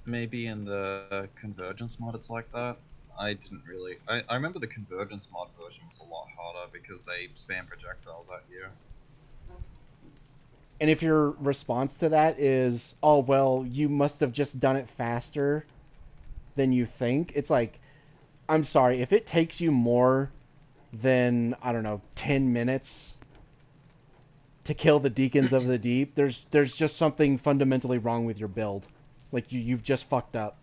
Maybe in the Convergence mod it's like that. I didn't really... I remember the Convergence mod version was a lot harder because they spam projectiles at you. And if your response to that is, oh, well, you must have just done it faster than you think, it's like, I'm sorry, if it takes you more than, I don't know, 10 minutes to kill the Deacons of the Deep, there's just something fundamentally wrong with your build. Like, you've just fucked up.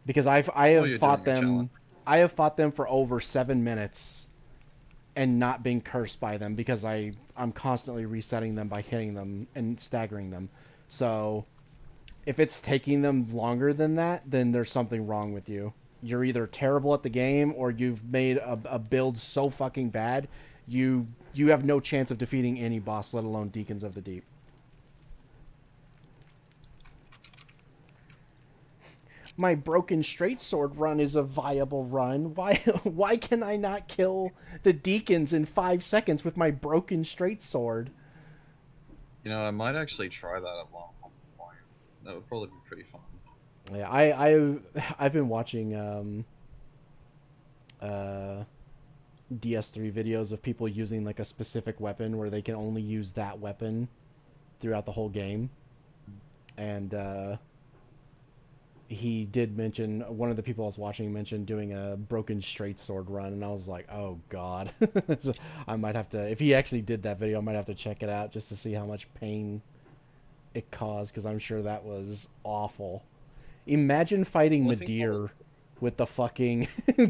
Because I have fought them... I have fought them for over 7 minutes and not being cursed by them because I'm constantly resetting them by hitting them and staggering them. So if it's taking them longer than that, then there's something wrong with you. You're either terrible at the game or you've made a build so fucking bad you have no chance of defeating any boss, let alone Deacons of the Deep. My broken straight sword run is a viable run. Why can I not kill the Deacons in 5 seconds with my broken straight sword? You know, I might actually try that at one point. That would probably be pretty fun. Yeah, I've been watching DS3 videos of people using like a specific weapon where they can only use that weapon throughout the whole game. And he did mention, one of the people I was watching mentioned doing a broken straight sword run, and I was like, oh god. So I might have to, if he actually did that video, I might have to check it out just to see how much pain it caused, because I'm sure that was awful. Imagine fighting Midir with the fucking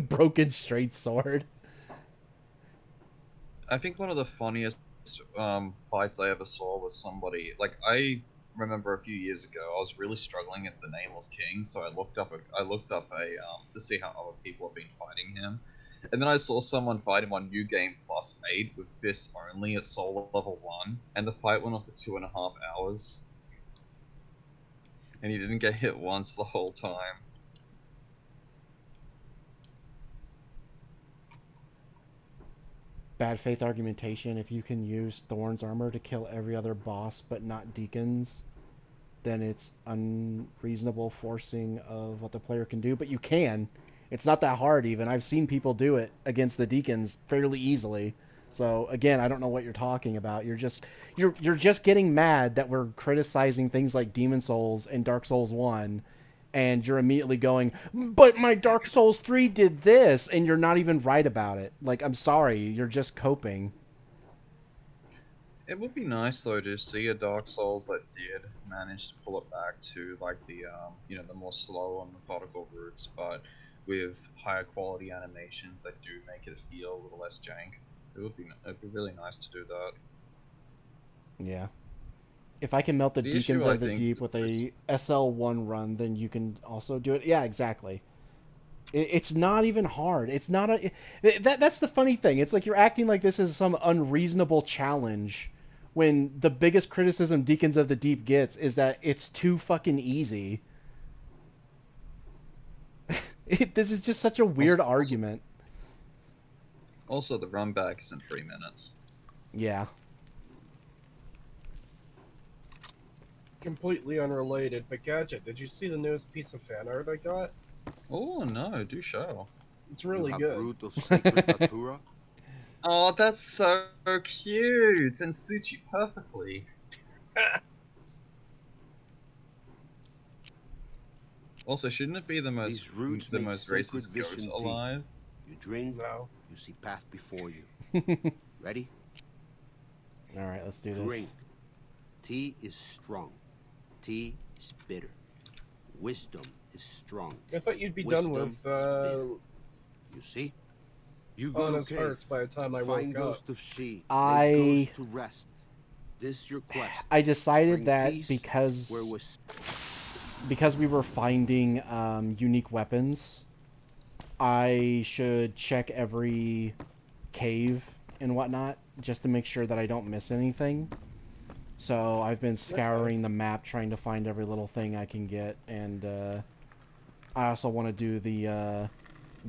broken straight sword. I think one of the funniest fights I ever saw was somebody, like, I remember a few years ago I was really struggling as the Nameless King, so I looked up to see how other people have been fighting him, and then I saw someone fight him on New Game Plus 8 with fists only at Soul Level 1, and the fight went on for 2.5 hours, and he didn't get hit once the whole time. Bad faith argumentation. If you can use Thorn's armor to kill every other boss but not Deacons, then it's unreasonable forcing of what the player can do. But you can. It's not that hard even. I've seen people do it against the Deacons fairly easily. So again, I don't know what you're talking about. You're just getting mad that we're criticizing things like Demon Souls and Dark Souls 1, and you're immediately going, but my Dark Souls 3 did this, and you're not even right about it. Like, I'm sorry, you're just coping. It would be nice though to see a Dark Souls that did manage to pull it back to like the the more slow and methodical routes, but with higher quality animations that do make it feel a little less jank. It'd be really nice to do that. Yeah. If I can melt the Deacons of the Deep with a SL1 run, then you can also do it. Yeah, exactly. It's not even hard. It's not a... That's the funny thing. It's like you're acting like this is some unreasonable challenge when the biggest criticism Deacons of the Deep gets is that it's too fucking easy. This is just such a weird argument. Also, the run back is in 3 minutes. Yeah. Completely unrelated, but Gadget, did you see the newest piece of fan art I got? Oh no, do show. It's really good. Root of sacred datura? Oh, that's so cute and suits you perfectly. Also, shouldn't it be the most racist goat alive? You drink, no. You see path before you. Ready? All right, let's do this. Drink. Tea is strong. Tea is bitter. Wisdom is strong. I thought you'd be done with you see? You go Honest Hearts by the time I woke up. Ghost of She. I goes to rest. This your quest. I decided Bring that peace because we were finding unique weapons, I should check every cave and whatnot just to make sure that I don't miss anything. So I've been scouring the map trying to find every little thing I can get, and I also want to do the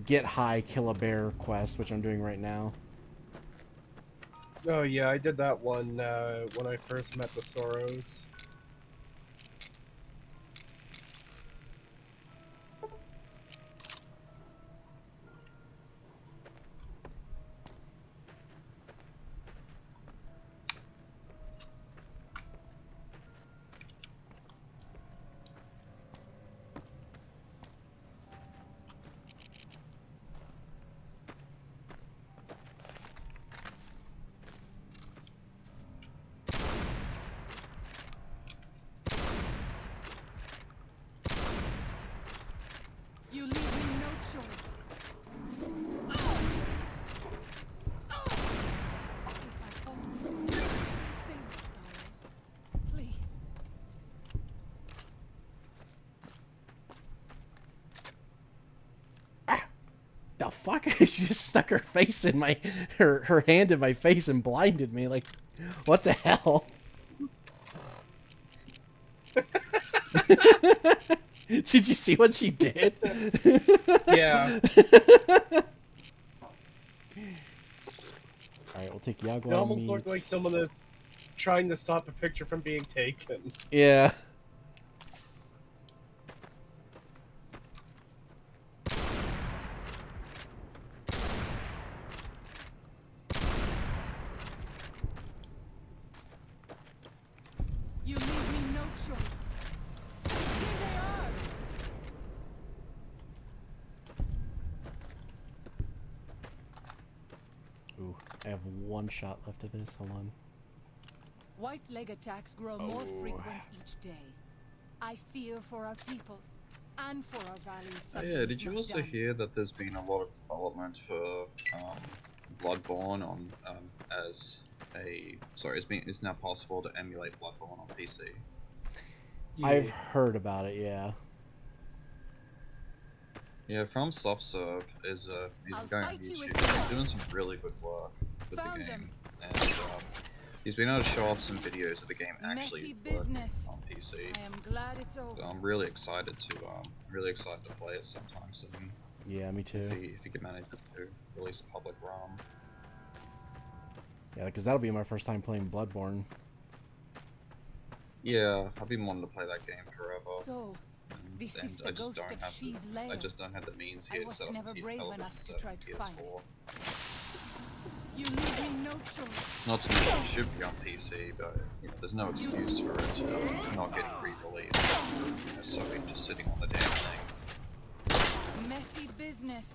get high, kill a bear quest, which I'm doing right now. Oh yeah, I did that one when I first met the Soros. You leave me no choice. If I only save Sorrows, please. The fuck? She just stuck her face in my her hand in my face and blinded me. Like, what the hell? Did you see what she did? Yeah. Alright, we'll take Yaguar It almost meat. looked like someone that's trying to stop a picture from being taken. Yeah. You leave me no choice. Here they are. Ooh, I have one shot left of this. Hold on. White leg attacks grow more frequent each day. I fear for our people and for our valley. Oh yeah, did you also hear that there's been a lot of development for Bloodborne on it's now possible to emulate Bloodborne on PC. Yeah. I've heard about it, yeah. Yeah, From Soft Serve is he's I'll going on fight you YouTube. with He's doing some really good work with Found the game, them. and he's been able to show off some videos of the game actually Messy working business. on PC. I am glad it's over. So I'm really excited to play it sometime soon. Yeah, me too. If he can manage to release a public ROM. Yeah, because that'll be my first time playing Bloodborne. Yeah, I've been wanting to play that game forever. So, and, this and is the I just ghost don't of have She's the, lair. I just don't have the means I here to was set up never a brave television enough to set try on to find PS4. You leave me no choice. Not to mention it should be on PC, but you know, there's no excuse for it not getting re-released. You know, so we're just sitting on the damn thing. Messy business.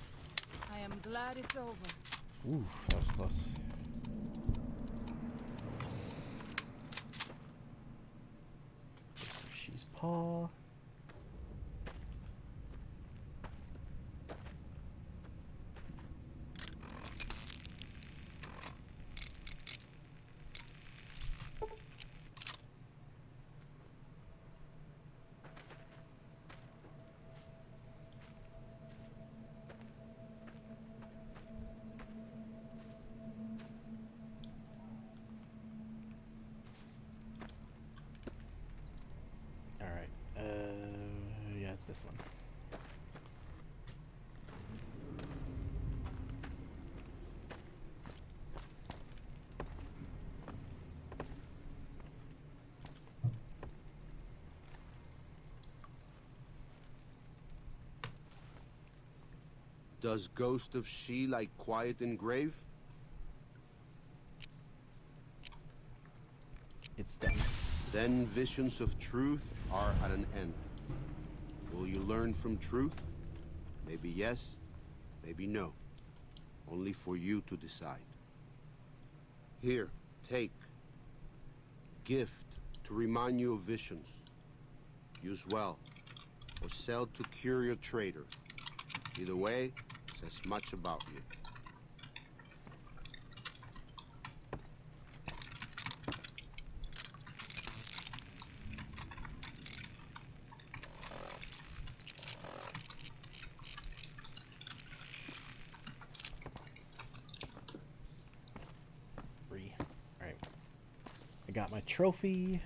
I am glad it's over. Ooh, that was close. She's paw. Alright, yeah, it's this one. Does Ghost of She like quiet and grave? It's done. Then visions of truth are at an end. Will you learn from truth? Maybe yes, maybe no. Only for you to decide. Here, take. Gift to remind you of visions. Use well, or sell to cure your trader. Either way, says much about you. Alright. I got my trophy.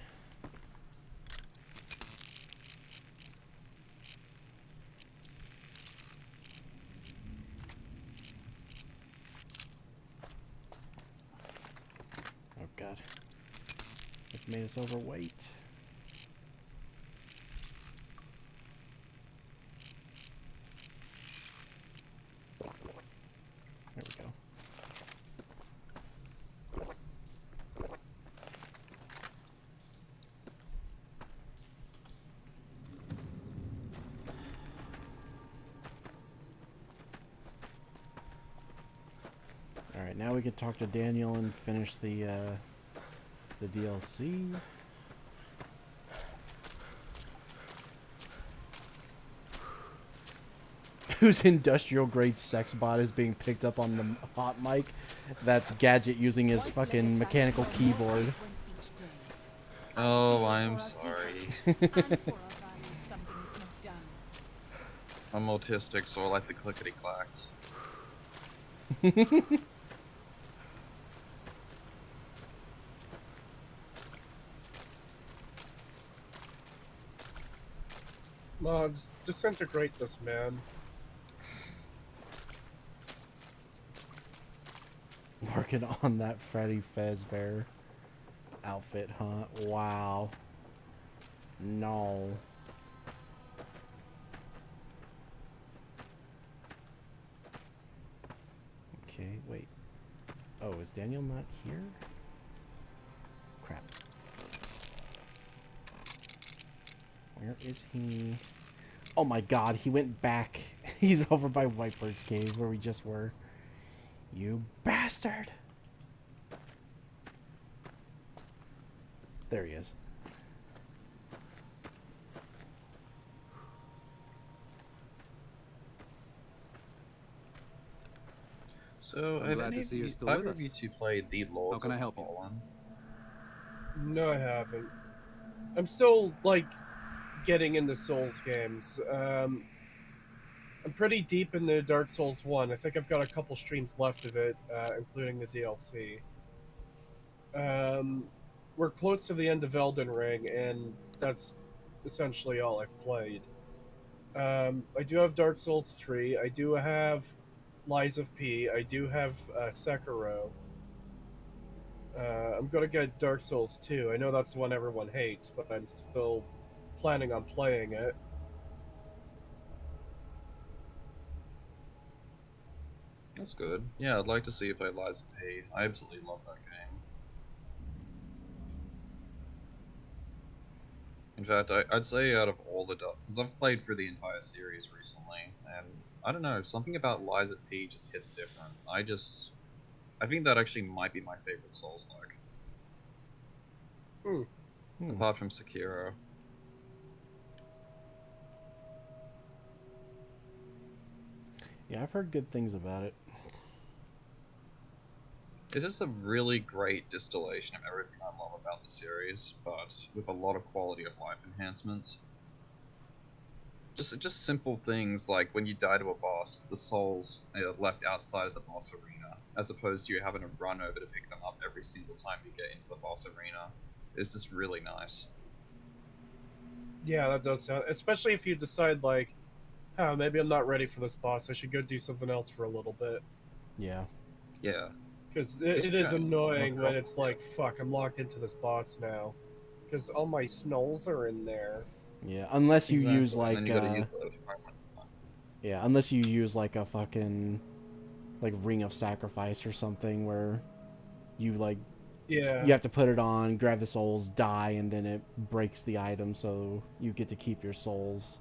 god. It's made us overweight. There we go. Alright, now we can talk to Daniel and finish the DLC. Whose industrial grade sex bot is being picked up on the hot mic? That's Gadget using his fucking mechanical keyboard. Oh, I'm sorry. I'm autistic, so I like the clickety clacks. Mods, disintegrate this man. Working on that Freddy Fazbear outfit, huh? Wow. No. Okay, wait. Oh, is Daniel not here? Crap. Where is he? Oh my god, he went back. He's over by Whitebird's cave where we just were. You bastard! There he is. So, I'm have glad any to of see you're you, still either with of you us. two played the Lords can I of help you? Fallen? No, I haven't. I'm still, like, getting into Souls games. I'm pretty deep in the Dark Souls 1. I think I've got a couple streams left of it, including the DLC. We're close to the end of Elden Ring, and that's essentially all I've played. I do have Dark Souls 3. I do have Lies of P. I do have Sekiro. I'm gonna get Dark Souls 2. I know that's the one everyone hates, but I'm still planning on playing it. That's good. Yeah, I'd like to see you play Lies of P. I absolutely love that game. In fact, I'd say out of all the... Because I've played through the entire series recently, and I don't know, something about Lies of P just hits different. I think that actually might be my favorite Souls-like. Apart from Sekiro. Yeah, I've heard good things about it. It is a really great distillation of everything I love about the series, but with a lot of quality of life enhancements. Just simple things like when you die to a boss, the souls are left outside of the boss arena, as opposed to you having to run over to pick them up every single time you get into the boss arena. It's just really nice. Yeah, that does sound... Especially if you decide, like, oh, maybe I'm not ready for this boss. I should go do something else for a little bit. Yeah. Yeah. Because it is annoying when it's like, fuck, I'm locked into this boss now. Because all my snolls are in there. Yeah, unless you use like and then you gotta use yeah, unless you use like a fucking like ring of sacrifice or something where you like Yeah. you have to put it on, grab the souls, die, and then it breaks the item so you get to keep your souls.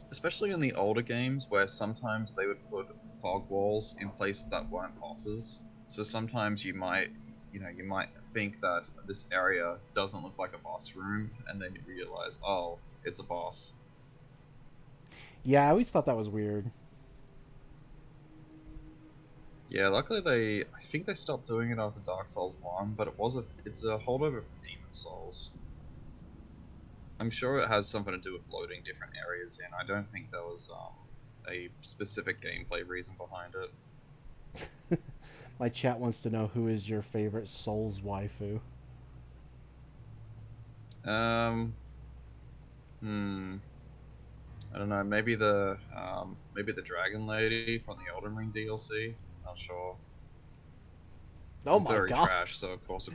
Especially in the older games where sometimes they would put fog walls in places that weren't bosses. So sometimes you might think that this area doesn't look like a boss room, and then you realize, oh, it's a boss. Yeah, I always thought that was weird. Yeah, luckily I think they stopped doing it after Dark Souls 1, but it's a holdover from Demon Souls. I'm sure it has something to do with loading different areas in. I don't think there was a specific gameplay reason behind it. My chat wants to know who is your favorite Souls waifu. I don't know. Maybe the Dragon Lady from the Elden Ring DLC. Not sure. Oh I'm my very god. trash, so of course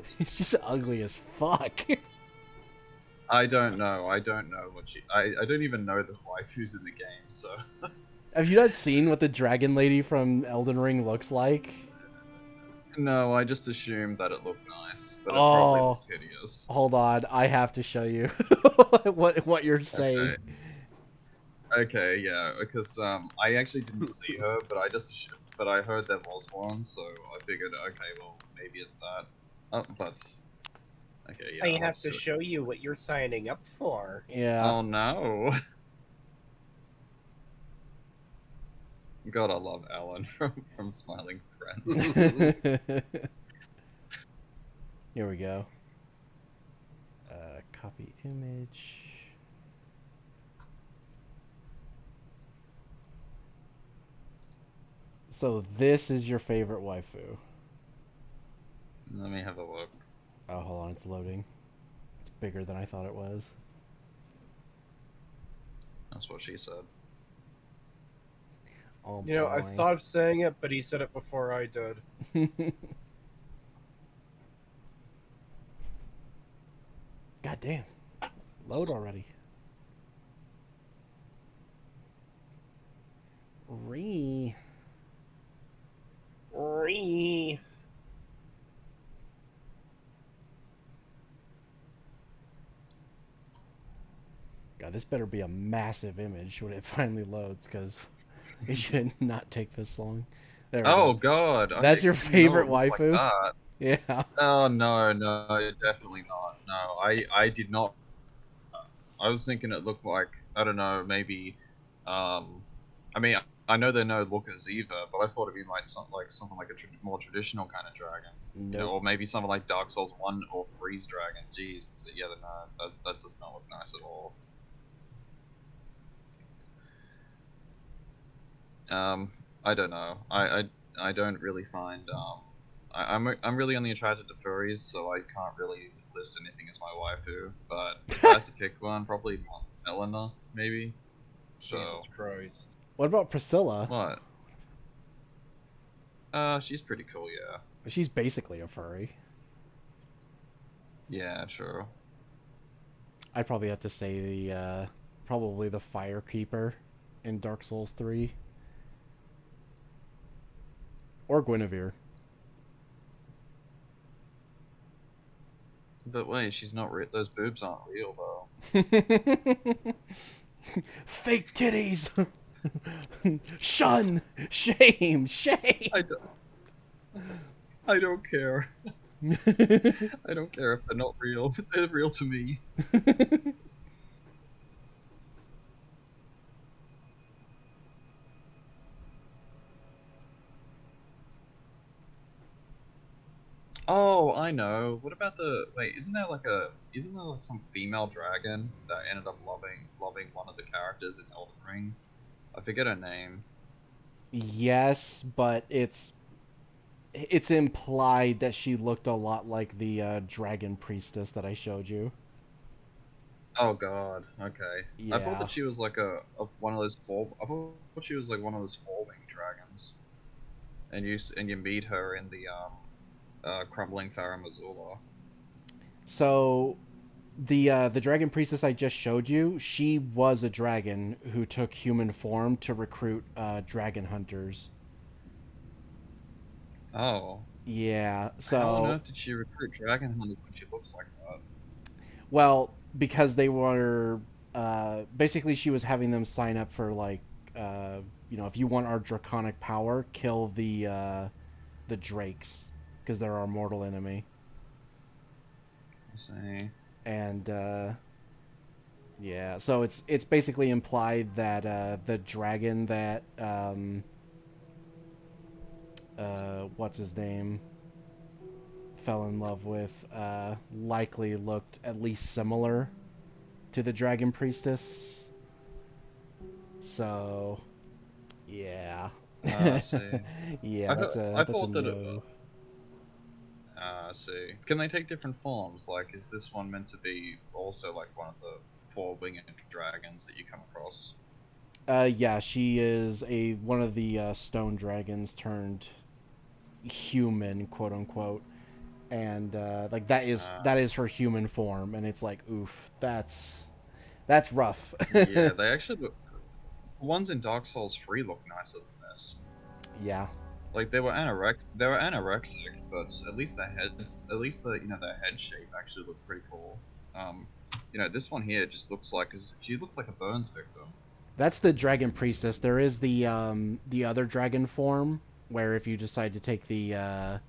She's just ugly as fuck. I don't know. I don't know what she. I don't even know the waifus in the game, so. Have you not seen what the dragon lady from Elden Ring looks like? No, I just assumed that it looked nice, but it probably Oh, looks hideous. hold on. I have to show you what you're saying. Okay. Okay, yeah, because I actually didn't see her, but but I heard there was one, so I figured, okay, well, maybe it's that. But okay, yeah. I I'll have see to what show it looks you like. what you're signing up for. Yeah. Oh no! God, I love Alan from Smiling Friends. Here we go. Copy image. So this is your favorite waifu. Let me have a look. Oh, hold on, it's loading. It's bigger than I thought it was. That's what she said. Oh, You know, I boy. thought of saying it, but he said it before I did. God damn. Load already. Ree. Ree. God, this better be a massive image when it finally loads, because it should not take this long. There we Oh go. God! That's your didn't know favorite it looked waifu? Like that. Yeah. Oh no, definitely not. No, I did not. I was thinking it looked like, I don't know, maybe. I mean, I know they're no lookers either, but I thought it'd be like something like a more traditional kind of dragon. Nope. You know, or maybe something like Dark Souls 1 or 3's dragon. Jeez, yeah, no, that does not look nice at all. I don't know. I don't really find I'm really only attracted to furries, so I can't really list anything as my waifu. But if I had to pick one, probably Eleanor, maybe. So Jesus Christ. What about Priscilla? what? She's pretty cool, yeah. She's basically a furry. Yeah, sure. I'd probably have to say the probably the Firekeeper in Dark Souls 3. Or Guinevere. But wait, she's not real. Those boobs aren't real, though. Fake titties! Shun! Shame! Shame! I don't care. I don't care if they're not real. They're real to me. Oh, I know. What about the wait? Isn't there like some female dragon that ended up loving one of the characters in Elden Ring? I forget her name. Yes, but it's implied that she looked a lot like the dragon priestess that I showed you. Oh God. Okay. Yeah. I thought that she was like a one of those I thought she was like one of those four-winged dragons. And you meet her in the crumbling Farum Azula. So, the dragon priestess I just showed you, she was a dragon who took human form to recruit dragon hunters. Oh. Yeah. So. How on earth did she recruit dragon hunters when she looks like that? Well, because they were basically she was having them sign up for like if you want our draconic power, kill the drakes because they're our mortal enemy. I see. And yeah, so it's basically implied that the dragon that what's his name fell in love with likely looked at least similar to the dragon priestess. So yeah. I see. Yeah, that's a no. I see. Can they take different forms? Like, is this one meant to be also like one of the four-winged dragons that you come across? Yeah, she is one of the stone dragons turned human, quote unquote, and like that is her human form, and it's like, oof, that's rough. Yeah, they actually look. The ones in Dark Souls 3 look nicer than this. Yeah. Like they were anorexic, but at least their head shape actually looked pretty cool. This one here just looks like she looks like a Burns victim. That's the Dragon Priestess. There is the other dragon form where if you decide to take the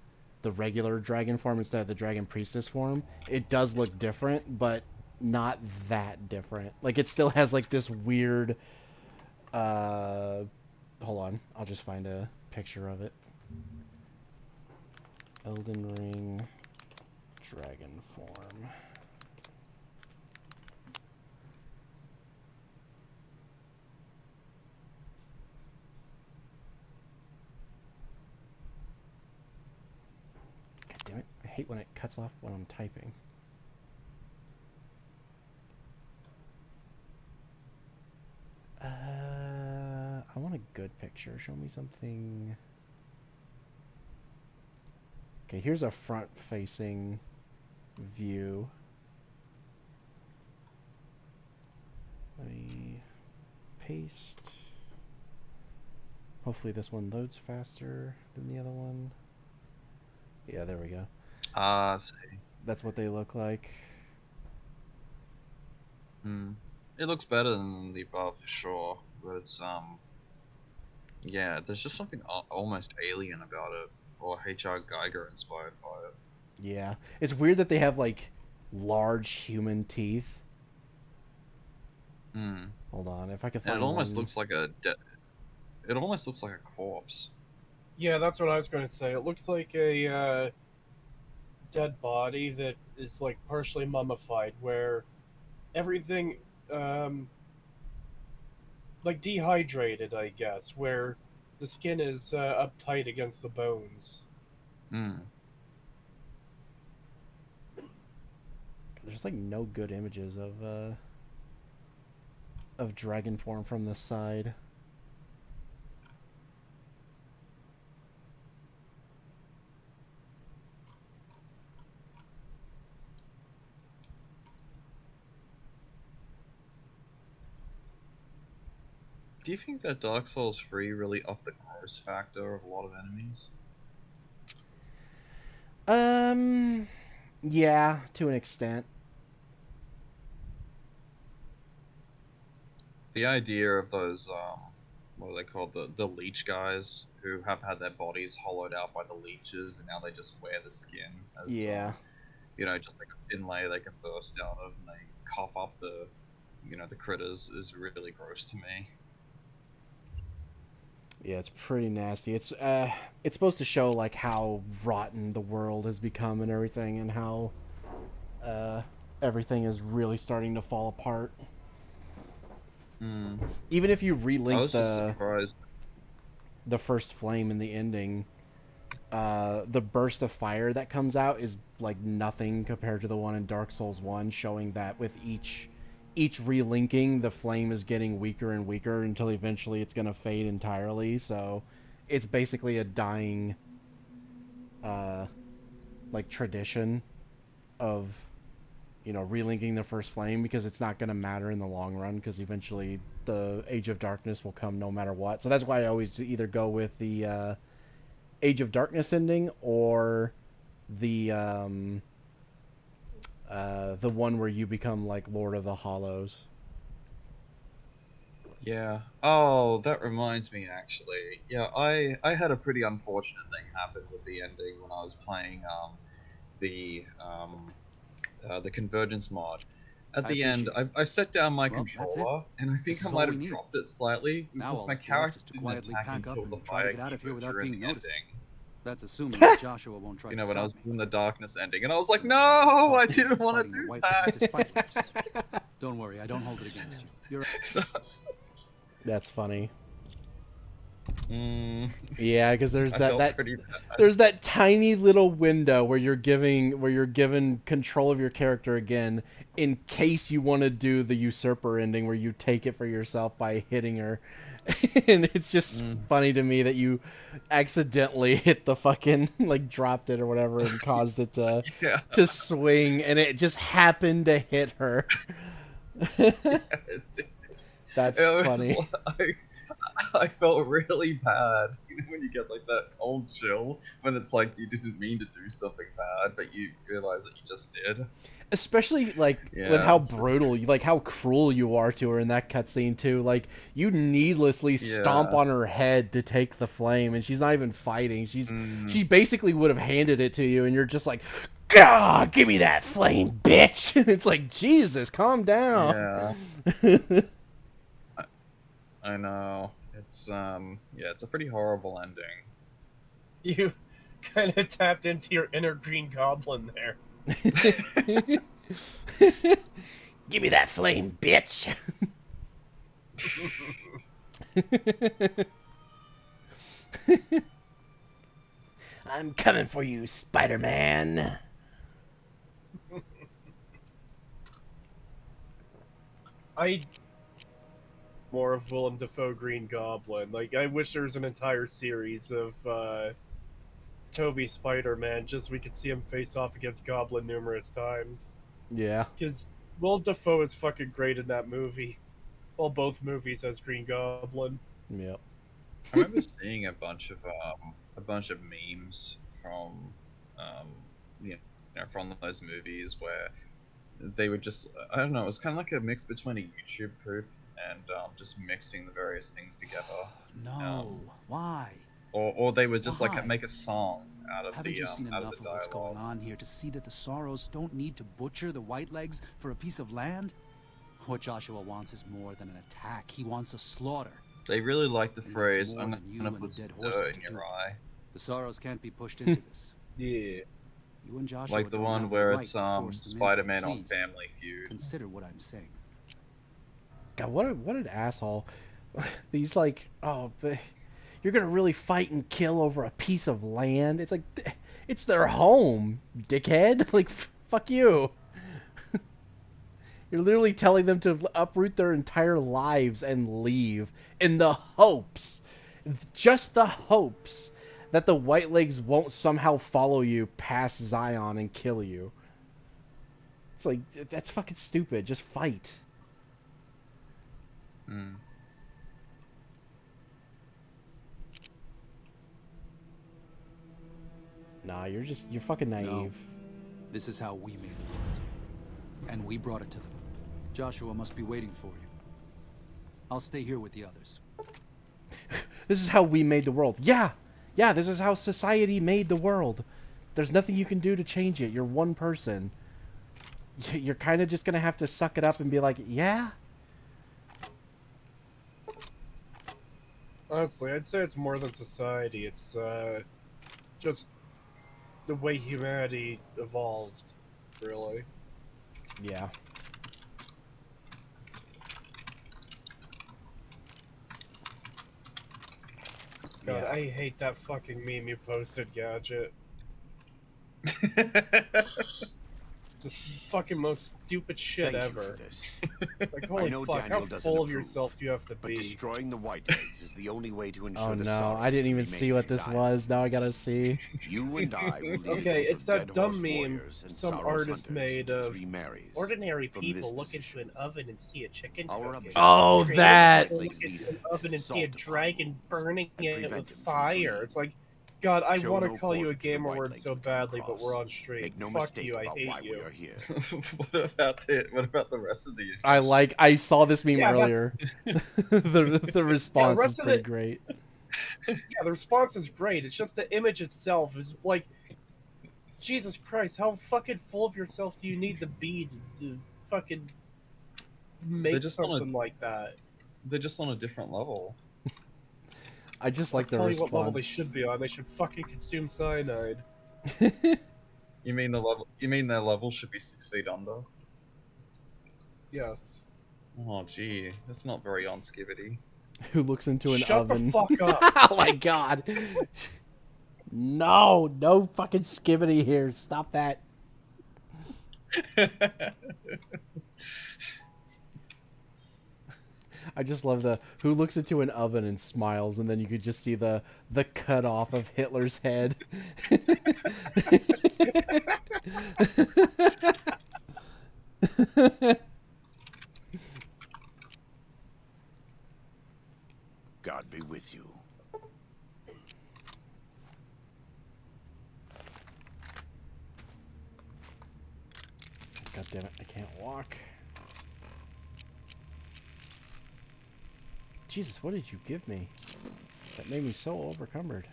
regular dragon form instead of the Dragon Priestess form, it does look different, but not that different. Like it still has like this weird hold on, I'll just find a picture of it. Elden Ring dragon form. God damn it. I hate when it cuts off when I'm typing. I want a good picture. Show me something. Okay, here's a front-facing view. Let me paste. Hopefully this one loads faster than the other one. Yeah, there we go. See. That's what they look like. It looks better than the above for sure, but it's yeah, there's just something almost alien about it, or H.R. Geiger inspired by it. Yeah, it's weird that they have like large human teeth. Hold on, if I can find And it almost one. looks like it almost looks like a corpse. Yeah, that's what I was going to say. It looks like a dead body that is like partially mummified, where everything like dehydrated, I guess, where the skin is uptight against the bones. There's like no good images of dragon form from this side. Do you think that Dark Souls 3 really upped the gross factor of a lot of enemies? Yeah, to an extent. The idea of those, what are they called? The leech guys who have had their bodies hollowed out by the leeches, and now they just wear the skin as, Yeah. just like a inlay they can burst out of, and they cough up the critters is really gross to me. Yeah, it's pretty nasty. It's supposed to show like how rotten the world has become and everything, and how everything is really starting to fall apart. Even if you relink the first flame in the ending, the burst of fire that comes out is like nothing compared to the one in Dark Souls 1, showing that with each relinking, the flame is getting weaker and weaker until eventually it's going to fade entirely. So it's basically a dying like tradition of relinking the first flame, because it's not going to matter in the long run, because eventually the Age of Darkness will come no matter what. So that's why I always either go with the Age of Darkness ending or the one where you become like Lord of the Hollows. Yeah. Oh, that reminds me, actually. Yeah, I had a pretty unfortunate thing happen with the ending when I was playing the Convergence mod. At the end, I set down my controller, and I think I might have dropped it slightly because my character didn't attack until the fire keeper during the ending. That's assuming that Joshua won't try to when stop I was me. doing the darkness ending, and I was like, no, I didn't want to do that. Don't worry, I don't hold it against you. That's funny. Mm. Yeah, because there's there's that tiny little window where you're given control of your character again, in case you want to do the usurper ending where you take it for yourself by hitting her, And it's just funny to me that you accidentally hit the fucking, like, dropped it or whatever and caused it to Yeah. to swing, and it just happened to hit her. That's It was funny. like, I felt really bad, you know, when you get like that cold chill when it's like you didn't mean to do something bad, but you realize that you just did. Especially, like, with Yeah. how brutal, like, how cruel you are to her in that cutscene, too. Like, you needlessly stomp Yeah. on her head to take the flame, and she's not even fighting. She basically would have handed it to you, and you're just like, "Gah, give me that flame, bitch!" And it's like, Jesus, calm down. Yeah. I know. It's yeah, it's a pretty horrible ending. You kind of tapped into your inner Green Goblin there. Give me that flame, bitch! I'm coming for you, Spider-Man. I more of Willem Dafoe Green Goblin. Like, I wish there was an entire series of Toby Spider-Man, just so we could see him face off against Goblin numerous times. Yeah. Because Willem Dafoe is fucking great in that movie. Well, both movies as Green Goblin. Yep. I remember seeing a bunch of memes from you know, from those movies where they would just, I don't know, it was kind of like a mix between a YouTube poop and just mixing the various things together. No, why? Or they would just Why? like make a song out of Haven't the you seen out of enough the of what's going dialogue. on here to see that the Sorrows don't need to butcher the Whitelegs for a piece of land? What Joshua wants is more than an attack. He wants a slaughter. They really like the And that's phrase, more "I'm than you gonna and the put some dead horses dirt in to your do. eye." The Sorrows can't be pushed into this. Yeah. You and Joshua Like the don't one have where right it's to force them into it. Spider-Man on Please, Family Feud. consider what I'm saying. God, what an asshole. These, like, you're gonna really fight and kill over a piece of land? It's like, it's their home, dickhead. Like, fuck you. You're literally telling them to uproot their entire lives and leave in the hopes, just the hopes, that the Whitelegs won't somehow follow you past Zion and kill you. It's like, that's fucking stupid. Just fight. Hmm. Nah, you're fucking naive. No. This is how we made the world. And we brought it to them. Joshua must be waiting for you. I'll stay here with the others. This is how we made the world. Yeah, this is how society made the world. There's nothing you can do to change it. You're one person. You're kind of just gonna have to suck it up and be like, yeah. Honestly, I'd say it's more than society. It's just the way humanity evolved, really. Yeah. God, Yeah. I hate that fucking meme you posted, Gadget. Just fucking most stupid shit Thank you ever. for this. Like, I holy know fuck, Daniel how doesn't full of approve, yourself do you have to But be? destroying the Whitelegs is the only way to ensure Oh the no, Sorrows I didn't even remain see what this exiled. was. Now I gotta see. You and I will lead a Okay, group it's of that dead dumb horse meme warriors and some Sorrows artist hunters made into of 3 Marys. ordinary from people this look into position. an oven and see a chicken Our cooking. objective Oh, is to that- train the Look Whitelegs into leader, an oven and see a Salt upon dragon wounds, burning and it prevent with him from fire. fleeing. It's like, God, I Show want no to call you a quarter to the gamer word Whitelegs so we come badly, but we're across. on stream. Make no Fuck mistake you, I about hate why you. we are here. What about the rest of the I saw this meme Yeah, earlier. the response rest is of pretty it- great. Yeah, the response is great. It's just the image itself is like, Jesus Christ, how fucking full of yourself do you need to be to fucking make just wanna- something like that? They're just on a different level. I just like the I'll tell you response. what level they should be on. They should fucking consume cyanide. You mean the level? You mean their level should be 6 feet under? Yes. Oh, gee, that's not very on Skivity. Who looks into an Shut oven? the fuck up. Oh my god. No fucking skibbity here. Stop that. I just love the who looks into an oven and smiles, and then you could just see the cut off of Hitler's head. God be with you. God damn it, I can't walk. Jesus, what did you give me? That made me so overcumbered.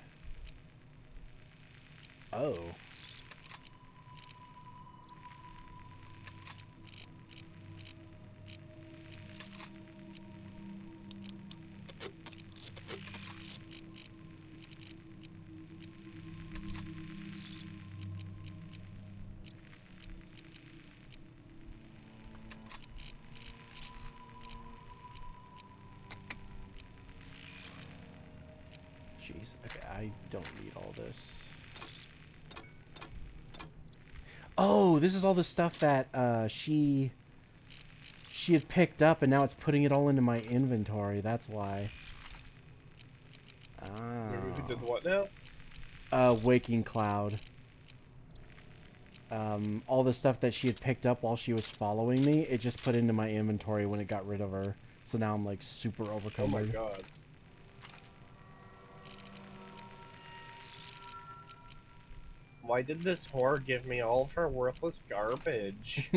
Oh. Jeez, okay, I don't need all this. Oh, this is all the stuff that she had picked up, and now it's putting it all into my inventory. That's why. Who did what now? Waking Cloud. All the stuff that she had picked up while she was following me, it just put into my inventory when it got rid of her. So now I'm like super overcumbered. Oh my god. Why did this whore give me all of her worthless garbage?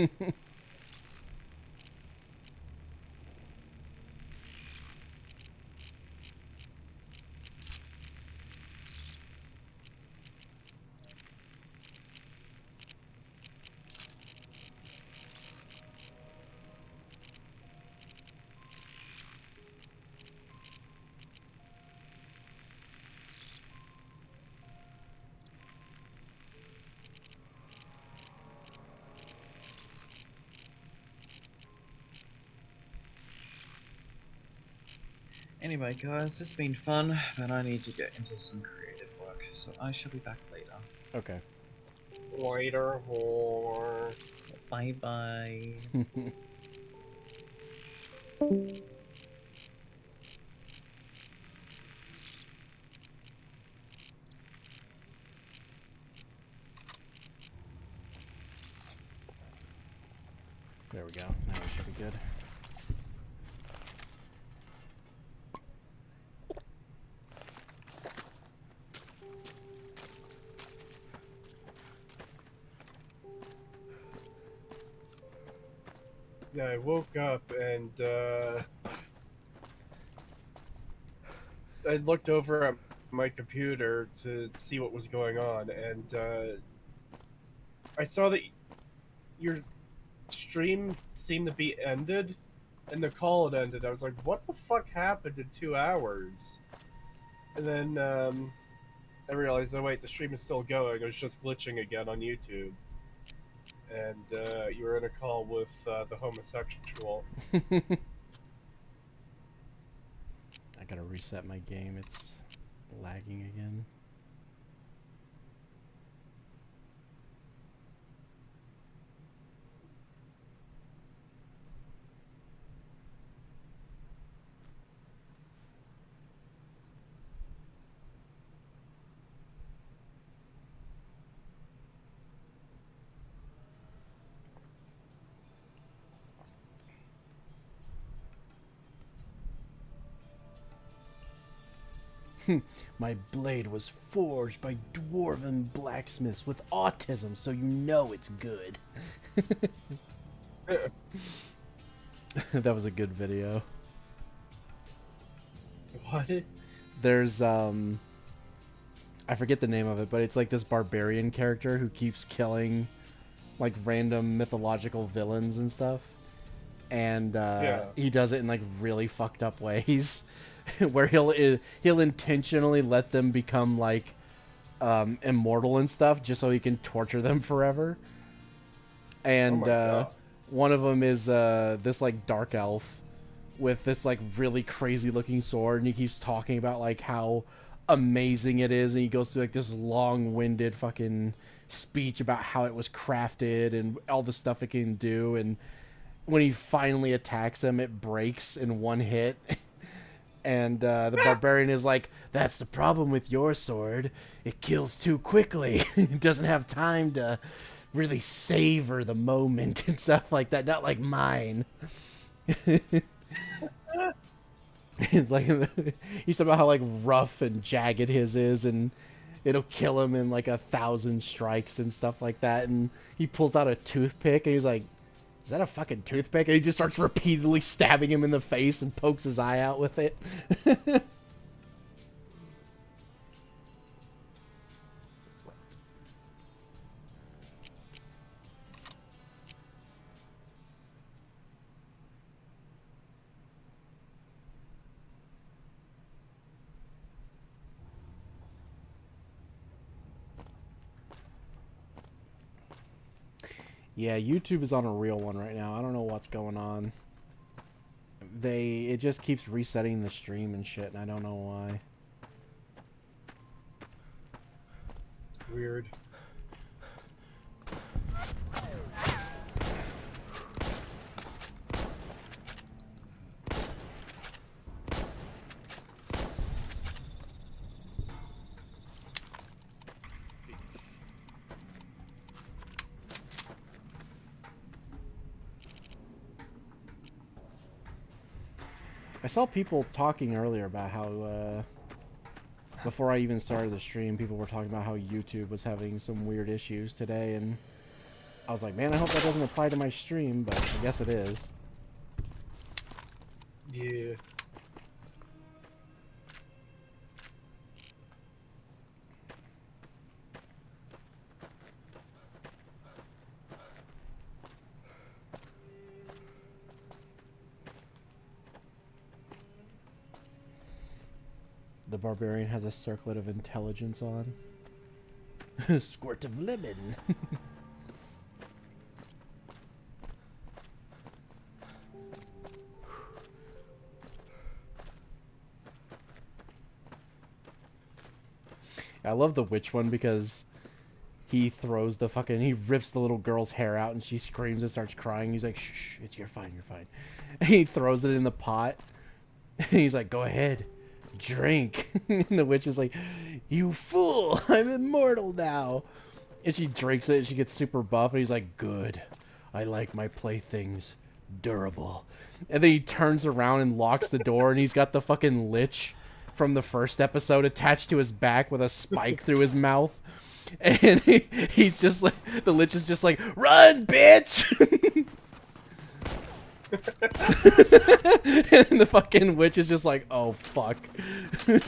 Anyway, guys, it's been fun, but I need to get into some creative work, so I shall be back later. Okay. Later, whore. Bye bye. There we go. Now we should be good. Yeah, I woke up and I looked over at my computer to see what was going on, and I saw that your stream seemed to be ended, and the call had ended. I was like, what the fuck happened in 2 hours? And then I realized, oh wait, the stream is still going. It was just glitching again on YouTube. And you were in a call with the homosexual. I gotta reset my game. It's lagging again. My blade was forged by dwarven blacksmiths with autism, so you know it's good. That was a good video. What? There's I forget the name of it, but it's like this barbarian character who keeps killing like random mythological villains and stuff. And he does it in like really fucked up ways. Where he'll intentionally let them become like immortal and stuff just so he can torture them forever. And one of them is this like dark elf with this like really crazy looking sword, and he keeps talking about like how amazing it is, and he goes through like this long-winded fucking speech about how it was crafted and all the stuff it can do. And when he finally attacks him, it breaks in one hit. And the barbarian is like, that's the problem with your sword. It kills too quickly. It doesn't have time to really savor the moment and stuff like that. Not like mine. It's like he's talking about how like rough and jagged his is, and it'll kill him in like 1,000 strikes and stuff like that. And he pulls out a toothpick and he's like, is that a fucking toothpick? And he just starts repeatedly stabbing him in the face and pokes his eye out with it. Yeah, YouTube is on a real one right now. I don't know what's going on. It just keeps resetting the stream and shit, and I don't know why. Weird. I saw people talking earlier about how, before I even started the stream, people were talking about how YouTube was having some weird issues today, and I was like, man, I hope that doesn't apply to my stream, but I guess it is. Yeah. The barbarian has a circlet of intelligence on. Squirt of lemon. I love the witch one because he throws the fucking... He rips the little girl's hair out and she screams and starts crying. He's like, shh, you're fine, you're fine. And he throws it in the pot. And he's like, go ahead. Drink. And the witch is like, you fool, I'm immortal now. And she drinks it and she gets super buff, and he's like, good, I like my playthings durable. And then he turns around and locks the door, and he's got the fucking lich from the first episode attached to his back with a spike through his mouth. And he's just like, the lich is just like, run, bitch. And the fucking witch is just like, oh fuck. All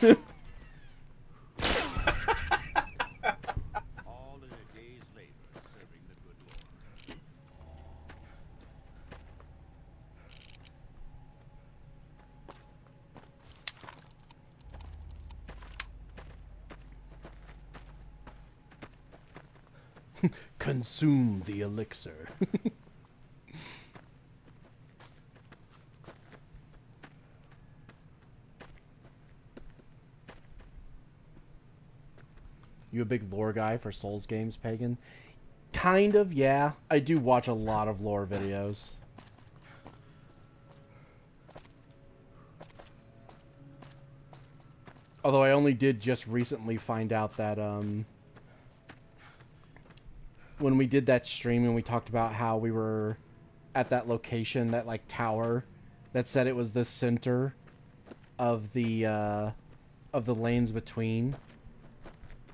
in a day's labor serving the good Lord. Consume the elixir. You a big lore guy for Souls games, Pagan? Kind of, yeah. I do watch a lot of lore videos. Although I only did just recently find out that, when we did that stream and we talked about how we were at that location, that, like, tower that said it was the center of the lanes between.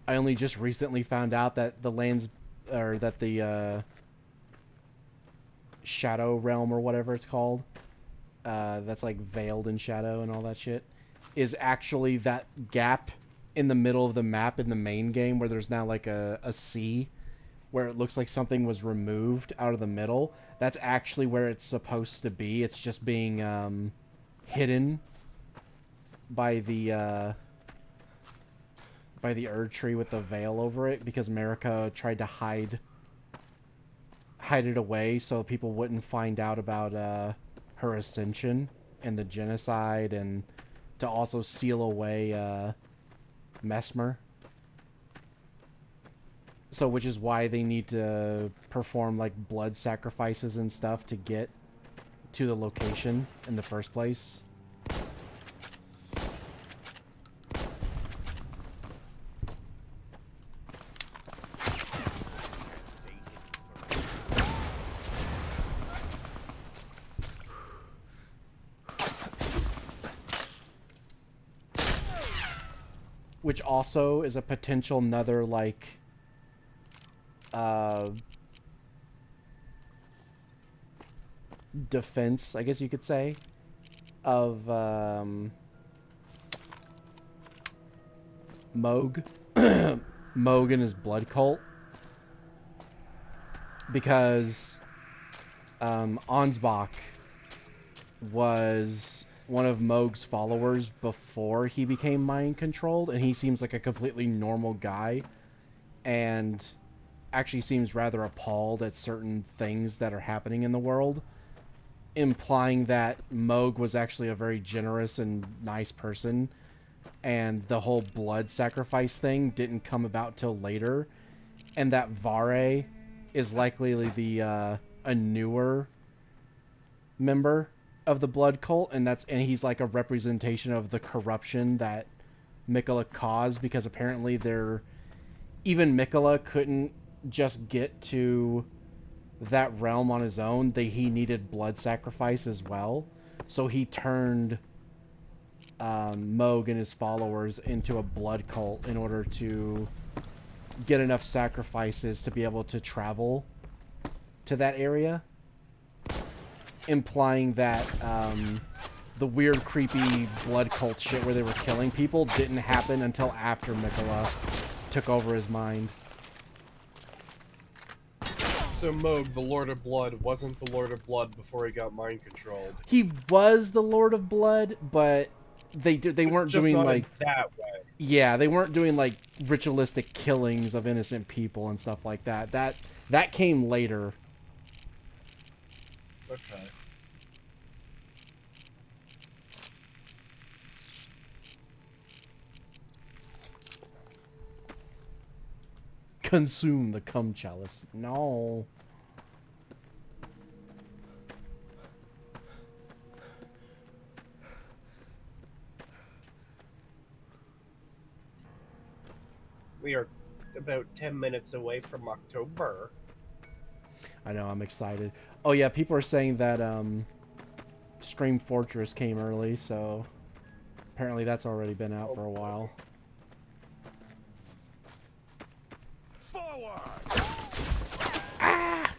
I only just recently found out that the lands, or that the shadow realm or whatever it's called, that's like veiled in shadow and all that shit, is actually that gap in the middle of the map in the main game where there's now like a sea where it looks like something was removed out of the middle. That's actually where it's supposed to be. It's just being hidden by the Erd tree with the veil over it, because America tried to hide it away so people wouldn't find out about her ascension and the genocide, and to also seal away Mesmer. So, which is why they need to perform like blood sacrifices and stuff to get to the location in the first place. Which also is a potential another, like, defense, I guess you could say, of Moog. Moog and his blood cult. Because Ansbach was one of Moog's followers before he became mind controlled, and he seems like a completely normal guy and actually seems rather appalled at certain things that are happening in the world, implying that Moog was actually a very generous and nice person, and the whole blood sacrifice thing didn't come about till later, and that Vare is likely the a newer member of the blood cult, and he's like a representation of the corruption that Mikola caused, because apparently even Mikola couldn't just get to that realm on his own. He needed blood sacrifice as well, so he turned Moog and his followers into a blood cult in order to get enough sacrifices to be able to travel to that area, implying that the weird, creepy blood cult shit where they were killing people didn't happen until after Mikola took over his mind. So Moog, the Lord of Blood, wasn't the Lord of Blood before he got mind controlled. He was the Lord of Blood, but they weren't Just doing not like in that way. Yeah, they weren't doing like ritualistic killings of innocent people and stuff like that. That came later. Okay. Consume the cum chalice. No. We are about 10 minutes away from October. I know, I'm excited. Oh yeah, people are saying that Stream Fortress came early, so apparently that's already been out for a while. Forward! Ah!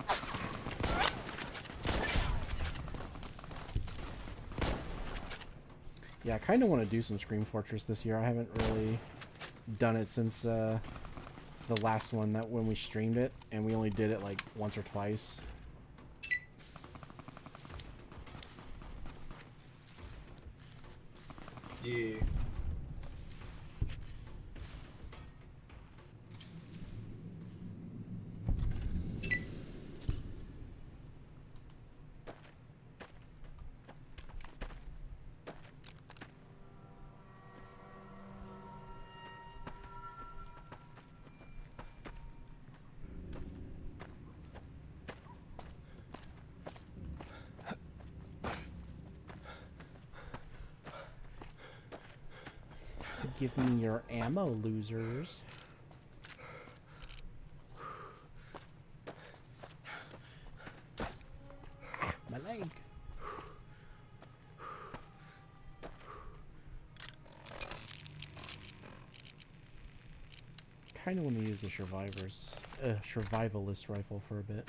Yeah, I kind of want to do some Scream Fortress this year. I haven't really done it since the last one, that when we streamed it, and we only did it like once or twice. Yeah. Give me your ammo, losers. Ah, my leg. Kind of want to use the survivalist rifle for a bit.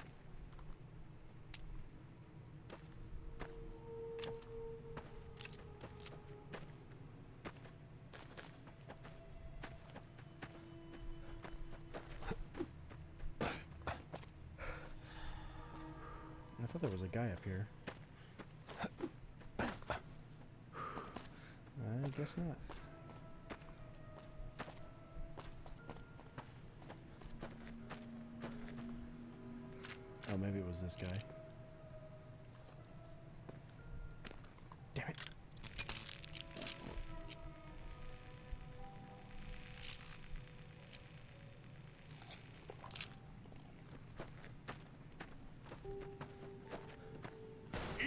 I thought there was a guy up here. I guess not. Oh, maybe it was this guy. Damn it.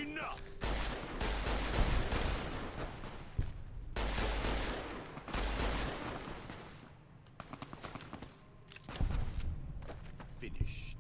Enough! finished.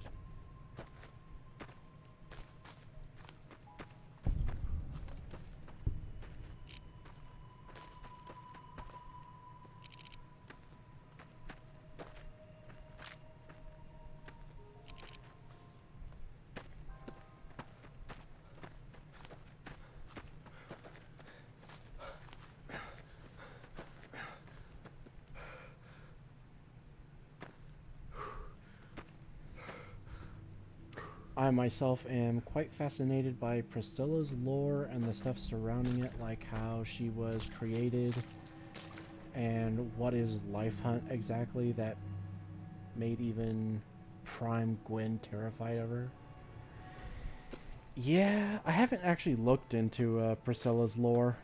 I myself am quite fascinated by Priscilla's lore and the stuff surrounding it, like how she was created and what is Life Hunt exactly that made even Prime Gwen terrified of her. Yeah, I haven't actually looked into Priscilla's lore.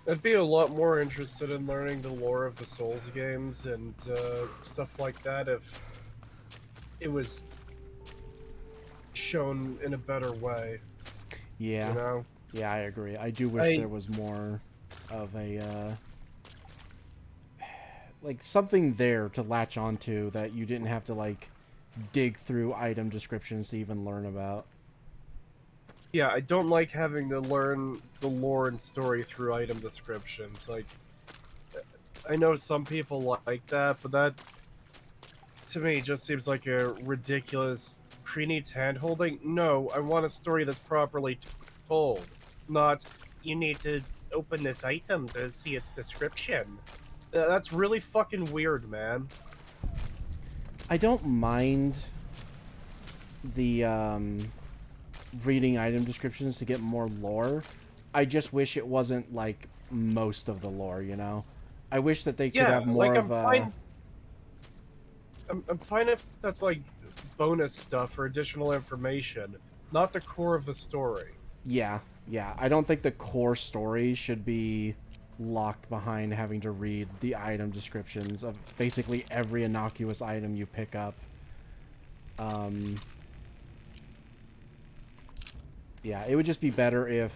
I'd be a lot more interested in learning the lore of the Souls games and stuff like that if it was shown in a better way. Yeah. You know? Yeah, I agree. I do wish there was more of a, like, something there to latch onto that you didn't have to, like, dig through item descriptions to even learn about. Yeah, I don't like having to learn the lore and story through item descriptions. Like, I know some people like that, but that, to me, just seems like a ridiculous... Cree needs hand-holding? No, I want a story that's properly told. Not, you need to open this item to see its description. That's really fucking weird, man. I don't mind the, reading item descriptions to get more lore. I just wish it wasn't like most of the lore, you know? I wish that they could have more like, of I'm fine if that's like bonus stuff or additional information, not the core of the story. Yeah, I don't think the core story should be locked behind having to read the item descriptions of basically every innocuous item you pick up. Yeah, it would just be better if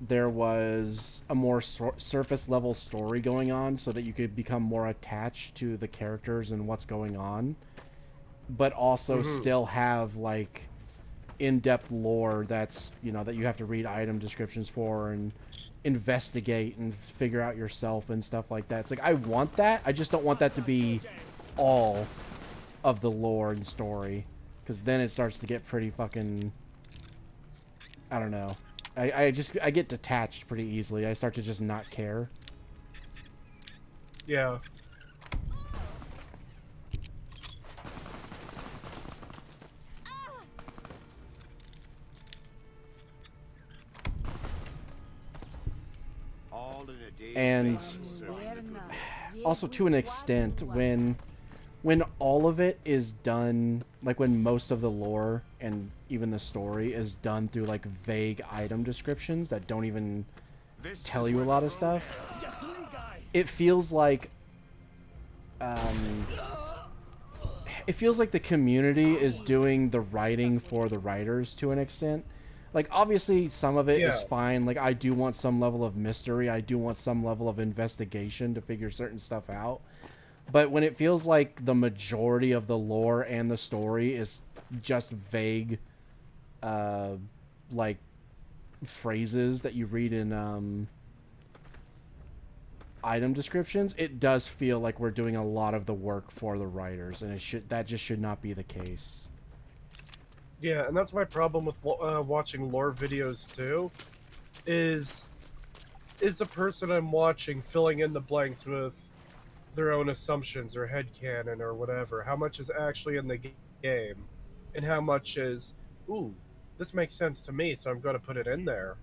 there was a more surface level story going on so that you could become more attached to the characters and what's going on, but also still have like in-depth lore that's, you know, that you have to read item descriptions for and investigate and figure out yourself and stuff like that. It's like, I want that. I just don't want that to be all of the lore and story, because then it starts to get pretty fucking, I don't know. I get detached pretty easily. I start to just not care. Yeah. And also, to an extent, when all of it is done, like when most of the lore and even the story is done through like vague item descriptions that don't even tell you a lot of stuff, it feels like the community is doing the writing for the writers to an extent. Like, obviously, some of it is fine. Like, I do want some level of mystery. I do want some level of investigation to figure certain stuff out. But when it feels like the majority of the lore and the story is just vague, like, phrases that you read in item descriptions, it does feel like we're doing a lot of the work for the writers, and that just should not be the case. Yeah, and that's my problem with watching lore videos too, is the person I'm watching filling in the blanks with their own assumptions or headcanon or whatever. How much is actually in the game, and how much is, ooh, this makes sense to me, so I'm going to put it in there.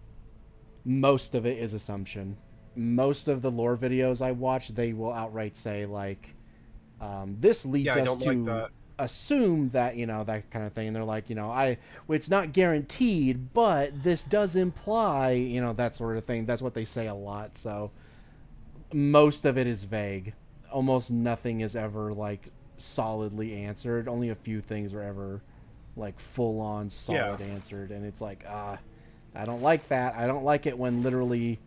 Most of it is assumption. Most of the lore videos I watch, they will outright say, like, this leads us to assume that, you know, that kind of thing. And they're like, you know, it's not guaranteed, but this does imply, you know, that sort of thing. That's what they say a lot. So most of it is vague. Almost nothing is ever, like, solidly answered. Only a few things are ever, like, full-on solid answered. And it's like, I don't like that. I don't like it when literally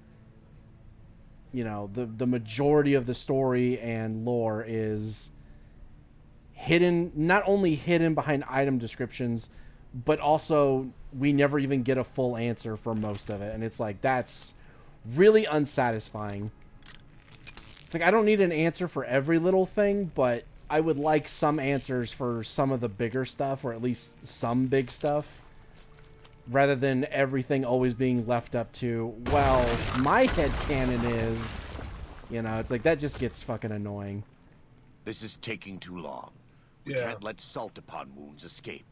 you know, the majority of the story and lore is hidden, not only hidden behind item descriptions, but also we never even get a full answer for most of it. And it's like, that's really unsatisfying. It's like, I don't need an answer for every little thing, but I would like some answers for some of the bigger stuff, or at least some big stuff, rather than everything always being left up to, well, my headcanon is, you know, it's like, that just gets fucking annoying. This is taking too long. We Yeah. can't let salt upon wounds escape.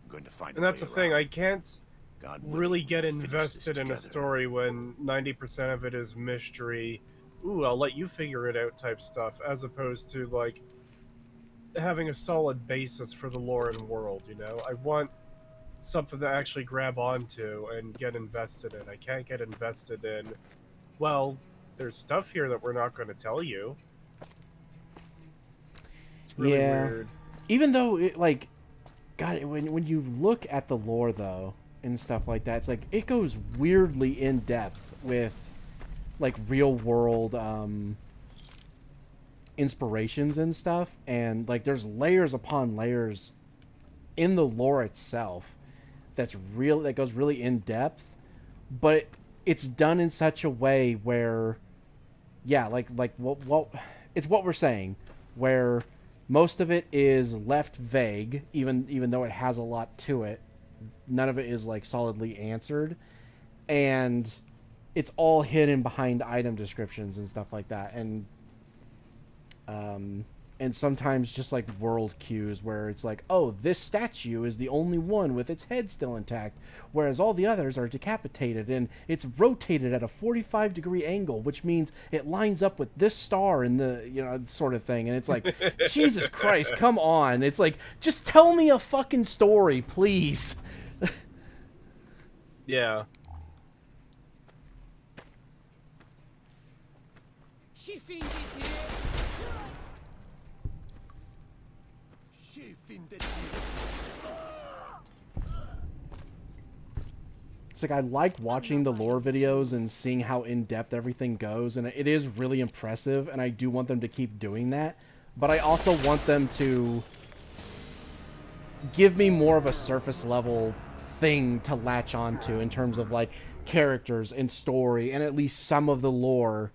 I'm going to find And a that's the way thing, around. I can't God really willing, get we'll finish this invested in a together. story when 90% of it is mystery. Ooh, I'll let you figure it out type stuff, as opposed to, like, having a solid basis for the lore and world, you know? I want something to actually grab onto and get invested in. I can't get invested in, well, there's stuff here that we're not going to tell you. It's really weird. Even though, it, like, God, when you look at the lore, though, and stuff like that, it's like, it goes weirdly in depth with, like, real world inspirations and stuff, and like, there's layers upon layers in the lore itself that goes really in depth, but it's done in such a way where, yeah, like what it's what we're saying, where most of it is left vague, even though it has a lot to it. None of it is like solidly answered, and it's all hidden behind item descriptions and stuff like that, and sometimes just like world cues where it's like, oh, this statue is the only one with its head still intact, whereas all the others are decapitated, and it's rotated at a 45-degree angle, which means it lines up with this star in the, you know, sort of thing. And it's like, Jesus Christ, come on. It's like, just tell me a fucking story, please. Yeah. She finds it here. It's like, I like watching the lore videos and seeing how in-depth everything goes, and it is really impressive, and I do want them to keep doing that, but I also want them to give me more of a surface level thing to latch onto in terms of like characters and story, and at least some of the lore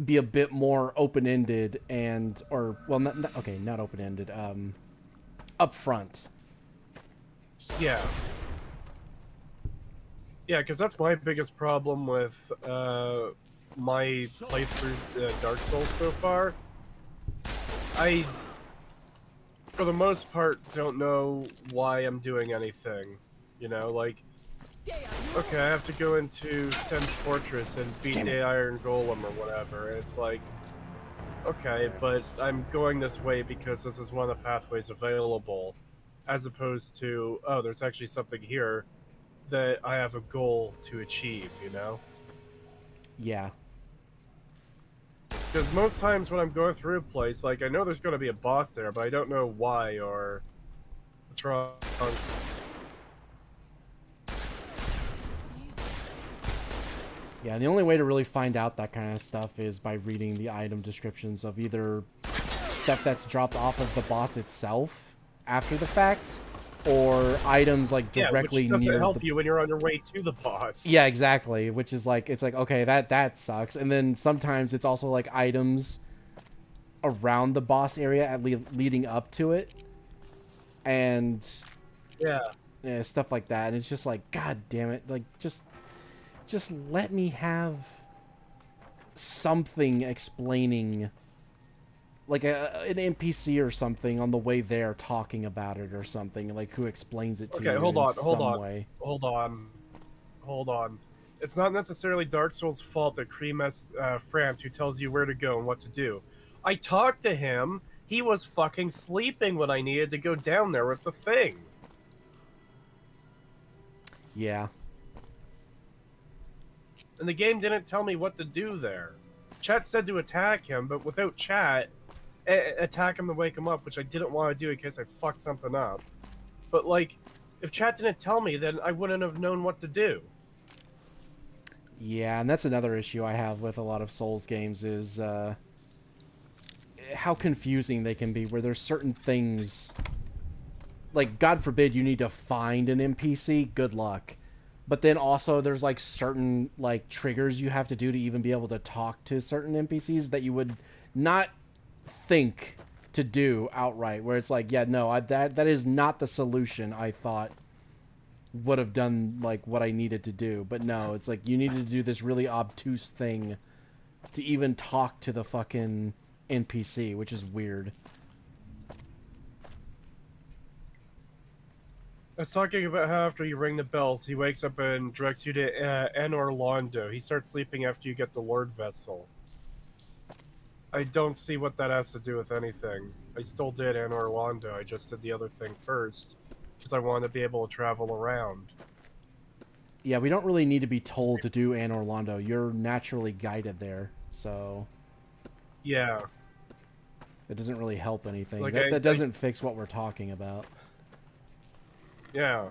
be a bit more open-ended and, or, well, not open-ended, upfront. Yeah. Yeah, because that's my biggest problem with my playthrough Dark Souls so far. I, for the most part, don't know why I'm doing anything. You know, like, okay, I have to go into Sen's Fortress and beat the Iron Golem or whatever. And it's like, okay, but I'm going this way because this is one of the pathways available, as opposed to, oh, there's actually something here that I have a goal to achieve, you know? Yeah. Because most times when I'm going through a place, like, I know there's going to be a boss there, but I don't know why or what's wrong. Yeah, the only way to really find out that kind of stuff is by reading the item descriptions of either stuff that's dropped off of the boss itself after the fact, or items like directly which doesn't near help you when you're on your way to the boss. Yeah, exactly. Which is like, it's like, okay, that sucks. And then sometimes it's also like items around the boss area at leading up to it, and yeah, stuff like that. And it's just like, god damn it, like, just let me have something explaining, like an NPC or something on the way there talking about it or something, like who explains it to you hold in some way. Hold on. It's not necessarily Dark Souls' fault that Cree Frampt who tells you where to go and what to do. I talked to him. He was fucking sleeping when I needed to go down there with the thing. Yeah. And the game didn't tell me what to do there. Chat said to attack him, but without chat, attack him to wake him up, which I didn't want to do in case I fucked something up. But, like, if chat didn't tell me, then I wouldn't have known what to do. Yeah, and that's another issue I have with a lot of Souls games is how confusing they can be, where there's certain things, like, God forbid you need to find an NPC, good luck. But then also there's, like, certain, like, triggers you have to do to even be able to talk to certain NPCs that you would not think to do outright, where it's like, yeah, no, that is not the solution I thought would have done, like, what I needed to do. But no, it's like you needed to do this really obtuse thing to even talk to the fucking NPC, which is weird. I was talking about how after you ring the bells, he wakes up and directs you to Anor Londo. He starts sleeping after you get the Lord Vessel. I don't see what that has to do with anything. I still did Anor Londo, I just did the other thing first, because I wanted to be able to travel around. Yeah, we don't really need to be told to do Anor Londo. You're naturally guided there, so... Yeah. It doesn't really help anything. Like that doesn't fix what we're talking about. Yeah.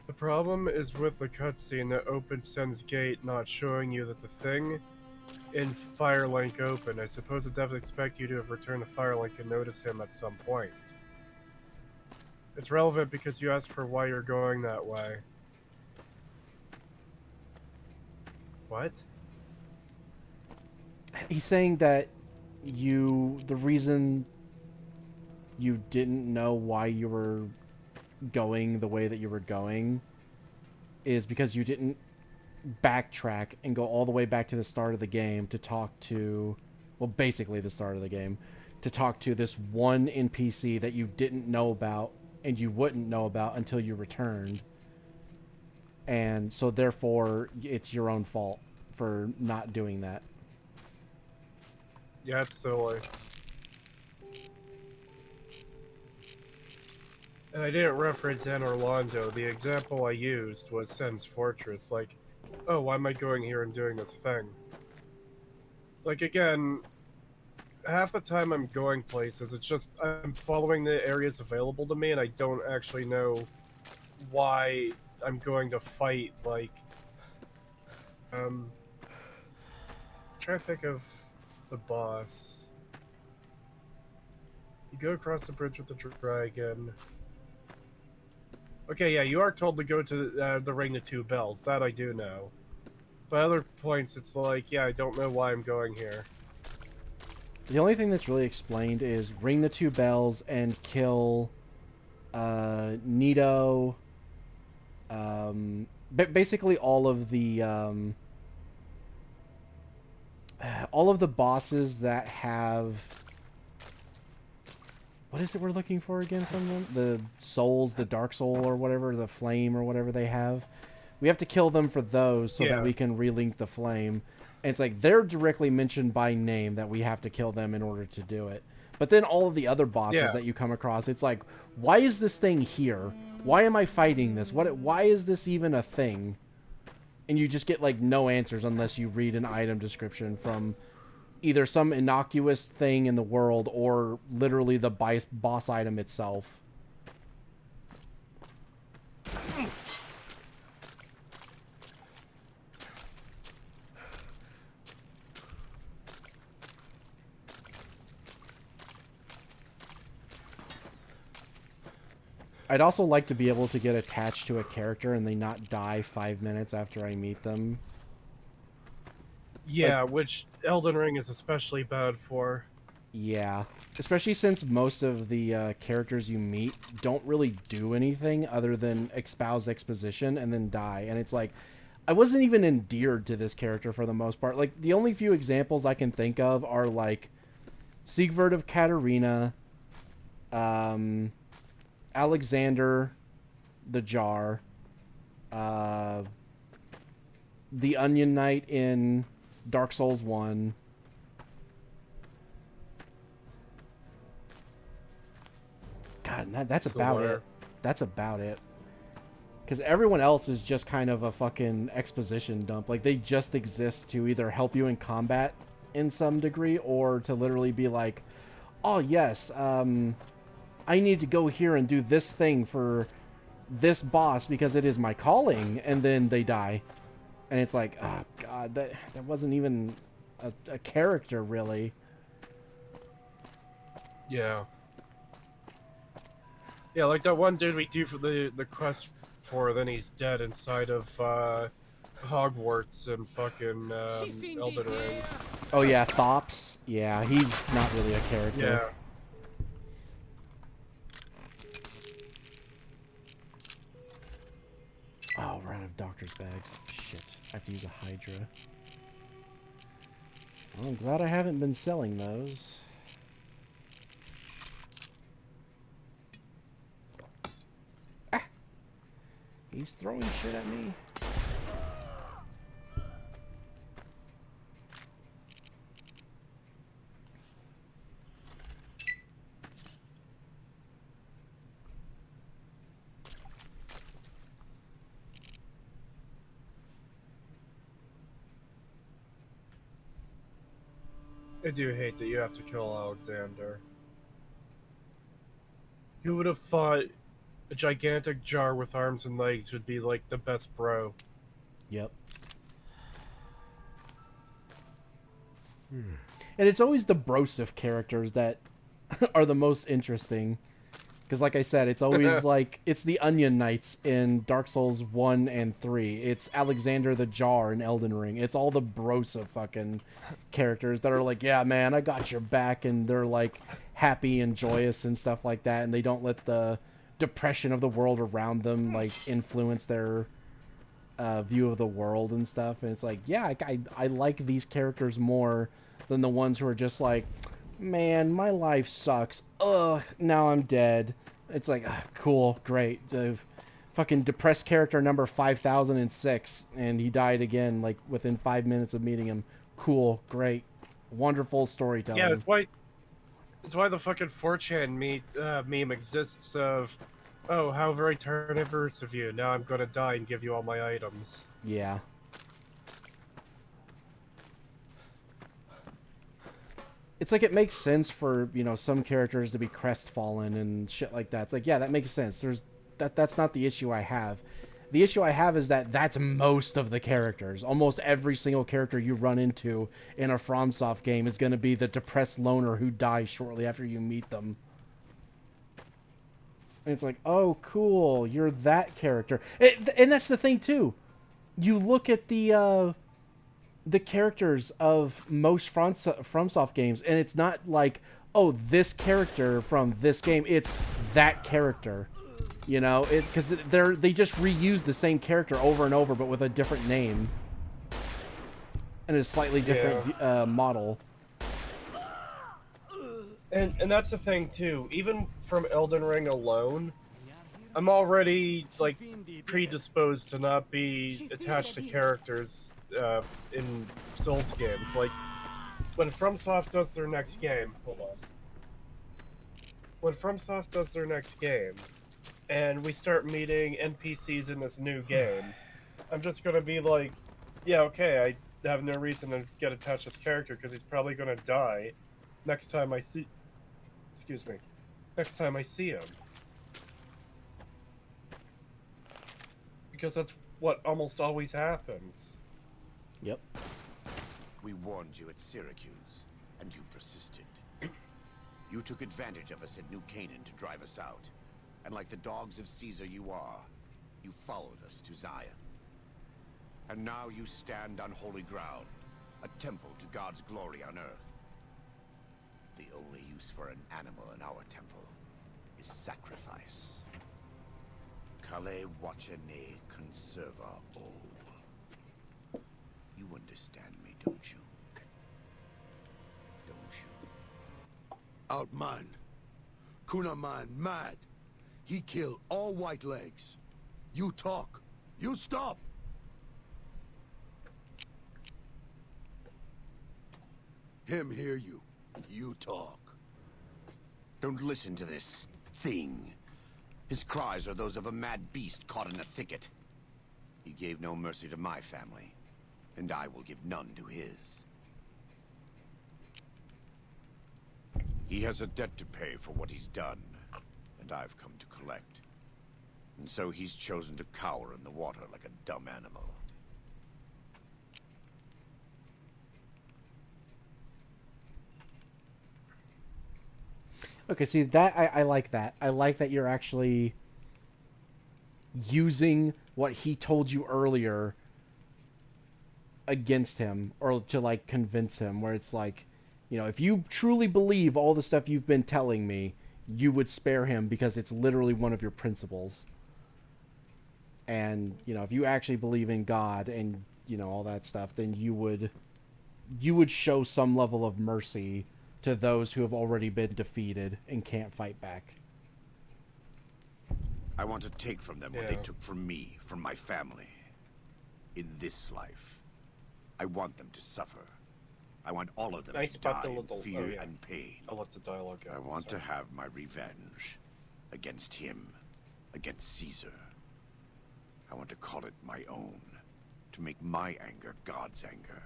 The problem is with the cutscene that opens Sen's Gate not showing you that the thing in Firelink open. I suppose it does expect you to have returned to Firelink and notice him at some point. It's relevant because you asked for why you're going that way. What? He's saying that the reason you didn't know why you were going the way that you were going is because you didn't backtrack and go all the way back to the start of the game to talk to, well, basically the start of the game, to talk to this one NPC that you didn't know about and you wouldn't know about until you returned. And so therefore it's your own fault for not doing that. Yeah, it's silly. And I didn't reference Anor Londo. The example I used was Sen's Fortress. Like, oh, why am I going here and doing this thing? Like, again, half the time I'm going places, it's just I'm following the areas available to me, and I don't actually know why I'm going to fight, like, try to think of the boss. You go across the bridge with the dragon. Okay, yeah, you are told to go to the Ring the Two Bells. That I do know. But other points, it's like, yeah, I don't know why I'm going here. The only thing that's really explained is ring the two bells and kill Nito. Basically all of the bosses that have, what is it we're looking for again from them? The souls, the dark soul or whatever, the flame or whatever they have. We have to kill them for those so that we can relink the flame. And it's like they're directly mentioned by name that we have to kill them in order to do it. But then all of the other bosses that you come across, it's like, why is this thing here? Why am I fighting this? Why is this even a thing? And you just get like no answers unless you read an item description from either some innocuous thing in the world or literally the boss item itself. I'd also like to be able to get attached to a character and they not die 5 minutes after I meet them. Yeah, which Elden Ring is especially bad for. Yeah, especially since most of the characters you meet don't really do anything other than espouse exposition and then die. And it's like, I wasn't even endeared to this character for the most part. Like, the only few examples I can think of are, like, Siegfried of Katarina, Alexander the Jar, the Onion Knight in Dark Souls 1. God, that's about it. That's about it. Because everyone else is just kind of a fucking exposition dump. Like, they just exist to either help you in combat in some degree or to literally be like, oh yes, I need to go here and do this thing for this boss because it is my calling, and then they die. And it's like, oh god, that wasn't even a character, really. Yeah. Yeah, like that one dude we do for the quest for, then he's dead inside of Hogwarts and fucking Elden Ring. Oh yeah, Thops. Yeah, he's not really a character. Yeah. Oh, we're out of doctor's bags. Shit, I have to use a Hydra. Well, I'm glad I haven't been selling those. Ah! He's throwing shit at me. I do hate that you have to kill Alexander. Who would have thought a gigantic jar with arms and legs would be like the best bro? Yep. And it's always the brosif characters that are the most interesting. Because like I said, it's always like, it's the Onion Knights in Dark Souls 1 and 3. It's Alexander the Jar in Elden Ring. It's all the brosif fucking characters that are like, yeah, man, I got your back. And they're like happy and joyous and stuff like that. And they don't let the depression of the world around them like influence their view of the world and stuff. And it's like, yeah, I like these characters more than the ones who are just like, man, my life sucks. Ugh, now I'm dead. It's like, cool, great. The fucking depressed character number 5006, and he died again, like, within 5 minutes of meeting him. Cool, great. Wonderful storytelling. Yeah, it's why the fucking 4chan meme exists of, oh, how very carnivorous of you. Now I'm gonna die and give you all my items. Yeah. It's like it makes sense for, you know, some characters to be crestfallen and shit like that. It's like, yeah, that makes sense. That's not the issue I have. The issue I have is that that's most of the characters. Almost every single character you run into in a FromSoft game is going to be the depressed loner who dies shortly after you meet them. And it's like, oh, cool, you're that character. And that's the thing, too. You look at the characters of most FromSoft games, and it's not like, oh, this character from this game. It's that character, you know, because they just reuse the same character over and over, but with a different name and a slightly different model. And that's the thing too. Even from Elden Ring alone, I'm already like predisposed to not be attached to characters in Souls games. Like, when FromSoft does their next game, when FromSoft does their next game, and we start meeting NPCs in this new game, I'm just gonna be like, yeah, okay, I have no reason to get attached to this character because he's probably gonna die next time I see. Excuse me. Next time I see him. Because that's what almost always happens. Yep. We warned you at Syracuse, and you persisted. You took advantage of us at New Canaan to drive us out. And like the dogs of Caesar you are, you followed us to Zion. And now you stand on holy ground, a temple to God's glory on earth. The only use for an animal in our temple is sacrifice. Kale wachene conserva o. You understand me, don't you? Don't you? Outman. Kunaman mad. He kill all white legs. You talk. You stop. Him hear you. You talk. Don't listen to this thing. His cries are those of a mad beast caught in a thicket. He gave no mercy to my family, and I will give none to his. He has a debt to pay for what he's done, and I've come to collect. And so he's chosen to cower in the water like a dumb animal. Okay, see, that I like that. I like that you're actually using what he told you earlier against him, or to, like, convince him, where it's like, you know, if you truly believe all the stuff you've been telling me, you would spare him because it's literally one of your principles. And, you know, if you actually believe in God and, you know, all that stuff, then you would show some level of mercy to those who have already been defeated and can't fight back. I want to take from them what they took from me, from my family. In this life, I want them to suffer. I want all of them to die in fear and pain. I'll let the dialogue out. I want to have my revenge against him, against Caesar. I want to call it my own, to make my anger God's anger,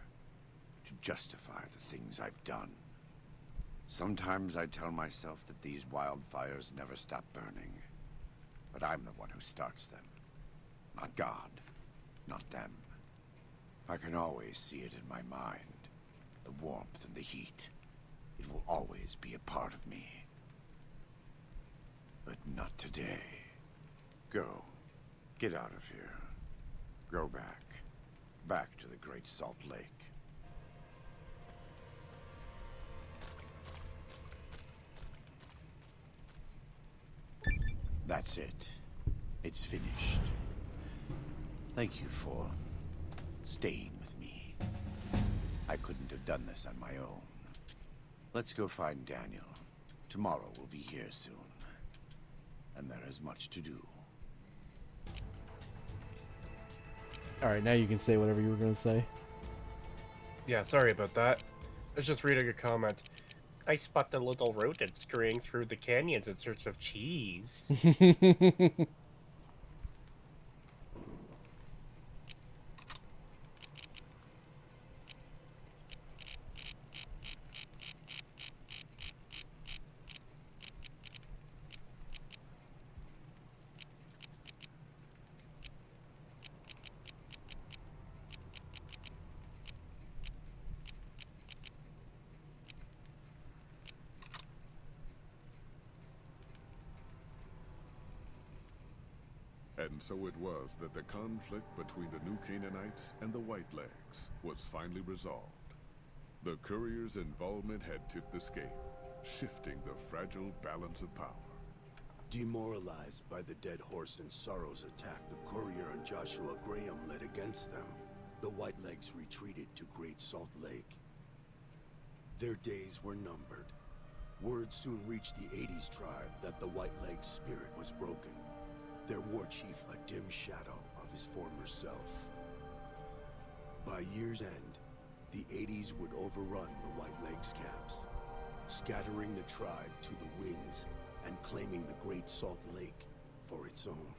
to justify the things I've done. Sometimes I tell myself that these wildfires never stop burning, but I'm the one who starts them. Not God, not them. I can always see it in my mind, the warmth and the heat. It will always be a part of me. But not today. Go. Get out of here. Go back. Back to the Great Salt Lake. That's it. It's finished. Thank you for staying with me. I couldn't have done this on my own. Let's go find Daniel. Tomorrow we'll be here soon. And there is much to do. Alright, now you can say whatever you were going to say. Yeah, sorry about that. I was just reading a comment. I spot the little rodent scurrying through the canyons in search of cheese. And so it was that the conflict between the new Canaanites and the Whitelegs was finally resolved. The courier's involvement had tipped the scale, shifting the fragile balance of power. Demoralized by the dead horse and Sorrow's attack the courier and Joshua Graham led against them, the Whitelegs retreated to Great Salt Lake. Their days were numbered. Word soon reached the 80s tribe that the Whitelegs' spirit was broken. Their war chief a dim shadow of his former self. By year's end, the 80s would overrun the Whitelegs' camps, scattering the tribe to the winds and claiming the Great Salt Lake for its own.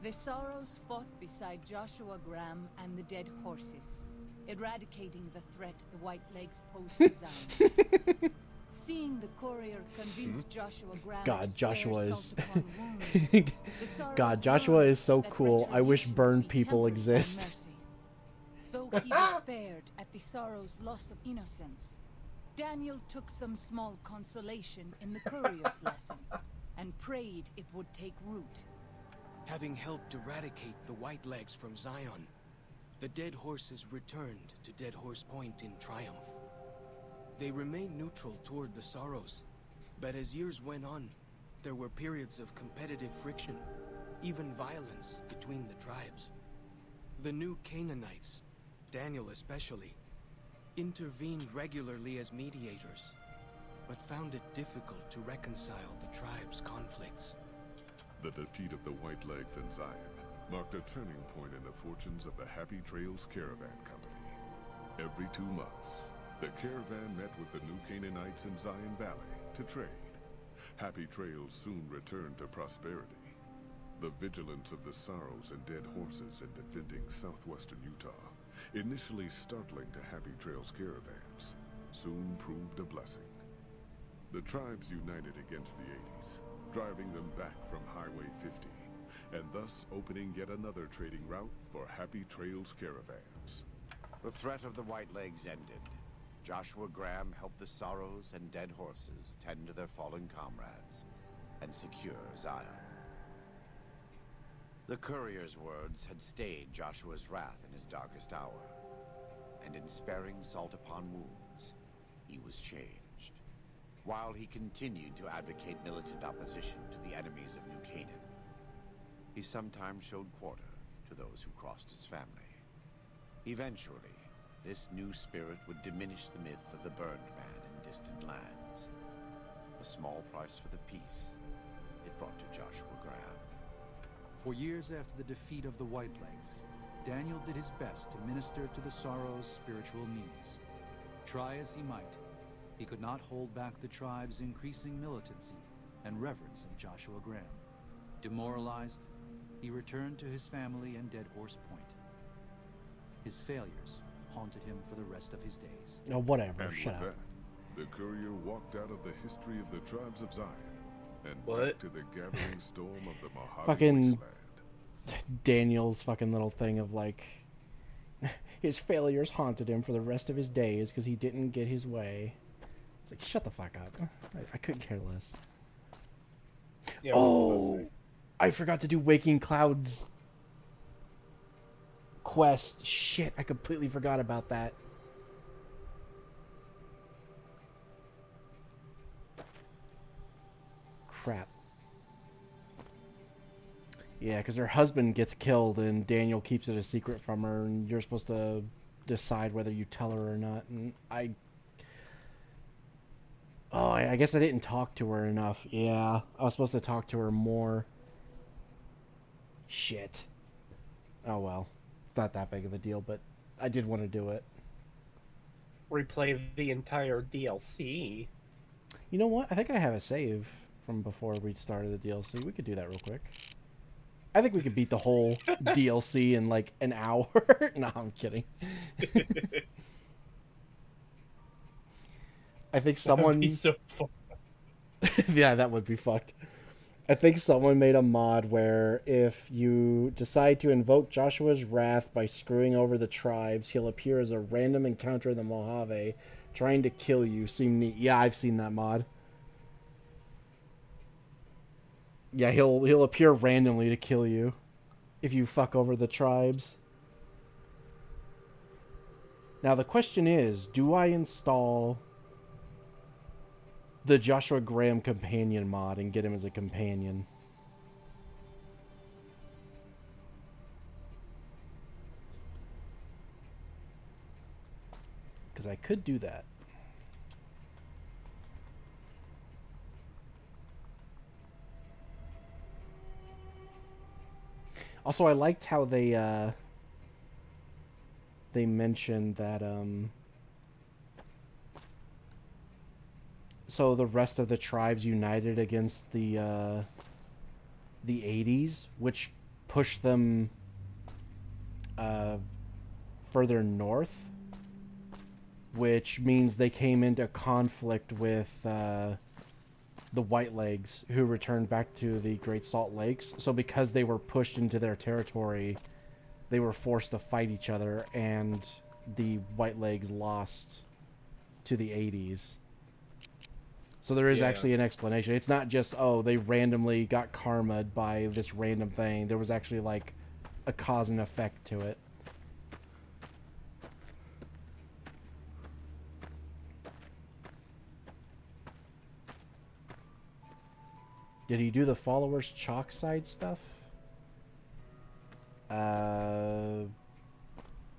The Sorrows fought beside Joshua Graham and the dead horses, eradicating the threat the Whitelegs posed to Zion. Seeing the courier convince Joshua Graham God, Joshua is... wounds, God, Joshua is so cool. I wish burned people exist. Though he despaired at the Sorrow's loss of innocence, Daniel took some small consolation in the courier's lesson, and prayed it would take root. Having helped eradicate the Whitelegs from Zion, the dead horses returned to Dead Horse Point in triumph. They remained neutral toward the Sorrows, but as years went on, there were periods of competitive friction, even violence between the tribes. The new Canaanites, Daniel especially, intervened regularly as mediators, but found it difficult to reconcile the tribe's conflicts. The defeat of the Whitelegs in Zion marked a turning point in the fortunes of the Happy Trails Caravan Company. Every 2 months, the caravan met with the new Canaanites in Zion Valley to trade. Happy Trails soon returned to prosperity. The vigilance of the Sorrows and dead horses in defending southwestern Utah, initially startling to Happy Trails caravans, soon proved a blessing. The tribes united against the 80s, driving them back from Highway 50, and thus opening yet another trading route for Happy Trails caravans. The threat of the Whitelegs ended. Joshua Graham helped the Sorrows and Dead Horses tend to their fallen comrades and secure Zion. The courier's words had stayed Joshua's wrath in his darkest hour, and in sparing salt upon wounds, he was changed. While he continued to advocate militant opposition to the enemies of New Canaan, he sometimes showed quarter to those who crossed his family. Eventually, this new spirit would diminish the myth of the burned man in distant lands. A small price for the peace it brought to Joshua Graham. For years after the defeat of the Whitelegs, Daniel did his best to minister to the Sorrow's spiritual needs. Try as he might, he could not hold back the tribe's increasing militancy and reverence of Joshua Graham. Demoralized, he returned to his family and Dead Horse Point. His failures haunted him for the rest of his days. Oh, whatever. And Shut with up. that, the courier walked out of the history of the tribes of Zion and What? back to the gathering storm of the Mojave Fucking wasteland. Daniel's fucking little thing of like his failures haunted him for the rest of his days because he didn't get his way. It's like, shut the fuck up. I couldn't care less. Yeah, Oh, I forgot to do Waking Clouds quest. Shit, I completely forgot about that. Crap. Yeah, because her husband gets killed and Daniel keeps it a secret from her, and you're supposed to decide whether you tell her or not. And I guess I didn't talk to her enough. Yeah, I was supposed to talk to her more. Shit. Oh well. It's not that big of a deal, but I did want to do it. replay the entire DLC. You know what? I think I have a save from before we started the DLC. We could do that real quick. I think we could beat the whole DLC in like an hour. No, I'm kidding. I think someone... That'd be so fun. Yeah, that would be fucked. I think someone made a mod where if you decide to invoke Joshua's wrath by screwing over the tribes, he'll appear as a random encounter in the Mojave, trying to kill you. Seem neat. Yeah, I've seen that mod. Yeah, he'll appear randomly to kill you if you fuck over the tribes. Now the question is, do I install the Joshua Graham companion mod and get him as a companion? Because I could do that. Also, I liked how they mentioned that so the rest of the tribes united against the 80s, which pushed them further north, which means they came into conflict with the Whitelegs, who returned back to the Great Salt Lakes. So because they were pushed into their territory, they were forced to fight each other, and the Whitelegs lost to the 80s. So there is actually an explanation. It's not just, oh, they randomly got karma'd by this random thing. There was actually, like, a cause and effect to it. Did he do the followers chalk side stuff?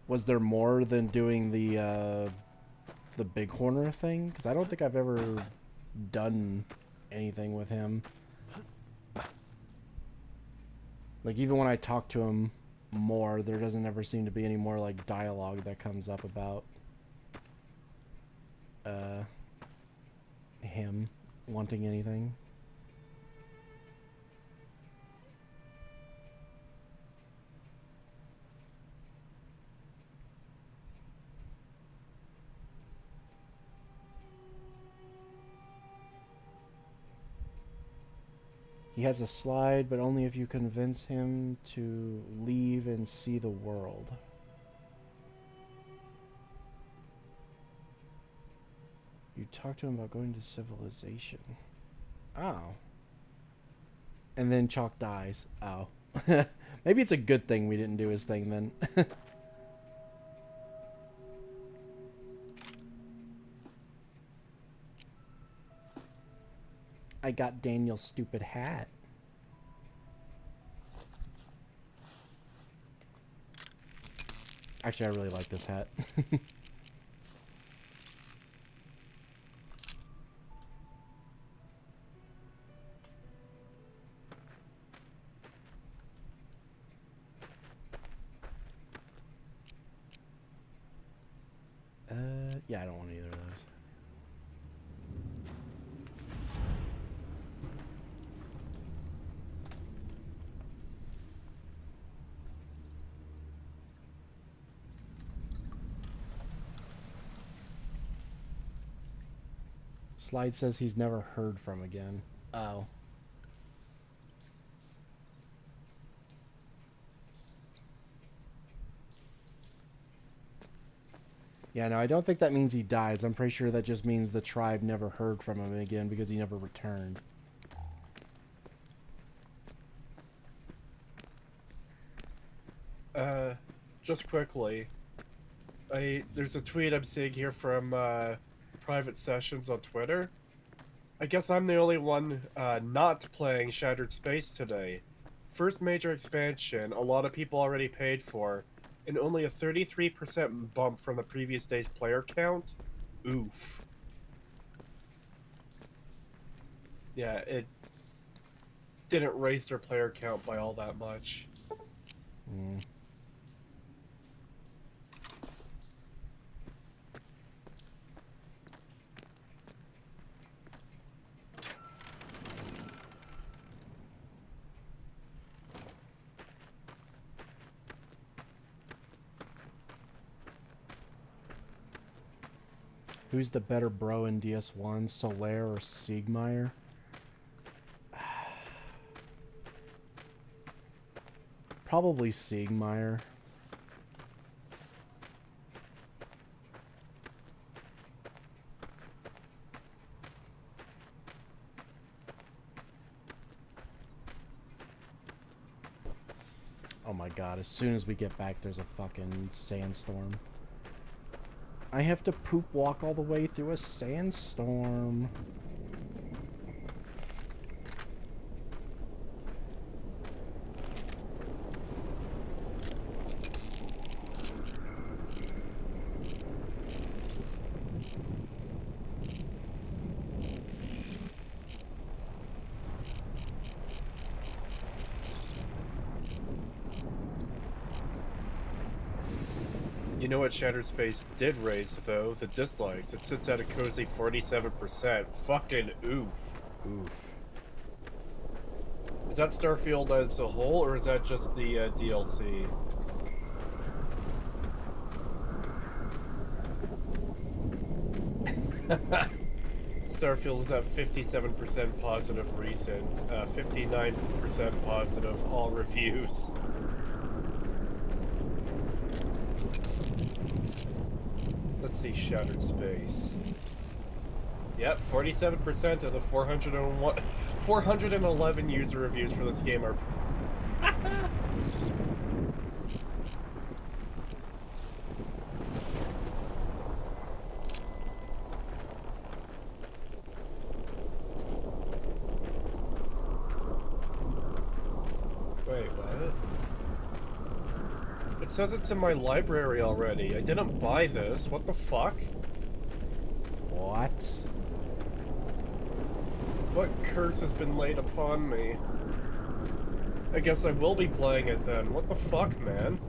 Was there more than doing the Bighorner thing? Because I don't think I've ever done anything with him. Like, even when I talk to him more, there doesn't ever seem to be any more, like, dialogue that comes up about him wanting anything. He has a slide, but only if you convince him to leave and see the world. You talk to him about going to civilization. Oh. And then Chalk dies. Oh. Maybe it's a good thing we didn't do his thing then. I got Daniel's stupid hat. Actually, I really like this hat. Yeah, I don't want either of those. Slide says he's never heard from again. Oh. Yeah, no, I don't think that means he dies. I'm pretty sure that just means the tribe never heard from him again because he never returned. Just quickly, there's a tweet I'm seeing here from Private Sessions on Twitter. I guess I'm the only one not playing Shattered Space today. First major expansion, a lot of people already paid for, and only a 33% bump from the previous day's player count. Oof. Yeah, it didn't raise their player count by all that much. Mm. Who's the better bro in DS1, Solaire or Siegmeyer? Probably Siegmeyer. Oh my god, as soon as we get back there's a fucking sandstorm. I have to poop walk all the way through a sandstorm. You know what Shattered Space did raise, though? The dislikes. It sits at a cozy 47%. Fucking oof. Oof. Is that Starfield as a whole, or is that just the DLC? Starfield is at 57% positive recent, 59% positive all reviews. Let's see, Shattered Space. Yep, 47% of the 411 user reviews for this game are... Wait, what? It says it's in my library already. I didn't buy this. What the fuck? What? What curse has been laid upon me? I guess I will be playing it then. What the fuck, man?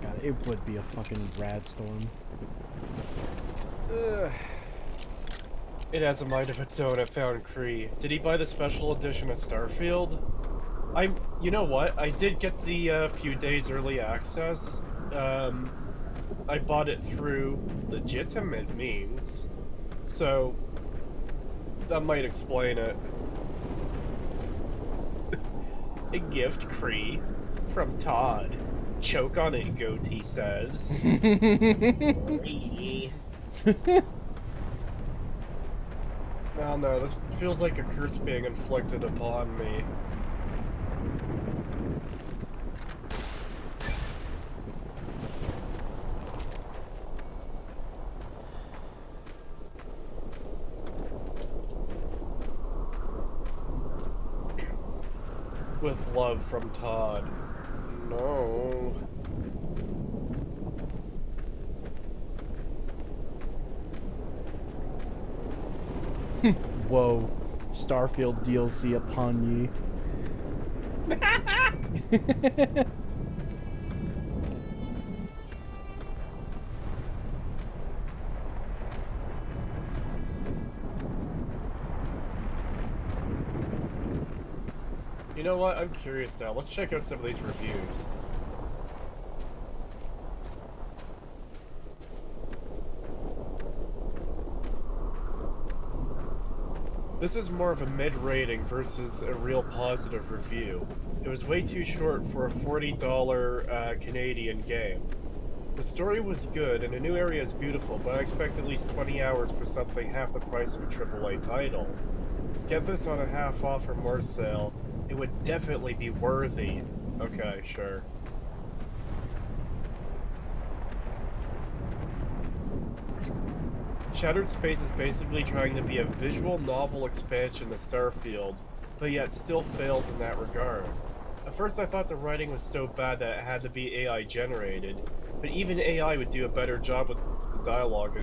God, it would be a fucking rad storm. It has a mind of its own. I found Cree. Did he buy the special edition of Starfield? You know what? I did get the few days early access. I bought it through legitimate means, so that might explain it. A gift, Cree, from Todd. Choke on it, Goatee says. Oh no, this feels like a curse being inflicted upon me. With love from Todd. No. Whoa. Starfield DLC upon ye. You know what? I'm curious now. Let's check out some of these reviews. This is more of a mid-rating versus a real positive review. It was way too short for a $40 Canadian game. The story was good, and the new area is beautiful, but I expect at least 20 hours for something half the price of a AAA title. Get this on a half-off or more sale. It would definitely be worthy. Okay, sure. Shattered Space is basically trying to be a visual novel expansion to Starfield, but yet still fails in that regard. At first I thought the writing was so bad that it had to be AI generated, but even AI would do a better job with the dialogue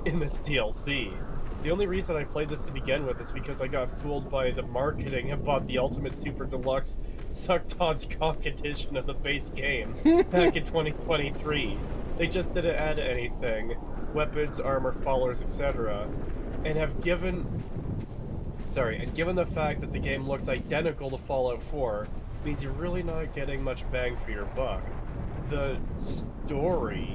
in this DLC. The only reason I played this to begin with is because I got fooled by the marketing and bought the Ultimate Super Deluxe Suck Todd's Cock edition of the base game back in 2023. They just didn't add anything. Weapons, armor, followers, etc. And have given... and given the fact that the game looks identical to Fallout 4, means you're really not getting much bang for your buck. The story...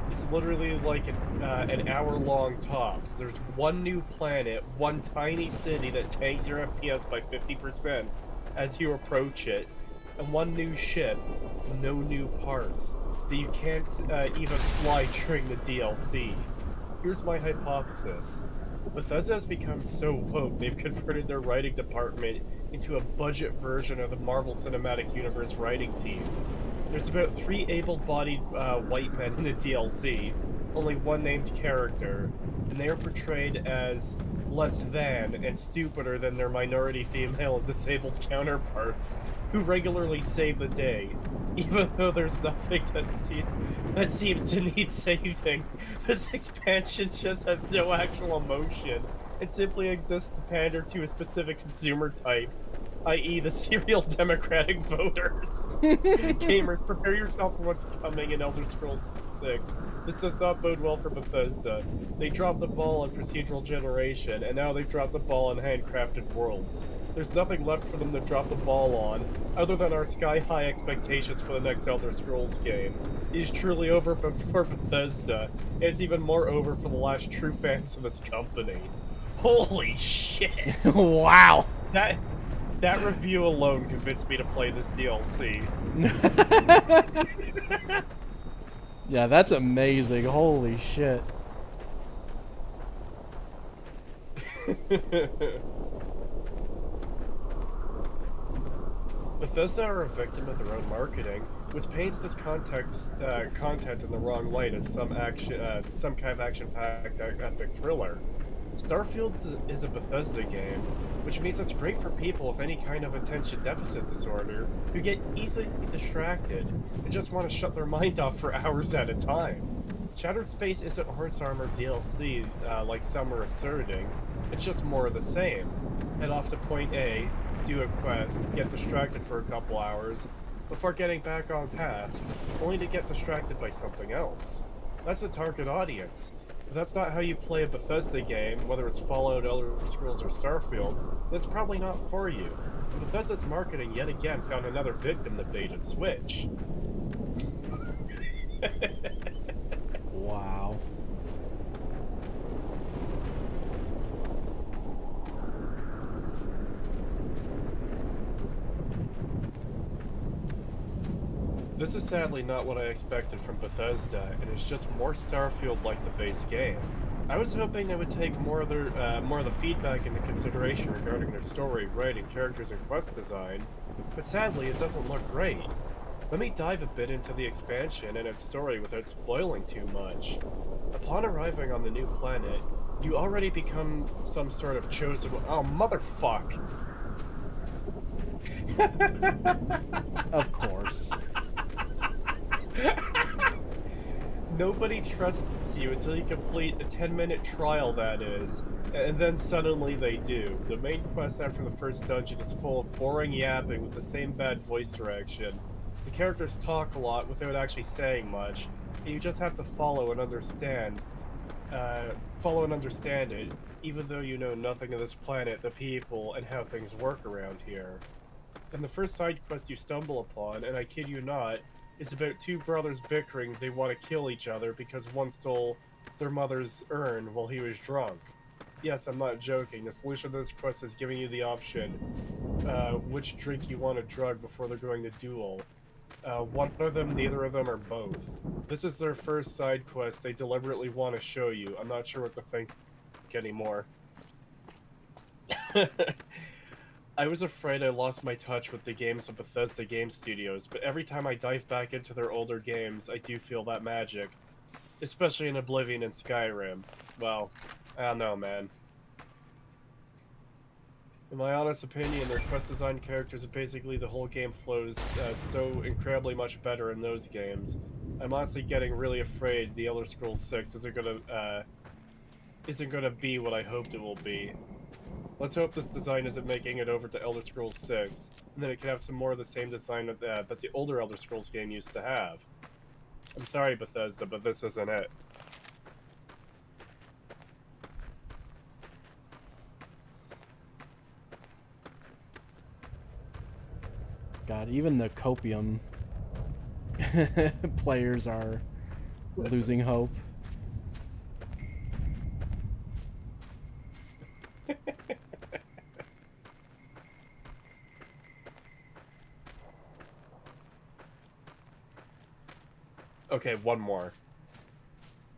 It's literally like an hour-long tops. There's one new planet, one tiny city that tanks your FPS by 50% as you approach it, and one new ship, no new parts, that you can't even fly during the DLC. Here's my hypothesis. Bethesda has become so woke, they've converted their writing department into a budget version of the Marvel Cinematic Universe writing team. There's about 3 able-bodied white men in the DLC, only one named character, and they are portrayed as less than and stupider than their minority female and disabled counterparts, who regularly save the day, even though there's nothing that seems to need saving. This expansion just has no actual emotion. It simply exists to pander to a specific consumer type, i.e. the serial democratic voters. Gamers, prepare yourself for what's coming in Elder Scrolls 6. This does not bode well for Bethesda. They dropped the ball on procedural generation, and now they've dropped the ball on handcrafted worlds. There's nothing left for them to drop the ball on, other than our sky-high expectations for the next Elder Scrolls game. It is truly over for Bethesda, and it's even more over for the last true fans of this company. Holy shit! Wow! That review alone convinced me to play this DLC. Yeah, that's amazing. Holy shit. Bethesda are a victim of their own marketing, which paints this content in the wrong light as some kind of action-packed epic thriller. Starfield is a Bethesda game, which means it's great for people with any kind of attention deficit disorder who get easily distracted and just want to shut their mind off for hours at a time. Shattered Space isn't Horse Armor DLC like some are asserting, it's just more of the same. Head off to point A, do a quest, get distracted for a couple hours, before getting back on task, only to get distracted by something else. That's the target audience. If that's not how you play a Bethesda game, whether it's Fallout, Elder Scrolls, or Starfield, then it's probably not for you. And Bethesda's marketing yet again found another victim that bait and switch. Wow. This is sadly not what I expected from Bethesda, and it's just more Starfield like the base game. I was hoping they would take more of the feedback into consideration regarding their story, writing, characters, and quest design, but sadly it doesn't look great. Let me dive a bit into the expansion and its story without spoiling too much. Upon arriving on the new planet, you already become some sort of chosen one. Oh, motherfuck! Of course. Nobody trusts you until you complete a 10-minute trial, that is, and then suddenly they do. The main quest after the first dungeon is full of boring yapping with the same bad voice direction. The characters talk a lot without actually saying much, and you just have to follow and understand it, even though you know nothing of this planet, the people, and how things work around here. And the first side quest you stumble upon, and I kid you not, is about two brothers bickering they want to kill each other because one stole their mother's urn while he was drunk. Yes, I'm not joking. The solution to this quest is giving you the option which drink you want to drug before they're going to duel. One of them, neither of them, or both. This is their first side quest they deliberately want to show you. I'm not sure what to think anymore. I was afraid I lost my touch with the games of Bethesda Game Studios, but every time I dive back into their older games, I do feel that magic. Especially in Oblivion and Skyrim. Well, I don't know, man. In my honest opinion, their quest design characters and basically the whole game flows so incredibly much better in those games. I'm honestly getting really afraid the Elder Scrolls 6 isn't gonna be what I hoped it will be. Let's hope this design isn't making it over to Elder Scrolls 6, and then it can have some more of the same design that the older Elder Scrolls game used to have. I'm sorry, Bethesda, but this isn't it. God, even the Copium players are losing hope. Okay, one more.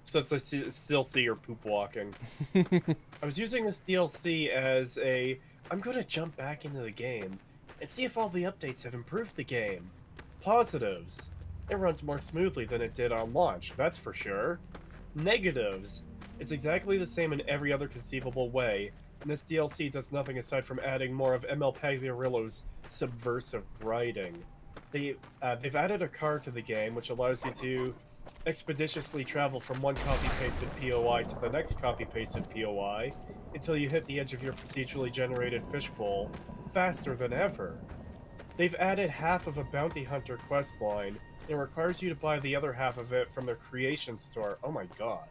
Since I still see your poop walking. I was using this DLC as I'm gonna jump back into the game and see if all the updates have improved the game. Positives. It runs more smoothly than it did on launch, that's for sure. Negatives. It's exactly the same in every other conceivable way, and this DLC does nothing aside from adding more of ML Pagliarillo's subversive writing. They've added a car to the game, which allows you to expeditiously travel from one copy-pasted POI to the next copy-pasted POI until you hit the edge of your procedurally generated fishbowl faster than ever. They've added half of a bounty hunter questline and requires you to buy the other half of it from their creation store. Oh my god.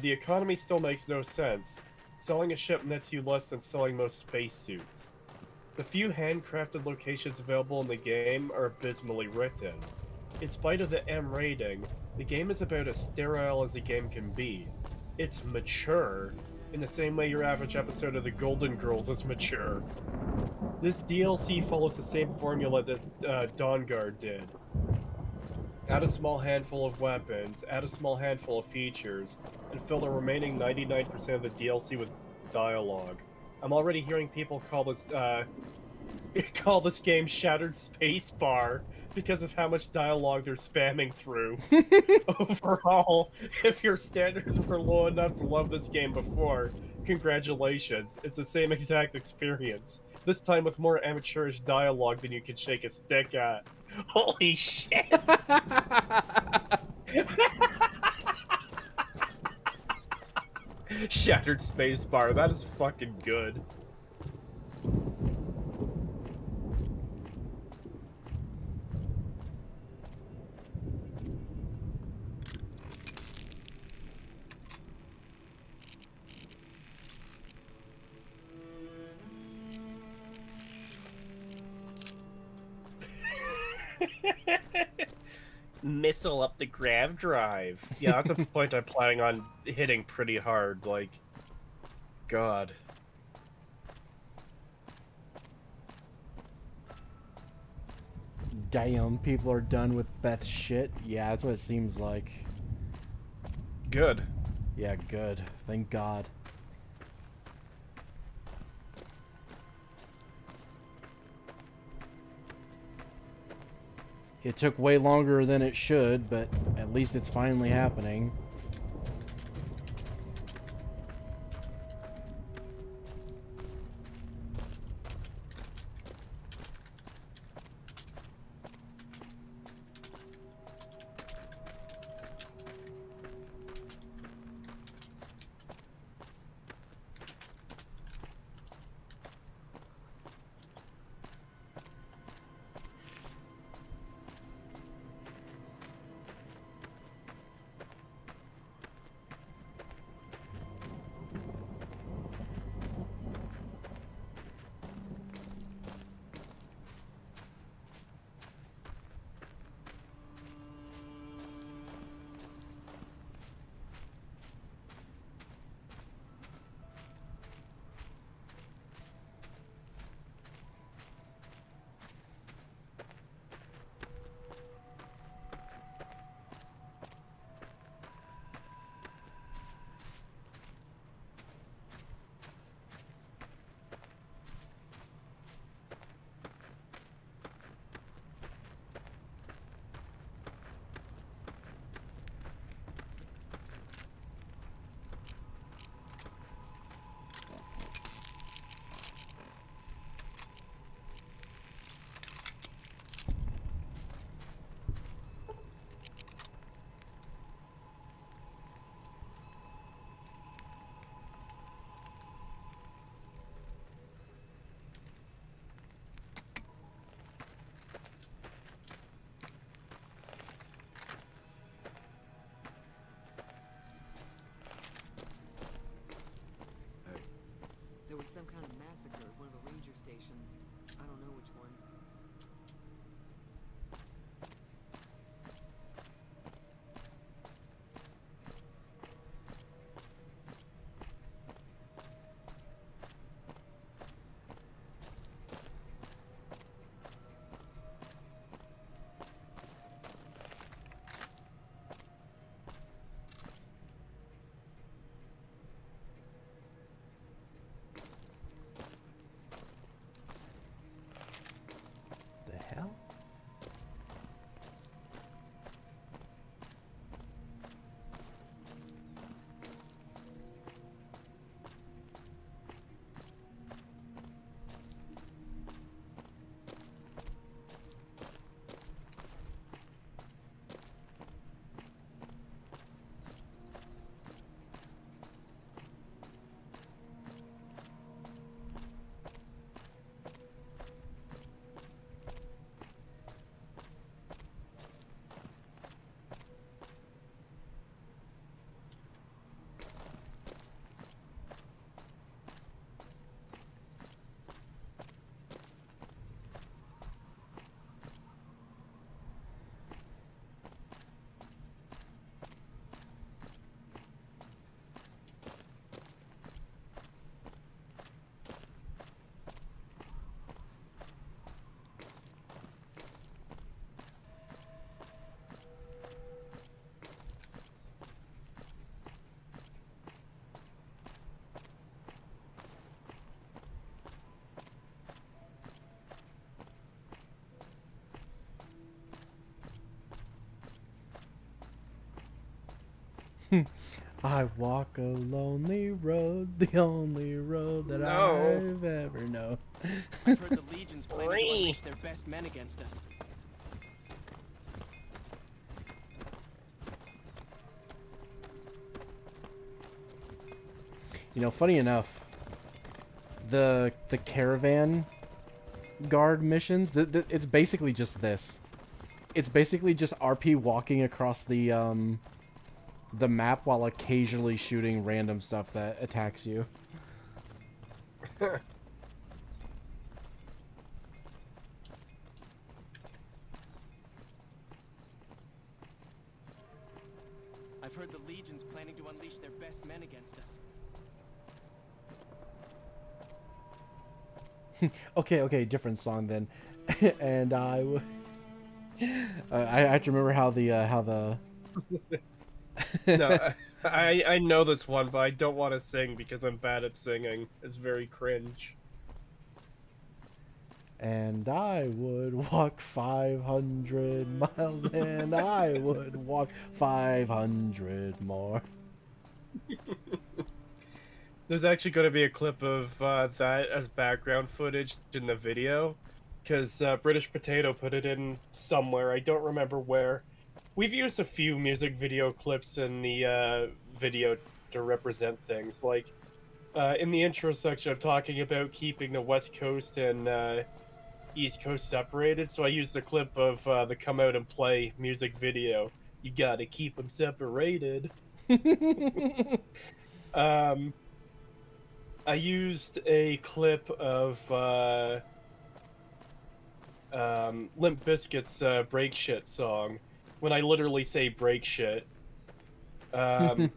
The economy still makes no sense. Selling a ship nets you less than selling most spacesuits. The few handcrafted locations available in the game are abysmally written. In spite of the M rating, the game is about as sterile as a game can be. It's mature, in the same way your average episode of The Golden Girls is mature. This DLC follows the same formula that Dawnguard did. Add a small handful of weapons, add a small handful of features, and fill the remaining 99% of the DLC with dialogue. I'm already hearing people call this game Shattered Spacebar because of how much dialogue they're spamming through. Overall, if your standards were low enough to love this game before, congratulations, it's the same exact experience. This time with more amateurish dialogue than you can shake a stick at. Holy shit! Shattered Spacebar, that is fucking good. Missile up the grav drive. Yeah, that's a point I'm planning on hitting pretty hard. Like, God. Damn, people are done with Beth's shit. Yeah, that's what it seems like. Good. Yeah, good. Thank God. It took way longer than it should, but at least it's finally happening. There was some kind of massacre at one of the ranger stations. I don't know which one. The hell? I walk a lonely road, the only road that I've ever known. I've heard the legions plan to unleash their best men against us. You know, funny enough, the caravan guard missions, it's basically just this. It's basically just RP walking across the map while occasionally shooting random stuff that attacks you. I've heard the Legion's planning to unleash their best men against us. Okay, different song then. And I have to remember how the No, I know this one, but I don't want to sing because I'm bad at singing. It's very cringe. And I would walk 500 miles, and I would walk 500 more. There's actually going to be a clip of that as background footage in the video, because British Potato put it in somewhere. I don't remember where. We've used a few music video clips in the video to represent things. Like, in the intro section, I'm talking about keeping the West Coast and East Coast separated, so I used a clip of the Come Out and Play music video. You gotta keep them separated. I used a clip of Limp Bizkit's Break Shit song, when I literally say break shit. There's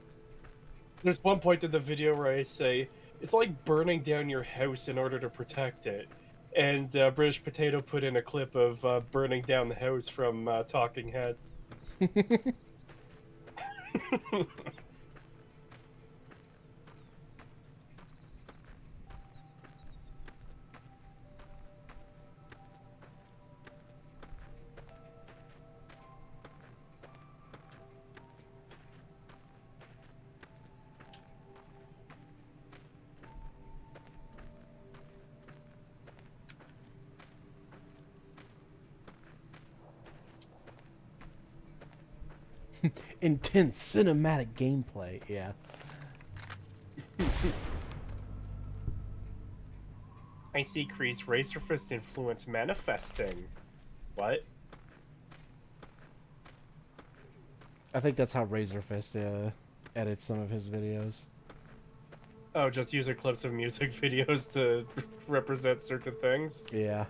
one point in the video where I say, it's like burning down your house in order to protect it. And British Potato put in a clip of burning down the house from Talking Heads. Intense cinematic gameplay, yeah. I see Cree's Razor Fist influence manifesting. What? I think that's how Razor Fist edits some of his videos. Oh, just using clips of music videos to represent certain things? Yeah.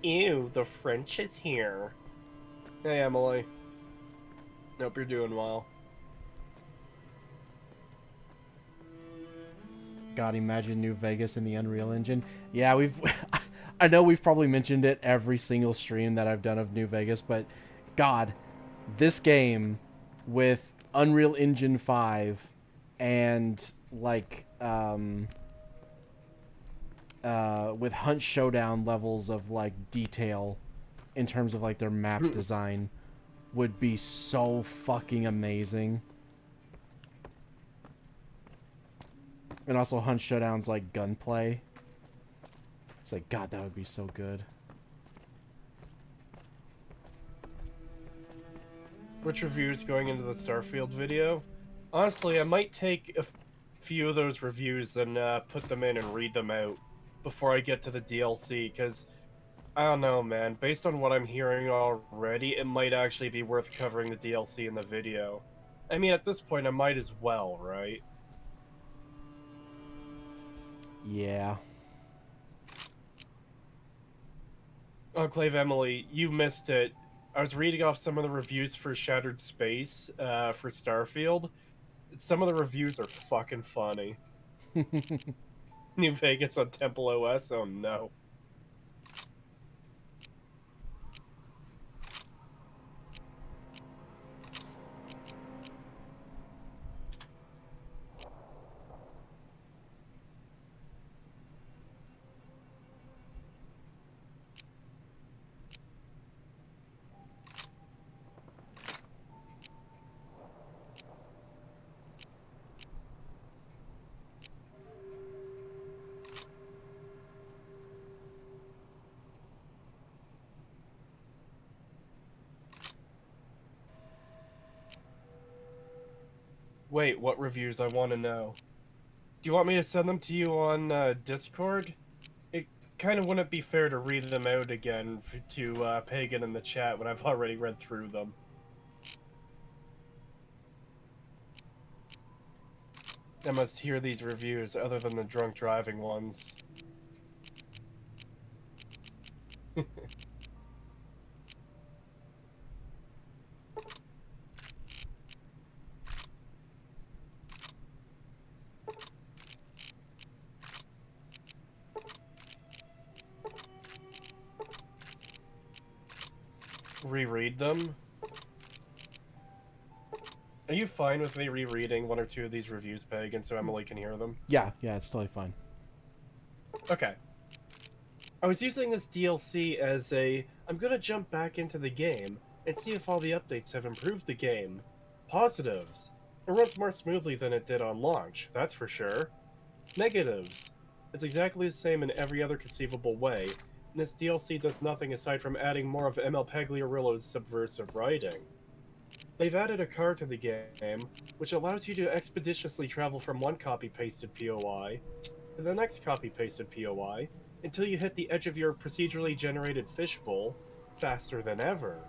Ew, the French is here. Hey, Emily. Hope you're doing well. God, imagine New Vegas in the Unreal Engine. Yeah, I know we've probably mentioned it every single stream that I've done of New Vegas, but God, this game with Unreal Engine 5 and like with Hunt Showdown levels of like detail in terms of like their map design would be so fucking amazing. And also Hunt Showdown's like gunplay. It's like, God, that would be so good. Which reviews going into the Starfield video? Honestly, I might take a few of those reviews and put them in and read them out before I get to the DLC, because I don't know, man. Based on what I'm hearing already, it might actually be worth covering the DLC in the video. I mean, at this point, I might as well, right? Yeah. Enclave Emily, you missed it. I was reading off some of the reviews for Shattered Space for Starfield. Some of the reviews are fucking funny. New Vegas on Temple OS? Oh no. Wait, what reviews? I want to know. Do you want me to send them to you on Discord? It kind of wouldn't be fair to read them out again to Pagan in the chat when I've already read through them. I must hear these reviews other than the drunk driving ones. Reread them? Are you fine with me rereading one or two of these reviews, Pagan, so Emily can hear them? Yeah, it's totally fine. Okay. I was using this DLC as I'm gonna jump back into the game and see if all the updates have improved the game. Positives. It runs more smoothly than it did on launch, that's for sure. Negatives. It's exactly the same in every other conceivable way, and this DLC does nothing aside from adding more of ML Pagliarillo's subversive writing. They've added a card to the game, which allows you to expeditiously travel from one copy-pasted POI to the next copy-pasted POI until you hit the edge of your procedurally generated fishbowl faster than ever.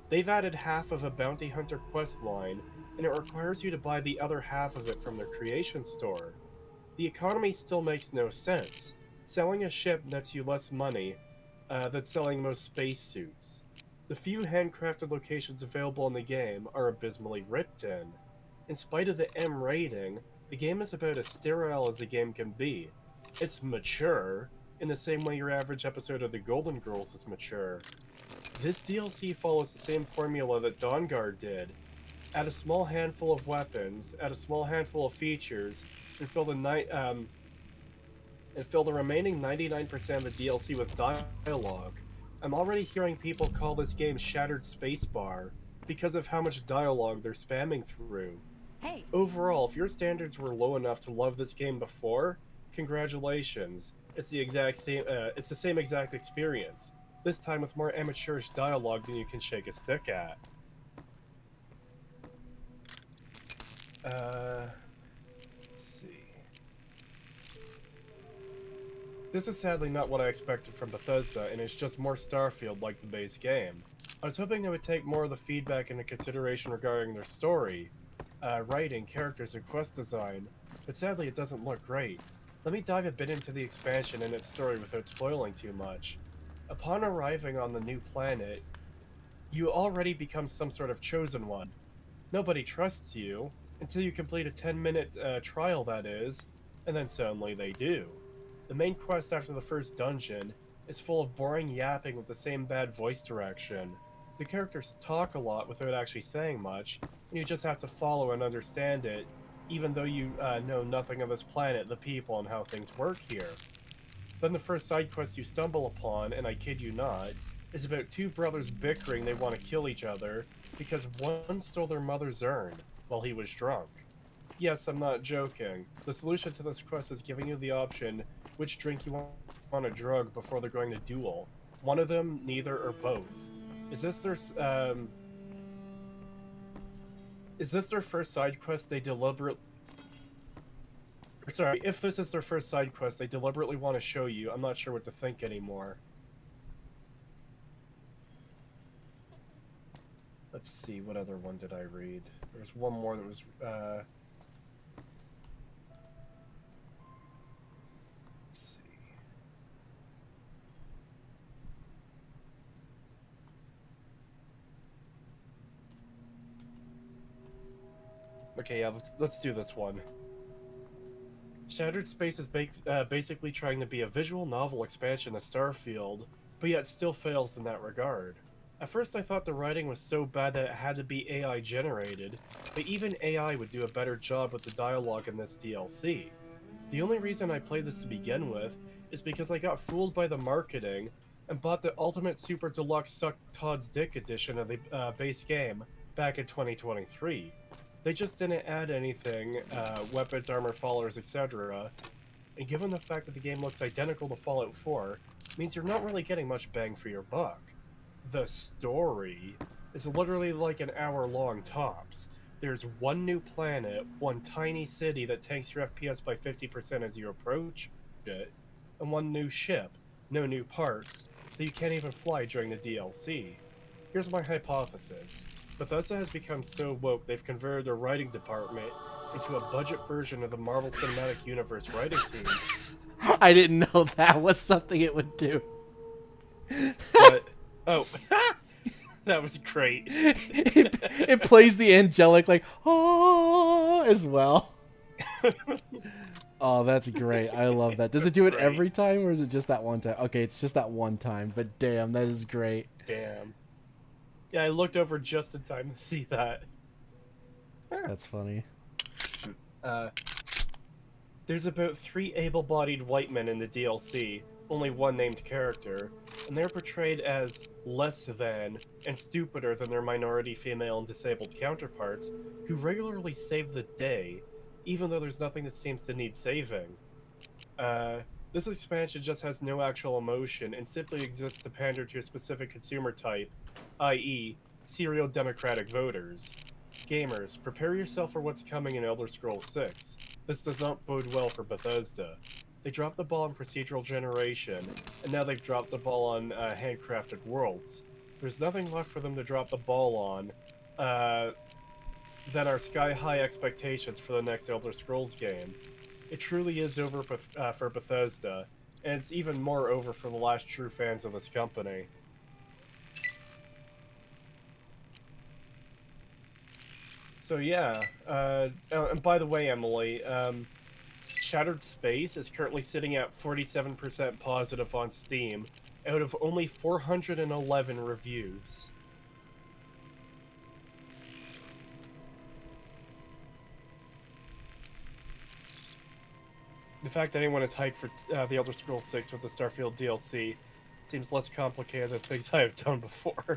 They've added half of a bounty hunter quest line, and it requires you to buy the other half of it from their creation store. The economy still makes no sense. Selling a ship nets you less money than selling most spacesuits. The few handcrafted locations available in the game are abysmally written. In spite of the M rating, the game is about as sterile as a game can be. It's mature, in the same way your average episode of The Golden Girls is mature. This DLC follows the same formula that Dawnguard did. Add a small handful of weapons, add a small handful of features, and fill the remaining 99% of the DLC with dialogue. I'm already hearing people call this game Shattered Spacebar because of how much dialogue they're spamming through. Hey. Overall, if your standards were low enough to love this game before, congratulations. It's the same exact experience. This time with more amateurish dialogue than you can shake a stick at. Let's see. This is sadly not what I expected from Bethesda, and it's just more Starfield like the base game. I was hoping they would take more of the feedback into consideration regarding their story, writing, characters, and quest design, but sadly it doesn't look great. Let me dive a bit into the expansion and its story without spoiling too much. Upon arriving on the new planet, you already become some sort of chosen one. Nobody trusts you, until you complete a 10-minute trial, that is, and then suddenly they do. The main quest after the first dungeon is full of boring yapping with the same bad voice direction. The characters talk a lot without actually saying much, and you just have to follow and understand it, even though you know nothing of this planet, the people, and how things work here. Then the first side quest you stumble upon, and I kid you not, is about two brothers bickering they want to kill each other because one stole their mother's urn while he was drunk. Yes, I'm not joking. The solution to this quest is giving you the option which drink you want to drug before they're going to duel. One of them, neither, or both. Is this their first side quest they deliberately... Sorry, if this is their first side quest they deliberately want to show you, I'm not sure what to think anymore. Let's see, what other one did I read? There was one more that was, let's see. Okay, yeah, let's do this one. Shattered Space is basically trying to be a visual novel expansion of Starfield, but yet still fails in that regard. At first I thought the writing was so bad that it had to be AI generated, but even AI would do a better job with the dialogue in this DLC. The only reason I played this to begin with is because I got fooled by the marketing and bought the Ultimate Super Deluxe Suck Todd's Dick edition of the base game back in 2023. They just didn't add anything, weapons, armor, followers, etc. And given the fact that the game looks identical to Fallout 4, means you're not really getting much bang for your buck. The story is literally like an hour long tops. There's one new planet, one tiny city that tanks your FPS by 50% as you approach it, and one new ship, no new parts, so you can't even fly during the DLC. Here's my hypothesis. Bethesda has become so woke they've converted their writing department into a budget version of the Marvel Cinematic Universe writing team. I didn't know that was something it would do. But oh, that was great. It plays the angelic like oh as well. Oh, that's great. I love that. Does it do it every time, or is it just that one time? Okay, it's just that one time, but damn, that is great. Damn. Yeah, I looked over just in time to see that. That's funny. There's about 3 able-bodied white men in the DLC, only one named character, and they're portrayed as less than and stupider than their minority female and disabled counterparts, who regularly save the day, even though there's nothing that seems to need saving. This expansion just has no actual emotion and simply exists to pander to a specific consumer type, i.e., serial democratic voters. Gamers, prepare yourself for what's coming in Elder Scrolls 6. This does not bode well for Bethesda. They dropped the ball on procedural generation, and now they've dropped the ball on handcrafted worlds. There's nothing left for them to drop the ball on than our sky-high expectations for the next Elder Scrolls game. It truly is over for Bethesda, and it's even more over for the last true fans of this company. So yeah, and by the way, Emily, Shattered Space is currently sitting at 47% positive on Steam, out of only 411 reviews. The fact that anyone is hyped for the Elder Scrolls 6 with the Starfield DLC seems less complicated than things I have done before.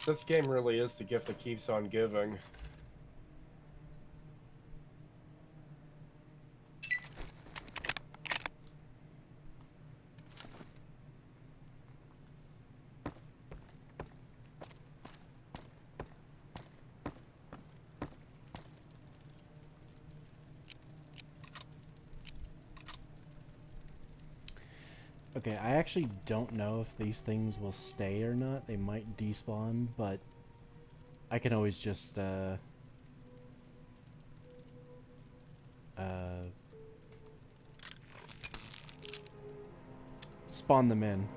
This game really is the gift that keeps on giving. Okay, I actually don't know if these things will stay or not. They might despawn, but I can always just spawn them in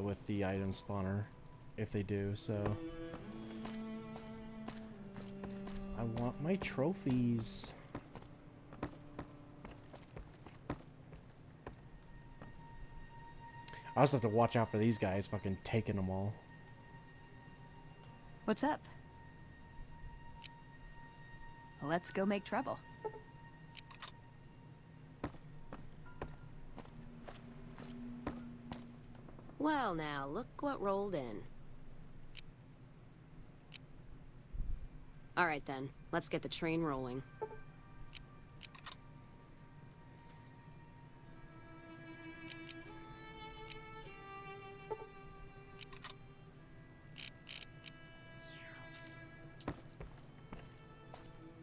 with the item spawner if they do, so I want my trophies. I also have to watch out for these guys fucking taking them all. What's up? Let's go make trouble. Well now, look what rolled in. Alright then, let's get the train rolling.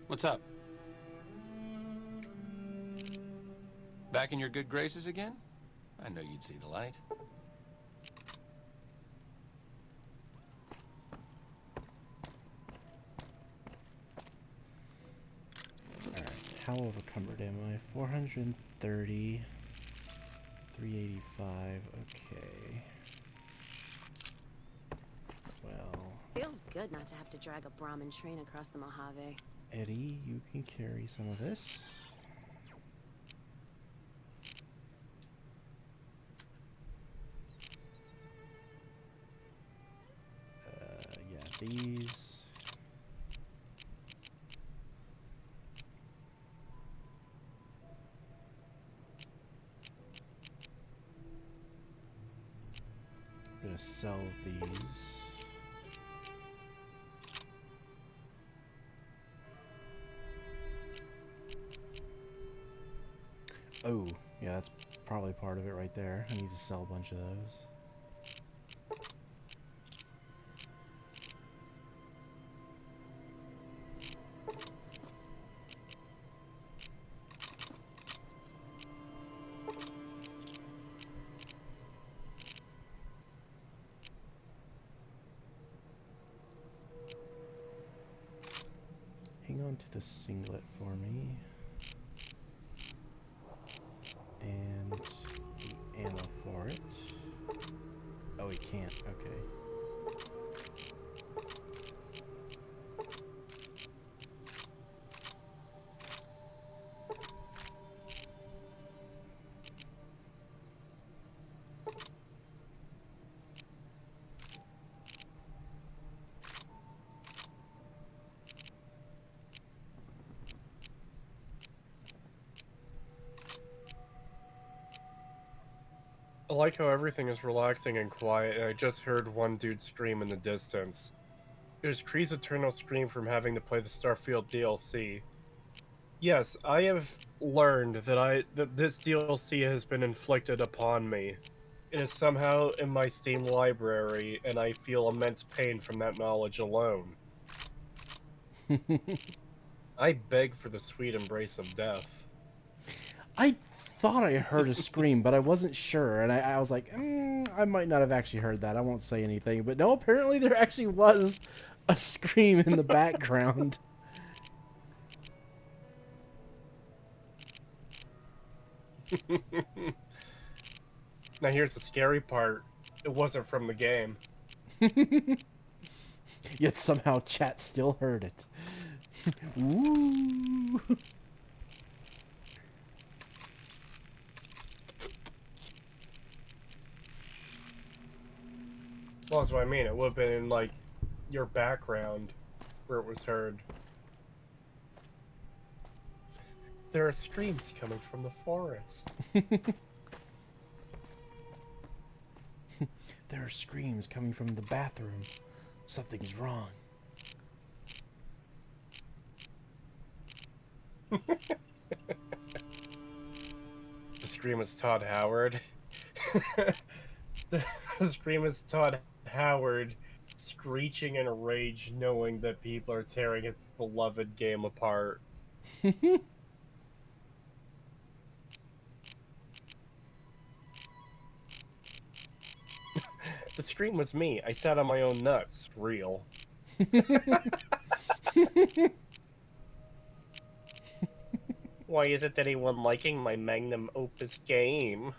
What's up? Back in your good graces again? I know you'd see the light. Alright, how overcumbered am I? 430, 385, okay. Well... Feels good not to have to drag a Brahmin train across the Mojave. Eddie, you can carry some of this. Yeah, these. I'm gonna sell these. Oh, yeah, that's probably part of it right there. I need to sell a bunch of those. hang on to the singlet for me. And the ammo for it. Oh, he can't. Okay. I like how everything is relaxing and quiet, and I just heard one dude scream in the distance. It was Cree's eternal scream from having to play the Starfield DLC. Yes, I have learned that this DLC has been inflicted upon me. It is somehow in my Steam library, and I feel immense pain from that knowledge alone. I beg for the sweet embrace of death. I thought I heard a scream, but I wasn't sure, and I was like, I might not have actually heard that. I won't say anything, but no, apparently there actually was a scream in the background. Now here's the scary part. It wasn't from the game. Yet somehow chat still heard it. Woo! Well, that's what I mean. It would have been in, like, your background where it was heard. There are screams coming from the forest. There are screams coming from the bathroom. Something's wrong. The scream is Todd Howard. The scream is Todd Howard screeching in rage knowing that people are tearing his beloved game apart. The scream was me. I sat on my own nuts. Real. Why isn't anyone liking my magnum opus game?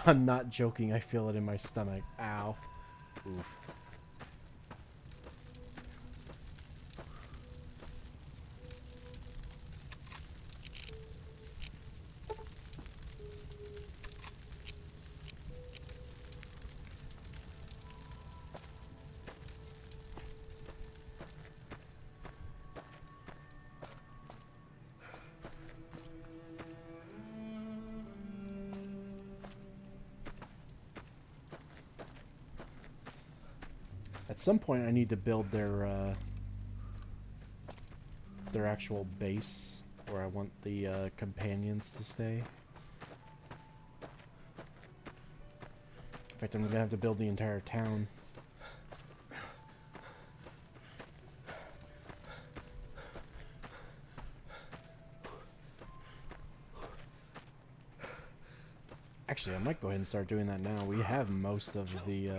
I'm not joking. I feel it in my stomach. Ow. Oof. At some point, I need to build their actual base where I want the companions to stay. In fact, I'm gonna have to build the entire town. Actually, I might go ahead and start doing that now. We have most of the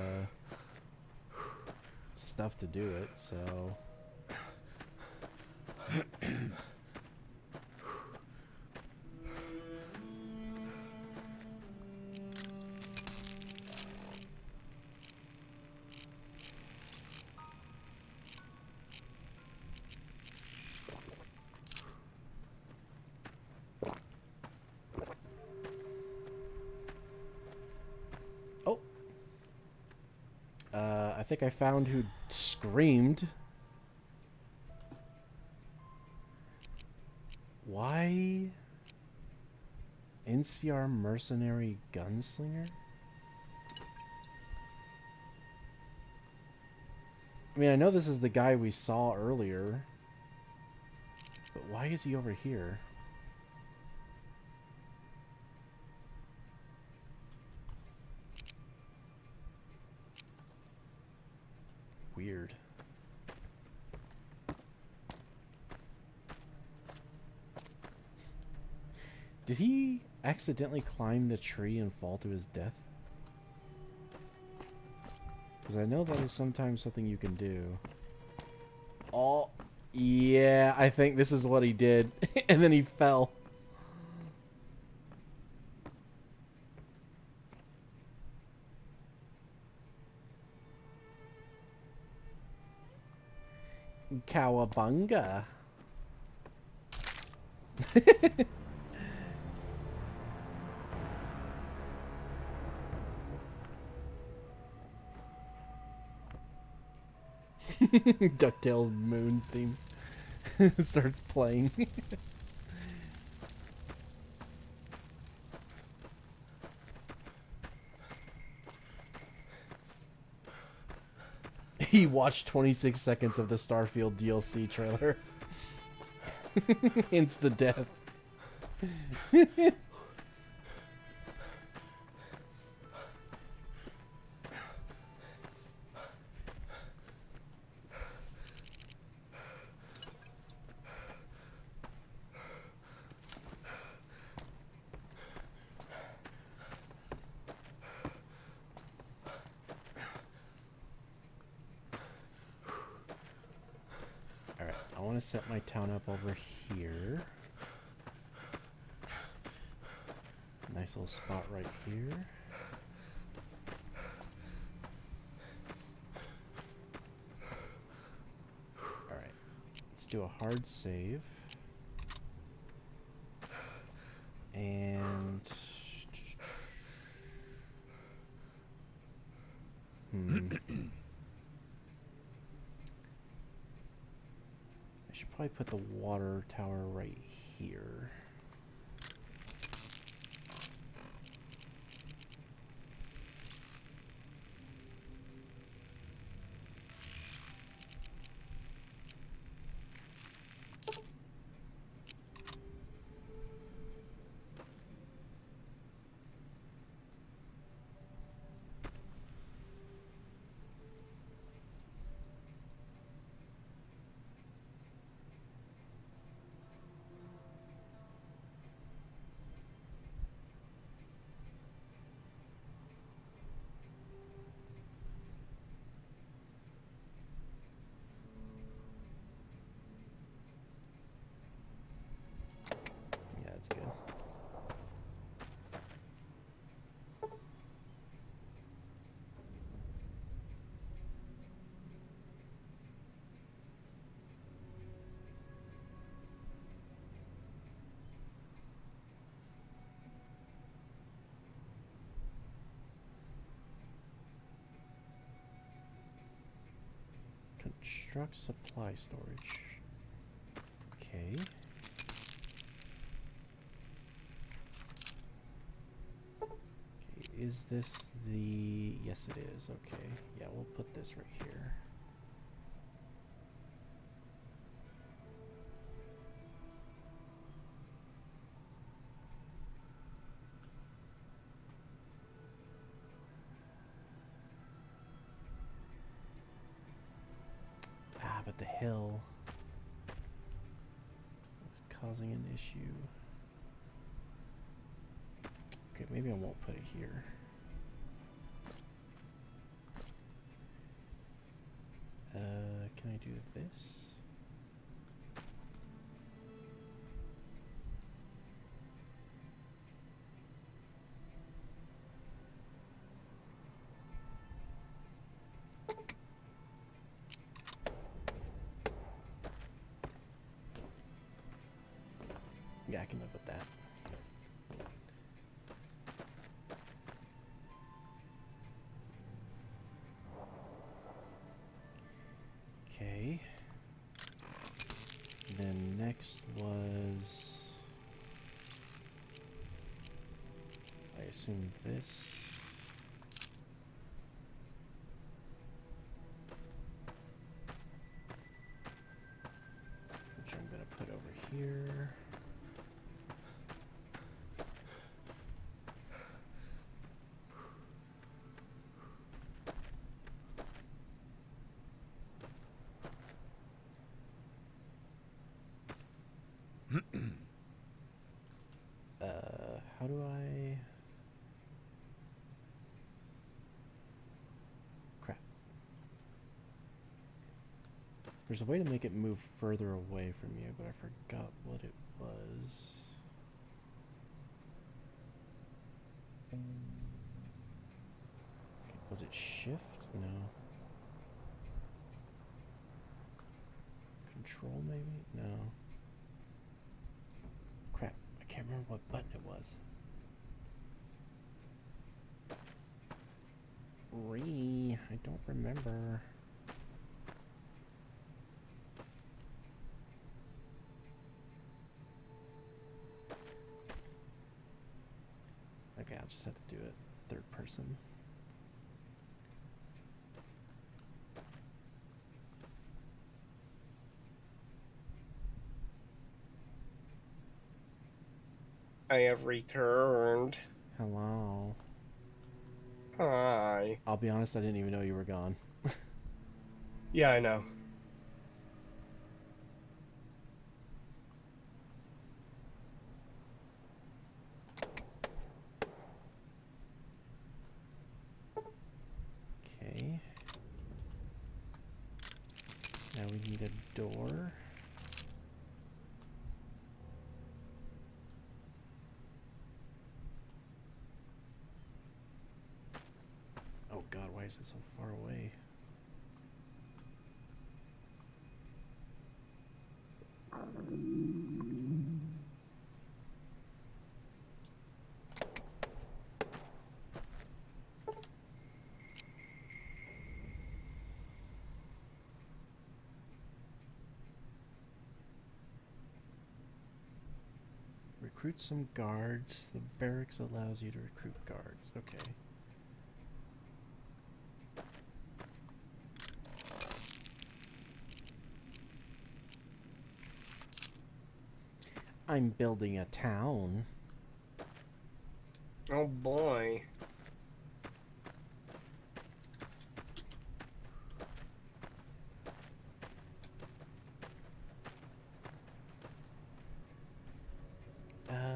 stuff to do it, so... I think I found who screamed. Why? NCR mercenary gunslinger? I mean, I know this is the guy we saw earlier. But why is he over here? Weird. Did he accidentally climb the tree and fall to his death? Because I know that is sometimes something you can do. Oh, yeah, I think this is what he did. And then he fell. Cowabunga. DuckTales moon theme starts playing. He watched 26 seconds of the Starfield DLC trailer. Insta death. I want to set my town up over here. Nice little spot right here. Alright, let's do a hard save. And... I should probably put the water tower right here. Construct supply storage. Okay. Is this the... Yes, it is. Okay. Yeah, we'll put this right here. But the hill is causing an issue. Okay, maybe I won't put it here. Can I do this? Yeah, I can live with that. Okay. Then next was... I assume this. There's a way to make it move further away from you, but I forgot what it was. Was it shift? No. Control maybe? No. Crap, I can't remember what button it was. I don't remember. Okay, I'll just have to do it third person. I have returned. Hello. Hi. I'll be honest, I didn't even know you were gone. Yeah, I know. Okay. Now we need a door. Oh god, why is it so far away? Recruit some guards. The barracks allows you to recruit guards. Okay. I'm building a town. Oh boy.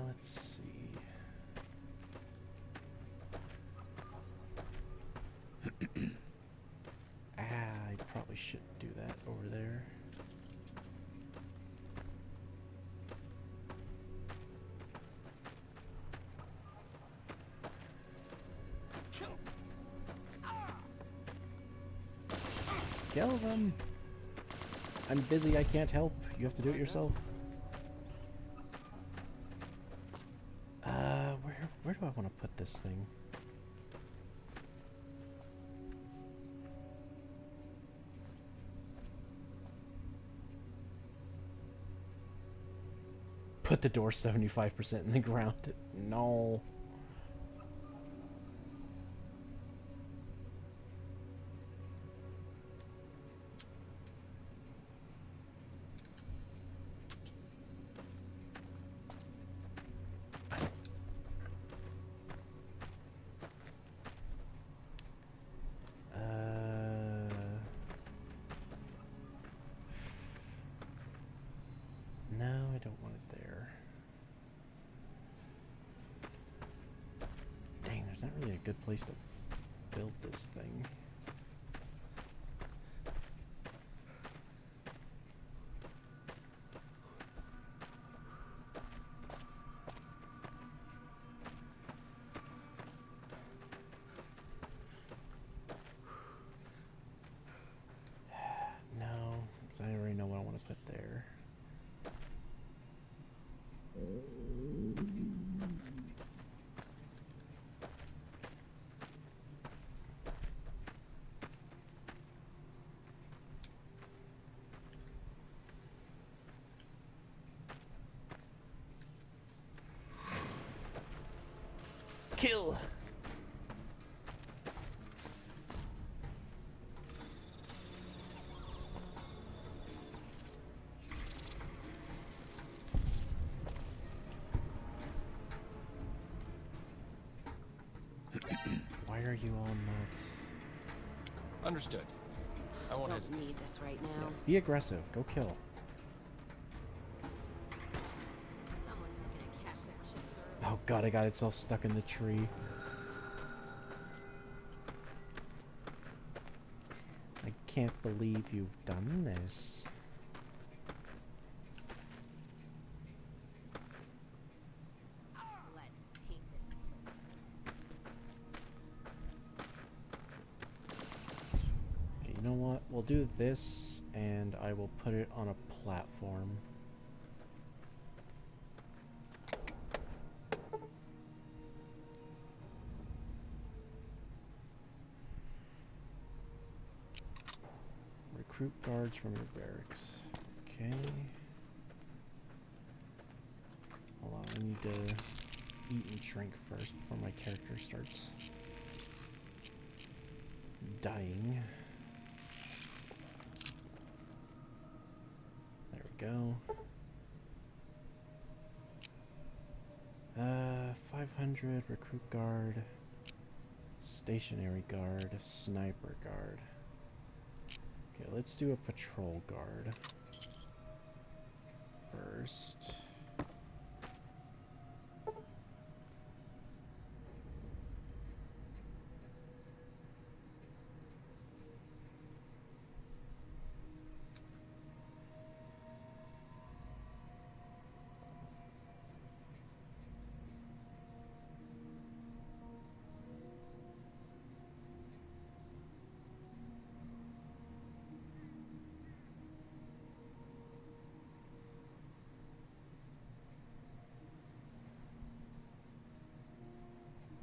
Let's see. I probably shouldn't do that over there. Kill them! I'm busy, I can't help. You have to do it yourself. Where do I want to put this thing? Put the door 75% in the ground. No. No, I don't want it there. Dang, there's not really a good place to build this thing. No, because I already know what I want to put there. Kill! Why are you all nuts? Understood. I won't Don't hesitate. need this right now. Be aggressive. Go kill. Someone's looking to cash that chip, sir. Oh god, I got itself stuck in the tree. I can't believe you've done this. Let's paint this Okay, you know what? We'll do this, and I will put it on a platform. Recruit guards from your barracks. Okay. Hold on, I need to eat and drink first before my character starts dying. There we go. 500 recruit guard, stationary guard, sniper guard. Okay, let's do a patrol guard first.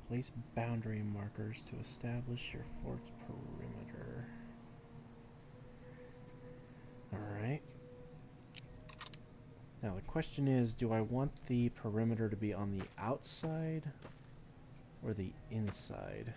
Place boundary markers to establish your fort's perimeter. Alright. Now the question is, do I want the perimeter to be on the outside or the inside?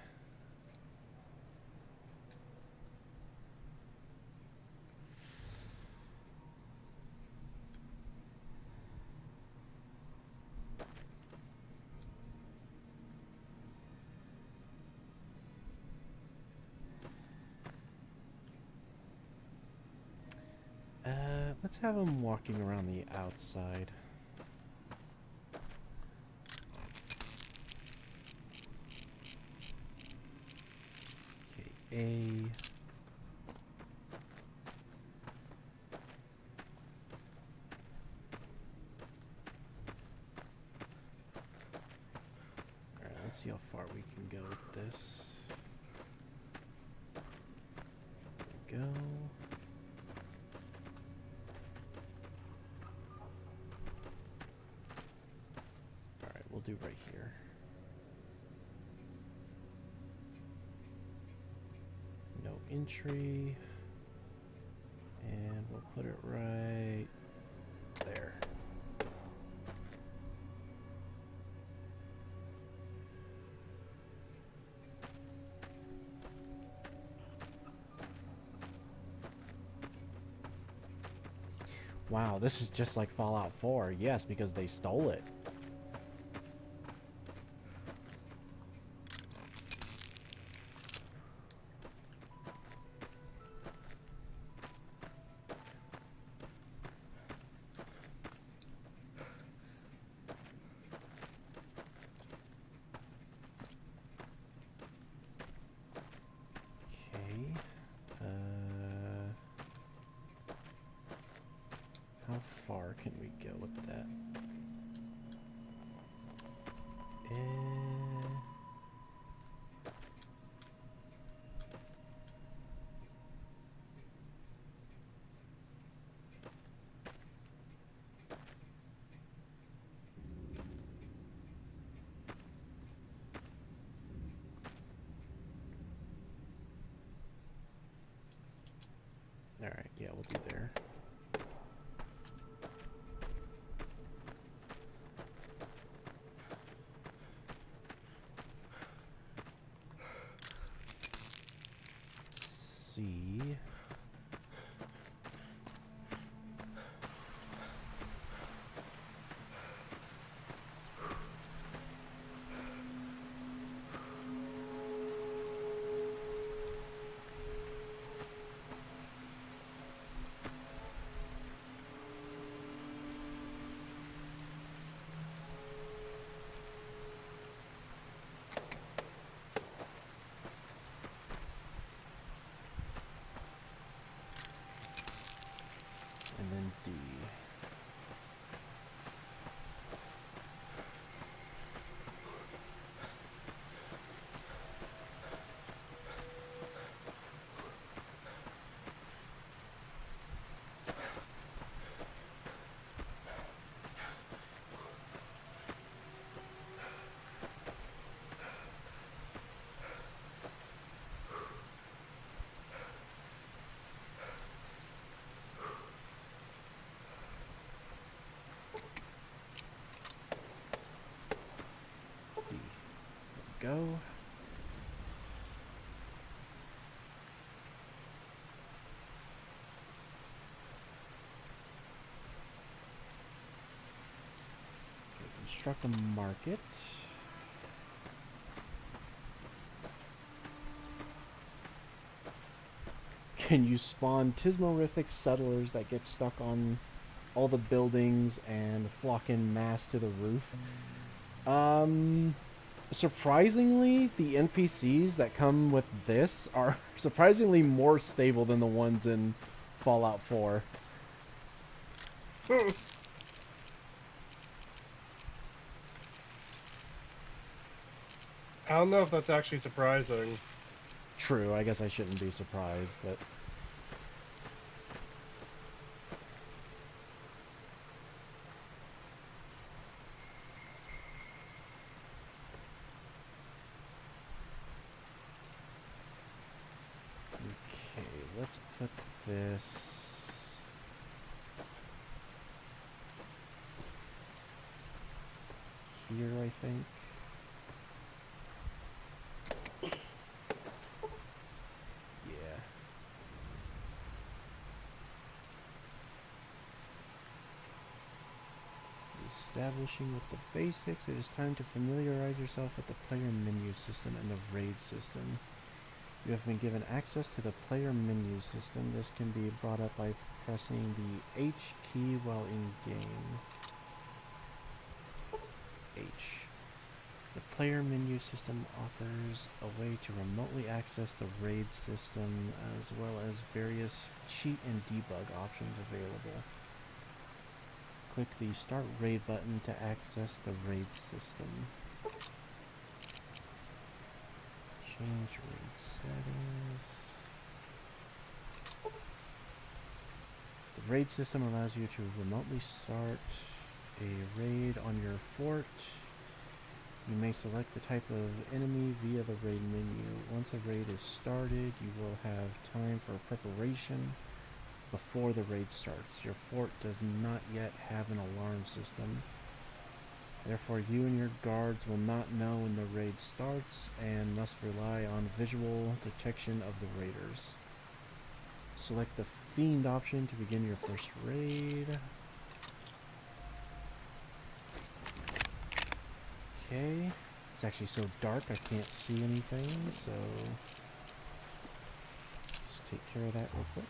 Let's have him walking around the outside. Okay, A. Alright, let's see how far we can go with this. There we go. We'll do right here. No entry. And we'll put it right there. Wow, this is just like Fallout 4. Yes, because they stole it. How far can we go with that? Alright, yeah, we'll do there. See. construct a market. Can you spawn tismorific settlers that get stuck on all the buildings and flock in mass to the roof? Surprisingly, the NPCs that come with this are surprisingly more stable than the ones in Fallout 4. I don't know if that's actually surprising. True, I guess I shouldn't be surprised, but... Okay, let's put this... here, I think. Yeah. Establishing with the basics, it is time to familiarize yourself with the player menu system and the raid system. You have been given access to the player menu system. This can be brought up by pressing the H key while in game. H. The player menu system offers a way to remotely access the raid system as well as various cheat and debug options available. Click the Start Raid button to access the raid system. Change raid settings. The raid system allows you to remotely start a raid on your fort. You may select the type of enemy via the raid menu. Once a raid is started, you will have time for preparation before the raid starts. Your fort does not yet have an alarm system. Therefore, you and your guards will not know when the raid starts and must rely on visual detection of the raiders. Select the Fiend option to begin your first raid. Okay. It's actually so dark I can't see anything, so let's take care of that real quick.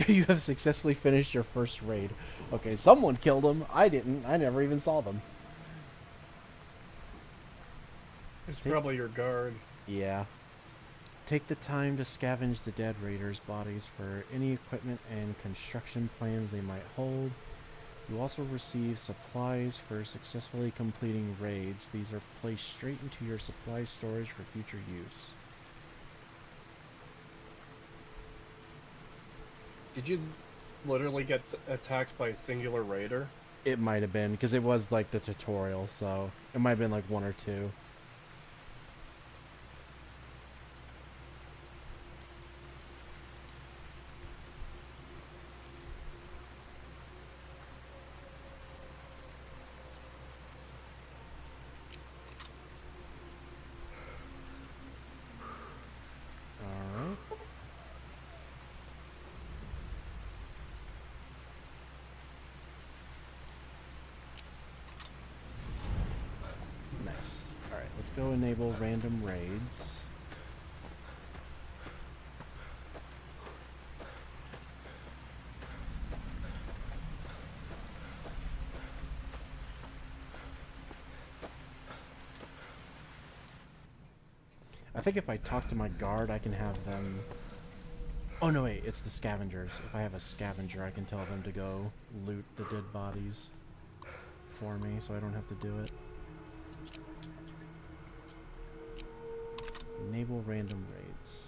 You have successfully finished your first raid. Okay, someone killed them. I didn't. I never even saw them. It's probably your guard. Yeah. Take the time to scavenge the dead raiders' bodies for any equipment and construction plans they might hold. You also receive supplies for successfully completing raids. These are placed straight into your supply storage for future use. Did you literally get attacked by a singular raider? It might have been, because it was like the tutorial, so it might have been like one or two. Go enable random raids. I think if I talk to my guard, I can have them... Oh, no, wait, it's the scavengers. If I have a scavenger, I can tell them to go loot the dead bodies for me, so I don't have to do it. Enable random raids.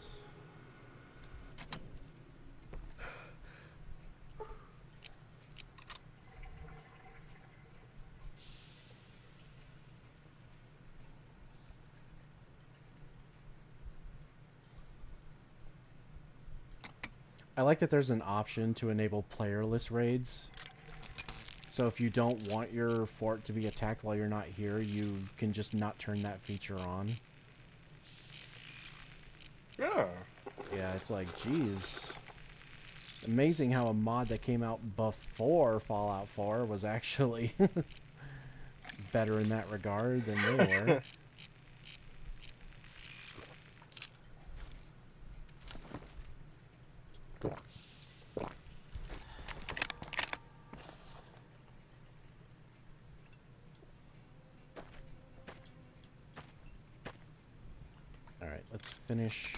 I like that there's an option to enable playerless raids. So if you don't want your fort to be attacked while you're not here, you can just not turn that feature on. Yeah. Yeah, it's like, geez. Amazing how a mod that came out before Fallout 4 was actually better in that regard than they were. Alright, let's finish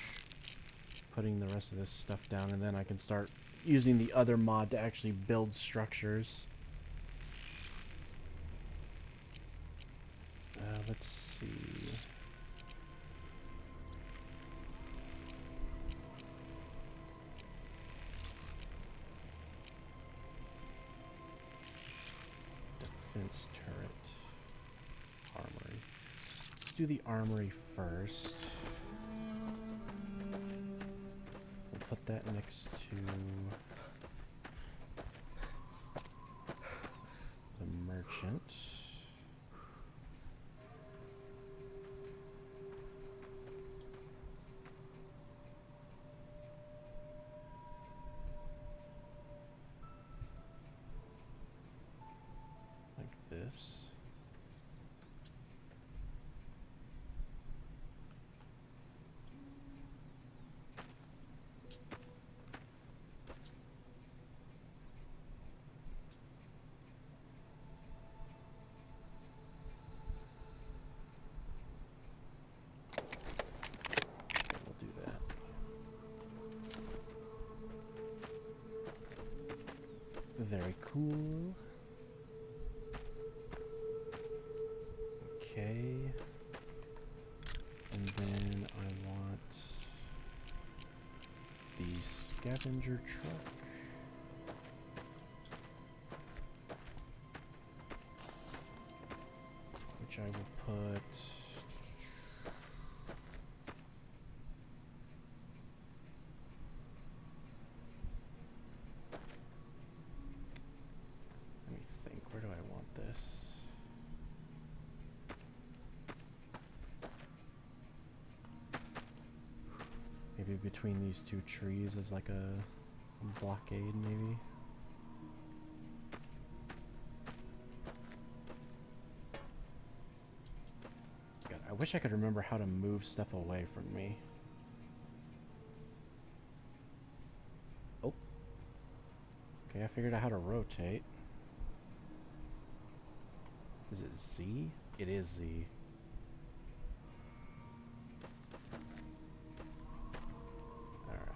putting the rest of this stuff down, and then I can start using the other mod to actually build structures. Let's see. Defense turret. Armory. Let's do the armory first. We'll put that next to the merchant. Like this. Very cool. Okay. And then I want the scavenger truck. Which I will put... Where do I want this? Maybe between these two trees as like a blockade, maybe? God, I wish I could remember how to move stuff away from me. Oh. Okay, I figured out how to rotate. Is it Z? It is Z. Alright.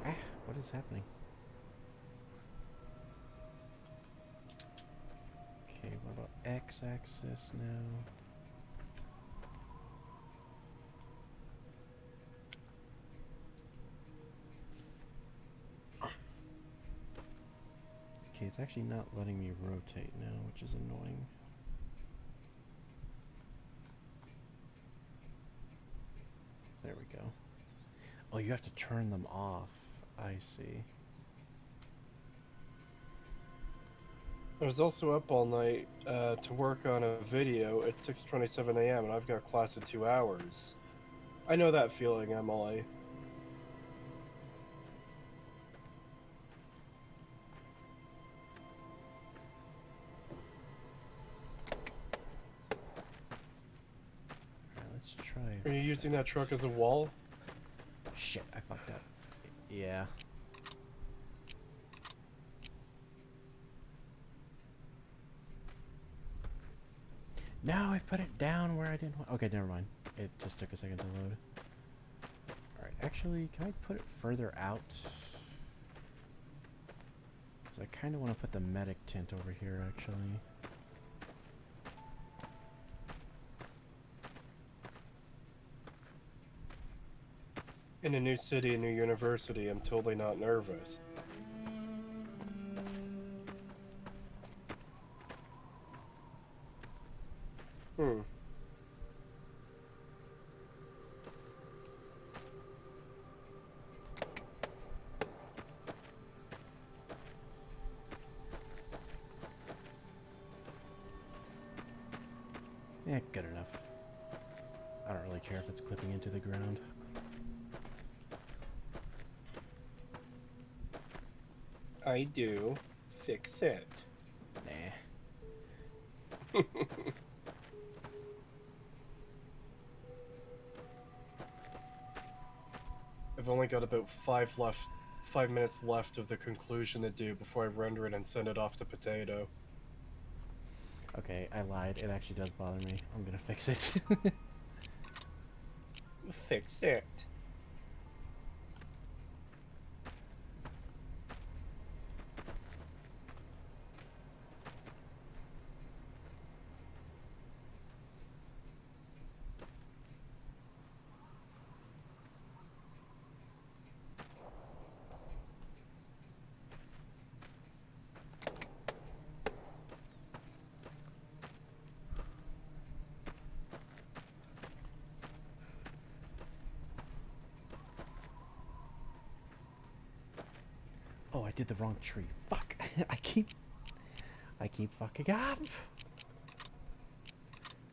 Ah, what is happening? What about X-axis now? Okay, it's actually not letting me rotate now, which is annoying. There we go. Oh, you have to turn them off. I see. I was also up all night to work on a video at 6:27 a.m. and I've got class in 2 hours. I know that feeling, Emily. Are you using that truck as a wall? Shit, I fucked up. Yeah. Now I put it down where I didn't want. Okay, never mind. It just took a second to load. Alright, actually, can I put it further out? Because I kind of want to put the medic tent over here, actually. In a new city, a new university, I'm totally not nervous. Hmm. Yeah, good enough. I don't really care if it's clipping into the ground. I do. Fix it. Nah. I've only got about 5 minutes left of the conclusion to do before I render it and send it off to Potato. Okay, I lied. It actually does bother me. I'm gonna fix it. Fix it. Oh, I did the wrong tree. Fuck. I keep fucking up. It's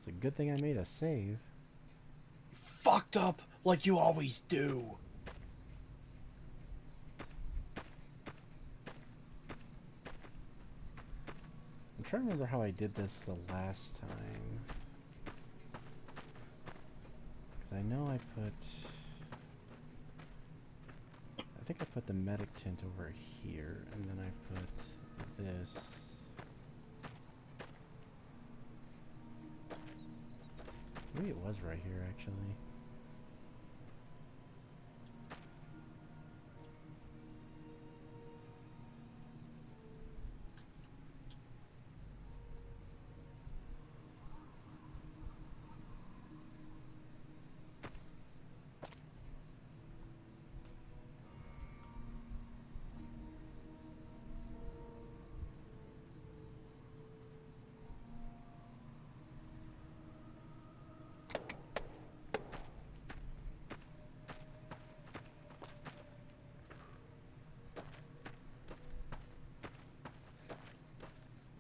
a good thing I made a save. Fucked up like you always do. I'm trying to remember how I did this the last time. Because I know I think I put the medic tent over here, and then I put this. Maybe it was right here, actually.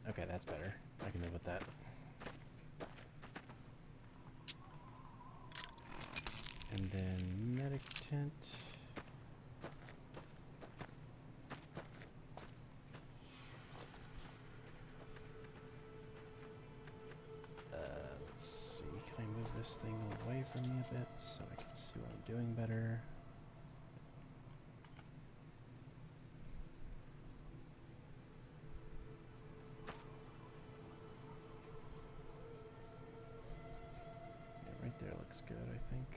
Okay, that's better. I can live with that. And then medic tent. Let's see. Can I move this thing away from me a bit so I can see what I'm doing better? Right there looks good, I think.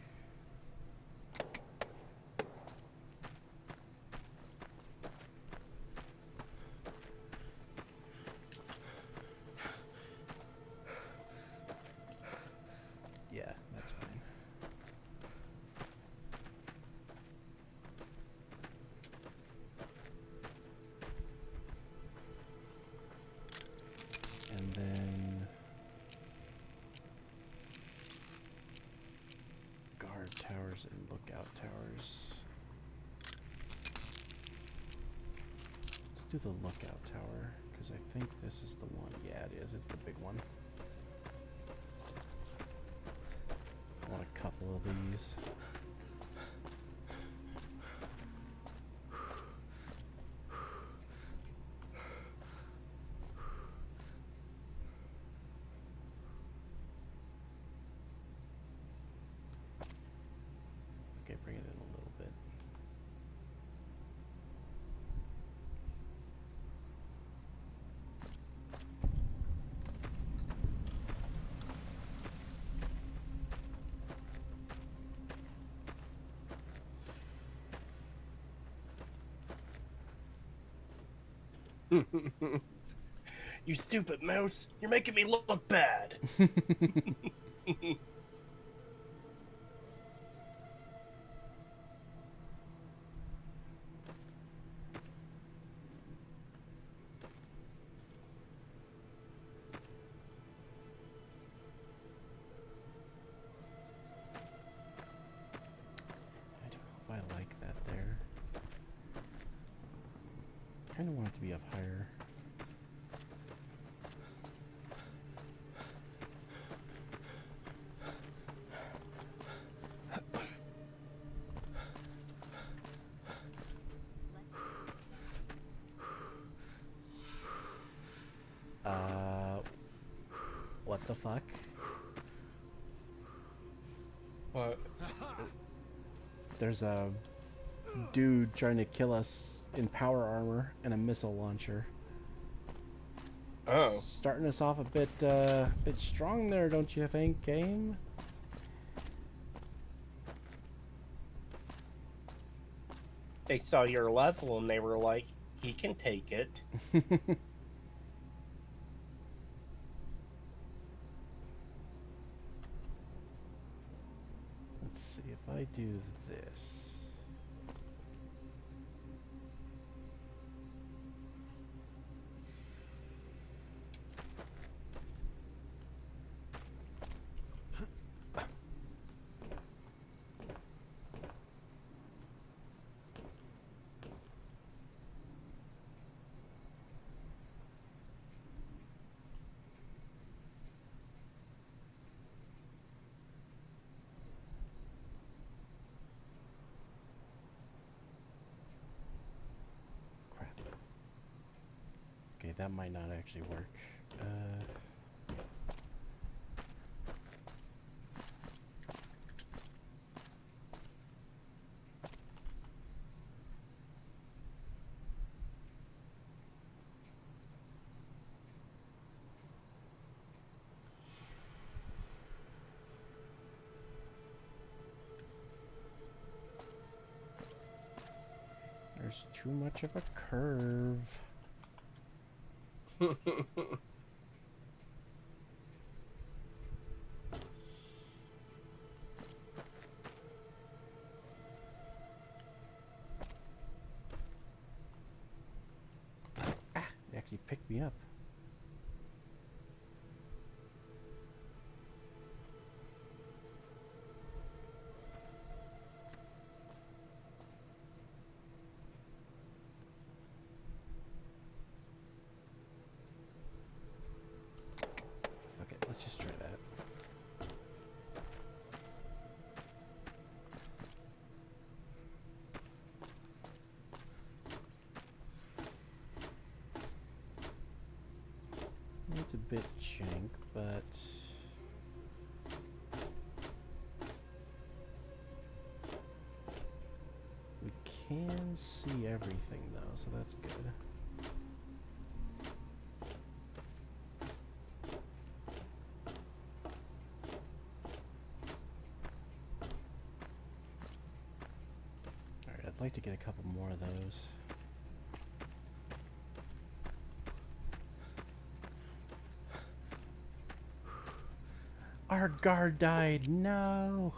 Yeah, that's fine. And then guard towers and lookout towers. Let's do the lookout tower, because I think this is the one. Yeah, it is. It's the big one. I want a couple of these. Okay, bring it in a little bit. You stupid mouse! You're making me look bad! I don't know if I like that there. I kind of want it to be up higher. What the fuck? What? There's a dude trying to kill us in power armor and a missile launcher. Oh. Starting us off a bit strong there, don't you think, game? They saw your level and they were like, he can take it. Let's see if I do this. Okay, that might not actually work. There's too much of a curve. They actually picked me up. Fuck it, let's just try that. It's a bit jank, but we can see everything though, so that's good. Alright, I'd like to get a couple more of those. Our guard died. No.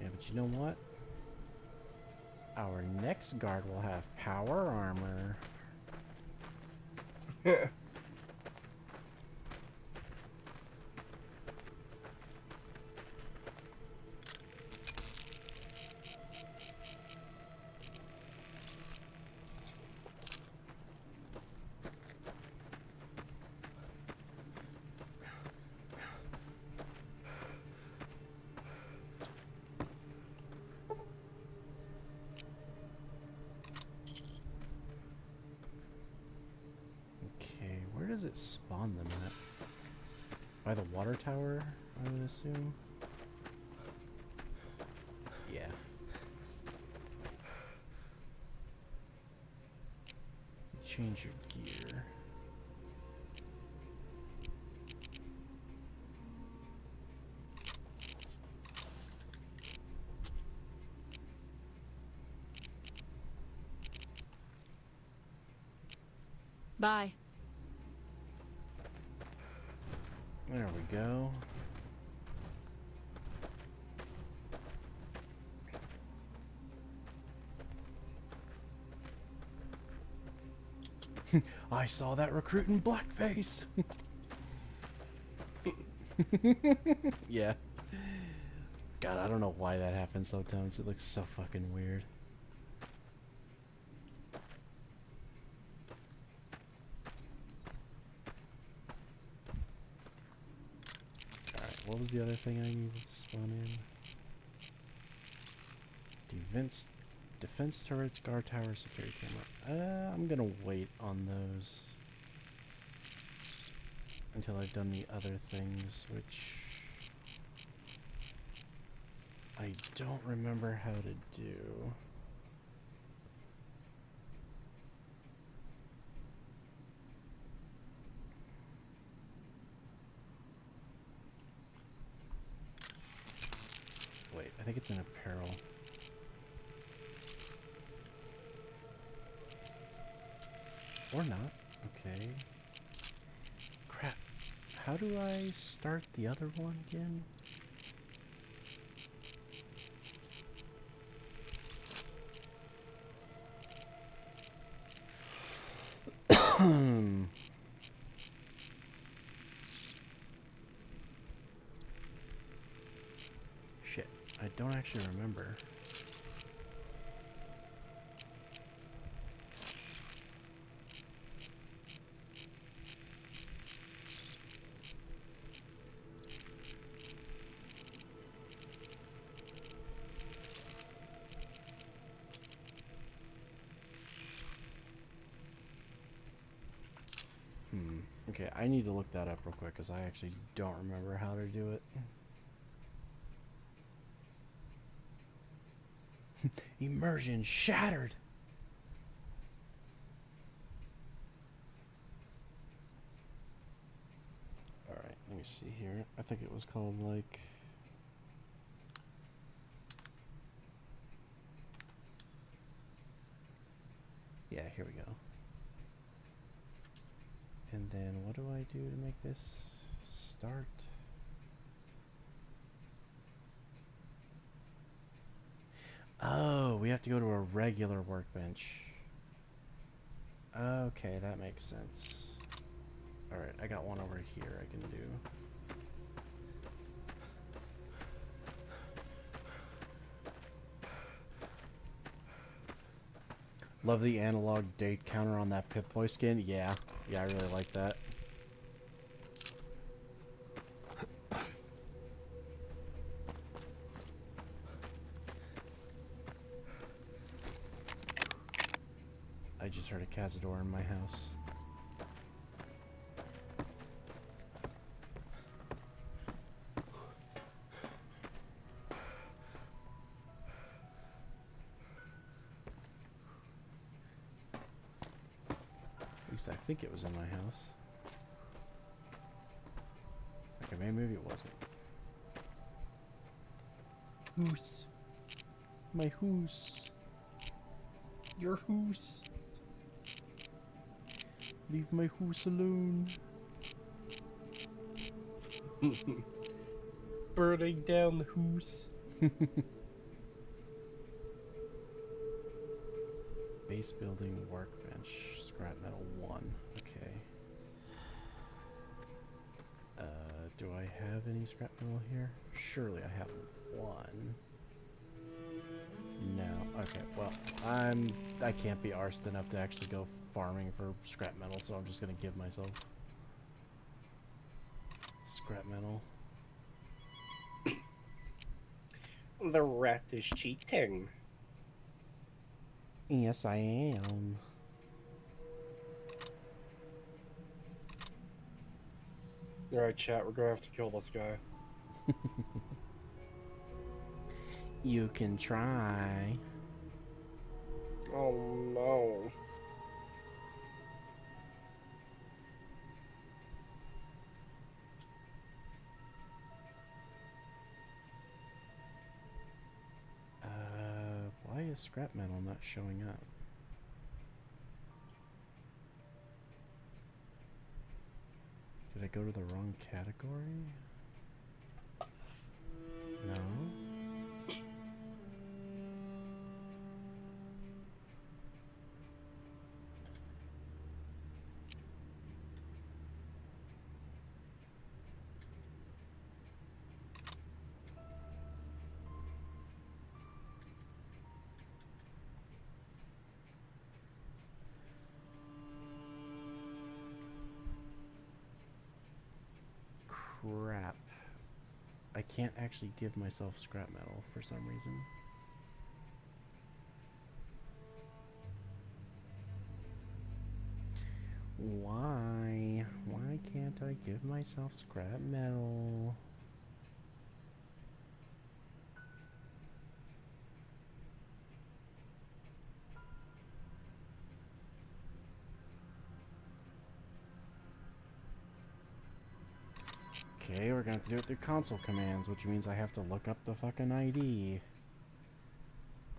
Yeah, but you know what? Our next guard will have power armor. does it spawn them at? By the water tower, I would assume? Yeah. Change your gear. Bye. There we go. I saw that recruit in blackface. Yeah. God, I don't know why that happens sometimes. It looks so fucking weird. Alright, what was the other thing I needed to spawn in? Defense turrets, guard tower, security camera. I'm gonna wait on those until I've done the other things, which I don't remember how to do. Wait, I think it's in apparel. Or not. Okay. Crap. How do I start the other one again? Shit. I don't actually remember. Okay, I need to look that up real quick because I actually don't remember how to do it. Immersion shattered! Alright, let me see here. I think it was called like... Yeah, here we go. And then what do I do to make this start? Oh, we have to go to a regular workbench. Okay, that makes sense. Alright, I got one over here I can do. Love the analog date counter on that Pip-Boy skin. Yeah, I really like that. I just heard a Cazador in my house. I think it was in my house. Okay, maybe it wasn't. Hoose. My hoose. Your hoose. Leave my hoose alone. Burning down the hoose. Base building workbench. Scrap metal 1. Okay. Do I have any scrap metal here? Surely I have 1. No. Okay, well, I can't be arsed enough to actually go farming for scrap metal, so I'm just gonna give myself scrap metal. The rat is cheating. Yes, I am. Alright, chat, we're gonna have to kill this guy. You can try. Oh no. Why is scrap metal not showing up? Did I go to the wrong category? No. Crap. I can't actually give myself scrap metal for some reason. Why? Why can't I give myself scrap metal? Okay, we're gonna have to do it through console commands, which means I have to look up the fucking ID.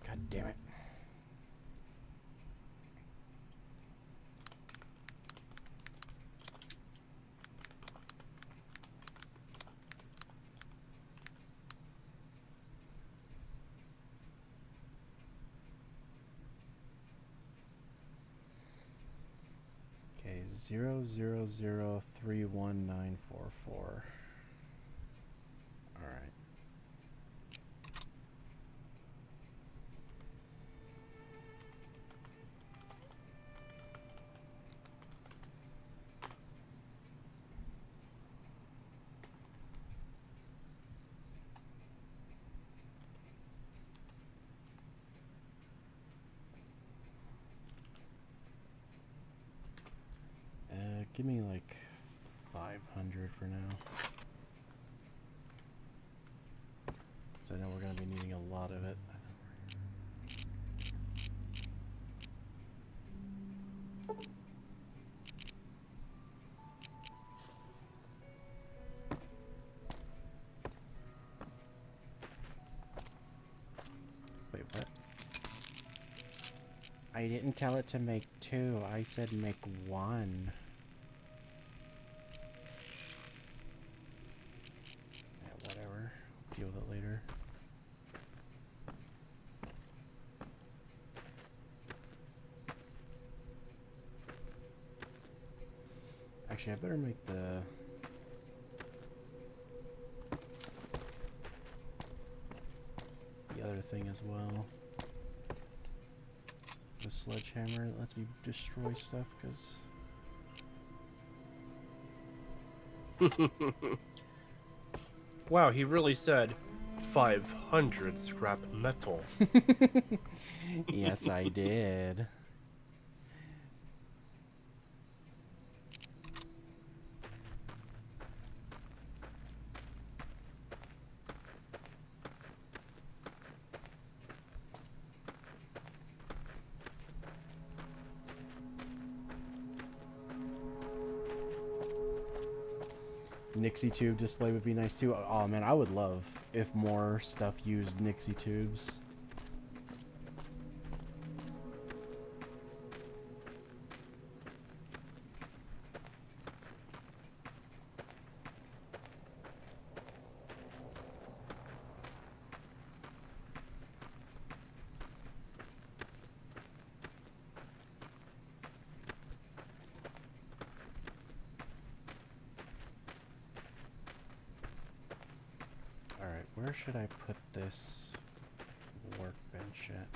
God damn it. Okay, 000319444. Alright. Give me like 500 for now. So I know we're going to be needing a lot of it. Wait, what? I didn't tell it to make 2. I said make 1. Deal with it later. Actually, I better make the other thing as well. The sledgehammer that lets me destroy stuff, because Wow, he really said 500 scrap metal. yes, I did. Nixie tube display would be nice too. Oh man, I would love if more stuff used Nixie tubes. Where should I put this workbench at?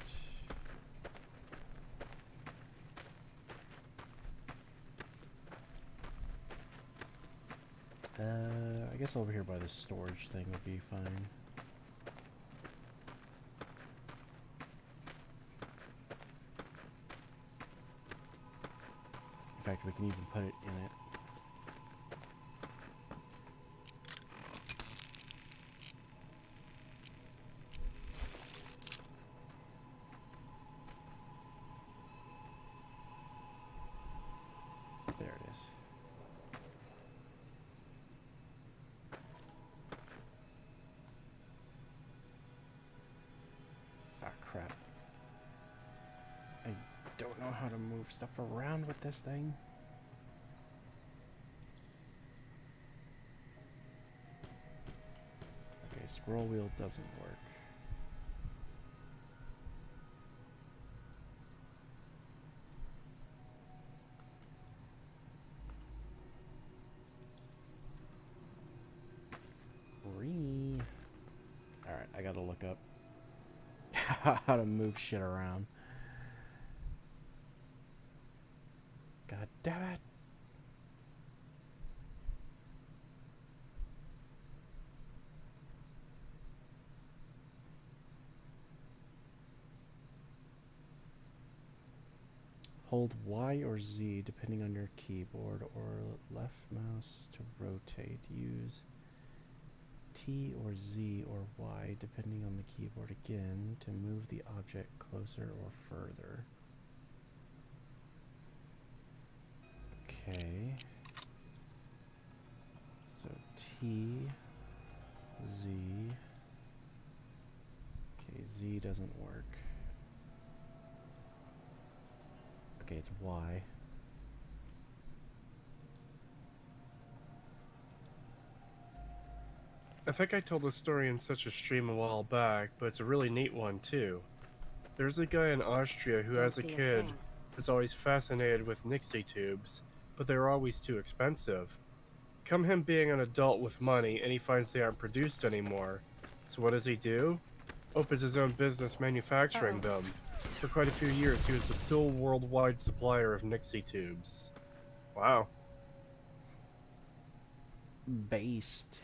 I guess over here by the storage thing would be fine. In fact, we can even put it in it. how to move stuff around with this thing. Okay, scroll wheel doesn't work. Cree. Alright, I gotta look up how to move shit around. God damn it. Hold Y or Z depending on your keyboard, or left mouse to rotate. Use T or Z or Y depending on the keyboard again to move the object closer or further. Okay. So T, Z. Okay, Z doesn't work. Okay, it's Y. I think I told this story in such a stream a while back, but it's a really neat one too. There's a guy in Austria who, as a kid, was always fascinated with Nixie tubes, but they were always too expensive. Come him being an adult with money, and he finds they aren't produced anymore. So what does he do? Opens his own business manufacturing them. For quite a few years, he was the sole worldwide supplier of Nixie tubes. Wow. Based.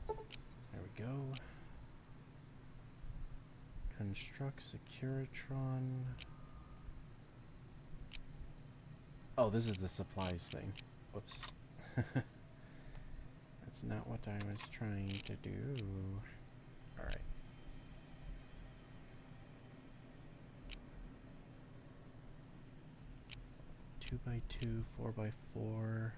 There we go. Construct Securitron. Oh, this is the supplies thing. Whoops. That's not what I was trying to do. Alright. Two by two, 4x4.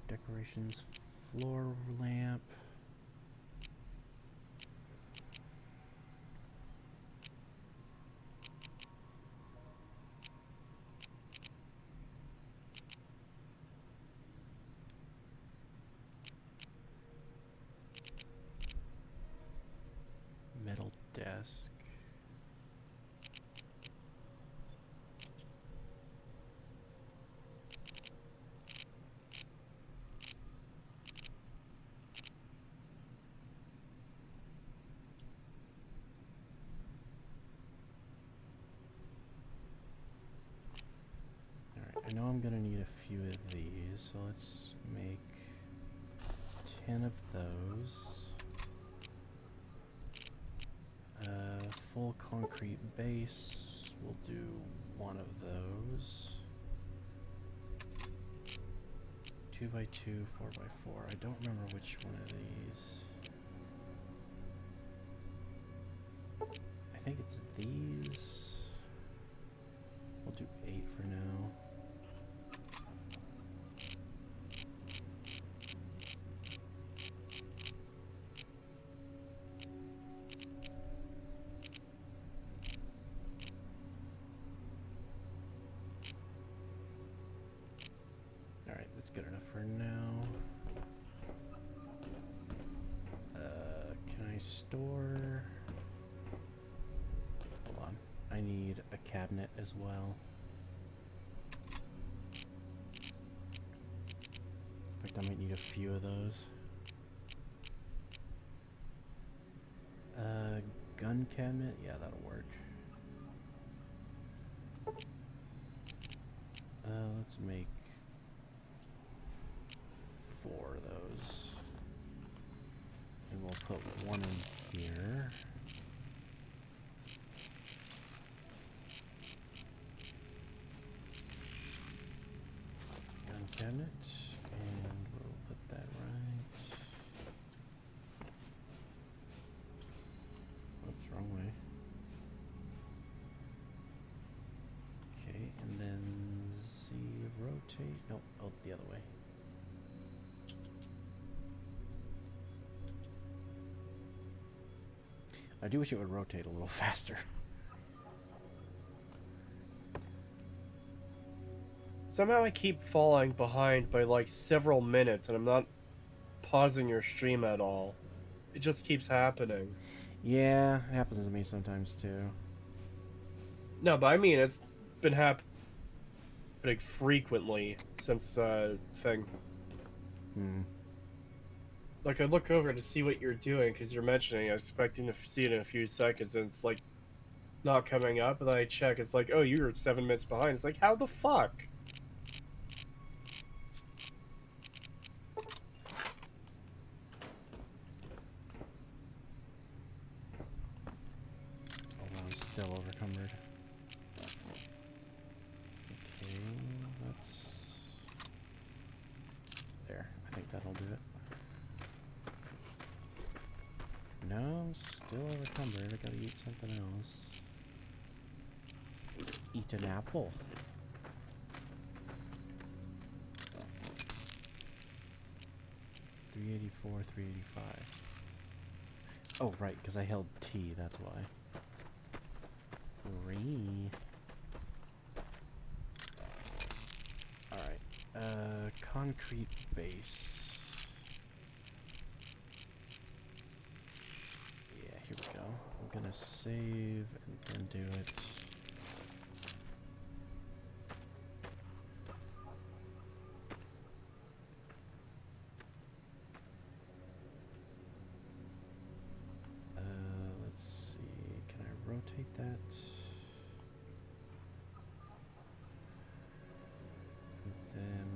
Decorations, floor lamp. Metal desk. Alright, I know I'm gonna need a few of these, so let's make 10 of those. Full concrete base, we'll do one of those. 2x2, 4x4. I don't remember which one of these. I think it's these. We'll do 8 for now. Good enough for now. Can I store? Hold on. I need a cabinet as well. In fact, I might need a few of those. Gun cabinet? Yeah, that'll work. Let's make 4 of those. And we'll put one in here. Gun cabinet. And we'll put that right. Oops, wrong way. Okay, and then 0. rotate? Nope. Oh, the other way. I do wish it would rotate a little faster. Somehow I keep falling behind by like several minutes and I'm not pausing your stream at all. It just keeps happening. Yeah, it happens to me sometimes too. No, but I mean, it's been happening frequently since, thing. Like, I look over to see what you're doing, because you're mentioning, I'm expecting to see it in a few seconds, and it's, like, not coming up, and then I check, it's like, oh, you're 7 minutes behind. It's like, how the fuck? Oh, I'm still overcumbered. Okay, that's... There, I think that'll do it. No, I'm still overcumbered. I gotta eat something else. Eat an apple. $384, $385. Oh, right, because I held T, that's why. Cree. Alright, concrete base. Yeah, here we go. I'm gonna save and then do it. Let's see, can I rotate that? And then...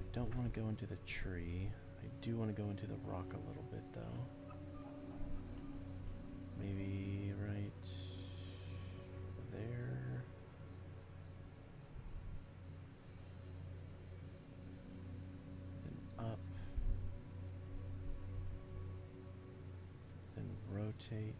I don't want to go into the tree. I do want to go into the rock a little bit, though. Maybe right there. Then up. Then rotate.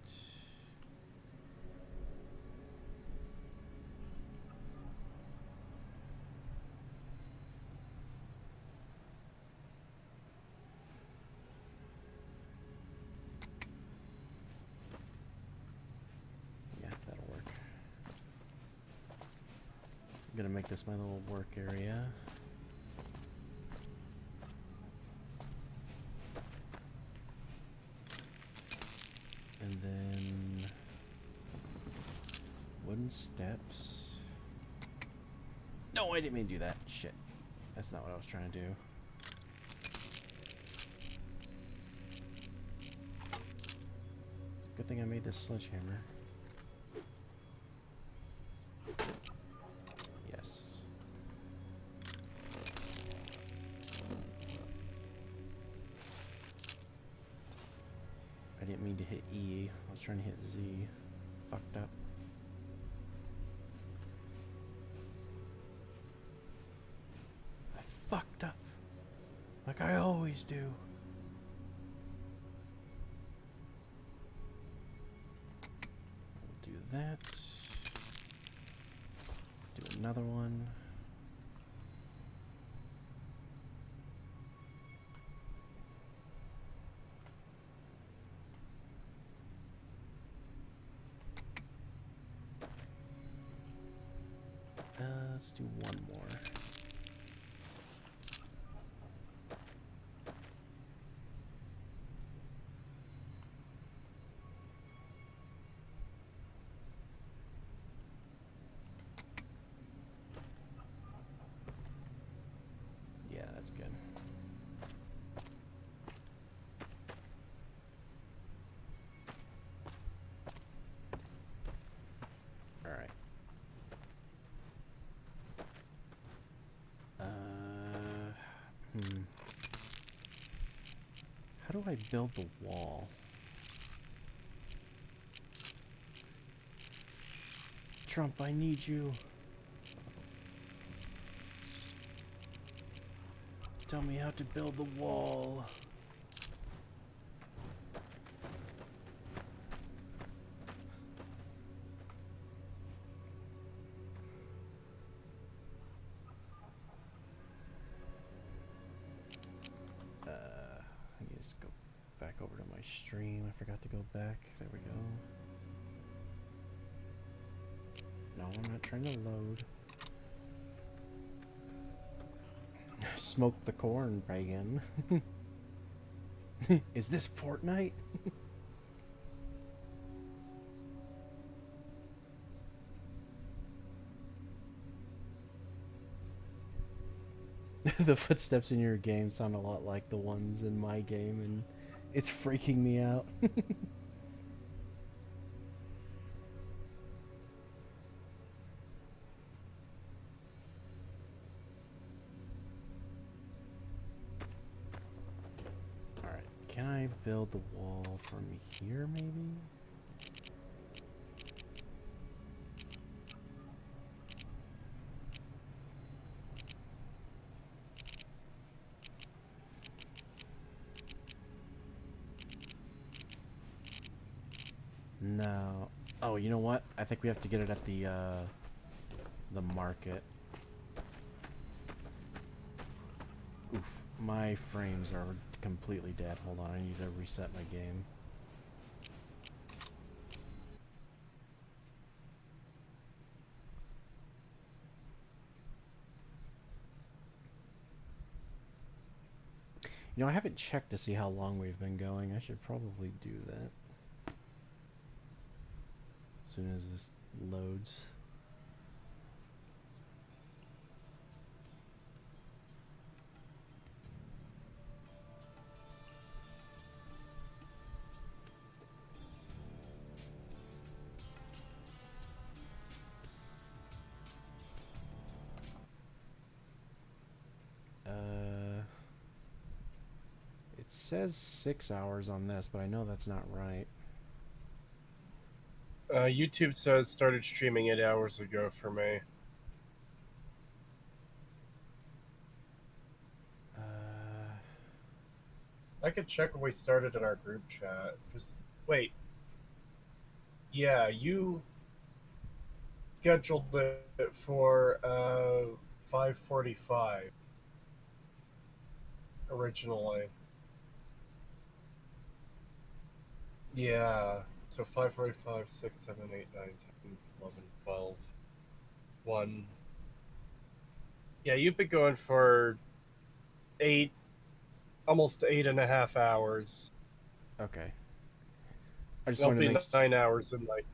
I'm gonna make this my little work area. And then wooden steps. No, I didn't mean to do that. Shit. That's not what I was trying to do. Good thing I made this sledgehammer. I didn't mean to hit E. I was trying to hit Z. Fucked up. I fucked up. Like I always do. We'll do that. Do another one. Let's do one more. Yeah, that's good. All right. How do I build the wall? Trump, I need you. Tell me how to build the wall. I need to go back over to my stream. I forgot to go back. There we go. No, I'm not trying to load. Smoke the corn, Reagan. Is this Fortnite? The footsteps in your game sound a lot like the ones in my game, and it's freaking me out. Alright, can I build the wall from here, maybe? No. Oh, you know what? I think we have to get it at the market. Oof. My frames are completely dead. Hold on, I need to reset my game. You know, I haven't checked to see how long we've been going. I should probably do that. As soon as this loads. It says 6 hours on this, but I know that's not right. YouTube says started streaming 8 hours ago for me. I could check when we started in our group chat. Just wait. Yeah, you scheduled it for 5:45 originally. Yeah. So 5:45, 6, 7, 8, 9, 10, 11, 12, 1. Yeah, you've been going for 8, almost 8.5 hours. Okay. I just It'll wanted to be make 9 hours in like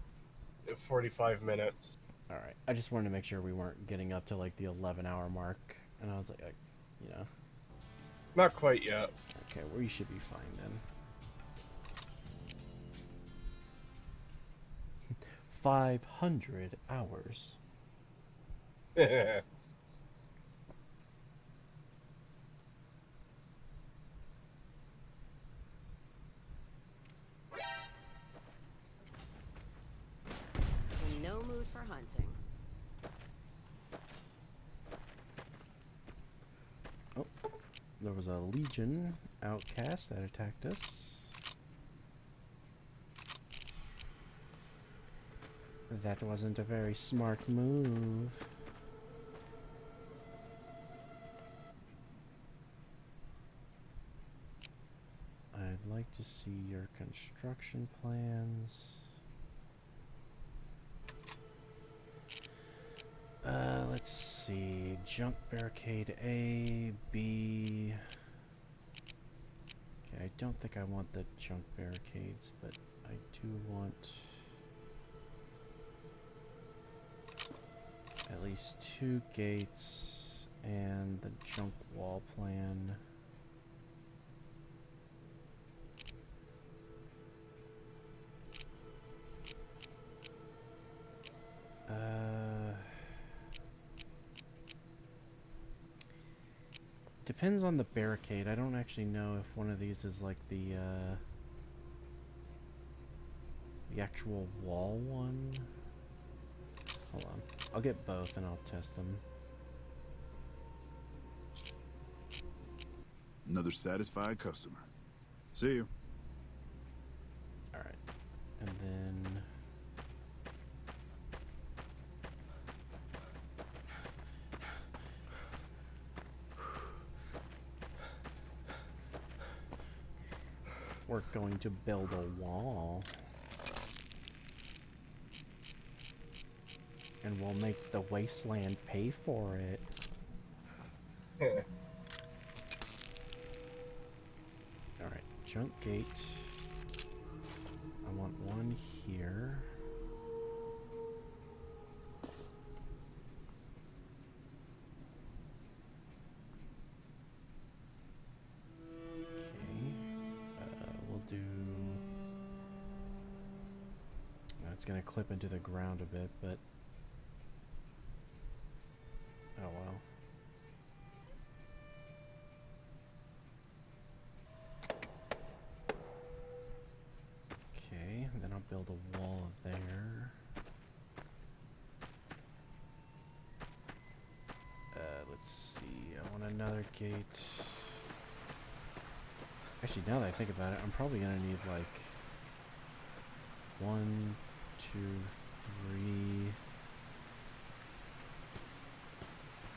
45 minutes. Alright. I just wanted to make sure we weren't getting up to like the 11-hour mark. And I was like, you know. Not quite yet. Okay, well, you should be fine then. 500 hours. In no mood for hunting. Oh, there was a Legion outcast that attacked us. That wasn't a very smart move. I'd like to see your construction plans. Let's see. Junk barricade A, B. Okay, I don't think I want the junk barricades, but I do want at least 2 gates and the junk wall plan. Depends on the barricade. I don't actually know if one of these is like the actual wall one. Hold on. I'll get both and I'll test them. Another satisfied customer. See you. Alright. And then... we're going to build a wall. And we'll make the wasteland pay for it. Alright, junk gate. I want one here. Do it's gonna clip into the ground a bit, but oh well. Okay, then I'll build a wall there. Let's see, I want another gate. Actually, now that I think about it, I'm probably gonna need like 1, 2, 3,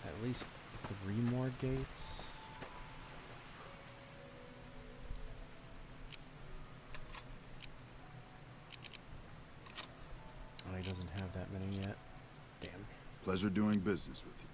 at least 3 more gates. Oh, he doesn't have that many yet. Damn. Pleasure doing business with you.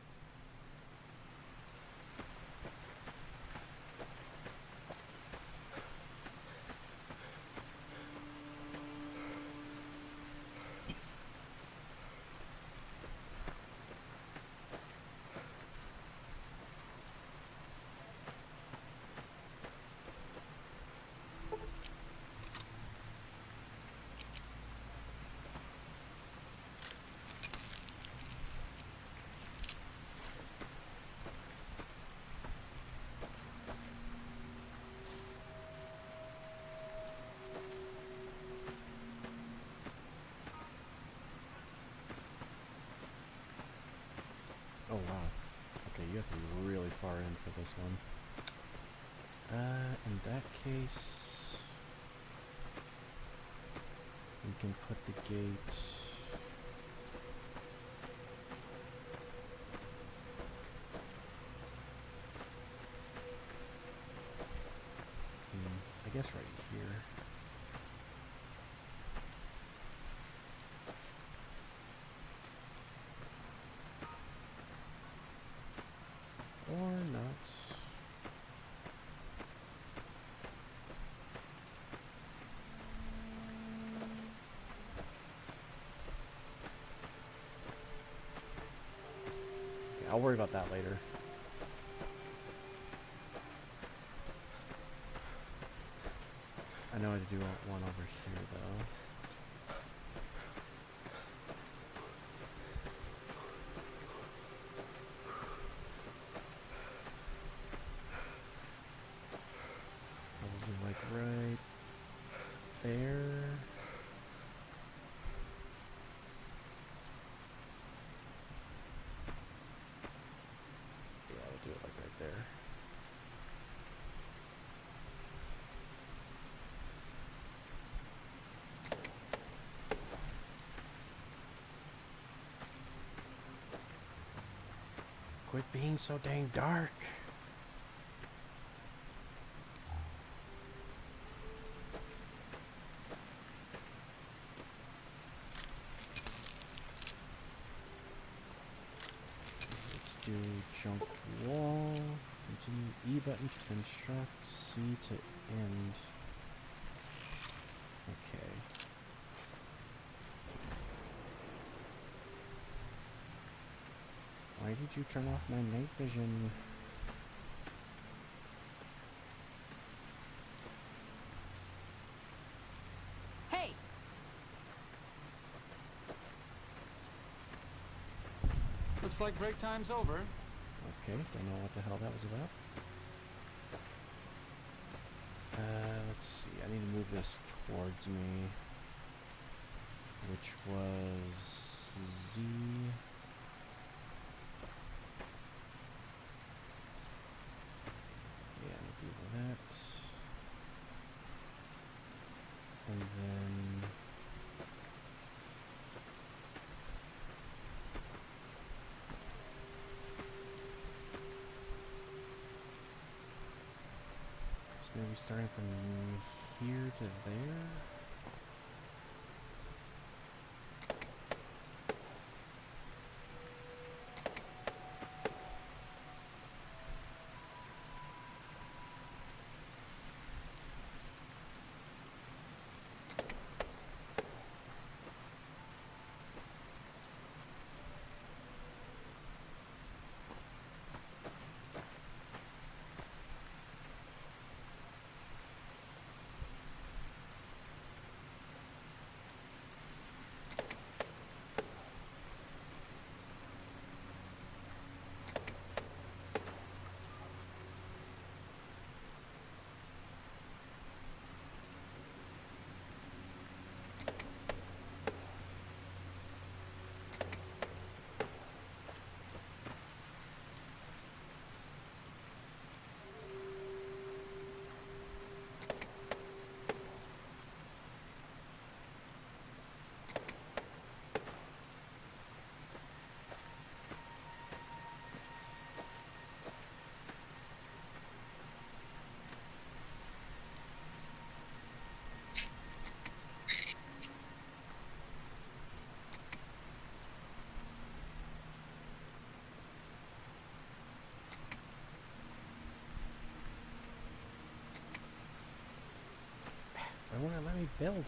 Oh wow. Okay, you have to be really far in for this one. In that case, we can put the gate I guess right here. Or not. Okay, I'll worry about that later. I know I do want one over here though. Like right there. Yeah, I'll do it like right there. Quit being so dang dark. Do junk wall, continue E button to construct, C to end. Okay. Why did you turn off my night vision? Hey! Looks like break time's over. Okay, don't know what the hell that was about. Let's see, I need to move this towards me, which was Z. Yeah, I'll do that. And then so maybe starting from here to there. Why won't it let me build?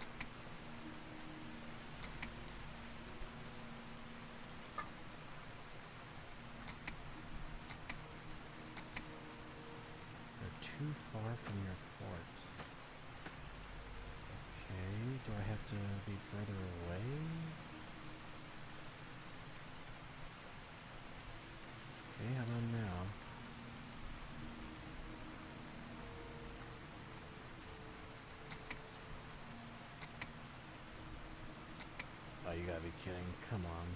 You're too far from your fort. Okay, do I have to be further away? Okay, how about now? Oh, you gotta be kidding. Come on.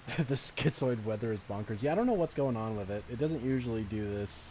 The schizoid weather is bonkers. Yeah, I don't know what's going on with it. It doesn't usually do this.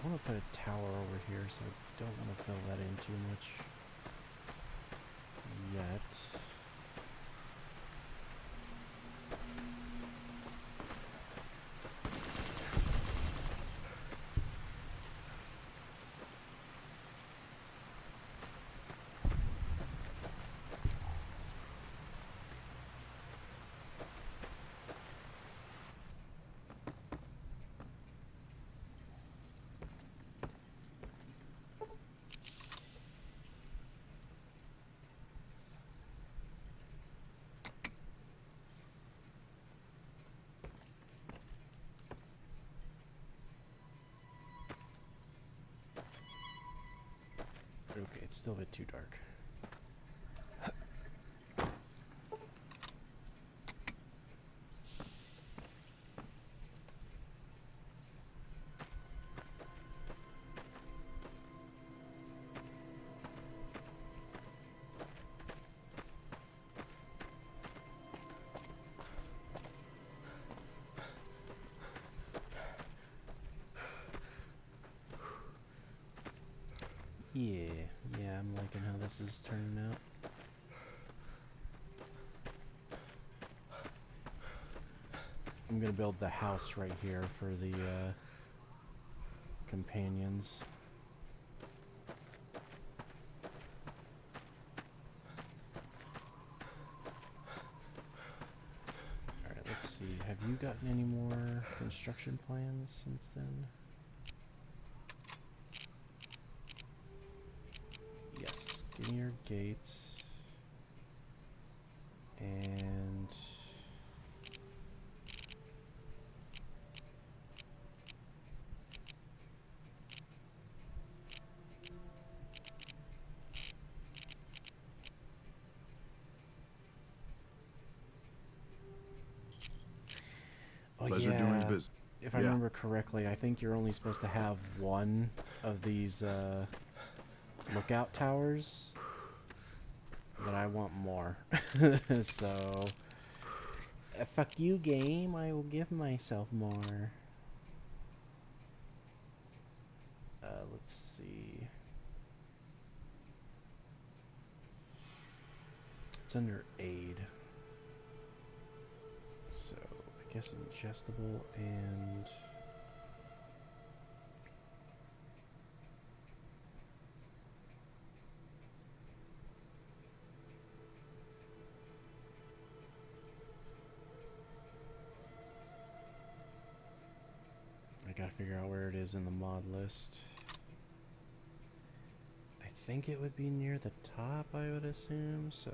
I want to put a tower over here, so I don't want to fill that in too much yet. Okay, it's still a bit too dark. Yeah, I'm liking how this is turning out. I'm gonna build the house right here for the companions. Alright, let's see. Have you gotten any more construction plans since then? Give me your gates. And Pleasure doing business. If I remember correctly, I think you're only supposed to have one of these lookout towers. But I want more. So, fuck you, game. I will give myself more. Let's see. It's under aid. So, I guess ingestible and... I gotta figure out where it is in the mod list. I think it would be near the top, I would assume, so...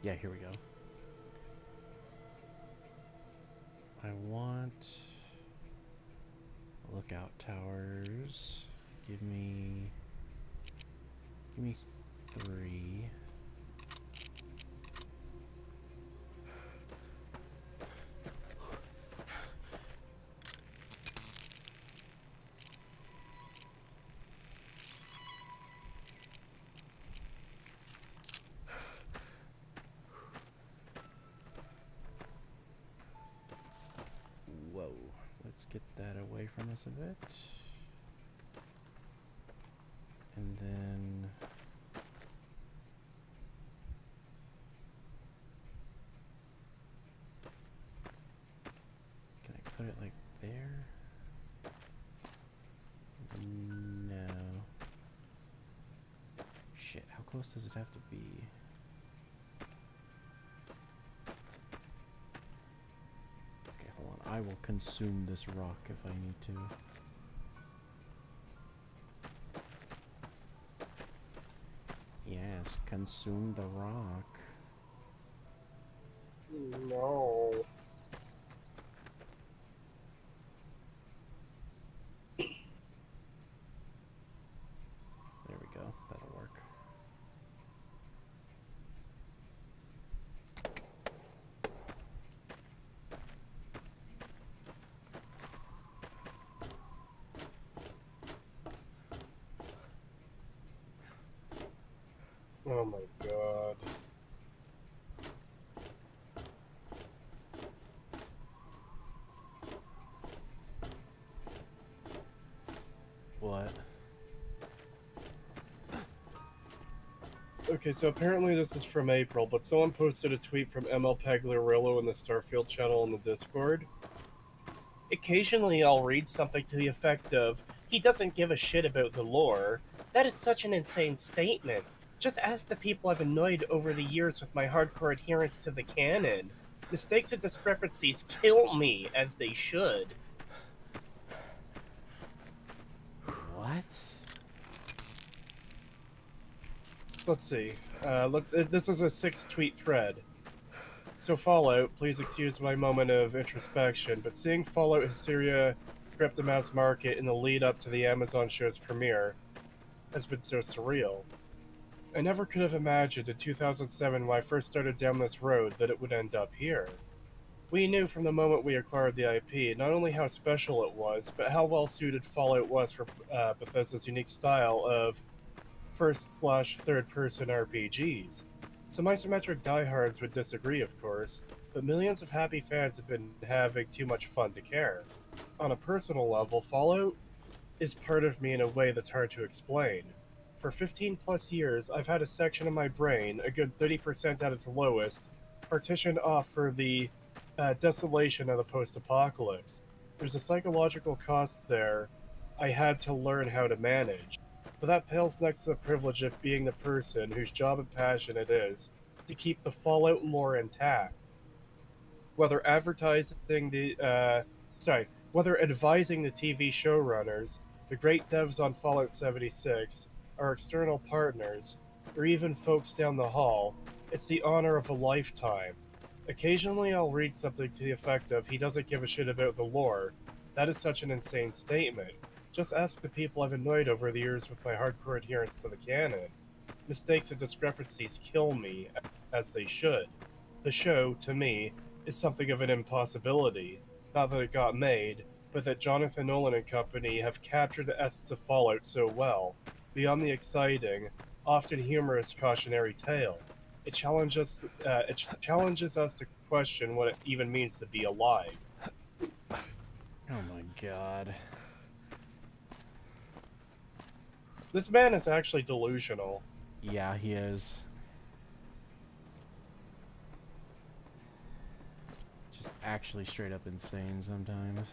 Yeah, here we go. I want lookout towers. Give me 3. Whoa, let's get that away from us a bit. And then can I put it like there? No. Shit, how close does it have to be? Okay, hold on. I will consume this rock if I need to. Yes, consume the rock. No. There we go. That'll work. Oh my god. What? Okay, so apparently this is from April, but someone posted a tweet from ML Pagliarillo in the Starfield channel in the Discord. Occasionally I'll read something to the effect of, "He doesn't give a shit about the lore. That is such an insane statement. Just ask the people I've annoyed over the years with my hardcore adherence to the canon. Mistakes and discrepancies kill me, as they should." What? Let's see. Look, this is a 6-tweet thread. So Fallout, please excuse my moment of introspection, but seeing Fallout Hysteria grip the mass market in the lead up to the Amazon show's premiere has been so surreal. I never could have imagined in 2007 when I first started down this road that it would end up here. We knew from the moment we acquired the IP not only how special it was, but how well suited Fallout was for Bethesda's unique style of first/third-person RPGs. Some isometric diehards would disagree, of course, but millions of happy fans have been having too much fun to care. On a personal level, Fallout is part of me in a way that's hard to explain. For 15 plus years, I've had a section of my brain, a good 30% at its lowest, partitioned off for the desolation of the post-apocalypse. There's a psychological cost there I had to learn how to manage. But that pales next to the privilege of being the person whose job and passion it is to keep the Fallout lore intact. Whether advising the TV showrunners, the great devs on Fallout 76, our external partners, or even folks down the hall, it's the honor of a lifetime. Occasionally I'll read something to the effect of, "He doesn't give a shit about the lore. That is such an insane statement. Just ask the people I've annoyed over the years with my hardcore adherence to the canon. Mistakes and discrepancies kill me, as they should. The show, to me, is something of an impossibility. Not that it got made, but that Jonathan Nolan and company have captured the essence of Fallout so well, beyond the exciting, often humorous cautionary tale. It challenges us to question what it even means to be alive." Oh my god. This man is actually delusional. Yeah, he is. Just actually straight up insane sometimes.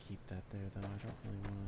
keep that there, though. I don't really want to...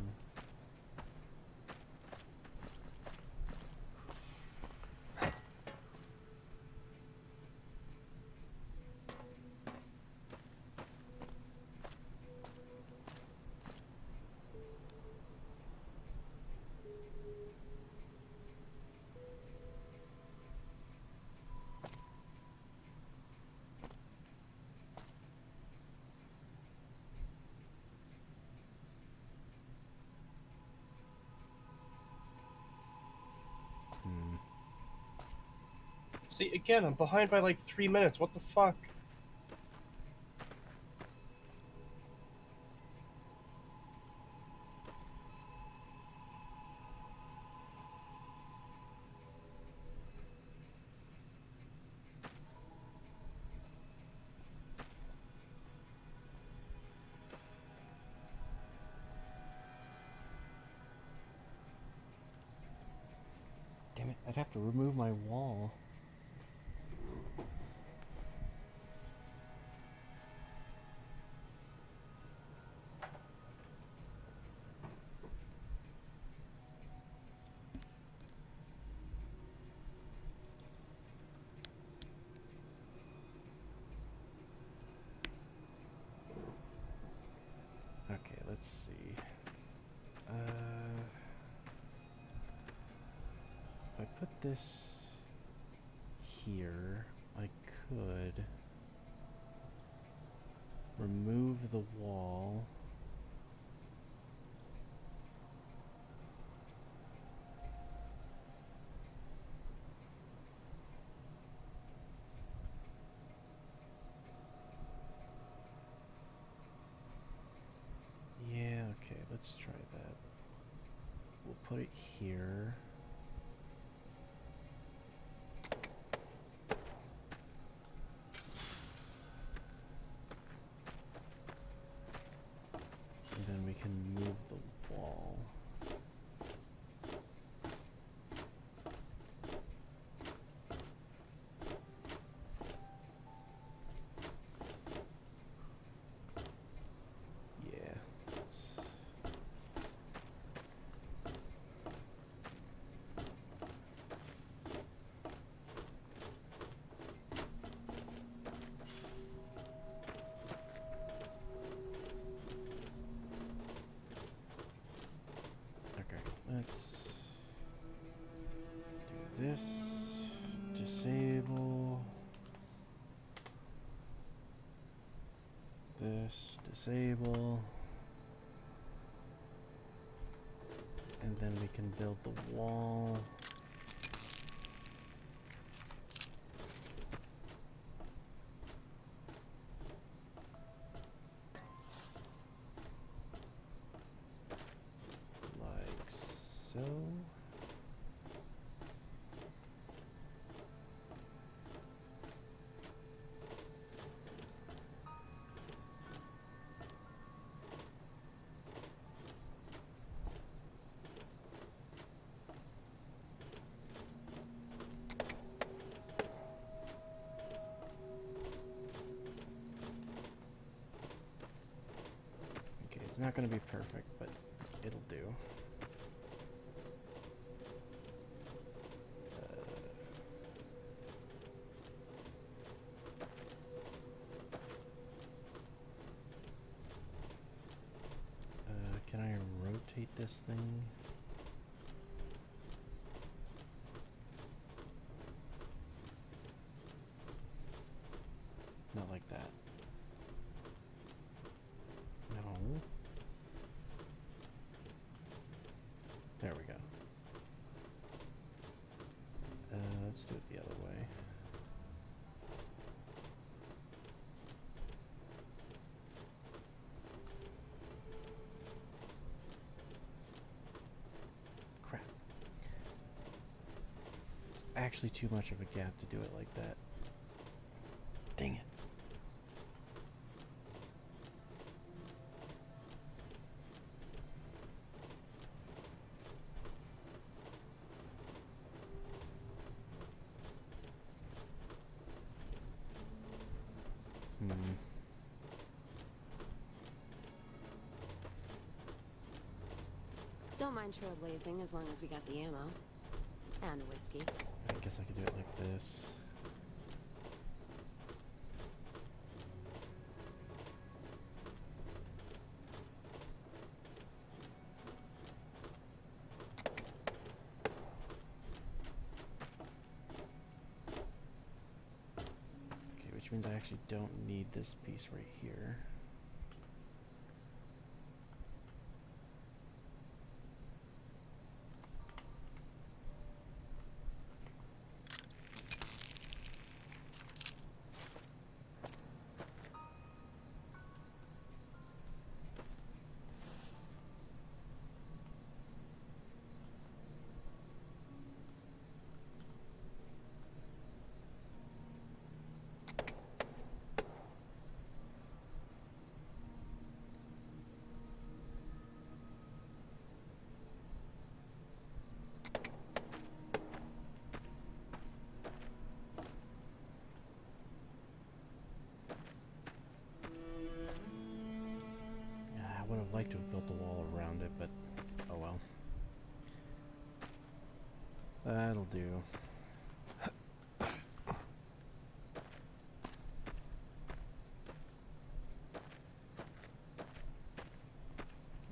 See, again, I'm behind by like 3 minutes. What the fuck? Damn it, I'd have to remove my wall. Okay, let's see. If I put this here, I could remove the wall. Yeah, okay, let's try that. We'll put it here. And then we can move the wall. Yeah. Let's do this, disable, this, disable, and then we can build the wall. So okay, it's not going to be perfect, but it'll do. Can I rotate this thing? Not like that. No. There we go. Let's do it the other way. Actually too much of a gap to do it like that. Dang it. Don't mind trailblazing as long as we got the ammo. And whiskey. I guess I could do it like this. Okay, which means I actually don't need this piece right here. I would have liked to have built a wall around it, but oh well. That'll do.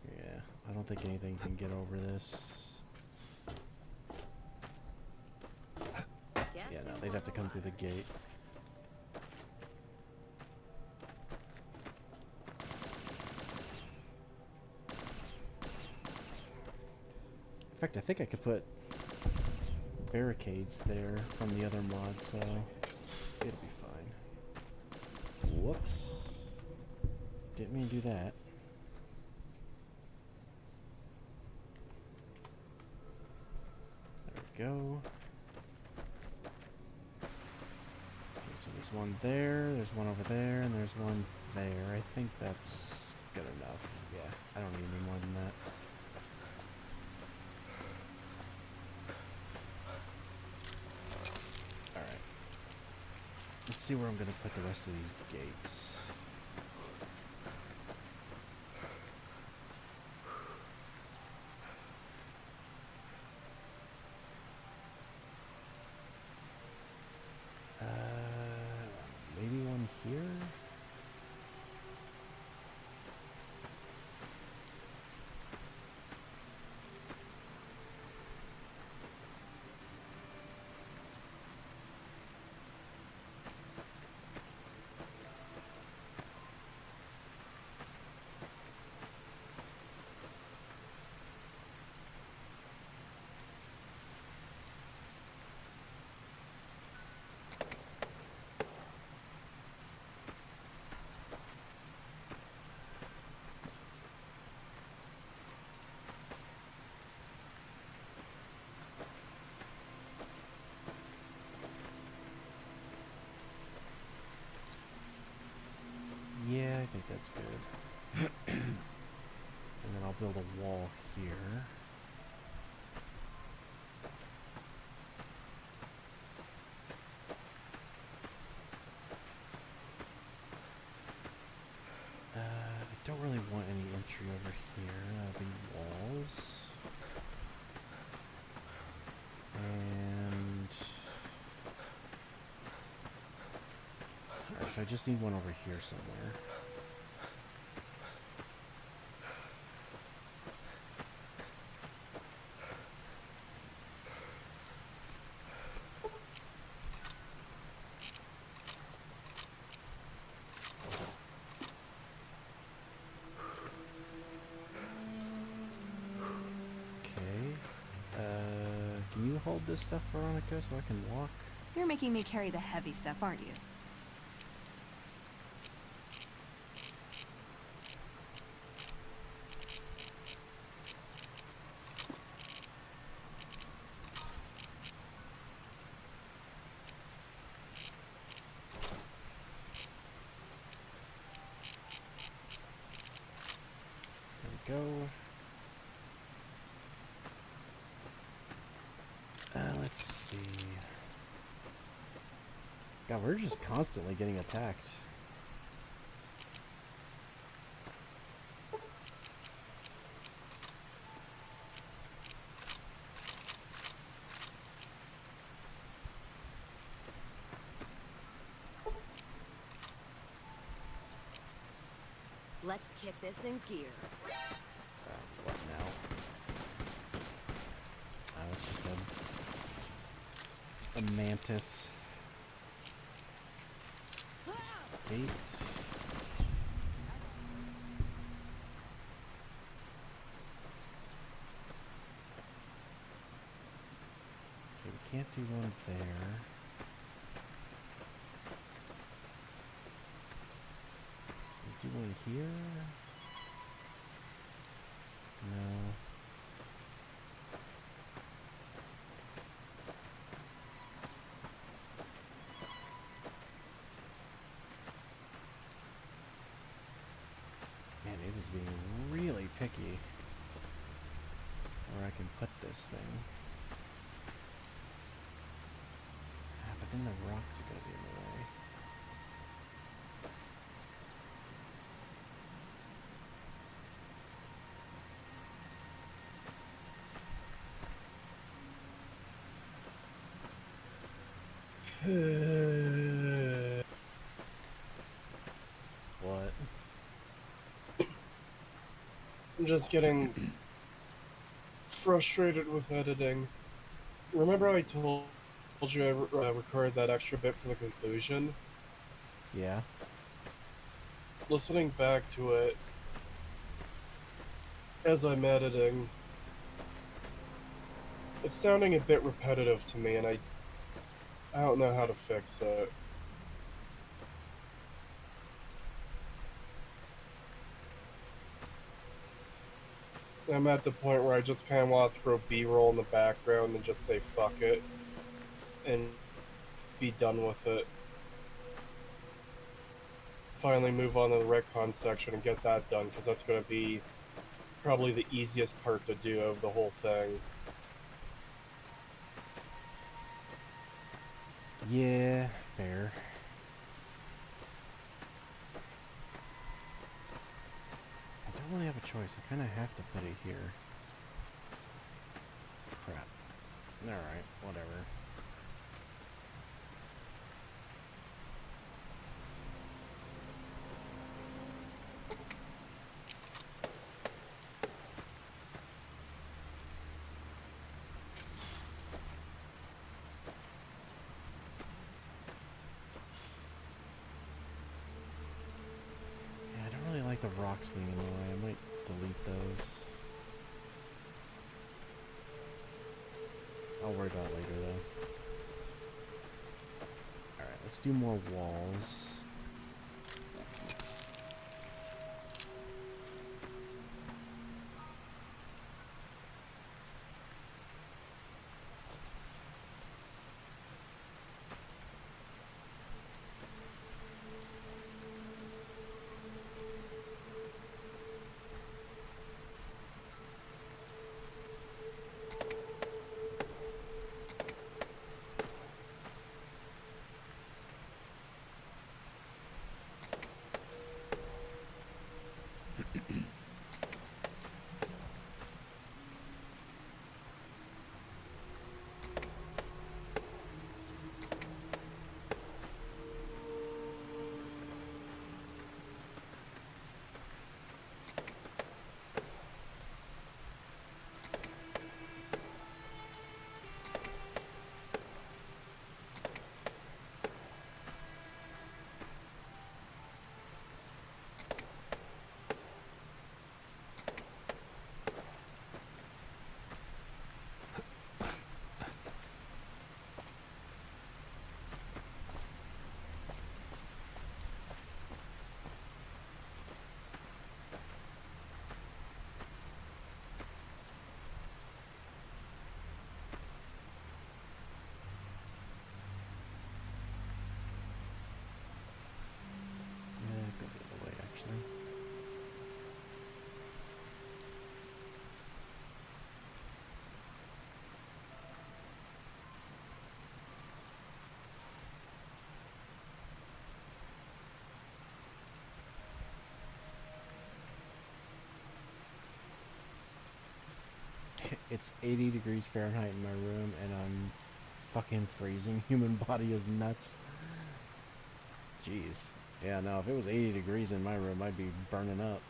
Yeah, I don't think anything can get over this. Yeah, no, they'd have to come through the gate. In fact, I think I could put barricades there from the other mod, so it'll be fine. Whoops. Didn't mean to do that. There we go. Okay, so there's one there, there's one over there, and there's one there. I think that's good enough. Yeah, I don't need any more than that. Let's see where I'm going to put the rest of these gates. Maybe one here? Yeah, I think that's good. And then I'll build a wall here. I don't really want any entry over here. That'll be walls. And alright, so I just need one over here somewhere. Can you hold this stuff, Veronica, so I can walk? You're making me carry the heavy stuff, aren't you? There we go. Let's see. God, we're just constantly getting attacked. Let's kick this in gear. What now? Oh, it's just a mantis. Gate. Okay, we can't do one there. We do one here? No. Man, it is being really picky where I can put this thing. Ah, but then the rocks are going to be in the way. What? I'm just getting frustrated with editing. Remember I told you I recorded that extra bit for the conclusion? Yeah. Listening back to it as I'm editing, it's sounding a bit repetitive to me, and I don't know how to fix it. I'm at the point where I just kind of want to throw B-roll in the background and just say fuck it and be done with it. Finally move on to the retcon section and get that done, because that's going to be probably the easiest part to do of the whole thing. Yeah, fair. I don't really have a choice. I kind of have to put it here. Crap. Alright, whatever. The rocks being in the way. I might delete those. I'll worry about it later though. Alright, let's do more walls. It's 80 degrees Fahrenheit in my room, and I'm fucking freezing. Human body is nuts. Jeez. Yeah, no, if it was 80 degrees in my room, I'd be burning up.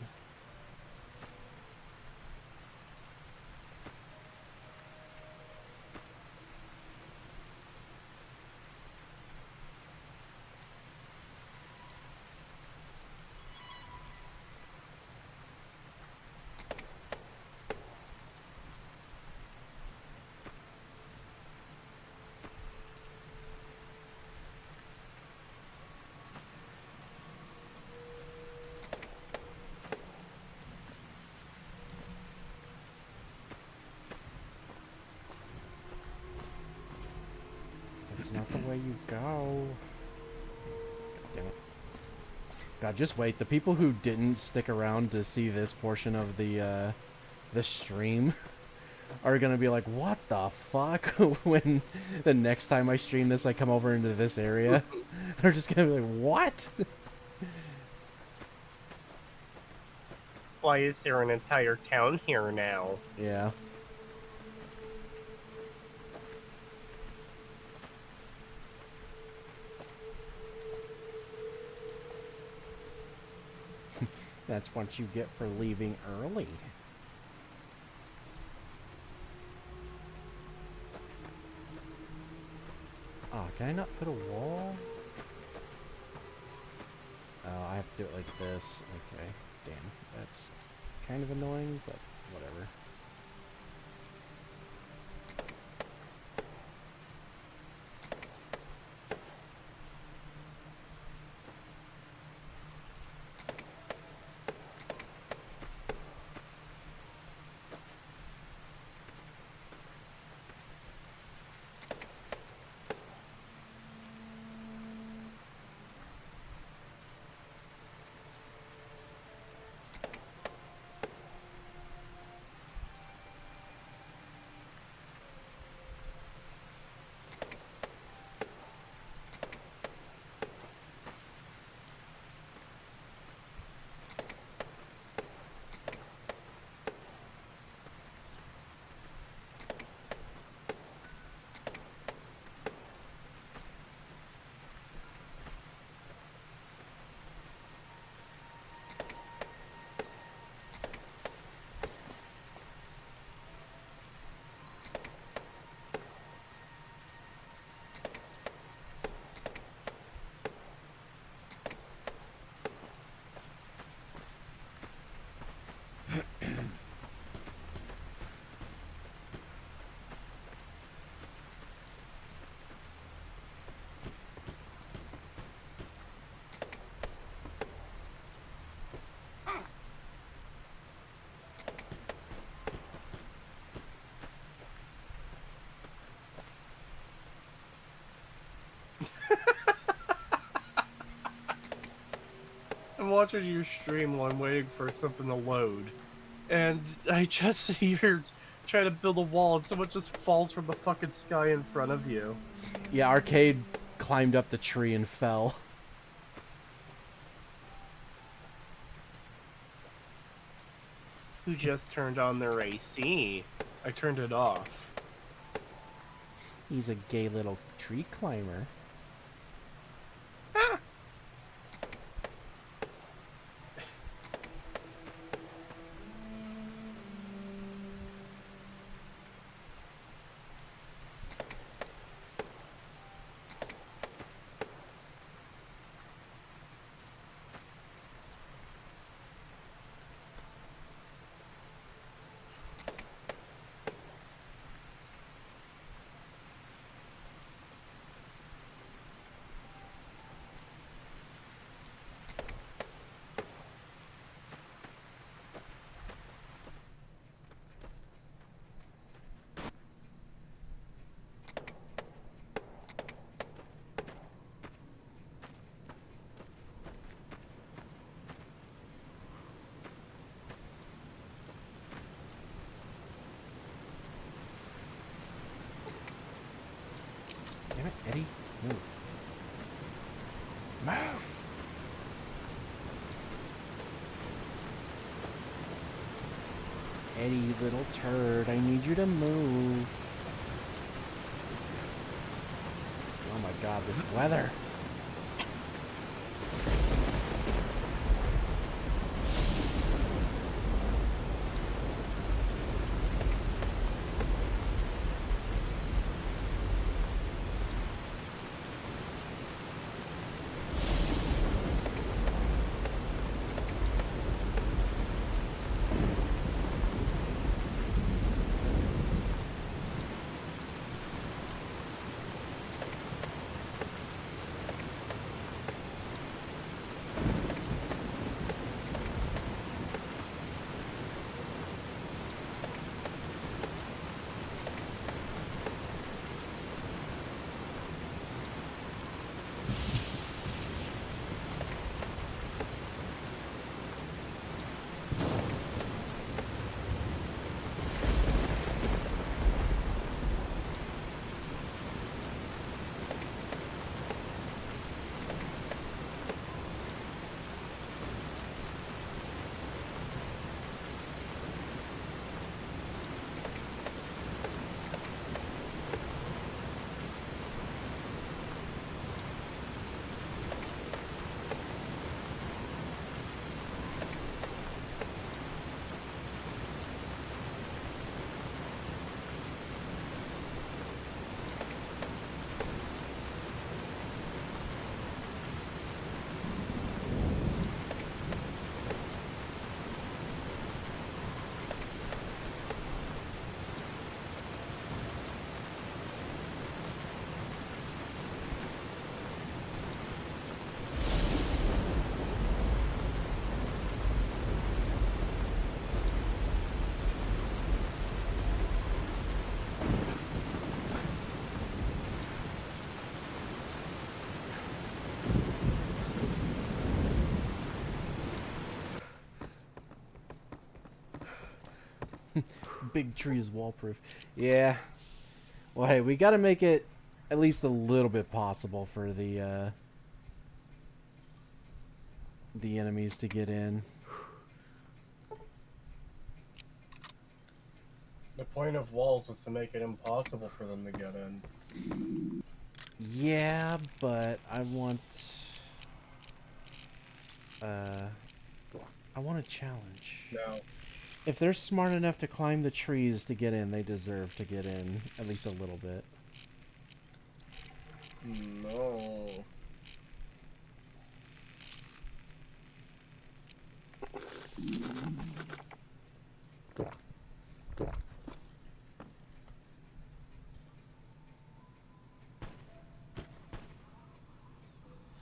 That's not the way you go. God damn it. God, just wait. The people who didn't stick around to see this portion of the stream are gonna be like, what the fuck? When the next time I stream this, I come over into this area. They're just gonna be like, what? Why is there an entire town here now? Yeah. That's what you get for leaving early. Oh, can I not put a wall? Oh, I have to do it like this. Okay, damn. That's kind of annoying, but whatever. I'm watching your stream while I'm waiting for something to load. And I just see you're trying to build a wall and someone just falls from the fucking sky in front of you. Yeah, Arcade climbed up the tree and fell. Who just turned on their AC? I turned it off. He's a gay little tree climber. Damn it, Eddie. Move. Move! Eddie, little turd, I need you to move. Oh my god, this weather. Big tree is wall-proof. Yeah. Well, hey, we got to make it at least a little bit possible for the enemies to get in. The point of walls is to make it impossible for them to get in. Yeah, but I want a challenge. No. If they're smart enough to climb the trees to get in, they deserve to get in at least a little bit. No.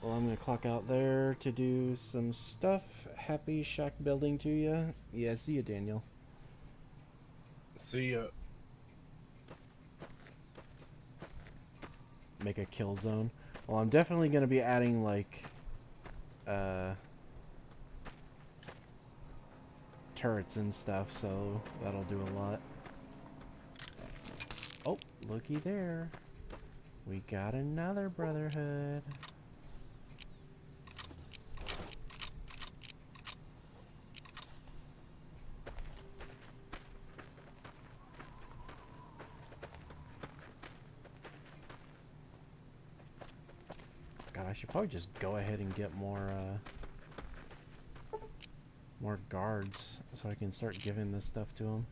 Well, I'm gonna clock out there to do some stuff. Happy shack building to you. Yeah, see you, Daniel. See ya. Make a kill zone. Well, I'm definitely gonna be adding like turrets and stuff, so that'll do a lot. Oh, looky there. We got another brotherhood. God, I should probably just go ahead and get more guards so I can start giving this stuff to them.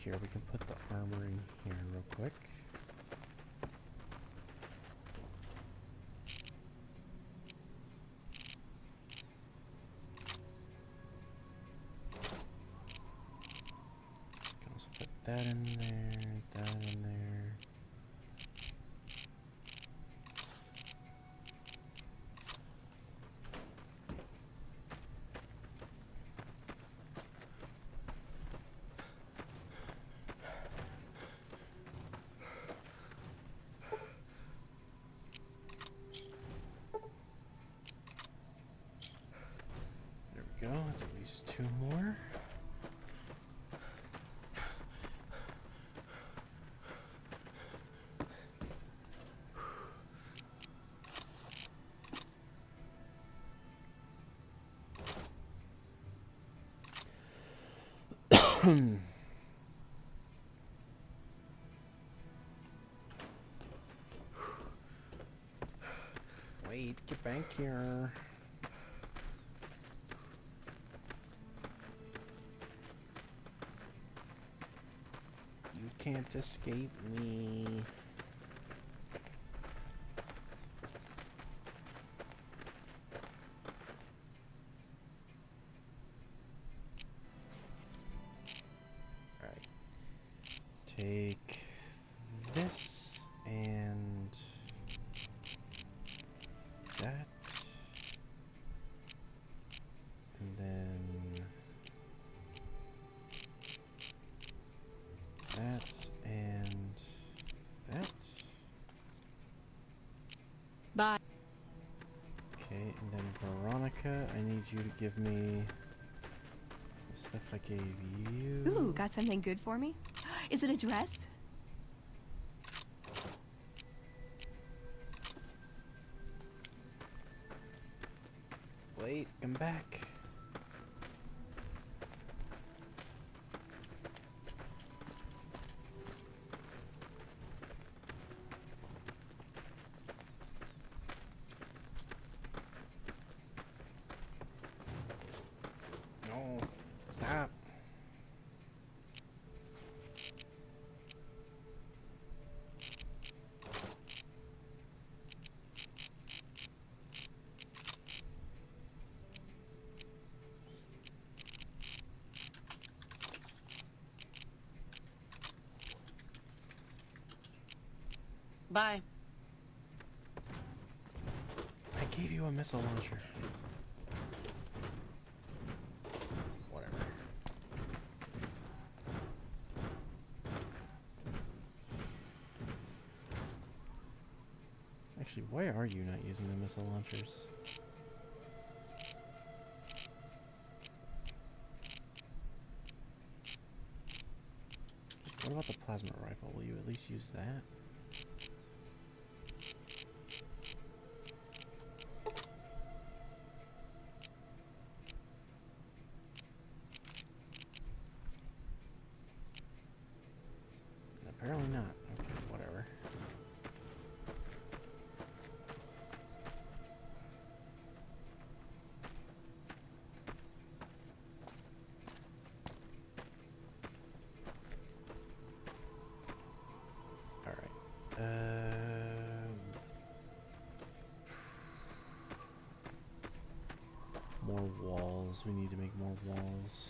Here, we can put the armor in here real quick. Can also put that in there, that in there. That's at least 2 more. Wait, get back here. You can't escape me. Alright. Take this and that. And then that and that. Bye. Okay, and then Veronica, I need you to give me the stuff I gave you. Ooh, got something good for me? Is it a dress? Wait, come back. No, stop. Bye. I gave you a missile launcher. Whatever. Actually, why are you not using the missile launchers? What about the plasma rifle? Will you at least use that? Apparently not. Okay, whatever. More walls. We need to make more walls.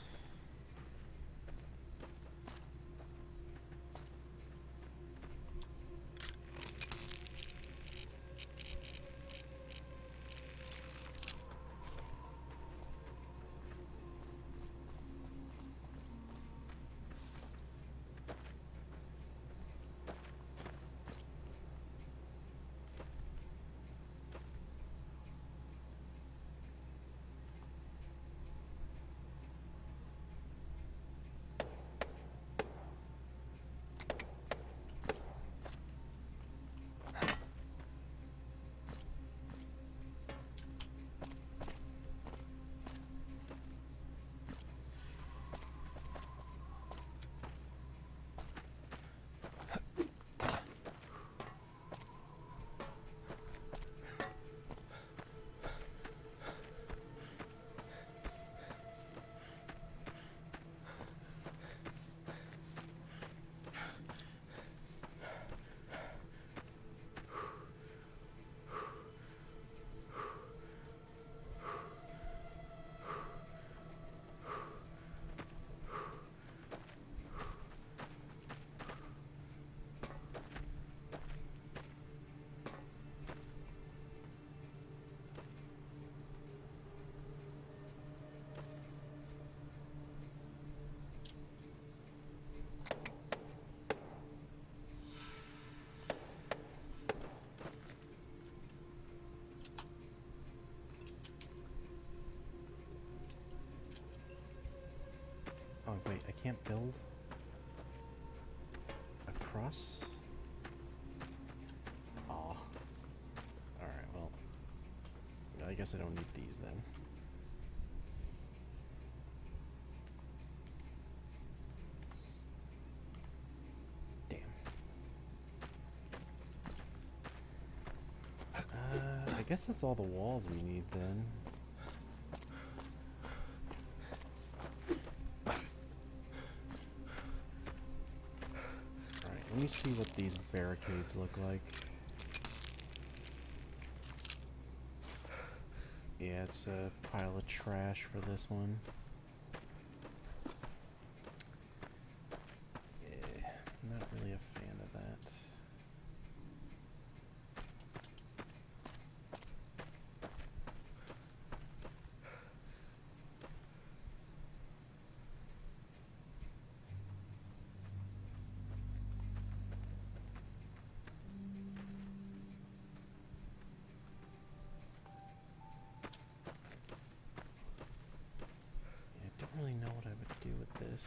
Oh wait, I can't build across? Aw. Alright, well, I guess I don't need these then. Damn. I guess that's all the walls we need then. Let me see what these barricades look like. Yeah, it's a pile of trash for this one. Yeah, not really a fan of that. Really know what I would do with this.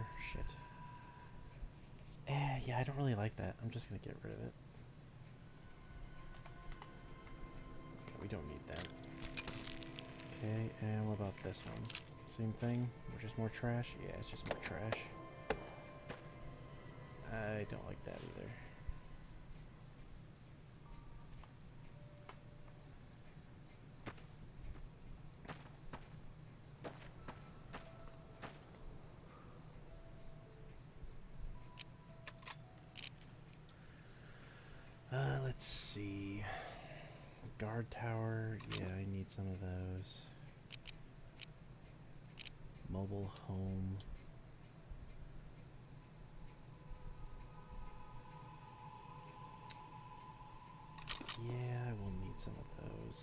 here. Shit. Yeah, I don't really like that. I'm just gonna get rid of it. Yeah, we don't need that. Okay, and what about this one? Same thing? Or just more trash? Yeah, it's just more trash. I don't like that either. Let's see. Guard tower. Yeah, I need some of those. Mobile home. Yeah, I will need some of those.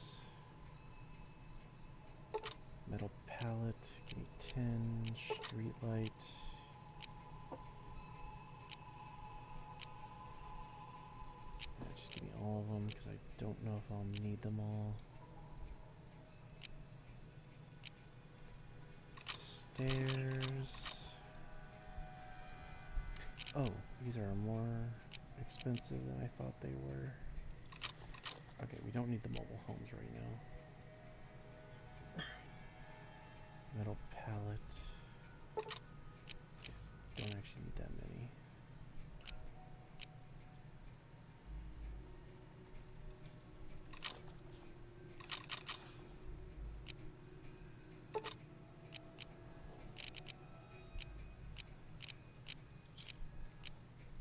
Metal pallet. Give me 10. Street light. Just give me all of them because I don't know if I'll need them all. Stairs. Oh, these are more expensive than I thought they were. Okay, we don't need the mobile homes right now. Metal pallet. Don't actually need that many.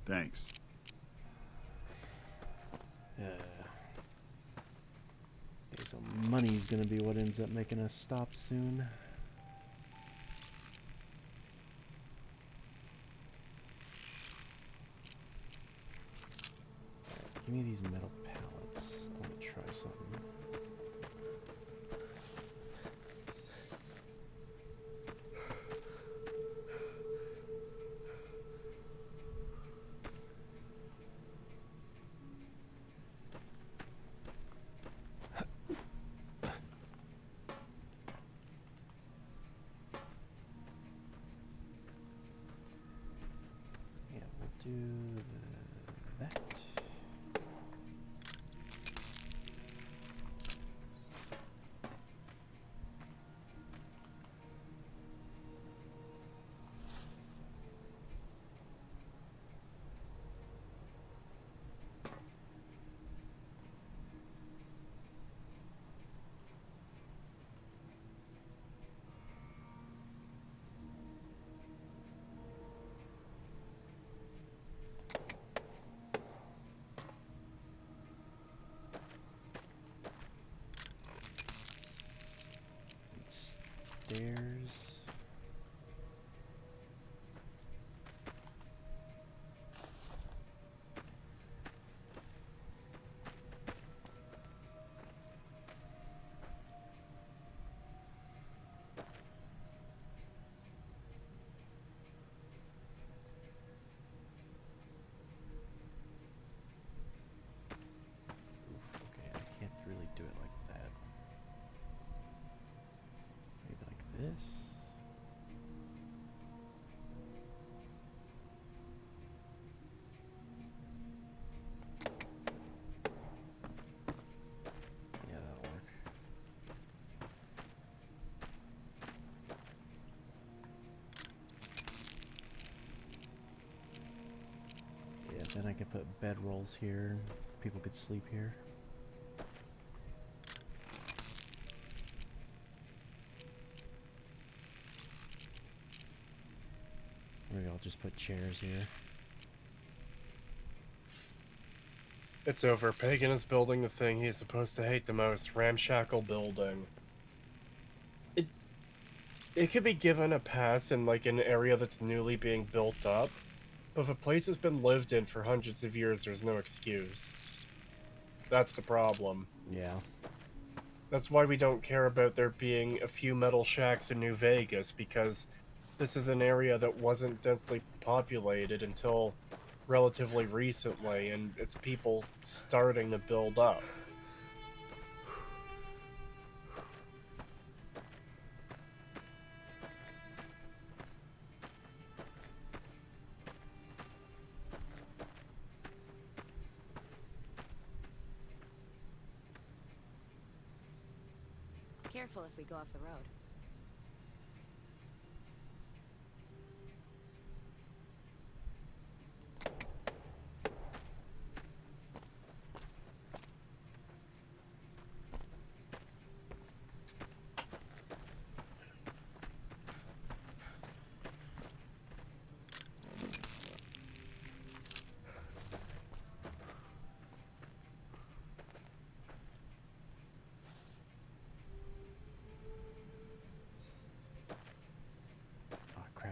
Thanks. Okay, so money's gonna be what ends up making us stop soon. Alright, give me these metal pallets. I want to try something. Do that. Stairs. Oof, okay, I can't really do it like that. Maybe like this. Yeah, that'll work. Yeah, then I can put bedrolls here. People could sleep here. Maybe I'll just put chairs here. It's over. Pagan is building the thing he's supposed to hate the most. Ramshackle building. It could be given a pass in like an area that's newly being built up, but if a place has been lived in for hundreds of years, there's no excuse. That's the problem. Yeah. That's why we don't care about there being a few metal shacks in New Vegas, because this is an area that wasn't densely populated until relatively recently, and it's people starting to build up. Careful as we go off the road.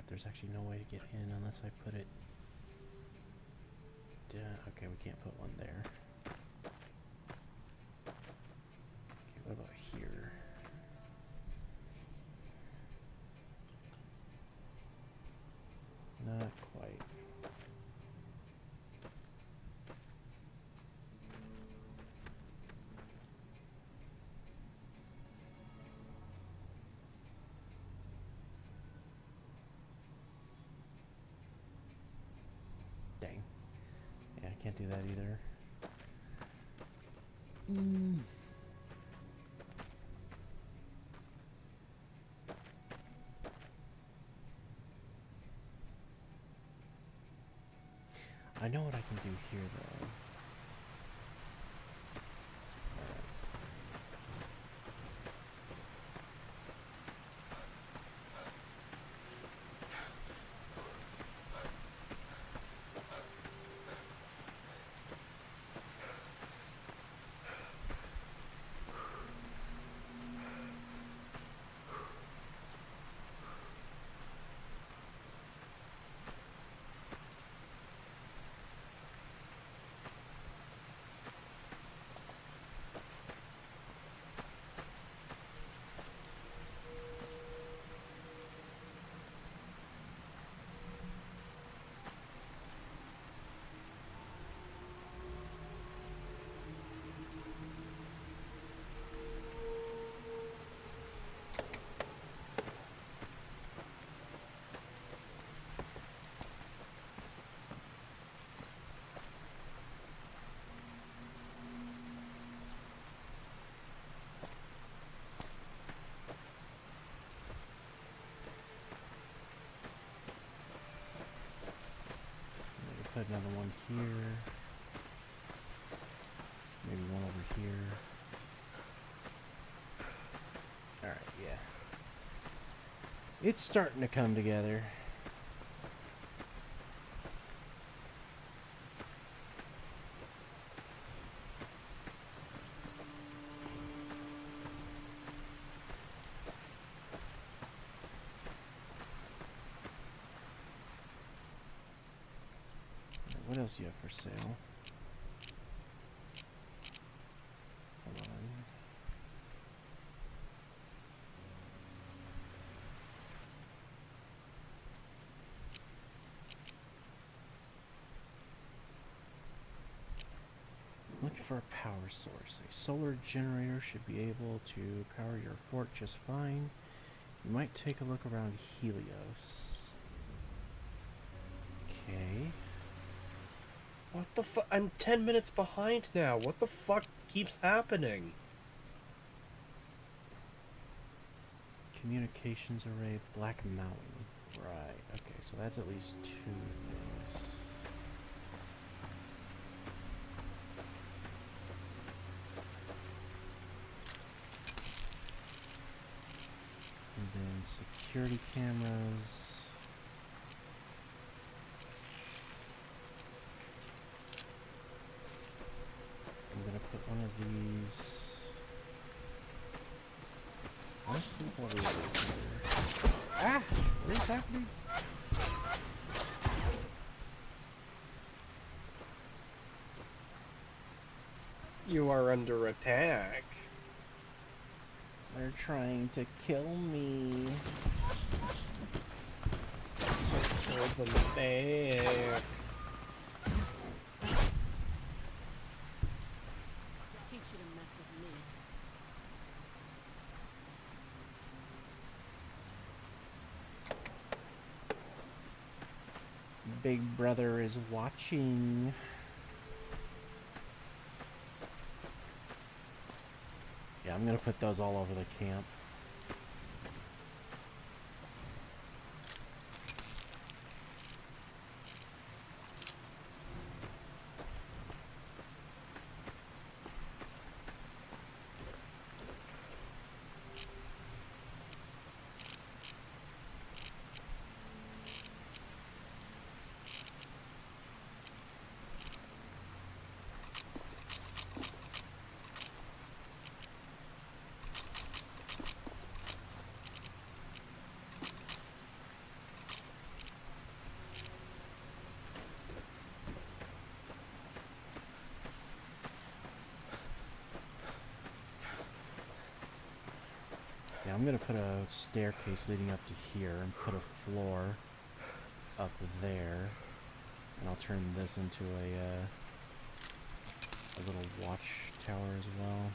There's actually no way to get in unless I put it... okay, we can't put one there. Okay, what about here? Not quite. Dang. Yeah, I can't do that either. I know what I can do here, though. Put another one here. Maybe one over here. Alright, yeah. It's starting to come together. What else do you have for sale? Hold on. Looking for a power source. A solar generator should be able to power your fort just fine. You might take a look around Helios. Okay. What the fuck? I'm 10 minutes behind now. What the fuck keeps happening? Communications array, Black Mountain. Right, okay, so that's at least 2 things. And then security cameras. I'm gonna put one of these. Honestly, what is it here? Ah! What is happening? You are under attack. They're trying to kill me. Kill them back. Big brother is watching. Yeah, I'm gonna put those all over the camp. Yeah, I'm gonna put a staircase leading up to here and put a floor up there, and I'll turn this into a little watchtower as well.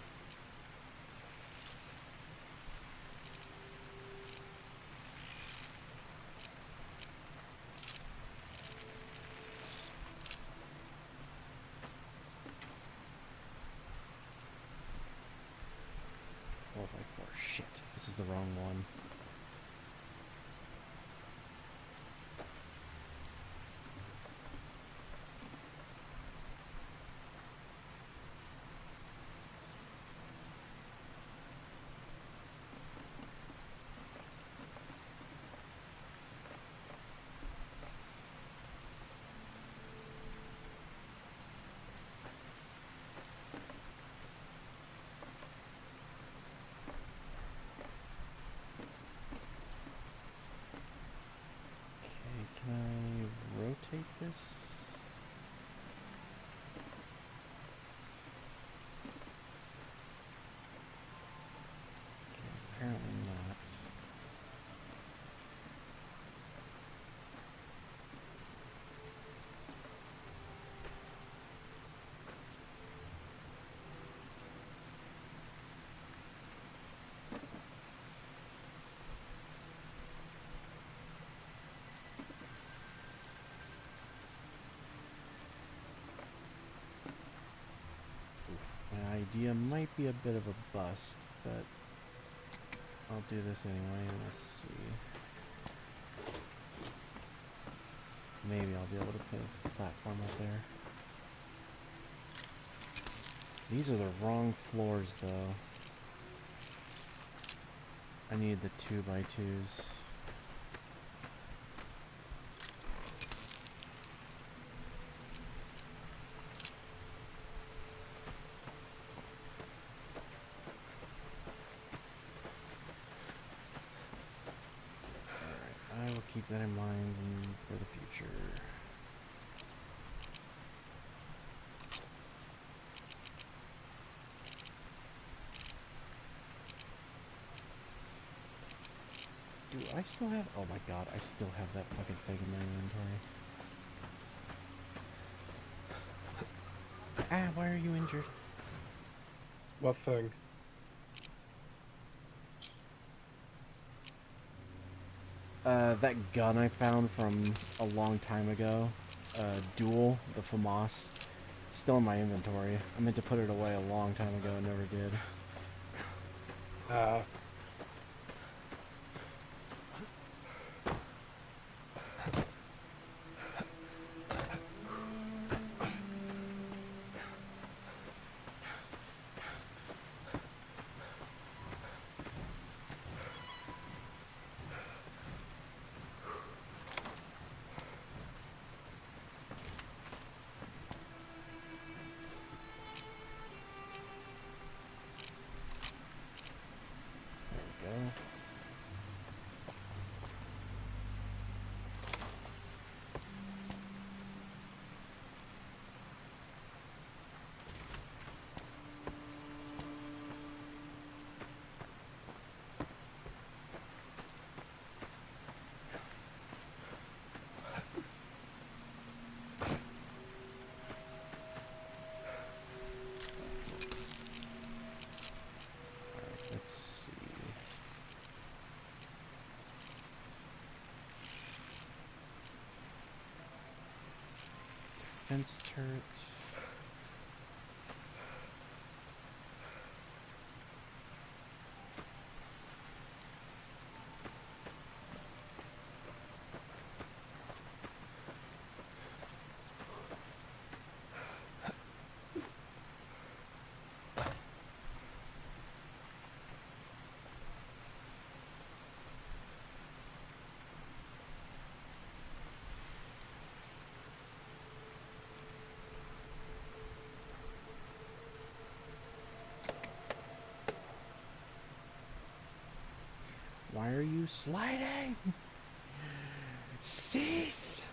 Shit, this is the wrong one. Rotate this? Okay, apparently not. My idea might be a bit of a bust, but I'll do this anyway. Let's see. Maybe I'll be able to put a platform up there. These are the wrong floors, though. I need the 2x2s. I will keep that in mind for the future. Do I still have... Oh my god, I still have that fucking thing in my inventory. Ah, why are you injured? What thing? That gun I found from a long time ago. Duel, the FAMAS. It's still in my inventory. I meant to put it away a long time ago and never did. Defense turret. Why are you sliding? Cease!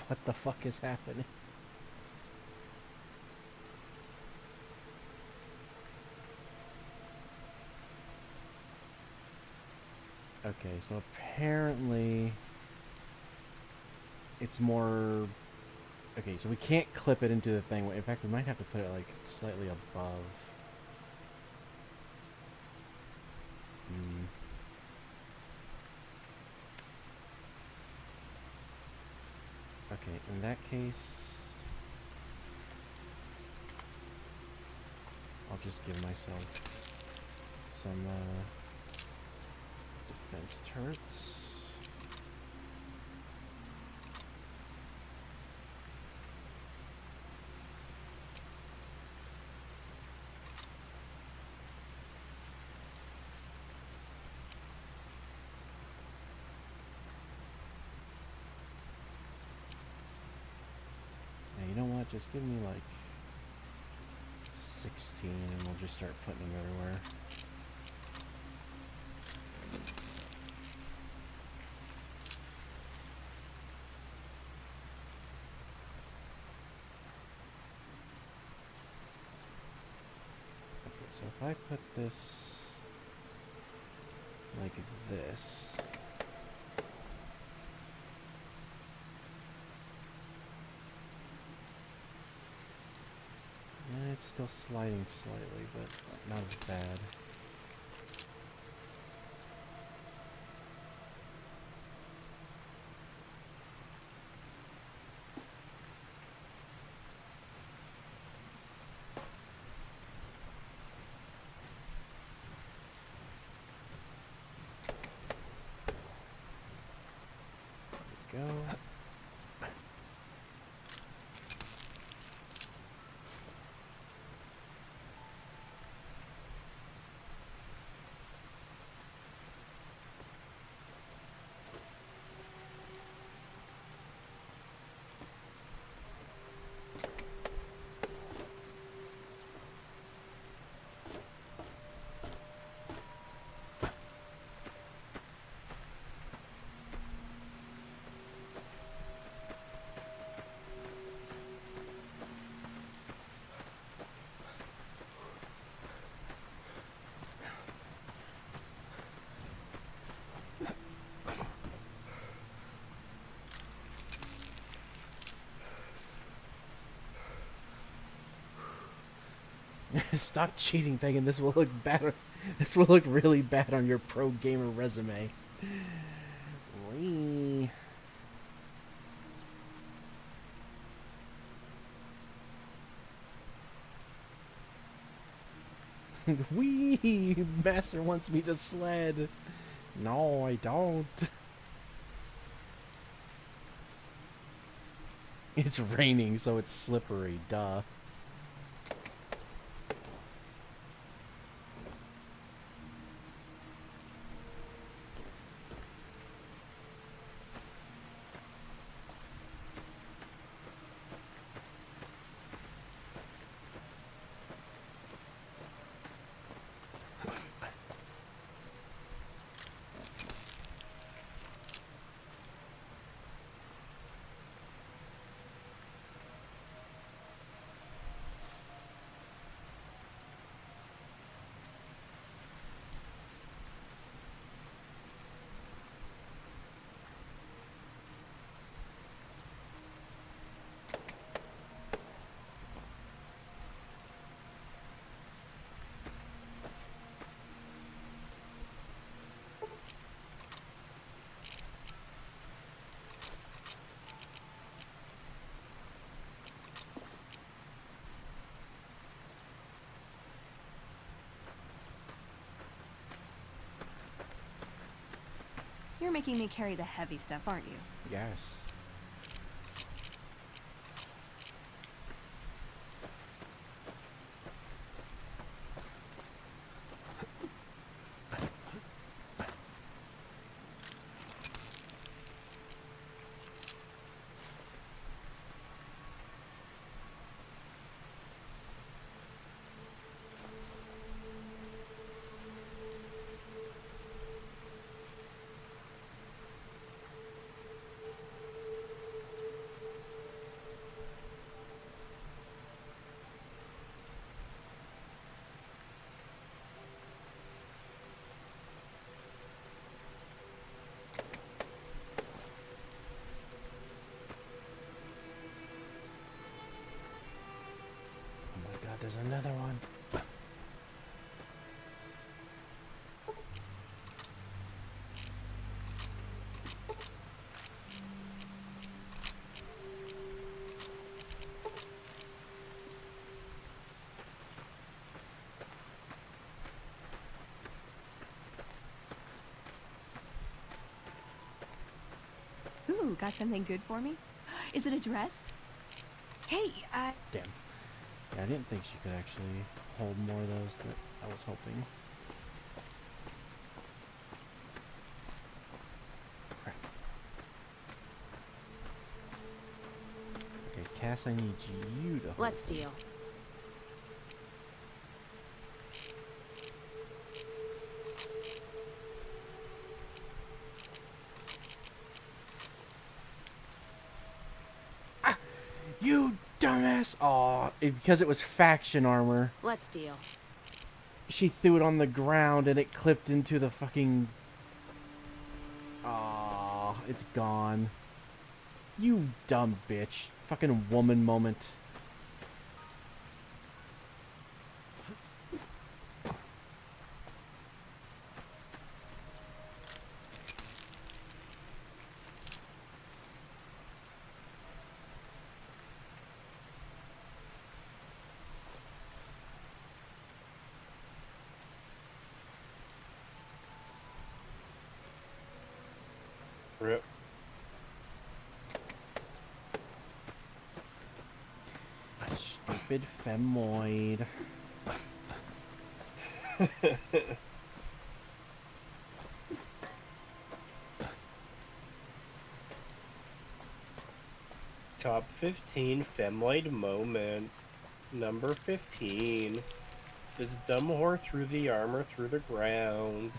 What the fuck is happening? Okay, so apparently it's more... Okay, so we can't clip it into the thing. In fact, we might have to put it like slightly above. Okay, in that case, I'll just give myself some defense turrets. You know what, just give me like 16 and we'll just start putting them everywhere. Okay, so if I put this like this, it's still sliding slightly, but not as bad. There we go. Stop cheating, thinking this will look bad. This will look really bad on your pro gamer resume. Wee. Wee! Master wants me to sled. No, I don't. It's raining, so it's slippery. Duh. You're making me carry the heavy stuff, aren't you? Yes. you? Got something good for me? Is it a dress? Hey, Damn. Yeah, I didn't think she could actually hold more of those, but I was hoping. Crap. Okay, Cass, I need you to hold. Let's deal. You dumbass! Aw, because it was faction armor. Let's deal. She threw it on the ground and it clipped into the fucking... Aw, it's gone. You dumb bitch. Fucking woman moment. Rip. Stupid femoid. Top 15 femoid moments. Number 15. This dumb whore threw the armor through the ground.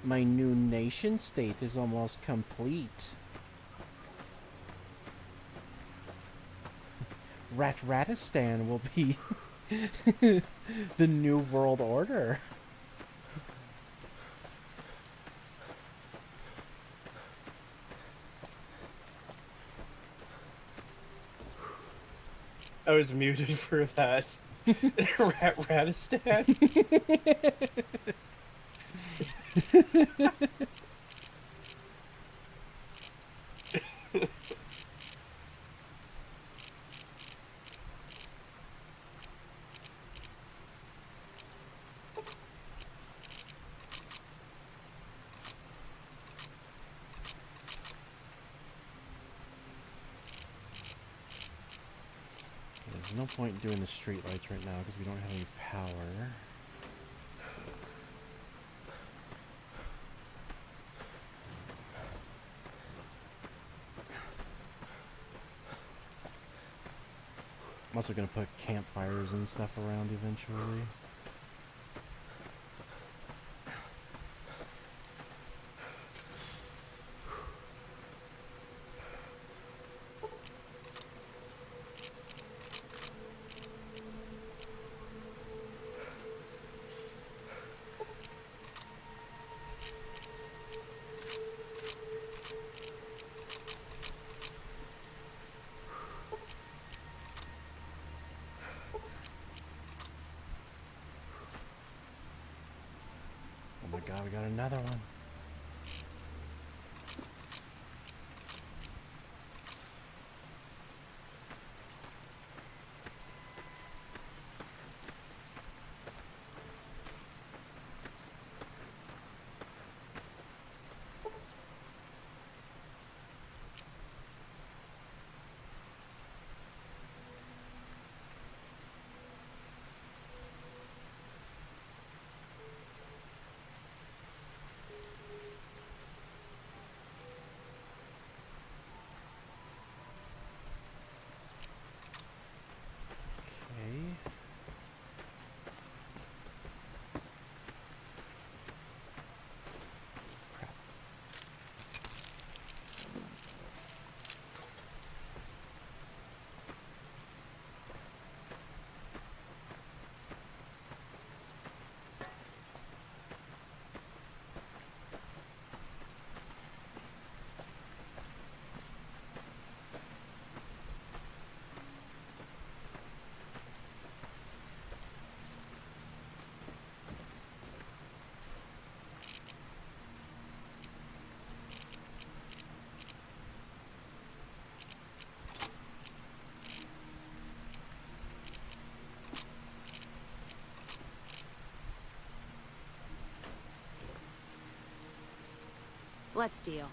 My new nation state is almost complete. Ratistan will be the new world order. I was muted for that. Ratistan? no point doing the street lights right now because we don't have any power. I'm also gonna put campfires and stuff around eventually. Oh my god, we got another one. Let's deal.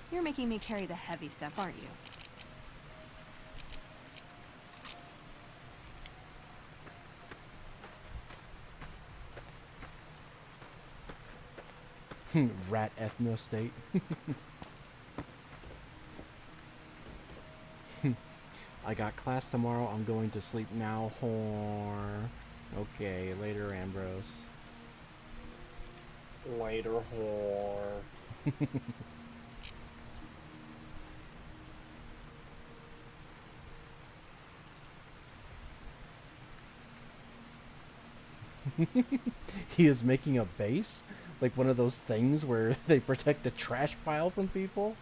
You're making me carry the heavy stuff, aren't you? Rat ethnostate. I got class tomorrow. I'm going to sleep now. Whore. Okay, later, Ambrose. Later, whore. He is making a base? Like one of those things where they protect the trash pile from people?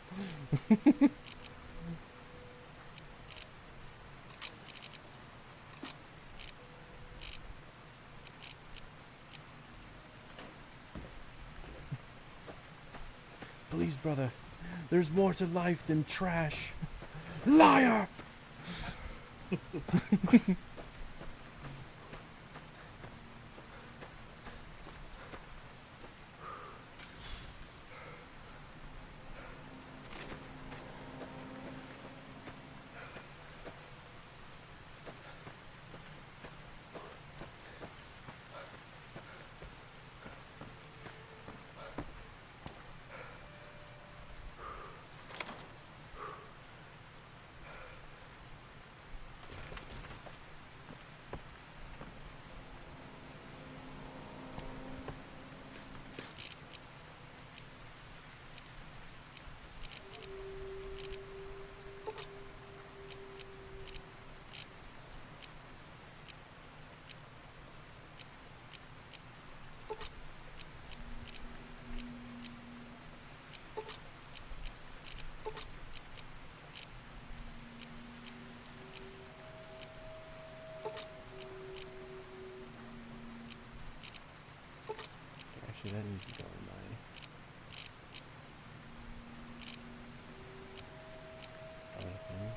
Please, brother. There's more to life than trash. Liar! Actually, that needs to go in my... other thing.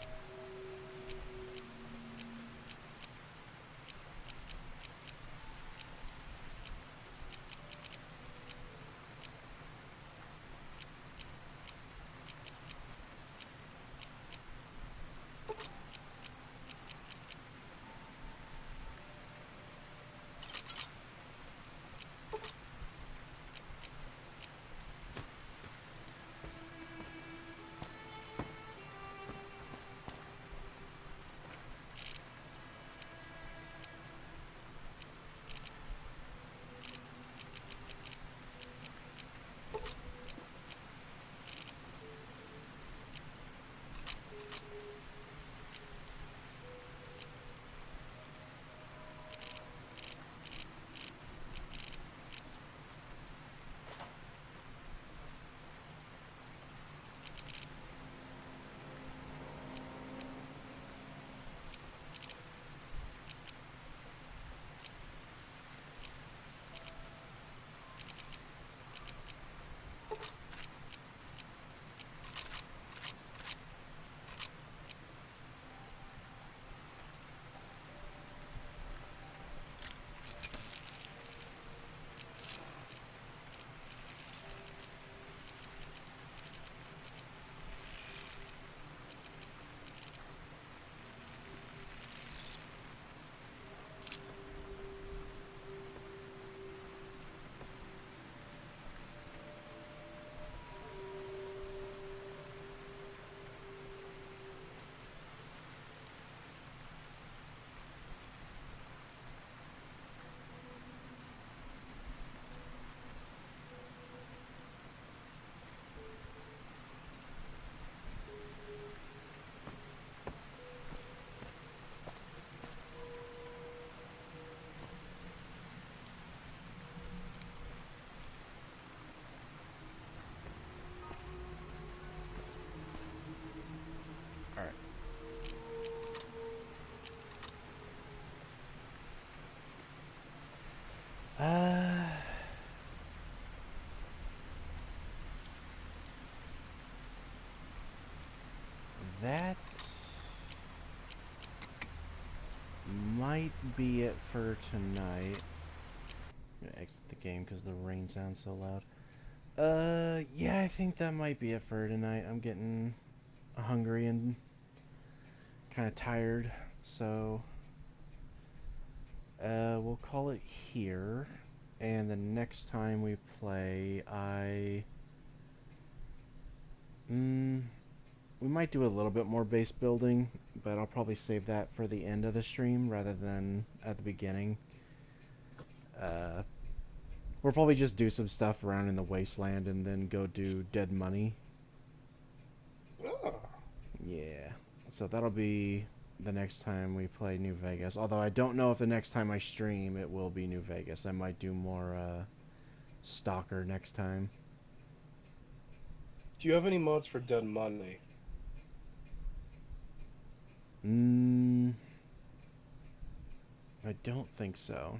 That might be it for tonight. I'm gonna exit the game because the rain sounds so loud. Yeah, I think that might be it for tonight. I'm getting hungry and kind of tired, so we'll call it here. And the next time we play, we might do a little bit more base building, but I'll probably save that for the end of the stream rather than at the beginning. We'll probably just do some stuff around in the wasteland and then go do Dead Money. Oh. Yeah, so that'll be the next time we play New Vegas. Although I don't know if the next time I stream it will be New Vegas. I might do more Stalker next time. Do you have any mods for Dead Money? I don't think so.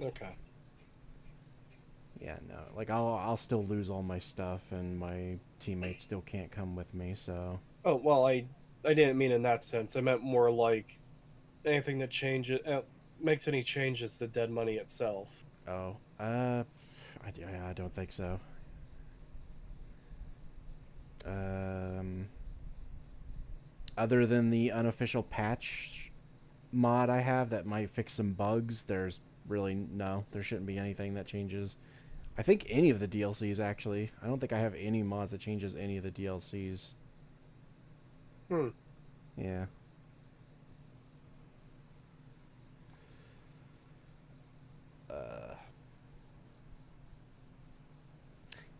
Okay. Yeah, no. Like I'll still lose all my stuff, and my teammates still can't come with me. So. Oh well, I didn't mean in that sense. I meant more like anything that changes makes any changes to Dead Money itself. Oh. I don't think so. Other than the unofficial patch mod I have that might fix some bugs, there's really there shouldn't be anything that changes. I think any of the DLCs actually. I don't think I have any mods that changes any of the DLCs. Yeah.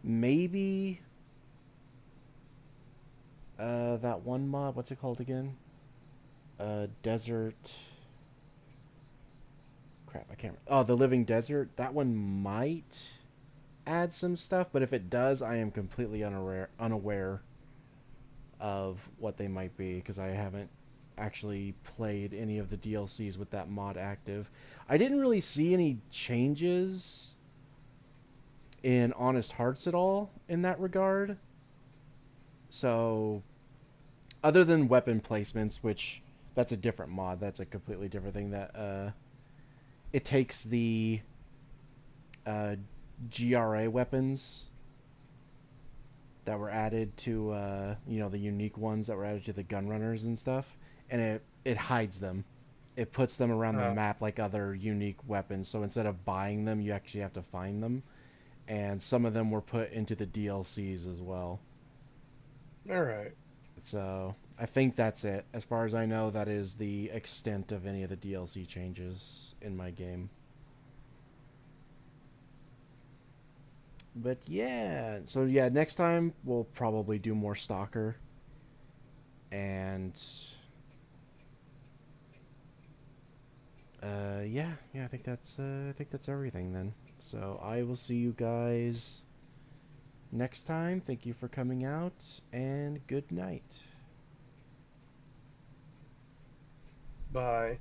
Maybe that one mod, what's it called again? Desert. Crap, I can't. Oh, the Living Desert. That one might add some stuff, but if it does, I am completely unaware of what they might be because I haven't actually played any of the DLCs with that mod active. I didn't really see any changes in Honest Hearts at all in that regard. So, other than weapon placements, which that's a different mod, that's a completely different thing. That it takes the GRA weapons that were added to the unique ones that were added to the gunrunners and stuff, and it hides them. It puts them around the map like other unique weapons. So instead of buying them, you actually have to find them. And some of them were put into the DLCs as well. Alright. So I think that's it. As far as I know, that is the extent of any of the DLC changes in my game. But yeah, so yeah, next time we'll probably do more Stalker. And yeah, I think that's everything then. So I will see you guys next time. Thank you for coming out, and good night. Bye.